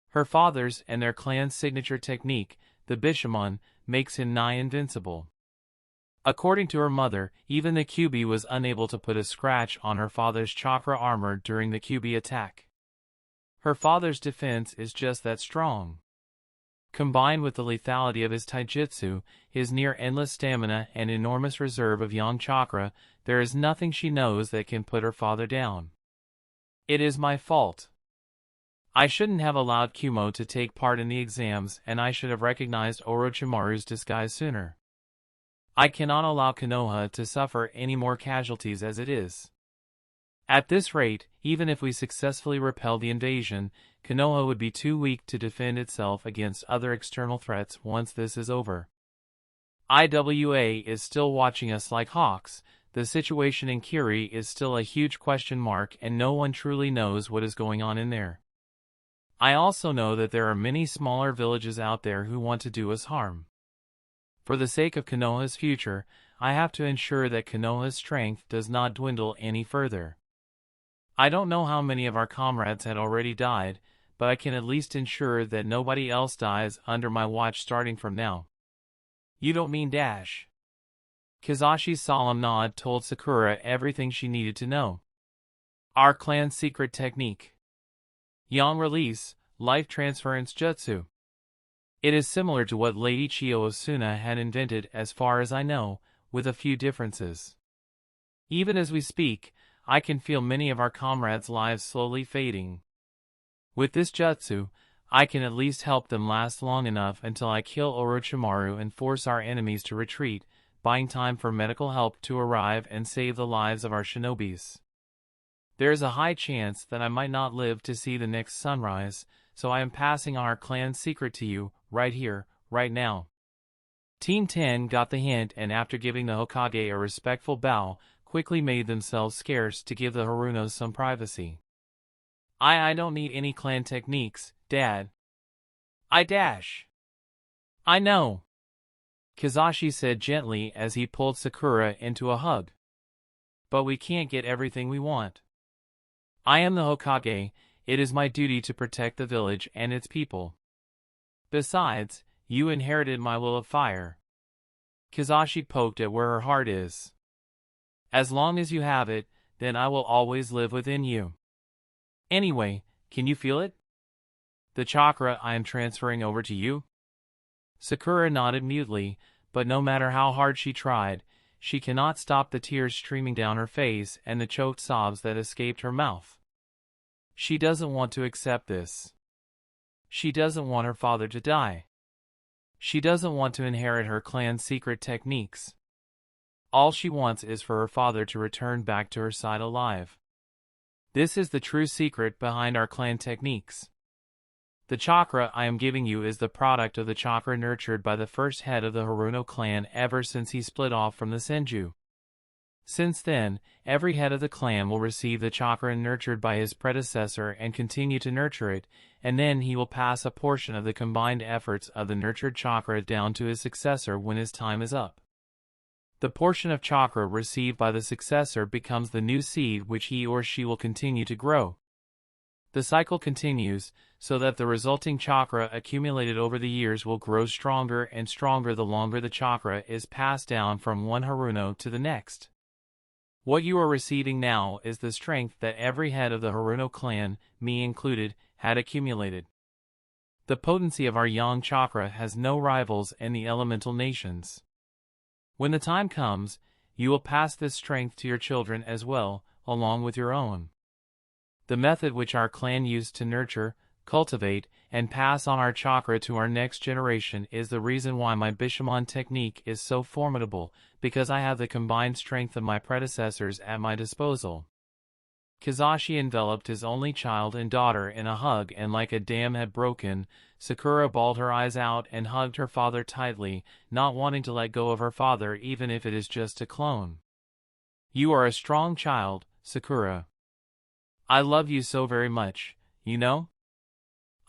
S1: Her father's and their clan's signature technique, the Bishamon, makes him nigh invincible. According to her mother, even the Kyuubi was unable to put a scratch on her father's chakra armor during the Kyuubi attack. Her father's defense is just that strong. Combined with the lethality of his taijutsu, his near-endless stamina and enormous reserve of yang chakra, there is nothing she knows that can put her father down. It is my fault. I shouldn't have allowed Kumo to take part in the exams, and I should have recognized Orochimaru's disguise sooner. I cannot allow Konoha to suffer any more casualties as it is. At this rate, even if we successfully repel the invasion, Konoha would be too weak to defend itself against other external threats once this is over. IWA is still watching us like hawks. The situation in Kiri is still a huge question mark, and no one truly knows what is going on in there. I also know that there are many smaller villages out there who want to do us harm. For the sake of Konoha's future, I have to ensure that Konoha's strength does not dwindle any further. I don't know how many of our comrades had already died, but I can at least ensure that nobody else dies under my watch starting from now. You don't mean Dash? Kizashi's solemn nod told Sakura everything she needed to know. Our clan's secret technique. Yang Release, Life Transference Jutsu. It is similar to what Lady Chiyo Osuna had invented as far as I know, with a few differences. Even as we speak, I can feel many of our comrades' lives slowly fading. With this jutsu, I can at least help them last long enough until I kill Orochimaru and force our enemies to retreat, buying time for medical help to arrive and save the lives of our shinobis. There is a high chance that I might not live to see the next sunrise, so I am passing on our clan's secret to you, right here, right now. Team 10 got the hint, and after giving the Hokage a respectful bow, quickly made themselves scarce to give the Harunos some privacy. I don't need any clan techniques, Dad. I dash. I know, Kizashi said gently as he pulled Sakura into a hug. But we can't get everything we want. I am the Hokage. It is my duty to protect the village and its people. Besides, you inherited my will of fire. Kizashi poked at where her heart is. As long as you have it, then I will always live within you. Anyway, can you feel it? The chakra I am transferring over to you? Sakura nodded mutely, but no matter how hard she tried, she cannot stop the tears streaming down her face and the choked sobs that escaped her mouth. She doesn't want to accept this. She doesn't want her father to die. She doesn't want to inherit her clan's secret techniques. All she wants is for her father to return back to her side alive. This is the true secret behind our clan techniques. The chakra I am giving you is the product of the chakra nurtured by the first head of the Haruno clan ever since he split off from the Senju. Since then, every head of the clan will receive the chakra nurtured by his predecessor and continue to nurture it, and then he will pass a portion of the combined efforts of the nurtured chakra down to his successor when his time is up. The portion of chakra received by the successor becomes the new seed which he or she will continue to grow. The cycle continues, so that the resulting chakra accumulated over the years will grow stronger and stronger the longer the chakra is passed down from one Haruno to the next. What you are receiving now is the strength that every head of the Haruno clan, me included, had accumulated. The potency of our yang chakra has no rivals in the elemental nations. When the time comes, you will pass this strength to your children as well, along with your own. The method which our clan used to nurture, cultivate, and pass on our chakra to our next generation is the reason why my Bishamon technique is so formidable, because I have the combined strength of my predecessors at my disposal. Kizashi enveloped his only child and daughter in a hug, and like a dam had broken, Sakura bawled her eyes out and hugged her father tightly, not wanting to let go of her father even if it is just a clone. "You are a strong child, Sakura. I love you so very much, you know?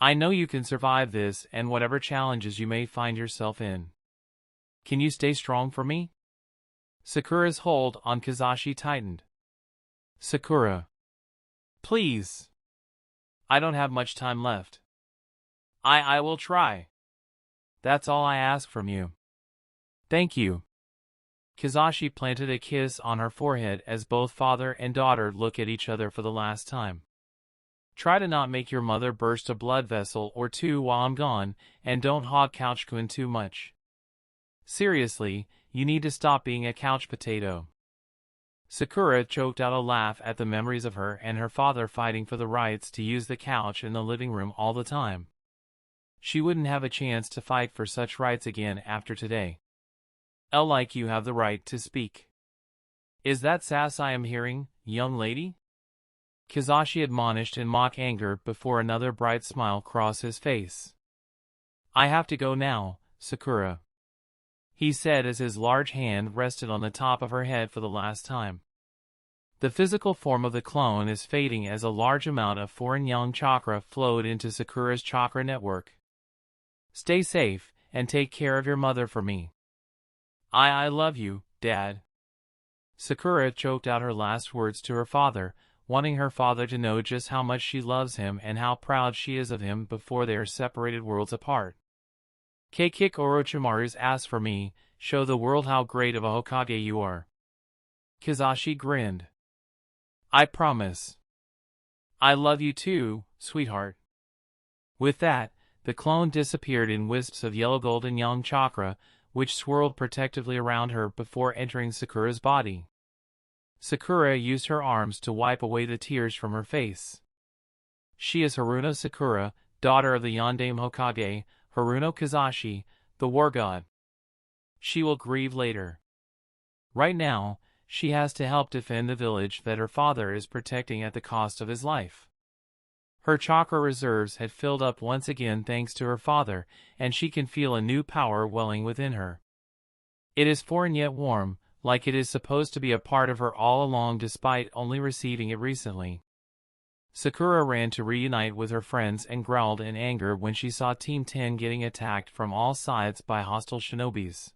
S1: I know you can survive this and whatever challenges you may find yourself in. Can you stay strong for me?" Sakura's hold on Kizashi tightened. "Sakura. Please. I don't have much time left. I will try. That's all I ask from you. Thank you." Kizashi planted a kiss on her forehead as both father and daughter look at each other for the last time. "Try to not make your mother burst a blood vessel or two while I'm gone, and don't hog Couchcoon too much. Seriously, you need to stop being a couch potato." Sakura choked out a laugh at the memories of her and her father fighting for the rights to use the couch in the living room all the time. She wouldn't have a chance to fight for such rights again after today. Like you have the right to speak. Is that sass I am hearing, young lady?" Kizashi admonished in mock anger before another bright smile crossed his face. "I have to go now, Sakura," he said as his large hand rested on the top of her head for the last time. The physical form of the clone is fading as a large amount of foreign yang chakra flowed into Sakura's chakra network. "Stay safe, and take care of your mother for me." I love you, Dad." Sakura choked out her last words to her father, wanting her father to know just how much she loves him and how proud she is of him before they are separated worlds apart. Kick Orochimaru's ass for me, show the world how great of a Hokage you are." Kizashi grinned. "I promise. I love you too, sweetheart." With that, the clone disappeared in wisps of yellow golden yang chakra, which swirled protectively around her before entering Sakura's body. Sakura used her arms to wipe away the tears from her face. She is Haruno Sakura, daughter of the Yondaime Hokage, Haruno Kizashi, the war god. She will grieve later. Right now, she has to help defend the village that her father is protecting at the cost of his life. Her chakra reserves had filled up once again thanks to her father, and she can feel a new power welling within her. It is foreign yet warm, like it is supposed to be a part of her all along despite only receiving it recently. Sakura ran to reunite with her friends and growled in anger when she saw Team 10 getting attacked from all sides by hostile shinobis.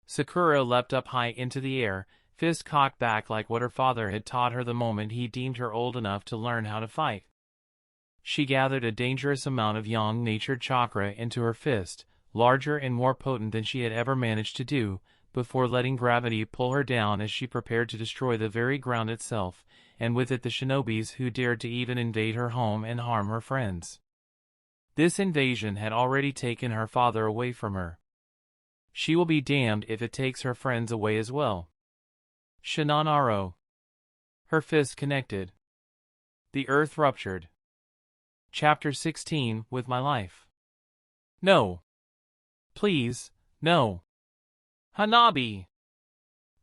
S1: Sakura leapt up high into the air, fist cocked back like what her father had taught her the moment he deemed her old enough to learn how to fight. She gathered a dangerous amount of yang-natured chakra into her fist, larger and more potent than she had ever managed to do, before letting gravity pull her down as she prepared to destroy the very ground itself, and with it the shinobis who dared to even invade her home and harm her friends. This invasion had already taken her father away from her. She will be damned if it takes her friends away as well. Shinanaro. Her fists connected. The earth ruptured. Chapter 16, With My Life. No. Please, no. Hanabi!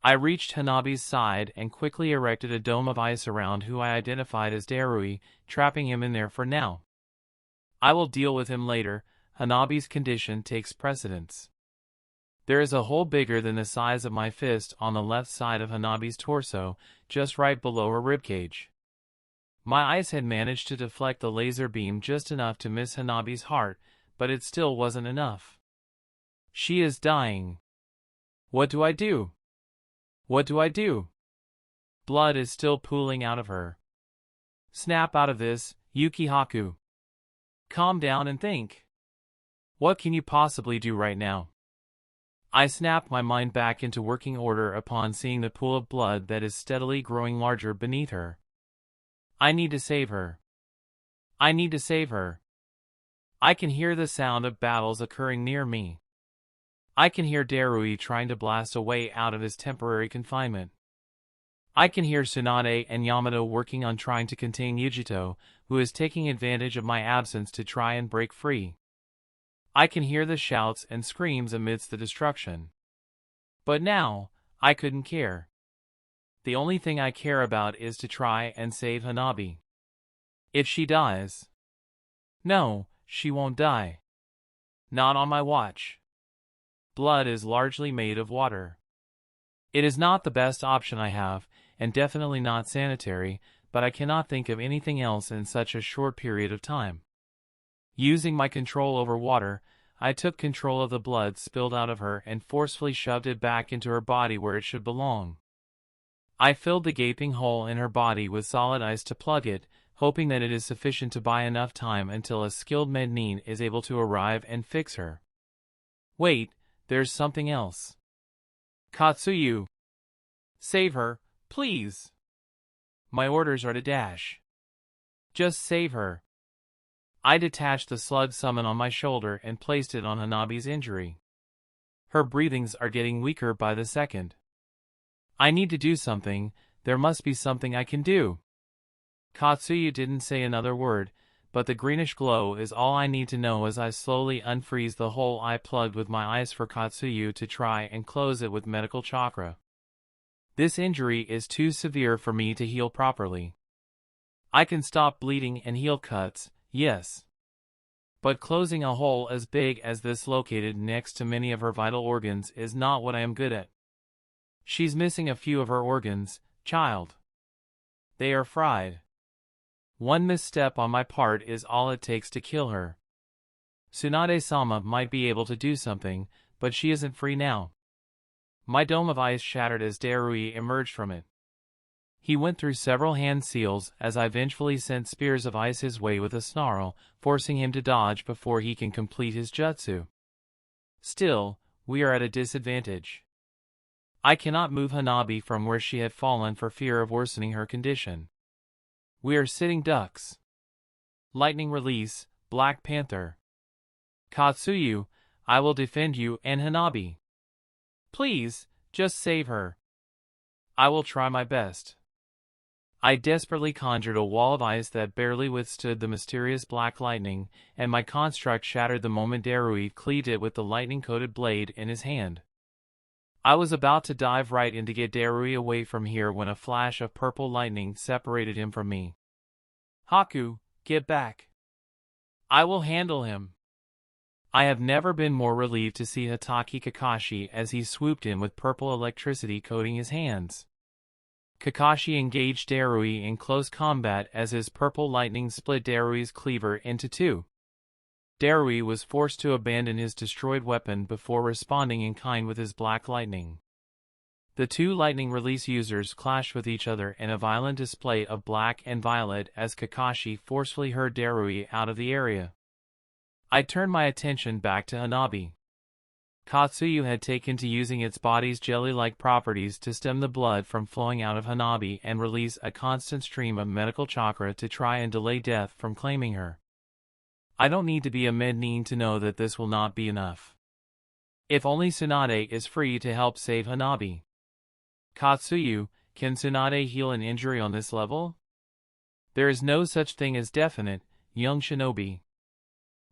S1: I reached Hanabi's side and quickly erected a dome of ice around who I identified as Darui, trapping him in there for now. I will deal with him later. Hanabi's condition takes precedence. There is a hole bigger than the size of my fist on the left side of Hanabi's torso, just right below her ribcage. My ice had managed to deflect the laser beam just enough to miss Hanabi's heart, but it still wasn't enough. She is dying. What do I do? What do I do? Blood is still pooling out of her. Snap out of this, Yuki Haku. Calm down and think. What can you possibly do right now? I snapped my mind back into working order upon seeing the pool of blood that is steadily growing larger beneath her. I need to save her. I need to save her. I can hear the sound of battles occurring near me. I can hear Darui trying to blast a way out of his temporary confinement. I can hear Tsunade and Yamato working on trying to contain Yujito, who is taking advantage of my absence to try and break free. I can hear the shouts and screams amidst the destruction. But now, I couldn't care. The only thing I care about is to try and save Hanabi. If she dies... No, she won't die. Not on my watch. Blood is largely made of water. It is not the best option I have, and definitely not sanitary, but I cannot think of anything else in such a short period of time. Using my control over water, I took control of the blood spilled out of her and forcefully shoved it back into her body where it should belong. I filled the gaping hole in her body with solid ice to plug it, hoping that it is sufficient to buy enough time until a skilled mednin is able to arrive and fix her. Wait, there's something else. Katsuyu! Save her, please! My orders are to dash. Just save her. I detached the slug summon on my shoulder and placed it on Hanabi's injury. Her breathings are getting weaker by the second. I need to do something, there must be something I can do. Katsuyu didn't say another word, but the greenish glow is all I need to know as I slowly unfreeze the hole I plugged with my ice for Katsuyu to try and close it with medical chakra. This injury is too severe for me to heal properly. I can stop bleeding and heal cuts, yes. But closing a hole as big as this located next to many of her vital organs is not what I am good at. She's missing a few of her organs, child. They are fried. One misstep on my part is all it takes to kill her. Tsunade-sama might be able to do something, but she isn't free now. My dome of ice shattered as Darui emerged from it. He went through several hand seals as I vengefully sent spears of ice his way with a snarl, forcing him to dodge before he can complete his jutsu. Still, we are at a disadvantage. I cannot move Hanabi from where she had fallen for fear of worsening her condition. We are sitting ducks. Lightning release, Black Panther. Katsuyu, I will defend you and Hanabi. Please, just save her. I will try my best. I desperately conjured a wall of ice that barely withstood the mysterious black lightning, and my construct shattered the moment Darui cleaved it with the lightning-coated blade in his hand. I was about to dive right in to get Darui away from here when a flash of purple lightning separated him from me. Haku, get back. I will handle him. I have never been more relieved to see Hatake Kakashi as he swooped in with purple electricity coating his hands. Kakashi engaged Darui in close combat as his purple lightning split Darui's cleaver into two. Darui was forced to abandon his destroyed weapon before responding in kind with his black lightning. The two lightning release users clashed with each other in a violent display of black and violet as Kakashi forcefully hurled Darui out of the area. I turned my attention back to Hanabi. Katsuyu had taken to using its body's jelly-like properties to stem the blood from flowing out of Hanabi and release a constant stream of medical chakra to try and delay death from claiming her. I don't need to be a mednin to know that this will not be enough. If only Tsunade is free to help save Hanabi. Katsuyu, can Tsunade heal an injury on this level? There is no such thing as definite, young shinobi.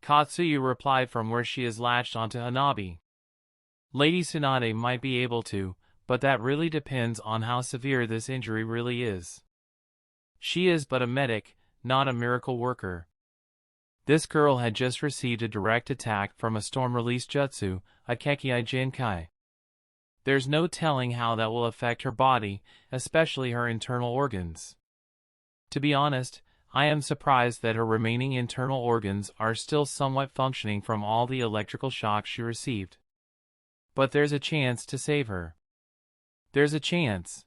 S1: Katsuyu replied from where she is latched onto Hanabi. Lady Tsunade might be able to, but that really depends on how severe this injury really is. She is but a medic, not a miracle worker. This girl had just received a direct attack from a storm-release jutsu, a Kekkei Jinkai. There's no telling how that will affect her body, especially her internal organs. To be honest, I am surprised that her remaining internal organs are still somewhat functioning from all the electrical shocks she received. But there's a chance to save her. There's a chance.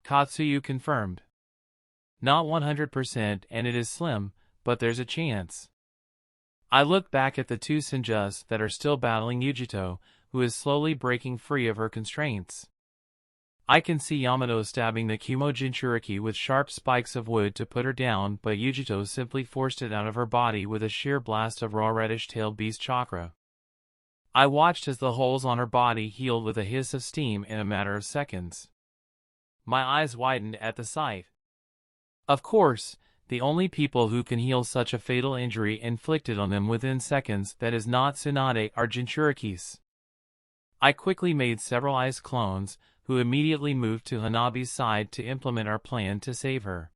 S1: Katsuyu confirmed. Not 100% and it is slim, but there's a chance. I look back at the two Senjus that are still battling Yujito, who is slowly breaking free of her constraints. I can see Yamato stabbing the Kumo Jinchuriki with sharp spikes of wood to put her down, but Yujito simply forced it out of her body with a sheer blast of raw reddish-tailed beast chakra. I watched as the holes on her body healed with a hiss of steam in a matter of seconds. My eyes widened at the sight. Of course, the only people who can heal such a fatal injury inflicted on them within seconds that is not Tsunade are Jinchurikis. I quickly made several ice clones, who immediately moved to Hanabi's side to implement our plan to save her.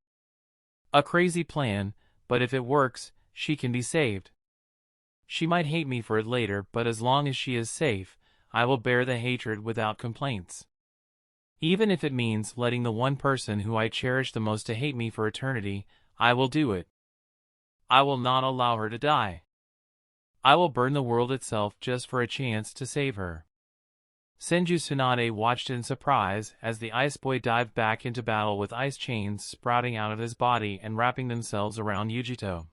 S1: A crazy plan, but if it works, she can be saved. She might hate me for it later, but as long as she is safe, I will bear the hatred without complaints. Even if it means letting the one person who I cherish the most to hate me for eternity, I will do it. I will not allow her to die. I will burn the world itself just for a chance to save her. Senju Tsunade watched in surprise as the ice boy dived back into battle with ice chains sprouting out of his body and wrapping themselves around Yujito.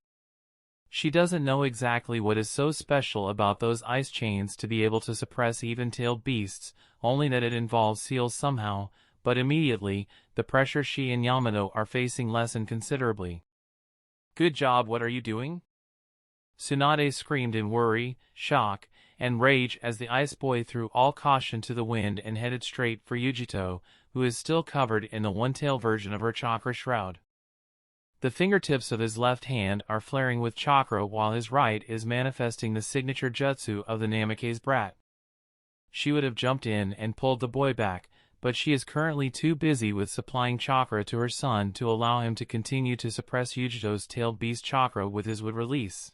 S1: She doesn't know exactly what is so special about those ice chains to be able to suppress even-tailed beasts, only that it involves seals somehow, but immediately, the pressure she and Yamato are facing lessened considerably. "Good job, what are you doing?" Tsunade screamed in worry, shock, and rage as the ice boy threw all caution to the wind and headed straight for Yujito, who is still covered in the one-tail version of her chakra shroud. The fingertips of his left hand are flaring with chakra while his right is manifesting the signature jutsu of the Namikaze brat. She would have jumped in and pulled the boy back, but she is currently too busy with supplying chakra to her son to allow him to continue to suppress Yujito's tailed beast chakra with his wood release.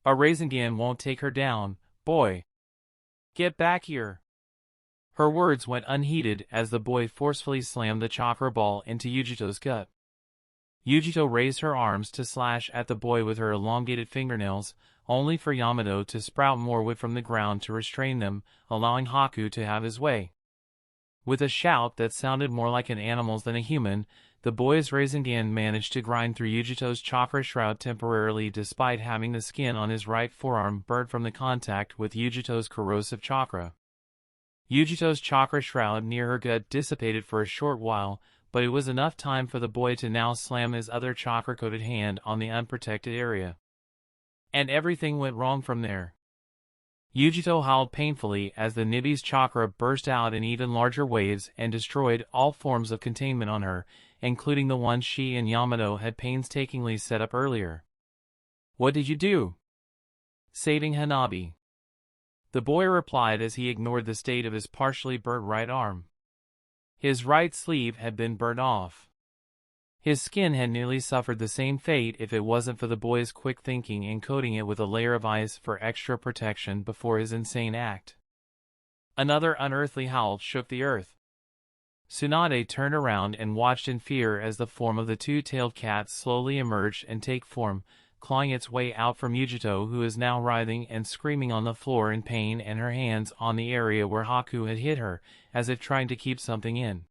S1: "A Rasengan won't take her down, boy. Get back here." Her words went unheeded as the boy forcefully slammed the chakra ball into Yujito's gut. Yujito raised her arms to slash at the boy with her elongated fingernails, only for Yamato to sprout more wood from the ground to restrain them, allowing Haku to have his way. With a shout that sounded more like an animal's than a human, the boy's Rasengan managed to grind through Yujito's chakra shroud temporarily despite having the skin on his right forearm burnt from the contact with Yujito's corrosive chakra. Yujito's chakra shroud near her gut dissipated for a short while, but it was enough time for the boy to now slam his other chakra-coated hand on the unprotected area. And everything went wrong from there. Yujito howled painfully as the Nibi's chakra burst out in even larger waves and destroyed all forms of containment on her, including the ones she and Yamato had painstakingly set up earlier. "What did you do?" "Saving Hanabi." The boy replied as he ignored the state of his partially burnt right arm. His right sleeve had been burnt off. His skin had nearly suffered the same fate if it wasn't for the boy's quick thinking in coating it with a layer of ice for extra protection before his insane act. Another unearthly howl shook the earth. Tsunade turned around and watched in fear as the form of the two-tailed cat slowly emerged and take form, clawing its way out from Yujito, who is now writhing and screaming on the floor in pain, and her hands on the area where Haku had hit her, as if trying to keep something in.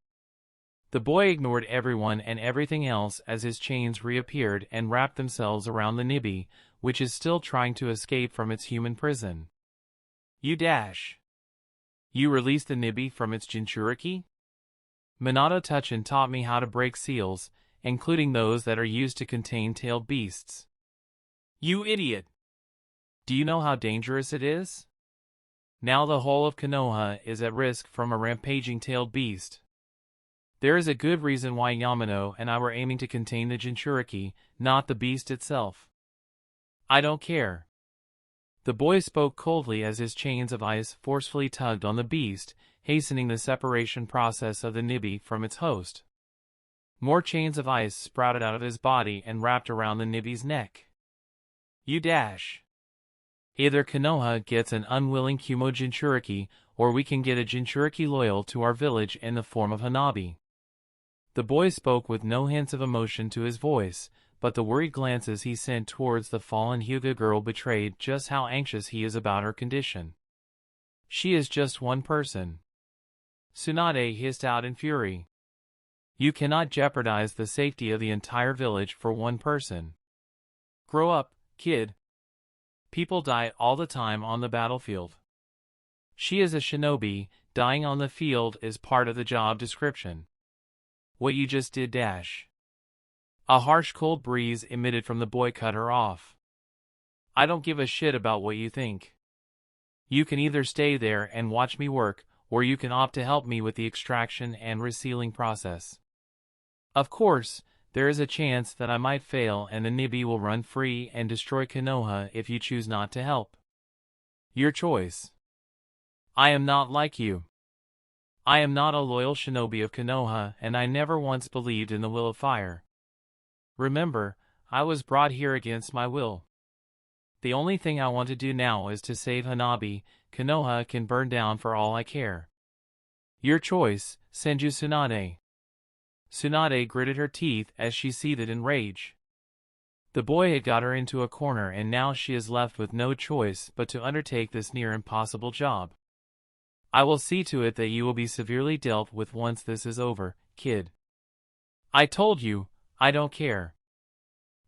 S1: The boy ignored everyone and everything else as his chains reappeared and wrapped themselves around the Nibi, which is still trying to escape from its human prison. "You dash. You released the Nibi from its Jinchuriki?" "Minato Tuchin taught me how to break seals, including those that are used to contain tailed beasts." "You idiot! Do you know how dangerous it is? Now the whole of Konoha is at risk from a rampaging tailed beast. There is a good reason why Yamato and I were aiming to contain the Jinchuriki, not the beast itself." "I don't care." The boy spoke coldly as his chains of ice forcefully tugged on the beast, hastening the separation process of the Nibi from its host. More chains of ice sprouted out of his body and wrapped around the Nibi's neck. "You dash. Either Konoha gets an unwilling Kumo Jinchuriki, or we can get a Jinchuriki loyal to our village in the form of Hanabi." The boy spoke with no hints of emotion to his voice, but the worried glances he sent towards the fallen Hyuga girl betrayed just how anxious he is about her condition. "She is just one person," Tsunade hissed out in fury. "You cannot jeopardize the safety of the entire village for one person. Grow up, kid. People die all the time on the battlefield. She is a shinobi, dying on the field is part of the job description. What you just did dash." A harsh cold breeze emitted from the boy cut her off. "I don't give a shit about what you think. You can either stay there and watch me work, or you can opt to help me with the extraction and resealing process. Of course, there is a chance that I might fail and the Nibi will run free and destroy Konoha if you choose not to help. Your choice. I am not like you. I am not a loyal shinobi of Konoha, and I never once believed in the will of fire. Remember, I was brought here against my will. The only thing I want to do now is to save Hanabi. Konoha can burn down for all I care. Your choice, Senju Tsunade. Tsunade gritted her teeth as she seethed in rage. The boy had got her into a corner, and now she is left with no choice but to undertake this near impossible job. I will see to it that you will be severely dealt with once this is over, kid. I told you, I don't care.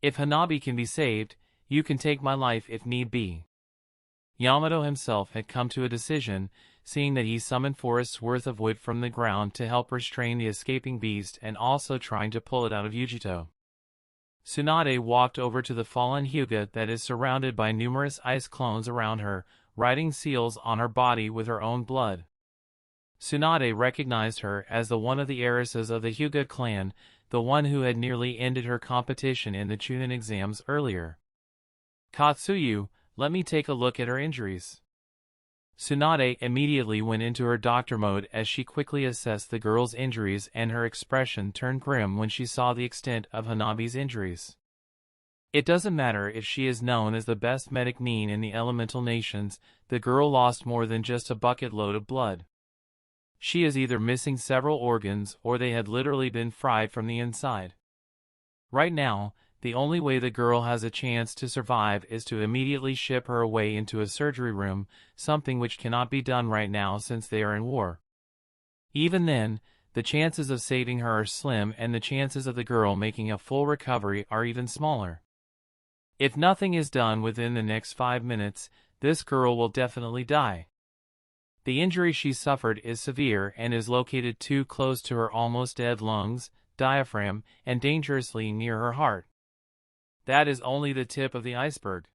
S1: If Hanabi can be saved, you can take my life if need be. Yamato himself had come to a decision, seeing that he summoned forests worth of wood from the ground to help restrain the escaping beast and also trying to pull it out of Yujito. Tsunade walked over to the fallen Hyuga that is surrounded by numerous ice clones around her, writing seals on her body with her own blood. Tsunade recognized her as the one of the heiresses of the Hyuga clan, the one who had nearly ended her competition in the chunin exams earlier. Katsuyu, let me take a look at her injuries. Tsunade immediately went into her doctor mode as she quickly assessed the girl's injuries, and her expression turned grim when she saw the extent of Hanabi's injuries. It doesn't matter if she is known as the best medic nin in the elemental nations, the girl lost more than just a bucket load of blood. She is either missing several organs or they had literally been fried from the inside. Right now, the only way the girl has a chance to survive is to immediately ship her away into a surgery room, something which cannot be done right now since they are in war. Even then, the chances of saving her are slim, and the chances of the girl making a full recovery are even smaller. If nothing is done within the next 5 minutes, this girl will definitely die. The injury she suffered is severe and is located too close to her almost dead lungs, diaphragm, and dangerously near her heart. That is only the tip of the iceberg.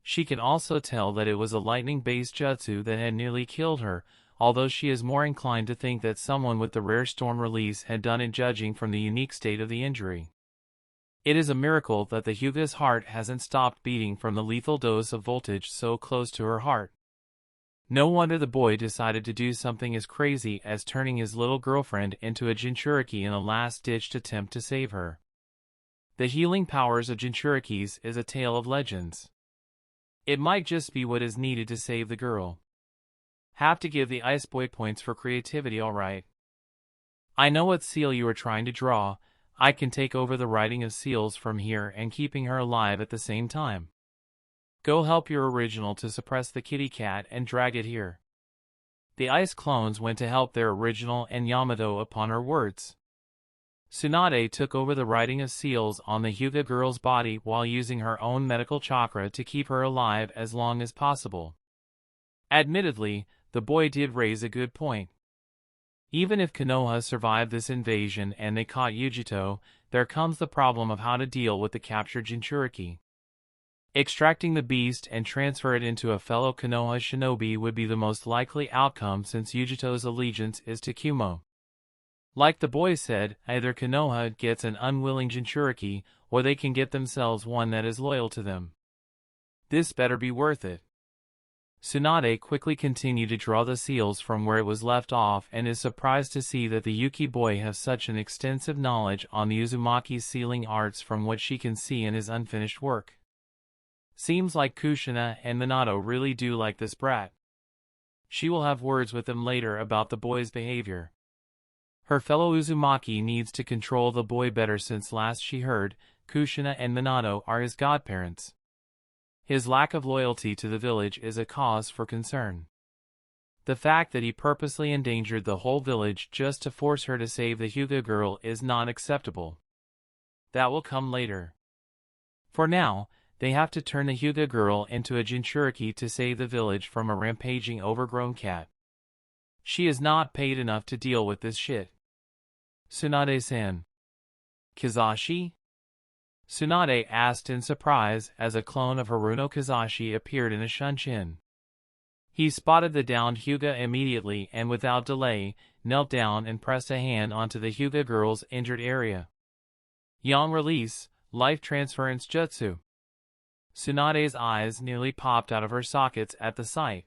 S1: She can also tell that it was a lightning-based jutsu that had nearly killed her, although she is more inclined to think that someone with the rare storm release had done it, judging from the unique state of the injury. It is a miracle that the Hyuga's heart hasn't stopped beating from the lethal dose of voltage so close to her heart. No wonder the boy decided to do something as crazy as turning his little girlfriend into a Jinchuriki in a last-ditched attempt to save her. The healing powers of Jinchurikis is a tale of legends. It might just be what is needed to save the girl. Have to give the ice boy points for creativity, alright. I know what seal you are trying to draw. I can take over the writing of seals from here and keeping her alive at the same time. Go help your original to suppress the kitty cat and drag it here. The ice clones went to help their original and Yamato upon her words. Tsunade took over the writing of seals on the Hyuga girl's body while using her own medical chakra to keep her alive as long as possible. Admittedly, the boy did raise a good point. Even if Konoha survived this invasion and they caught Yujito, there comes the problem of how to deal with the captured Jinchuriki. Extracting the beast and transfer it into a fellow Konoha shinobi would be the most likely outcome, since Yujito's allegiance is to Kumo. Like the boy said, either Konoha gets an unwilling Jinchuriki, or they can get themselves one that is loyal to them. This better be worth it. Tsunade quickly continued to draw the seals from where it was left off, and is surprised to see that the Yuki boy has such an extensive knowledge on the Uzumaki's sealing arts from what she can see in his unfinished work. Seems like Kushina and Minato really do like this brat. She will have words with them later about the boy's behavior. Her fellow Uzumaki needs to control the boy better, since last she heard, Kushina and Minato are his godparents. His lack of loyalty to the village is a cause for concern. The fact that he purposely endangered the whole village just to force her to save the Hyuga girl is not acceptable. That will come later. For now, they have to turn the Hyuga girl into a Jinchuriki to save the village from a rampaging overgrown cat. She is not paid enough to deal with this shit. Tsunade-san. Kizashi? Tsunade asked in surprise as a clone of Haruno Kizashi appeared in a shunshin. He spotted the downed Hyuga immediately and without delay, knelt down and pressed a hand onto the Hyuga girl's injured area. Yang release, life transference jutsu. Tsunade's eyes nearly popped out of her sockets at the sight.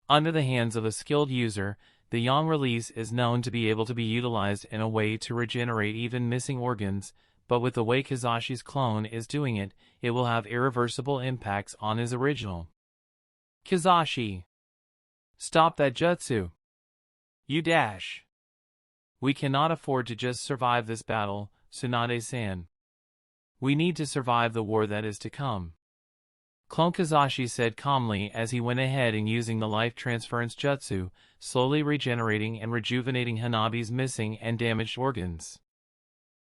S1: Under the hands of a skilled user, the yang release is known to be able to be utilized in a way to regenerate even missing organs, but with the way Kizashi's clone is doing it, it will have irreversible impacts on his original. Kizashi! Stop that jutsu! You dash! We cannot afford to just survive this battle, Tsunade-san. We need to survive the war that is to come. Clone Kizashi said calmly as he went ahead and using the life transference jutsu, slowly regenerating and rejuvenating Hanabi's missing and damaged organs.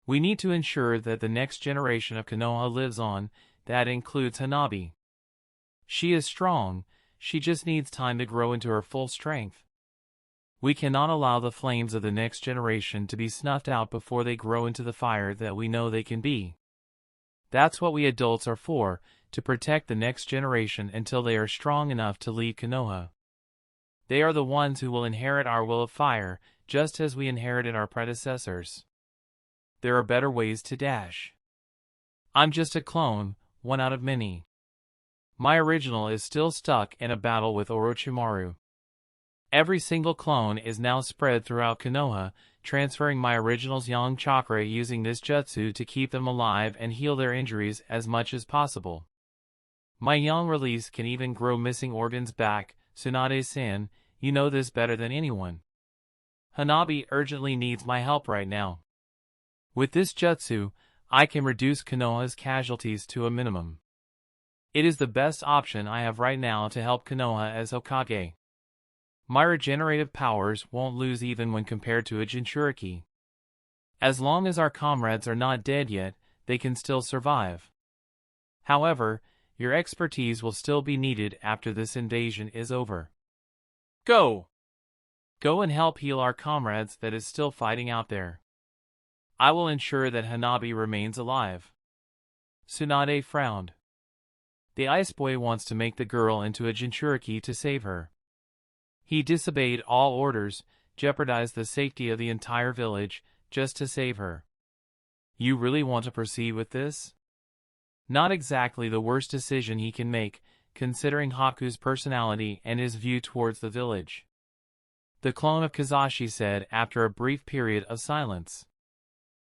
S1: We need to ensure that the next generation of Konoha lives on, that includes Hanabi. She is strong, she just needs time to grow into her full strength. We cannot allow the flames of the next generation to be snuffed out before they grow into the fire that we know they can be. That's what we adults are for, to protect the next generation until they are strong enough to lead Konoha. They are the ones who will inherit our will of fire, just as we inherited our predecessors. There are better ways to dash. I'm just a clone, one out of many. My original is still stuck in a battle with Orochimaru. Every single clone is now spread throughout Konoha, transferring my original's yang chakra using this jutsu to keep them alive and heal their injuries as much as possible. My yang release can even grow missing organs back, Tsunade-san, you know this better than anyone. Hanabi urgently needs my help right now. With this jutsu, I can reduce Konoha's casualties to a minimum. It is the best option I have right now to help Konoha as Hokage. My regenerative powers won't lose even when compared to a Jinchuriki. As long as our comrades are not dead yet, they can still survive. However, your expertise will still be needed after this invasion is over. Go! Go and help heal our comrades that is still fighting out there. I will ensure that Hanabi remains alive. Tsunade frowned. The ice boy wants to make the girl into a Jinchuriki to save her. He disobeyed all orders, jeopardized the safety of the entire village, just to save her. You really want to proceed with this? Not exactly the worst decision he can make, considering Haku's personality and his view towards the village. The clone of Kizashi said after a brief period of silence.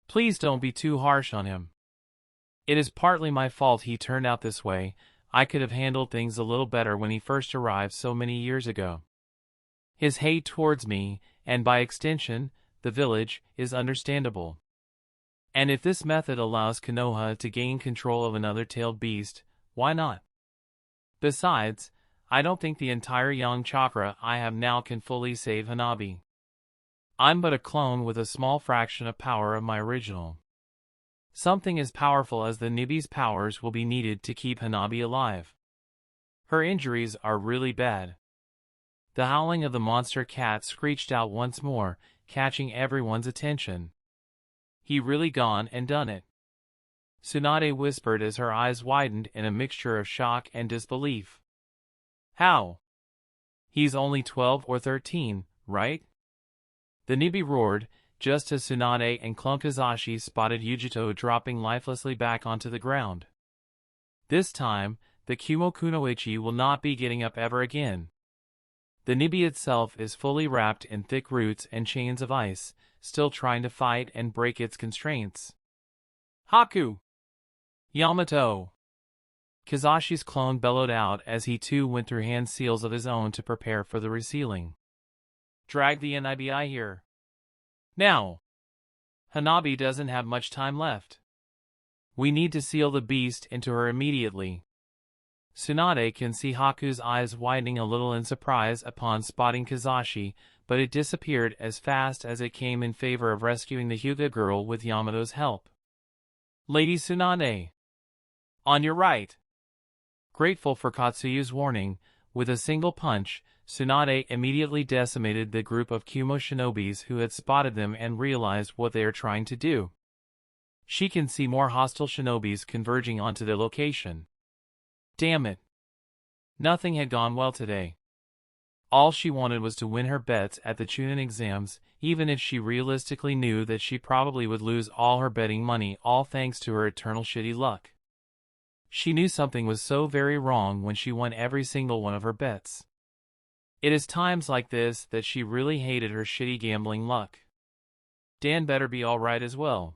S1: Please don't be too harsh on him. It is partly my fault he turned out this way. I could have handled things a little better when he first arrived so many years ago. His hate towards me, and by extension, the village, is understandable. And if this method allows Konoha to gain control of another tailed beast, why not? Besides, I don't think the entire yang chakra I have now can fully save Hanabi. I'm but a clone with a small fraction of power of my original. Something as powerful as the Nibi's powers will be needed to keep Hanabi alive. Her injuries are really bad. The howling of the monster cat screeched out once more, catching everyone's attention. He really gone and done it. Tsunade whispered as her eyes widened in a mixture of shock and disbelief. How? He's only 12 or 13, right? The Nibi roared, just as Tsunade and Clone Kizashi spotted Yujito dropping lifelessly back onto the ground. This time, the Kumo Kunoichi will not be getting up ever again. The Nibi itself is fully wrapped in thick roots and chains of ice, still trying to fight and break its constraints. Haku! Yamato! Kizashi's clone bellowed out as he too went through hand seals of his own to prepare for the resealing. Drag the Nibi here. Now! Hanabi doesn't have much time left. We need to seal the beast into her immediately. Tsunade can see Haku's eyes widening a little in surprise upon spotting Kizashi, but it disappeared as fast as it came in favor of rescuing the Hyuga girl with Yamato's help. Lady Tsunade! On your right! Grateful for Katsuyu's warning, with a single punch, Tsunade immediately decimated the group of Kumo shinobis who had spotted them and realized what they are trying to do. She can see more hostile shinobis converging onto their location. Damn it. Nothing had gone well today. All she wanted was to win her bets at the chunin exams, even if she realistically knew that she probably would lose all her betting money, all thanks to her eternal shitty luck. She knew something was so very wrong when she won every single one of her bets. It is times like this that she really hated her shitty gambling luck. Dan better be alright as well.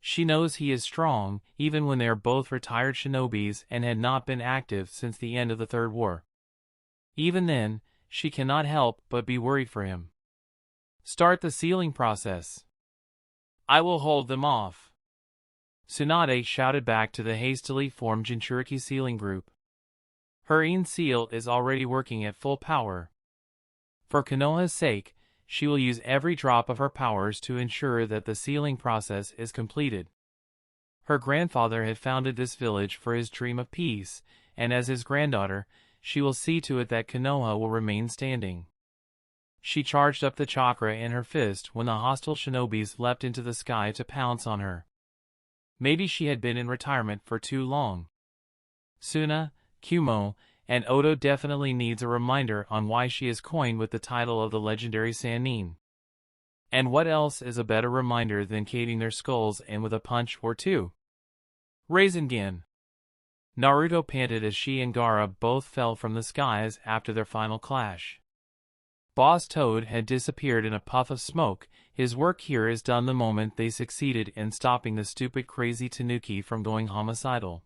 S1: She knows he is strong, even when they are both retired shinobis and had not been active since the end of the Third War. Even then, she cannot help but be worried for him. Start the sealing process. I will hold them off. Tsunade shouted back to the hastily formed Jinchuriki sealing group. Her seal is already working at full power. For Konoha's sake, she will use every drop of her powers to ensure that the sealing process is completed. Her grandfather had founded this village for his dream of peace, and as his granddaughter, she will see to it that Konoha will remain standing. She charged up the chakra in her fist when the hostile shinobis leapt into the sky to pounce on her. Maybe she had been in retirement for too long. Suna, Kumo, and Odo definitely needs a reminder on why she is coined with the title of the legendary Sannin. And what else is a better reminder than caving their skulls in with a punch or two? Rasengan. Naruto panted as she and Gaara both fell from the skies after their final clash. Boss Toad had disappeared in a puff of smoke. His work here is done the moment they succeeded in stopping the stupid crazy Tanuki from going homicidal.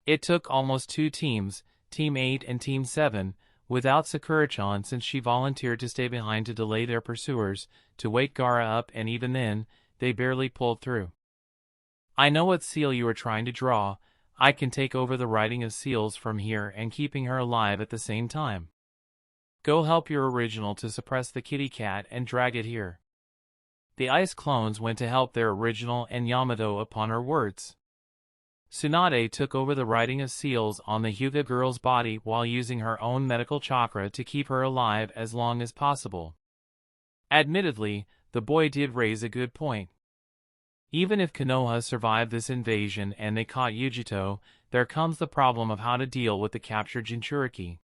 S1: It took almost 2 teams, Team 8 and Team 7, without Sakura-chan since she volunteered to stay behind to delay their pursuers, to wake Gaara up, and even then, they barely pulled through. I know what seal you are trying to draw. I can take over the writing of seals from here and keeping her alive at the same time. Go help your original to suppress the kitty cat and drag it here. The ice clones went to help their original and Yamato upon her words. Tsunade took over the writing of seals on the Hyuga girl's body while using her own medical chakra to keep her alive as long as possible. Admittedly, the boy did raise a good point. Even if Konoha survived this invasion and they caught Yujito, there comes the problem of how to deal with the captured Jinchuriki.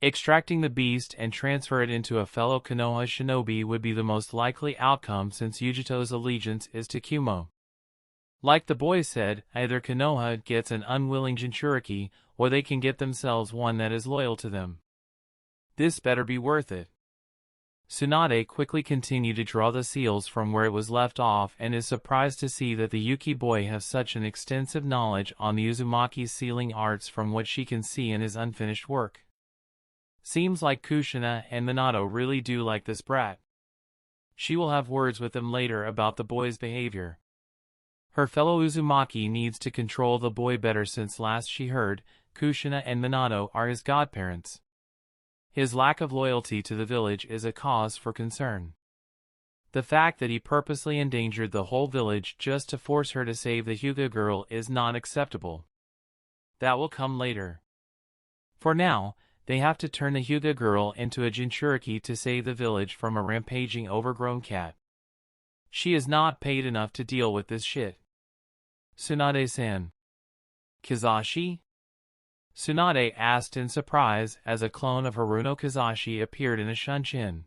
S1: Extracting the beast and transfer it into a fellow Konoha shinobi would be the most likely outcome since Yujito's allegiance is to Kumo. Like the boy said, either Konoha gets an unwilling Jinchuriki, or they can get themselves one that is loyal to them. This better be worth it. Tsunade quickly continued to draw the seals from where it was left off and is surprised to see that the Yuki boy has such an extensive knowledge on the Uzumaki's sealing arts from what she can see in his unfinished work. Seems like Kushina and Minato really do like this brat. She will have words with them later about the boy's behavior. Her fellow Uzumaki needs to control the boy better since last she heard, Kushina and Minato are his godparents. His lack of loyalty to the village is a cause for concern. The fact that he purposely endangered the whole village just to force her to save the Hyuga girl is not acceptable. That will come later. For now, they have to turn the Hyuga girl into a Jinchuriki to save the village from a rampaging overgrown cat. She is not paid enough to deal with this shit. Tsunade-san. Kizashi? Tsunade asked in surprise as a clone of Haruno Kizashi appeared in a shunshin.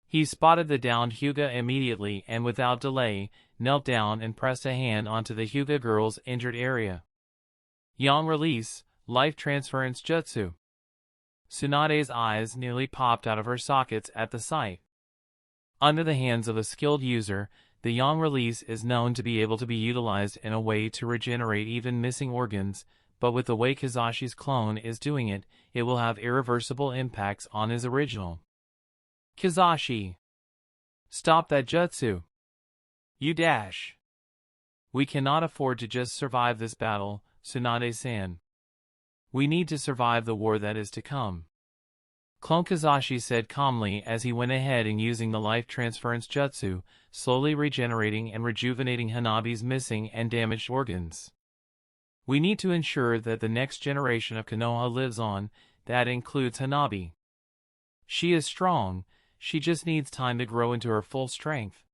S1: He spotted the downed Hyuga immediately and without delay, knelt down and pressed a hand onto the Hyuga girl's injured area. Yang release, life transference jutsu. Tsunade's eyes nearly popped out of her sockets at the sight. Under the hands of a skilled user, the yang release is known to be able to be utilized in a way to regenerate even missing organs, but with the way Kizashi's clone is doing it, it will have irreversible impacts on his original. Kizashi! Stop that jutsu! You dash! We cannot afford to just survive this battle, Tsunade-san. We need to survive the war that is to come. Clone Kizashi said calmly as he went ahead and using the life transference jutsu, slowly regenerating and rejuvenating Hanabi's missing and damaged organs. We need to ensure that the next generation of Konoha lives on, that includes Hanabi. She is strong, she just needs time to grow into her full strength.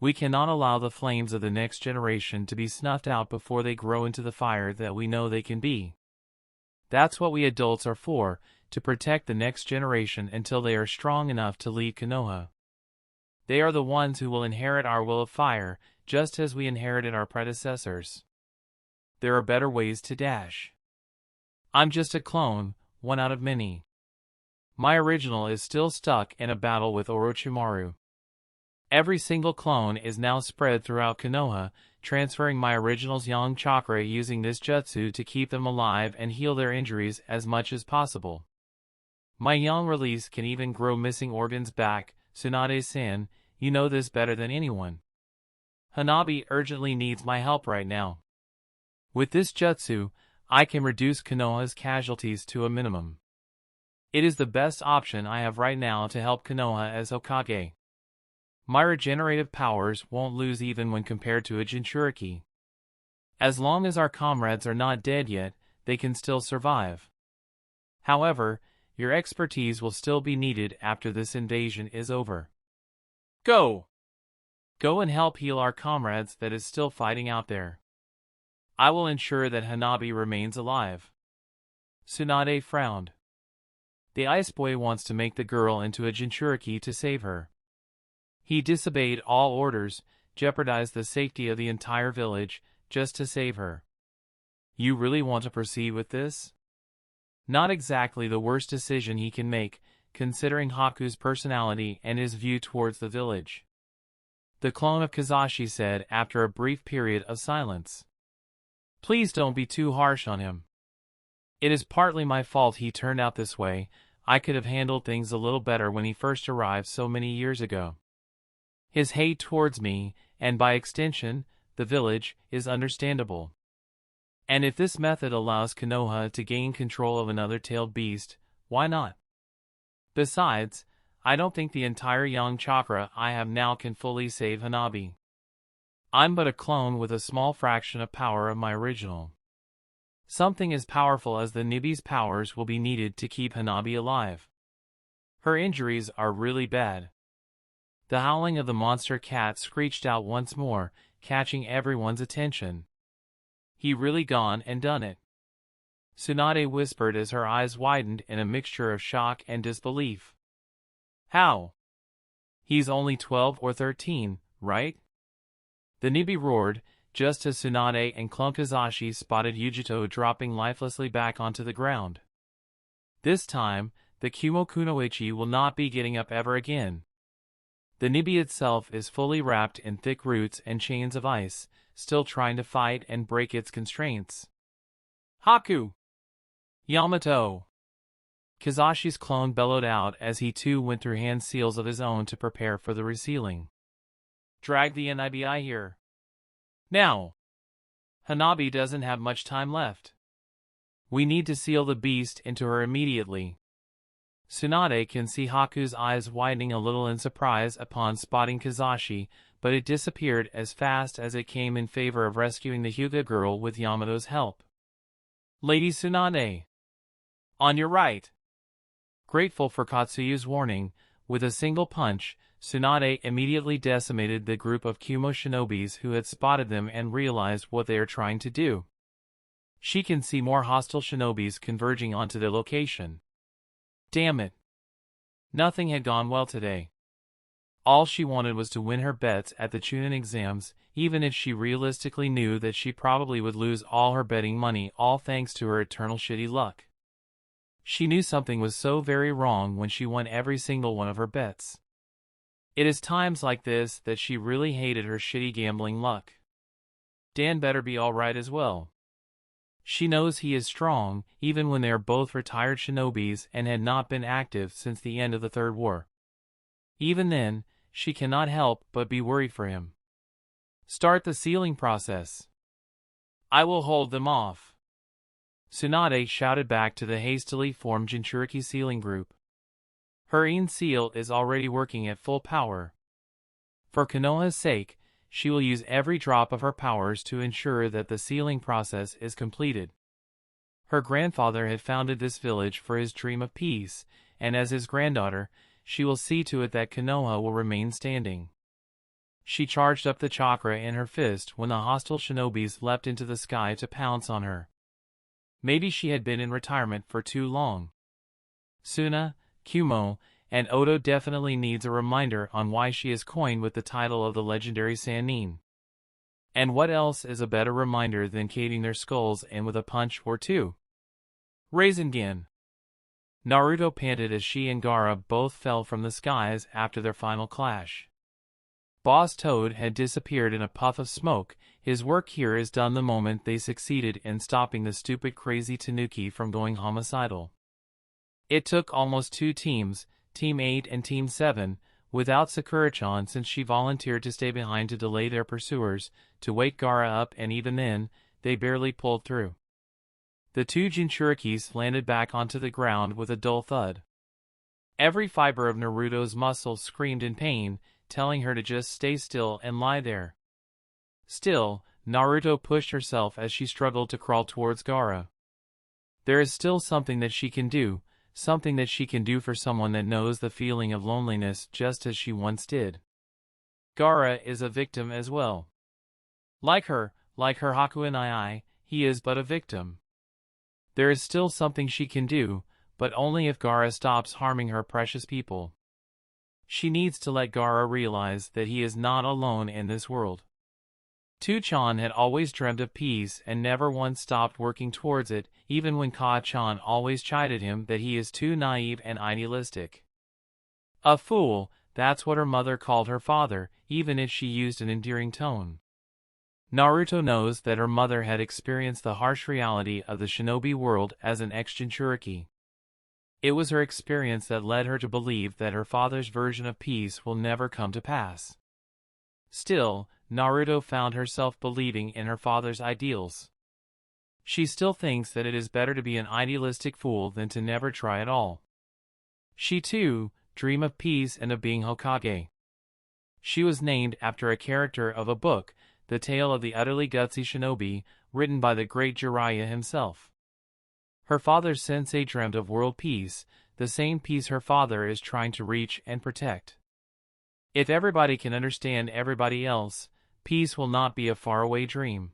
S1: We cannot allow the flames of the next generation to be snuffed out before they grow into the fire that we know they can be. That's what we adults are for, to protect the next generation until they are strong enough to lead Konoha. They are the ones who will inherit our will of fire, just as we inherited our predecessors. There are better ways to dash. I'm just a clone, one out of many. My original is still stuck in a battle with Orochimaru. Every single clone is now spread throughout Konoha, transferring my original's yang chakra using this jutsu to keep them alive and heal their injuries as much as possible. My yang release can even grow missing organs back. Tsunade-san, you know this better than anyone. Hanabi urgently needs my help right now. With this jutsu, I can reduce Konoha's casualties to a minimum. It is the best option I have right now to help Konoha as Hokage. My regenerative powers won't lose even when compared to a Jinchuriki. As long as our comrades are not dead yet, they can still survive. However, your expertise will still be needed after this invasion is over. Go! Go and help heal our comrades that is still fighting out there. I will ensure that Hanabi remains alive. Tsunade frowned. The ice boy wants to make the girl into a Jinchuriki to save her. He disobeyed all orders, jeopardized the safety of the entire village, just to save her. You really want to proceed with this? Not exactly the worst decision he can make, considering Haku's personality and his view towards the village. The clone of Kizashi said after a brief period of silence. Please don't be too harsh on him. It is partly my fault he turned out this way. I could have handled things a little better when he first arrived so many years ago. His hate towards me, and by extension, the village, is understandable. And if this method allows Konoha to gain control of another tailed beast, why not? Besides, I don't think the entire yang chakra I have now can fully save Hanabi. I'm but a clone with a small fraction of power of my original. Something as powerful as the Nibi's powers will be needed to keep Hanabi alive. Her injuries are really bad. The howling of the monster cat screeched out once more, catching everyone's attention. He really gone and done it. Tsunade whispered as her eyes widened in a mixture of shock and disbelief. How? He's only 12 or 13, right? The Nibi roared, just as Tsunade and Clone Kizashi spotted Yujito dropping lifelessly back onto the ground. This time, the Kumo Kunoichi will not be getting up ever again. The Nibi itself is fully wrapped in thick roots and chains of ice, still trying to fight and break its constraints. Haku! Yamato! Kizashi's clone bellowed out as he too went through hand seals of his own to prepare for the resealing. Drag the Nibi here. Now! Hanabi doesn't have much time left. We need to seal the beast into her immediately. Tsunade can see Haku's eyes widening a little in surprise upon spotting Kizashi, but it disappeared as fast as it came in favor of rescuing the Hyuga girl with Yamato's help. Lady Tsunade! On your right! Grateful for Katsuyu's warning, with a single punch, Tsunade immediately decimated the group of Kumo shinobis who had spotted them and realized what they are trying to do. She can see more hostile shinobis converging onto their location. Damn it. Nothing had gone well today. All she wanted was to win her bets at the chunin exams, even if she realistically knew that she probably would lose all her betting money, all thanks to her eternal shitty luck. She knew something was so very wrong when she won every single one of her bets. It is times like this that she really hated her shitty gambling luck. Dan better be alright as well. She knows he is strong, even when they are both retired shinobis and had not been active since the end of the Third War. Even then, she cannot help but be worried for him. Start the sealing process. I will hold them off. Tsunade shouted back to the hastily formed Jinchuriki sealing group. Her Ein seal is already working at full power. For Konoha's sake, she will use every drop of her powers to ensure that the sealing process is completed. Her grandfather had founded this village for his dream of peace, and as his granddaughter, she will see to it that Konoha will remain standing. She charged up the chakra in her fist when the hostile shinobis leapt into the sky to pounce on her. Maybe she had been in retirement for too long. Suna, Kumo, and Odo definitely needs a reminder on why she is coined with the title of the legendary Sannin. And what else is a better reminder than caving their skulls in with a punch or two? Rasengan. Naruto panted as she and Gaara both fell from the skies after their final clash. Boss Toad had disappeared in a puff of smoke. His work here is done the moment they succeeded in stopping the stupid crazy Tanuki from going homicidal. It took almost 2 teams, Team 8 and Team 7, without Sakura-chan since she volunteered to stay behind to delay their pursuers, to wake Gaara up, and even then, they barely pulled through. The 2 Jinchurikis landed back onto the ground with a dull thud. Every fiber of Naruto's muscles screamed in pain, telling her to just stay still and lie there. Still, Naruto pushed herself as she struggled to crawl towards Gaara. There is still something that she can do, something that she can do for someone that knows the feeling of loneliness just as she once did. Gaara is a victim as well. Like her Haku and I, he is but a victim. There is still something she can do, but only if Gaara stops harming her precious people. She needs to let Gaara realize that he is not alone in this world. Tu-chan had always dreamt of peace and never once stopped working towards it, even when Ka-chan always chided him that he is too naive and idealistic. A fool, that's what her mother called her father, even if she used an endearing tone. Naruto knows that her mother had experienced the harsh reality of the shinobi world as an ex-Jinchuriki. It was her experience that led her to believe that her father's version of peace will never come to pass. Still, Naruto found herself believing in her father's ideals. She still thinks that it is better to be an idealistic fool than to never try at all. She too dreams of peace and of being Hokage. She was named after a character of a book, The Tale of the Utterly Gutsy Shinobi, written by the great Jiraiya himself. Her father's sensei dreamt of world peace, the same peace her father is trying to reach and protect. If everybody can understand everybody else, peace will not be a faraway dream.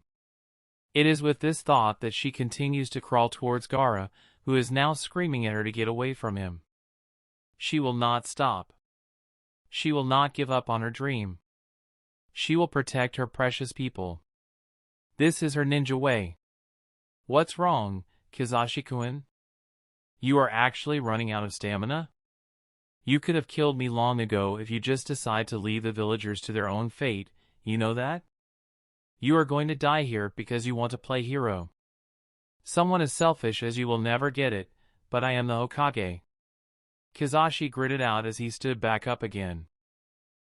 S1: It is with this thought that she continues to crawl towards Gaara, who is now screaming at her to get away from him. She will not stop. She will not give up on her dream. She will protect her precious people. This is her ninja way. What's wrong, Kizashi-kun? You are actually running out of stamina? You could have killed me long ago if you just decide to leave the villagers to their own fate, you know that? You are going to die here because you want to play hero. Someone as selfish as you will never get it, but I am the Hokage. Kizashi gritted out as he stood back up again.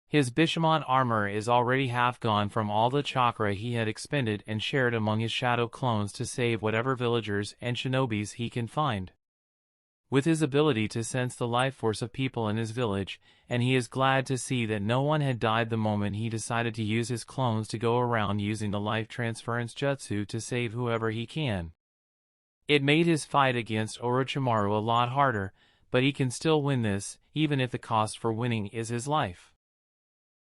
S1: His Bishamon armor is already half gone from all the chakra he had expended and shared among his shadow clones to save whatever villagers and shinobis he can find. With his ability to sense the life force of people in his village, and he is glad to see that no one had died the moment he decided to use his clones to go around using the life transference jutsu to save whoever he can. It made his fight against Orochimaru a lot harder, but he can still win this, even if the cost for winning is his life.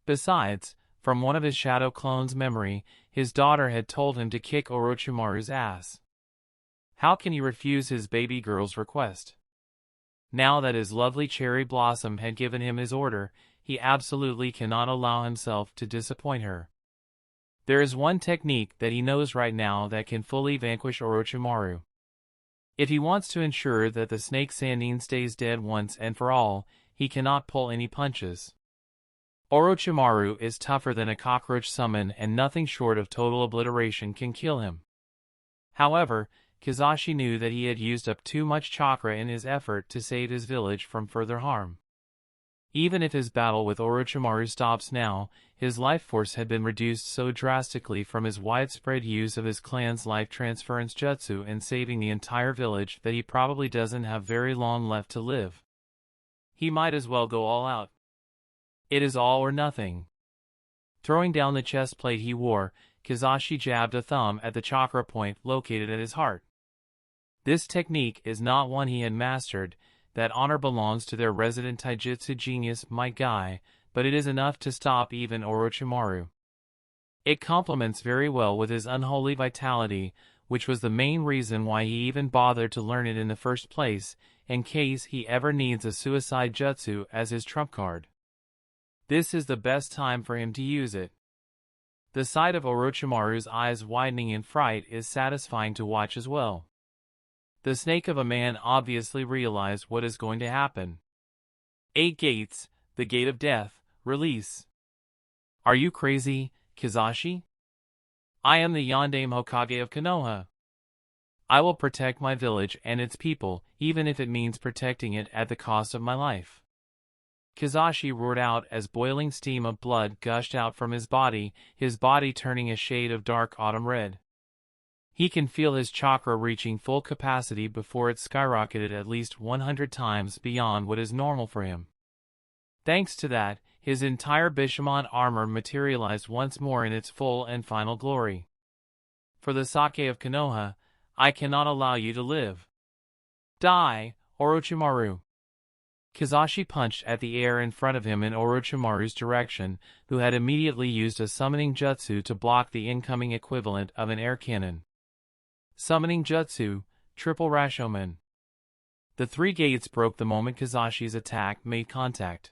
S1: Besides, from one of his shadow clones' memory, his daughter had told him to kick Orochimaru's ass. How can he refuse his baby girl's request? Now that his lovely cherry blossom had given him his order, he absolutely cannot allow himself to disappoint her. There is one technique that he knows right now that can fully vanquish Orochimaru. If he wants to ensure that the snake Sannin stays dead once and for all, he cannot pull any punches. Orochimaru is tougher than a cockroach summon, and nothing short of total obliteration can kill him. However, Kizashi knew that he had used up too much chakra in his effort to save his village from further harm. Even if his battle with Orochimaru stops now, his life force had been reduced so drastically from his widespread use of his clan's life transference jutsu and saving the entire village that he probably doesn't have very long left to live. He might as well go all out. It is all or nothing. Throwing down the chest plate he wore, Kizashi jabbed a thumb at the chakra point located at his heart. This technique is not one he had mastered, that honor belongs to their resident taijutsu genius Might Guy, but it is enough to stop even Orochimaru. It complements very well with his unholy vitality, which was the main reason why he even bothered to learn it in the first place, in case he ever needs a suicide jutsu as his trump card. This is the best time for him to use it. The sight of Orochimaru's eyes widening in fright is satisfying to watch as well. The snake of a man obviously realized what is going to happen. 8 gates, the gate of death, release. Are you crazy, Kizashi? I am the Yondaime Hokage of Konoha. I will protect my village and its people, even if it means protecting it at the cost of my life. Kizashi roared out as boiling steam of blood gushed out from his body turning a shade of dark autumn red. He can feel his chakra reaching full capacity before it skyrocketed at least 100 times beyond what is normal for him. Thanks to that, his entire Bishamon armor materialized once more in its full and final glory. For the sake of Konoha, I cannot allow you to live. Die, Orochimaru. Kizashi punched at the air in front of him in Orochimaru's direction, who had immediately used a summoning jutsu to block the incoming equivalent of an air cannon. Summoning jutsu, triple Rashomon. The 3 gates broke the moment Kizashi's attack made contact.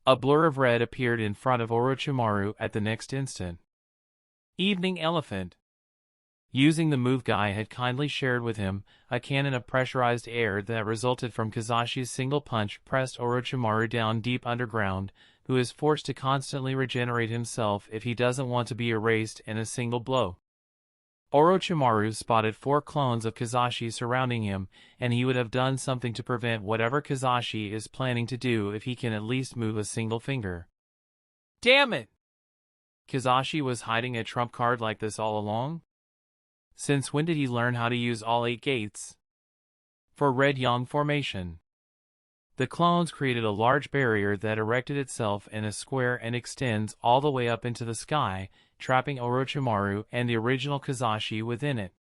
S1: A blur of red appeared in front of Orochimaru at the next instant. Evening Elephant. Using the move Guy had kindly shared with him, a cannon of pressurized air that resulted from Kizashi's single punch pressed Orochimaru down deep underground, who is forced to constantly regenerate himself if he doesn't want to be erased in a single blow. Orochimaru spotted 4 clones of Kizashi surrounding him, and he would have done something to prevent whatever Kizashi is planning to do if he can at least move a single finger. Damn it! Kizashi was hiding a trump card like this all along? Since when did he learn how to use all 8 gates? For Red Yang formation. The clones created a large barrier that erected itself in a square and extends all the way up into the sky, trapping Orochimaru and the original Kizashi within it.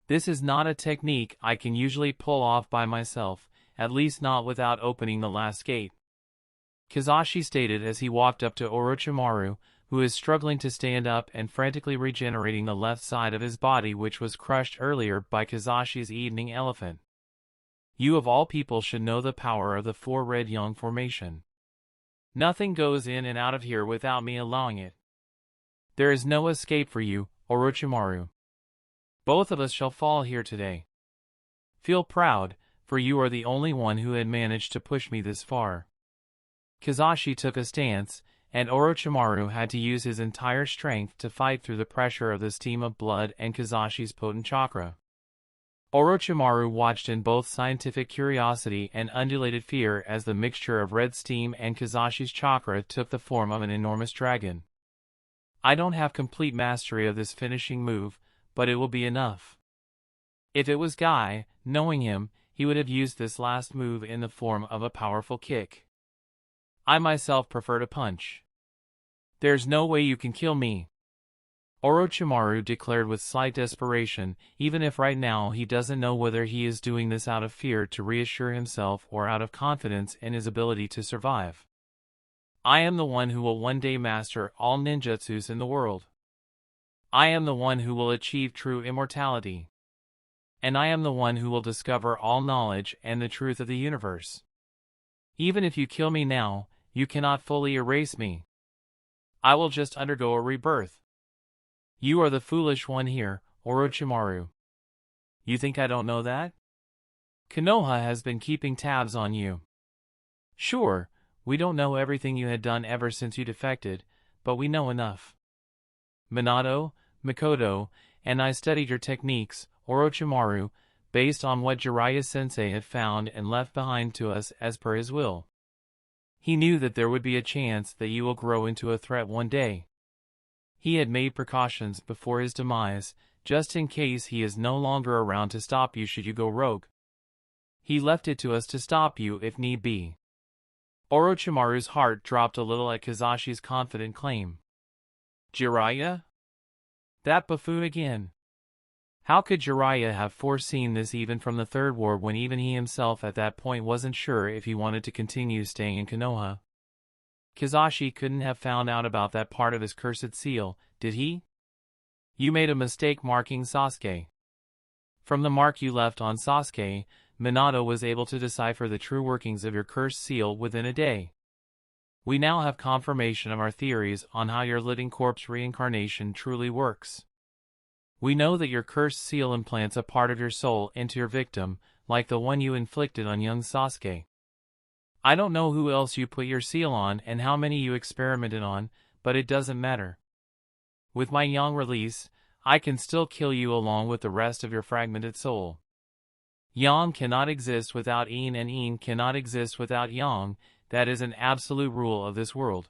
S1: This is not a technique I can usually pull off by myself, at least not without opening the last gate. Kizashi stated as he walked up to Orochimaru, who is struggling to stand up and frantically regenerating the left side of his body which was crushed earlier by Kizashi's evening elephant. You of all people should know the power of the 4 Red Yang formation. Nothing goes in and out of here without me allowing it. There is no escape for you, Orochimaru. Both of us shall fall here today. Feel proud, for you are the only one who had managed to push me this far. Kizashi took a stance, and Orochimaru had to use his entire strength to fight through the pressure of the steam of blood and Kizashi's potent chakra. Orochimaru watched in both scientific curiosity and undulated fear as the mixture of red steam and Kizashi's chakra took the form of an enormous dragon. I don't have complete mastery of this finishing move, but it will be enough. If it was Guy, knowing him, he would have used this last move in the form of a powerful kick. I myself prefer to punch. There's no way you can kill me, Orochimaru declared with slight desperation, even if right now he doesn't know whether he is doing this out of fear to reassure himself or out of confidence in his ability to survive. I am the one who will one day master all ninjutsus in the world. I am the one who will achieve true immortality. And I am the one who will discover all knowledge and the truth of the universe. Even if you kill me now, you cannot fully erase me. I will just undergo a rebirth. You are the foolish one here, Orochimaru. You think I don't know that? Konoha has been keeping tabs on you. Sure, we don't know everything you had done ever since you defected, but we know enough. Minato, Mikoto, and I studied your techniques, Orochimaru, based on what Jiraiya-sensei had found and left behind to us as per his will. He knew that there would be a chance that you will grow into a threat one day. He had made precautions before his demise, just in case he is no longer around to stop you should you go rogue. He left it to us to stop you if need be. Orochimaru's heart dropped a little at Kizashi's confident claim. Jiraiya? That buffoon again. How could Jiraiya have foreseen this even from the Third War when even he himself at that point wasn't sure if he wanted to continue staying in Konoha? Kizashi couldn't have found out about that part of his cursed seal, did he? You made a mistake marking Sasuke. From the mark you left on Sasuke, Minato was able to decipher the true workings of your cursed seal within a day. We now have confirmation of our theories on how your living corpse reincarnation truly works. We know that your cursed seal implants a part of your soul into your victim, like the one you inflicted on young Sasuke. I don't know who else you put your seal on and how many you experimented on, but it doesn't matter. With my yang release, I can still kill you along with the rest of your fragmented soul. Yang cannot exist without yin and yin cannot exist without yang. That is an absolute rule of this world.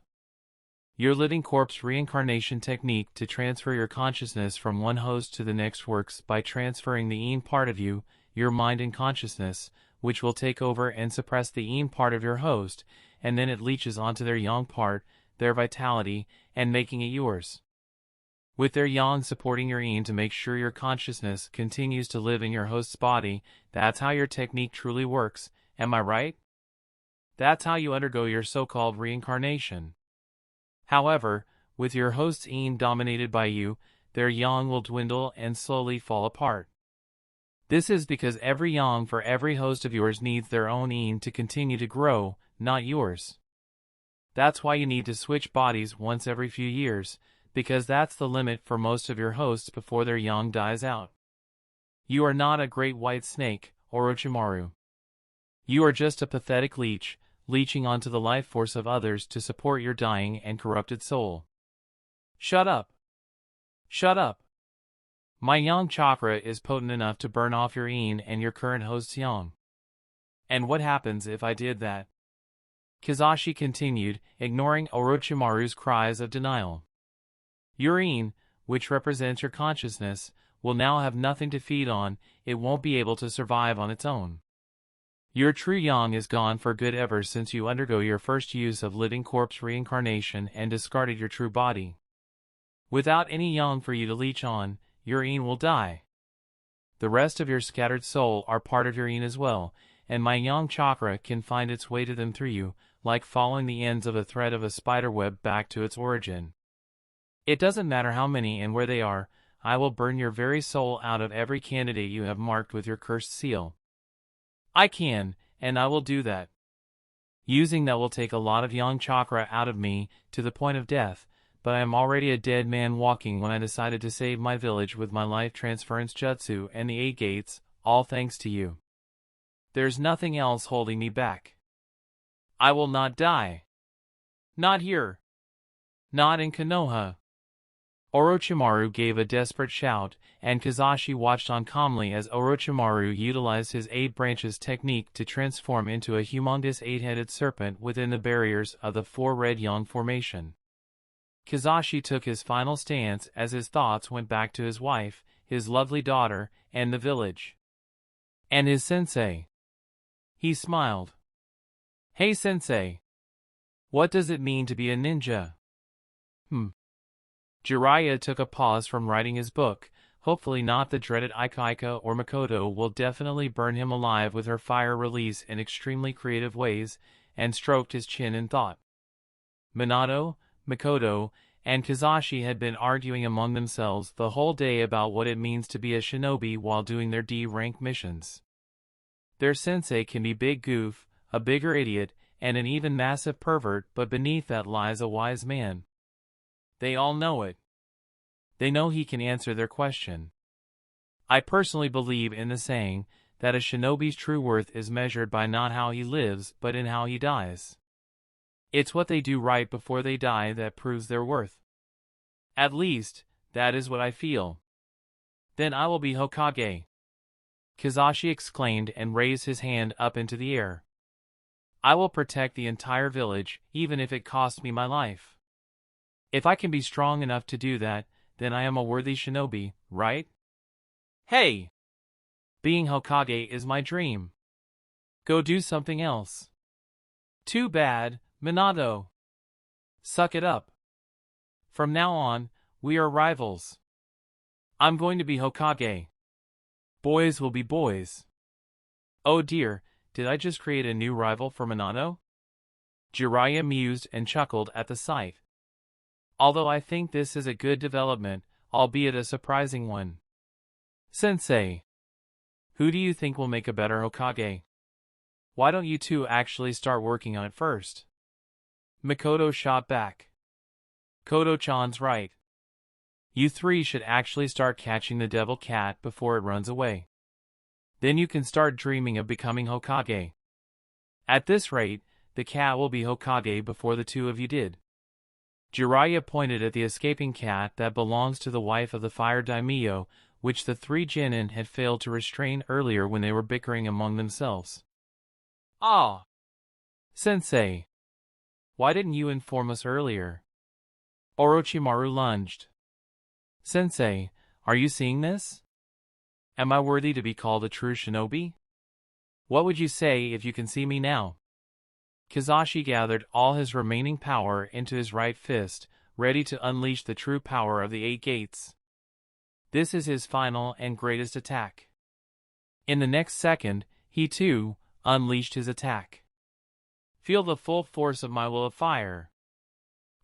S1: Your living corpse reincarnation technique to transfer your consciousness from one host to the next works by transferring the yin part of you, your mind and consciousness, which will take over and suppress the yin part of your host, and then it leaches onto their yang part, their vitality, and making it yours. With their yang supporting your yin to make sure your consciousness continues to live in your host's body, that's how your technique truly works, am I right? That's how you undergo your so-called reincarnation. However, with your host's yin dominated by you, their yang will dwindle and slowly fall apart. This is because every yang for every host of yours needs their own yin to continue to grow, not yours. That's why you need to switch bodies once every few years, because that's the limit for most of your hosts before their yang dies out. You are not a great white snake, Orochimaru. You are just a pathetic leech, leeching onto the life force of others to support your dying and corrupted soul. Shut up. Shut up. My yang chakra is potent enough to burn off your yin and your current host's yang. And what happens if I did that? Kizashi continued, ignoring Orochimaru's cries of denial. Your yin, which represents your consciousness, will now have nothing to feed on, it won't be able to survive on its own. Your true yang is gone for good ever since you undergo your first use of living corpse reincarnation and discarded your true body. Without any yang for you to leech on, your yin will die. The rest of your scattered soul are part of your yin as well, and my yang chakra can find its way to them through you, like following the ends of a thread of a spider web back to its origin. It doesn't matter how many and where they are, I will burn your very soul out of every candidate you have marked with your cursed seal. I can, and I will do that. Using that will take a lot of yang chakra out of me, to the point of death, but I am already a dead man walking when I decided to save my village with my life transference jutsu and the 8 gates, all thanks to you. There's nothing else holding me back. I will not die. Not here. Not in Konoha. Orochimaru gave a desperate shout, and Kizashi watched on calmly as Orochimaru utilized his 8 branches technique to transform into a humongous 8-headed serpent within the barriers of the 4 red yang formation. Kizashi took his final stance as his thoughts went back to his wife, his lovely daughter, and the village. And his sensei. He smiled. Hey sensei. What does it mean to be a ninja? Jiraiya took a pause from writing his book. Hopefully not the dreaded Ikaika or Makoto will definitely burn him alive with her fire release in extremely creative ways, and stroked his chin in thought. Minato, Makoto, and Kizashi had been arguing among themselves the whole day about what it means to be a shinobi while doing their D-rank missions. Their sensei can be big goof, a bigger idiot, and an even massive pervert, but beneath that lies a wise man. They all know it. They know he can answer their question. I personally believe in the saying that a shinobi's true worth is measured by not how he lives but in how he dies. It's what they do right before they die that proves their worth. At least, that is what I feel. Then I will be Hokage. Kizashi exclaimed and raised his hand up into the air. I will protect the entire village, even if it costs me my life. If I can be strong enough to do that, then I am a worthy shinobi, right? Hey! Being Hokage is my dream. Go do something else. Too bad, Minato. Suck it up. From now on, we are rivals. I'm going to be Hokage. Boys will be boys. Oh dear, did I just create a new rival for Minato? Jiraiya mused and chuckled at the sight. Although I think this is a good development, albeit a surprising one. Sensei, who do you think will make a better Hokage? Why don't you two actually start working on it first? Makoto shot back. Koto-chan's right. You three should actually start catching the devil cat before it runs away. Then you can start dreaming of becoming Hokage. At this rate, the cat will be Hokage before the two of you did." Jiraiya pointed at the escaping cat that belongs to the wife of the fire daimyo, which the three genin had failed to restrain earlier when they were bickering among themselves. "Ah! Sensei! Why didn't you inform us earlier?" Orochimaru lunged. "Sensei, are you seeing this? Am I worthy to be called a true shinobi? What would you say if you can see me now?" Kizashi gathered all his remaining power into his right fist, ready to unleash the true power of the 8 gates. This is his final and greatest attack. In the next second, he too unleashed his attack. "Feel the full force of my will of fire!"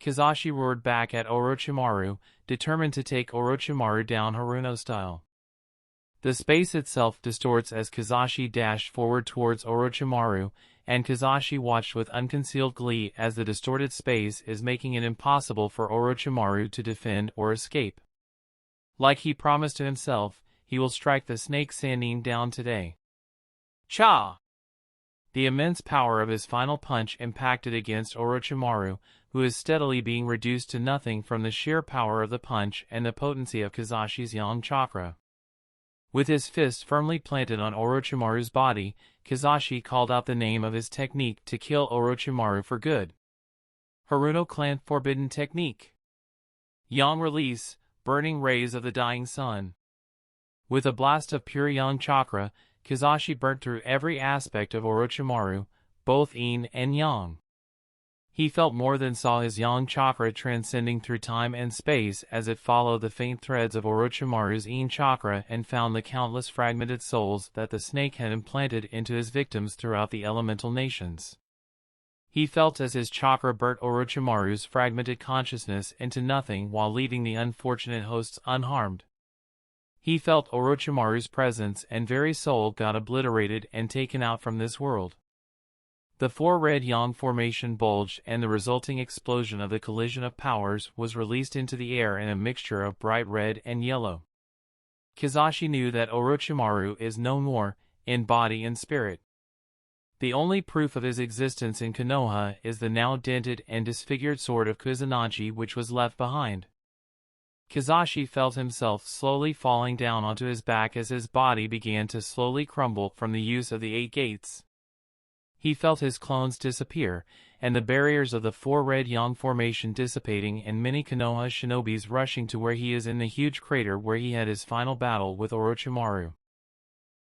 S1: Kizashi roared back at Orochimaru, determined to take Orochimaru down Haruno style. The space itself distorts as Kizashi dashed forward towards Orochimaru, and Kizashi watched with unconcealed glee as the distorted space is making it impossible for Orochimaru to defend or escape. Like he promised to himself, he will strike the snake Sannin down today. Cha! The immense power of his final punch impacted against Orochimaru, who is steadily being reduced to nothing from the sheer power of the punch and the potency of Kizashi's yang chakra. With his fist firmly planted on Orochimaru's body, Kizashi called out the name of his technique to kill Orochimaru for good. Haruno Clan Forbidden Technique. Yang Release, Burning Rays of the Dying Sun. With a blast of pure yang chakra, Kizashi burnt through every aspect of Orochimaru, both yin and yang. He felt more than saw his yang chakra transcending through time and space as it followed the faint threads of Orochimaru's yin chakra and found the countless fragmented souls that the snake had implanted into his victims throughout the elemental nations. He felt as his chakra burnt Orochimaru's fragmented consciousness into nothing while leaving the unfortunate hosts unharmed. He felt Orochimaru's presence and very soul got obliterated and taken out from this world. The 4 red yang formation bulged and the resulting explosion of the collision of powers was released into the air in a mixture of bright red and yellow. Kizashi knew that Orochimaru is no more, in body and spirit. The only proof of his existence in Konoha is the now dented and disfigured sword of Kusanagi which was left behind. Kizashi felt himself slowly falling down onto his back as his body began to slowly crumble from the use of the 8 gates. He felt his clones disappear, and the barriers of the 4 red yang formation dissipating and many Konoha shinobis rushing to where he is in the huge crater where he had his final battle with Orochimaru.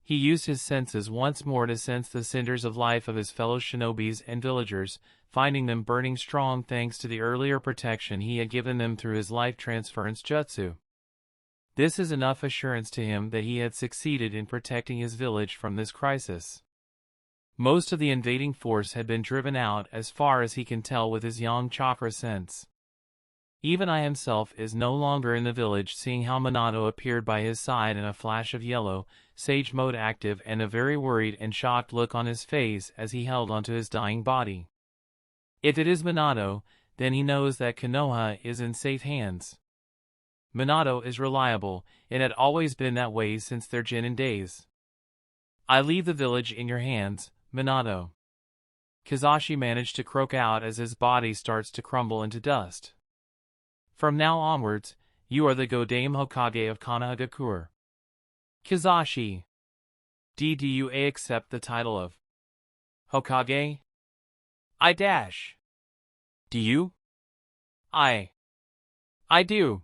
S1: He used his senses once more to sense the cinders of life of his fellow shinobis and villagers, finding them burning strong thanks to the earlier protection he had given them through his life transference jutsu. This is enough assurance to him that he had succeeded in protecting his village from this crisis. Most of the invading force had been driven out as far as he can tell with his yang chakra sense. Even I himself is no longer in the village, seeing how Minato appeared by his side in a flash of yellow, sage mode active, and a very worried and shocked look on his face as he held onto his dying body. If it is Minato, then he knows that Konoha is in safe hands. Minato is reliable, it had always been that way since their genin days. "I leave the village in your hands, Minato." Kizashi managed to croak out as his body starts to crumble into dust. "From now onwards, you are the Godame Hokage of Konohagakure." "Kizashi, do you accept the title of Hokage?" "I dash. Do you?" I do."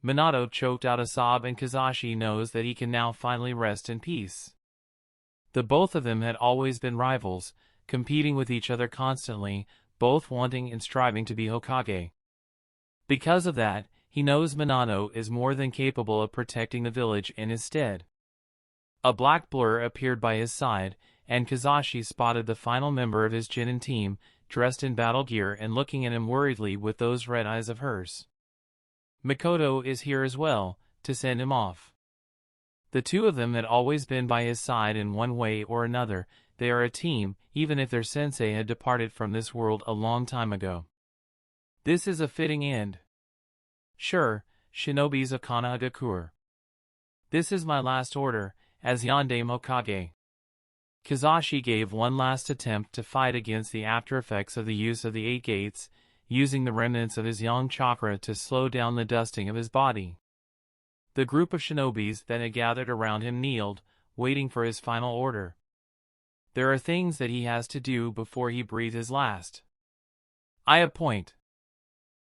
S1: Minato choked out a sob, and Kizashi knows that he can now finally rest in peace. The both of them had always been rivals, competing with each other constantly, both wanting and striving to be Hokage. Because of that, he knows Minato is more than capable of protecting the village in his stead. A black blur appeared by his side, and Kizashi spotted the final member of his genin team, dressed in battle gear and looking at him worriedly with those red eyes of hers. Mikoto is here as well, to send him off. The two of them had always been by his side in one way or another. They are a team, even if their sensei had departed from this world a long time ago. This is a fitting end. Sure, Shinobis of Kanagakur. This is my last order, as Yandame Hokage. Kizashi gave one last attempt to fight against the after-effects of the use of the 8 gates, using the remnants of his yang chakra to slow down the dusting of his body. The group of shinobis that had gathered around him kneeled, waiting for his final order. There are things that he has to do before he breathes his last. I appoint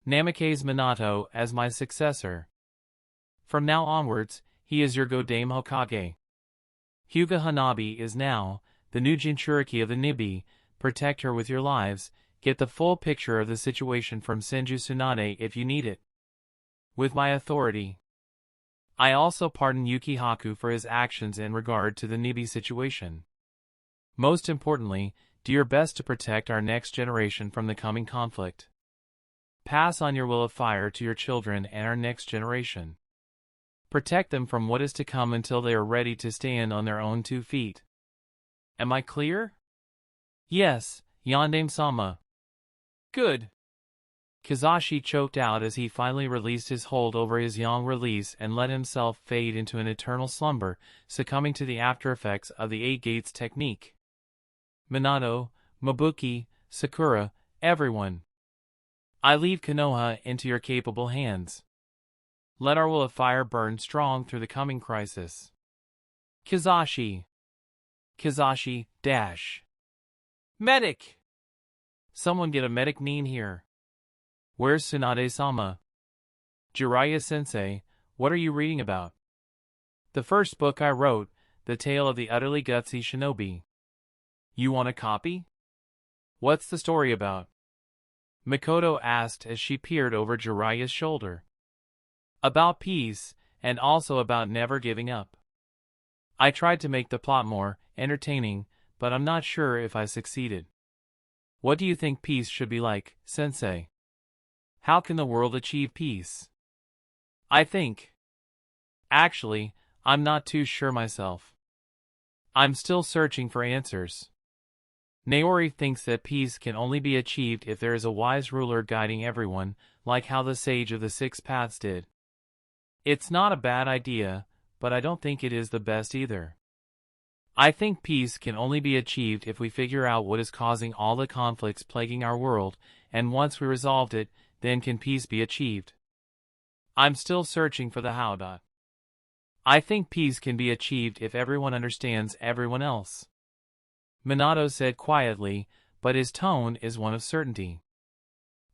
S1: Namikaze Minato as my successor. From now onwards, he is your Godame Hokage. Hyuga Hanabi is now the new Jinchuriki of the Nibi. Protect her with your lives. Get the full picture of the situation from Senju Tsunade if you need it. With my authority, I also pardon Yuki Haku for his actions in regard to the Nibi situation. Most importantly, do your best to protect our next generation from the coming conflict. Pass on your will of fire to your children and our next generation. Protect them from what is to come until they are ready to stand on their own 2 feet. Am I clear? Yes, Yandame-sama. Good. Kizashi choked out as he finally released his hold over his yang release and let himself fade into an eternal slumber, succumbing to the after-effects of the 8 gates technique. Minato, Mabuki, Sakura, everyone. I leave Konoha into your capable hands. Let our will of fire burn strong through the coming crisis. Kizashi. Kizashi, dash. Medic! Someone get a medic nin here. Where's Tsunade-sama? Jiraiya-sensei, what are you reading about? The first book I wrote, The Tale of the Utterly Gutsy Shinobi. You want a copy? What's the story about? Mikoto asked as she peered over Jiraiya's shoulder. About peace, and also about never giving up. I tried to make the plot more entertaining, but I'm not sure if I succeeded. What do you think peace should be like, sensei? How can the world achieve peace? I think. Actually, I'm not too sure myself. I'm still searching for answers. Naori thinks that peace can only be achieved if there is a wise ruler guiding everyone, like how the sage of the 6 paths did. It's not a bad idea, but I don't think it is the best either. I think peace can only be achieved if we figure out what is causing all the conflicts plaguing our world, and once we resolved it, then can peace be achieved. I'm still searching for the how. I think peace can be achieved if everyone understands everyone else. Minato said quietly, but his tone is one of certainty.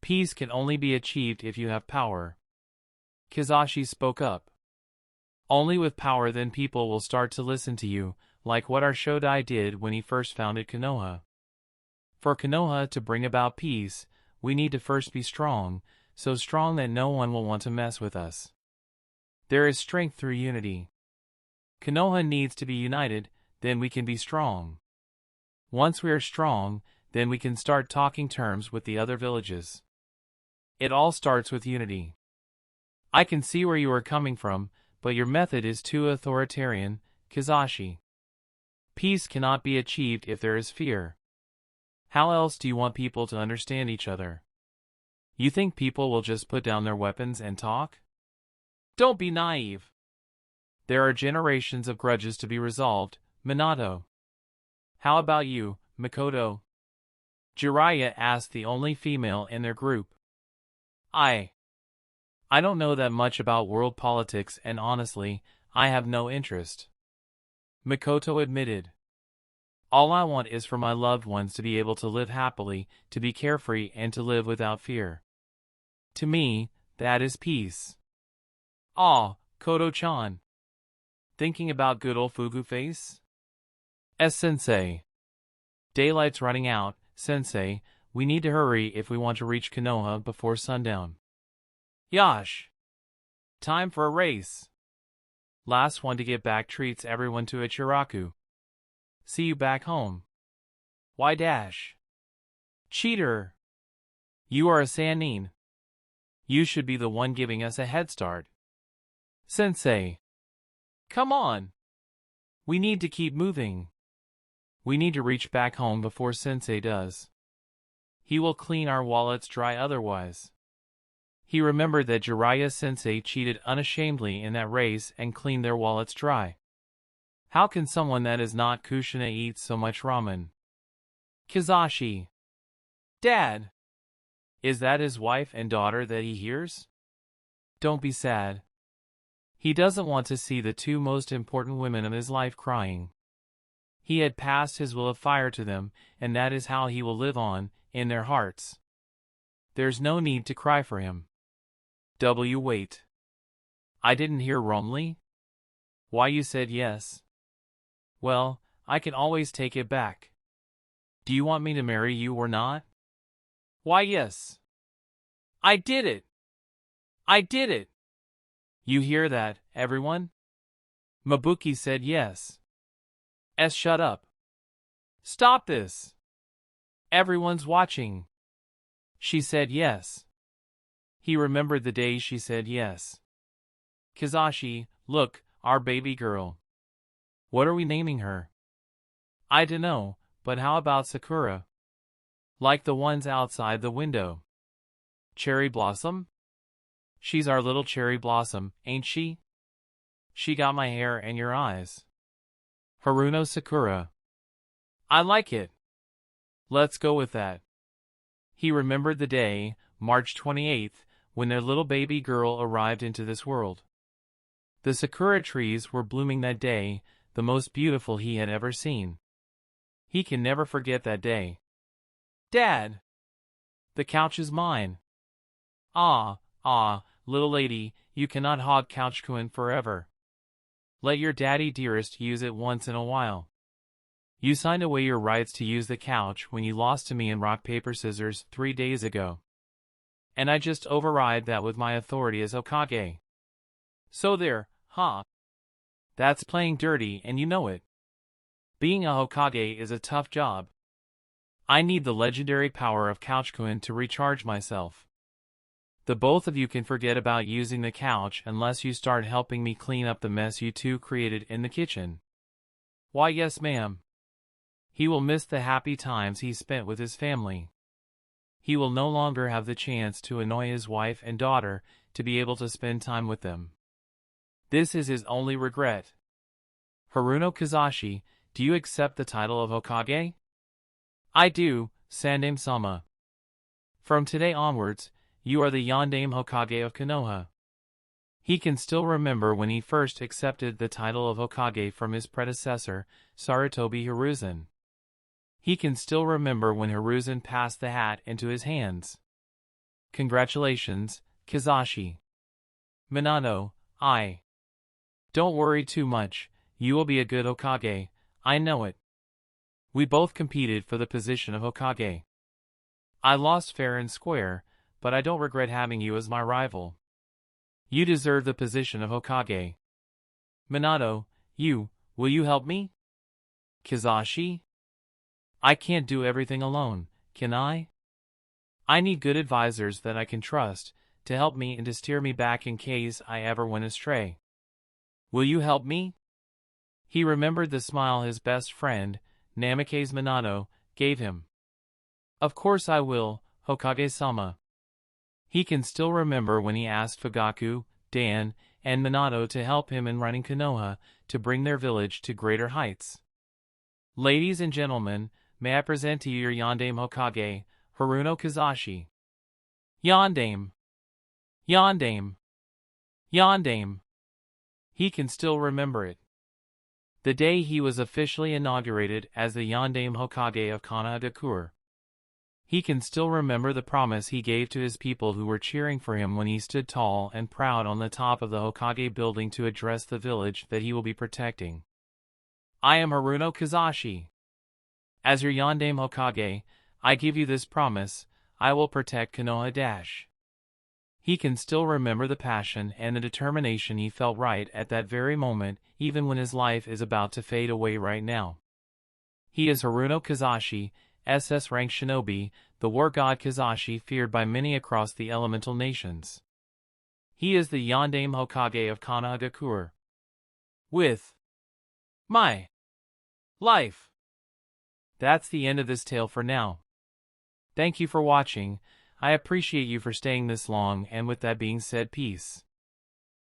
S1: Peace can only be achieved if you have power. Kizashi spoke up. Only with power then people will start to listen to you, like what our Shodai did when he first founded Konoha. For Konoha to bring about peace, we need to first be strong, so strong that no one will want to mess with us. There is strength through unity. Konoha needs to be united, then we can be strong. Once we are strong, then we can start talking terms with the other villages. It all starts with unity. I can see where you are coming from, but your method is too authoritarian, Kizashi. Peace cannot be achieved if there is fear. How else do you want people to understand each other? You think people will just put down their weapons and talk? Don't be naive. There are generations of grudges to be resolved, Minato. How about you, Mikoto? Jiraiya asked the only female in their group. I don't know that much about world politics and honestly, I have no interest. Mikoto admitted. All I want is for my loved ones to be able to live happily, to be carefree and to live without fear. To me, that is peace. Ah, Koto-chan. Thinking about good old Fugu face? Sensei. Daylight's running out, Sensei. We need to hurry if we want to reach Konoha before sundown. Yosh. Time for a race. Last one to get back treats everyone to a Chiraku. See you back home. Why dash? Cheater. You are a Sannin. You should be the one giving us a head start. Sensei. Come on. We need to keep moving. We need to reach back home before Sensei does. He will clean our wallets dry otherwise. He remembered that Jiraiya-sensei cheated unashamedly in that race and cleaned their wallets dry. How can someone that is not Kushina eat so much ramen? Kizashi. Dad! Is that his wife and daughter that he hears? Don't be sad. He doesn't want to see the two most important women of his life crying. He had passed his will of fire to them, and that is how he will live on, in their hearts. There's no need to cry for him. Wait. I didn't hear wrongly? Why you said yes? Well, I can always take it back. Do you want me to marry you or not? Why yes. I did it! I did it! You hear that, everyone? Mabuki said yes. Shut up. Stop this. Everyone's watching. She said yes. He remembered the day she said yes. Kizashi, look, our baby girl. What are we naming her? I dunno, but how about Sakura? Like the ones outside the window. Cherry Blossom? She's our little cherry blossom, ain't she? She got my hair and your eyes. Haruno Sakura. I like it. Let's go with that. He remembered the day, March 28th, when their little baby girl arrived into this world. The sakura trees were blooming that day, the most beautiful he had ever seen. He can never forget that day. Dad! The couch is mine. Ah, little lady, you cannot hog Couch-kun forever. Let your daddy dearest use it once in a while. You signed away your rights to use the couch when you lost to me in rock paper scissors 3 days ago. And I just override that with my authority as Hokage. So there, huh? That's playing dirty and you know it. Being a Hokage is a tough job. I need the legendary power of Couch-kun to recharge myself. The both of you can forget about using the couch unless you start helping me clean up the mess you two created in the kitchen. Why yes ma'am. He will miss the happy times he spent with his family. He will no longer have the chance to annoy his wife and daughter to be able to spend time with them. This is his only regret. Haruno Kizashi, do you accept the title of Hokage? I do, Sandaime-sama. From today onwards, you are the Yondaime Hokage of Konoha. He can still remember when he first accepted the title of Hokage from his predecessor, Sarutobi Hiruzen. He can still remember when Hiruzen passed the hat into his hands. Congratulations, Kizashi. Minato, Don't worry too much, you will be a good Hokage, I know it. We both competed for the position of Hokage. I lost fair and square, but I don't regret having you as my rival. You deserve the position of Hokage. Minato, will you help me? Kizashi? I can't do everything alone, can I? I need good advisors that I can trust, to help me and to steer me back in case I ever went astray. Will you help me? He remembered the smile his best friend, Namikaze Minato, gave him. Of course I will, Hokage-sama. He can still remember when he asked Fugaku, Dan, and Minato to help him in running Konoha to bring their village to greater heights. Ladies and gentlemen, may I present to you your Yondaime Hokage, Haruno Kizashi. Yondaime! Yondaime! Yondaime! He can still remember it. The day he was officially inaugurated as the Yondaime Hokage of Konohagakure. He can still remember the promise he gave to his people who were cheering for him when he stood tall and proud on the top of the Hokage building to address the village that he will be protecting. I am Haruno Kizashi. As your Yondaime Hokage, I give you this promise, I will protect Konoha. He can still remember the passion and the determination he felt right at that very moment, even when his life is about to fade away right now. He is Haruno Kizashi, SS rank shinobi, the war god Kizashi feared by many across the elemental nations. He is the Yondaime Hokage of Konohagakure. With my life. That's the end of this tale for now. Thank you for watching. I appreciate you for staying this long, and with that being said, peace.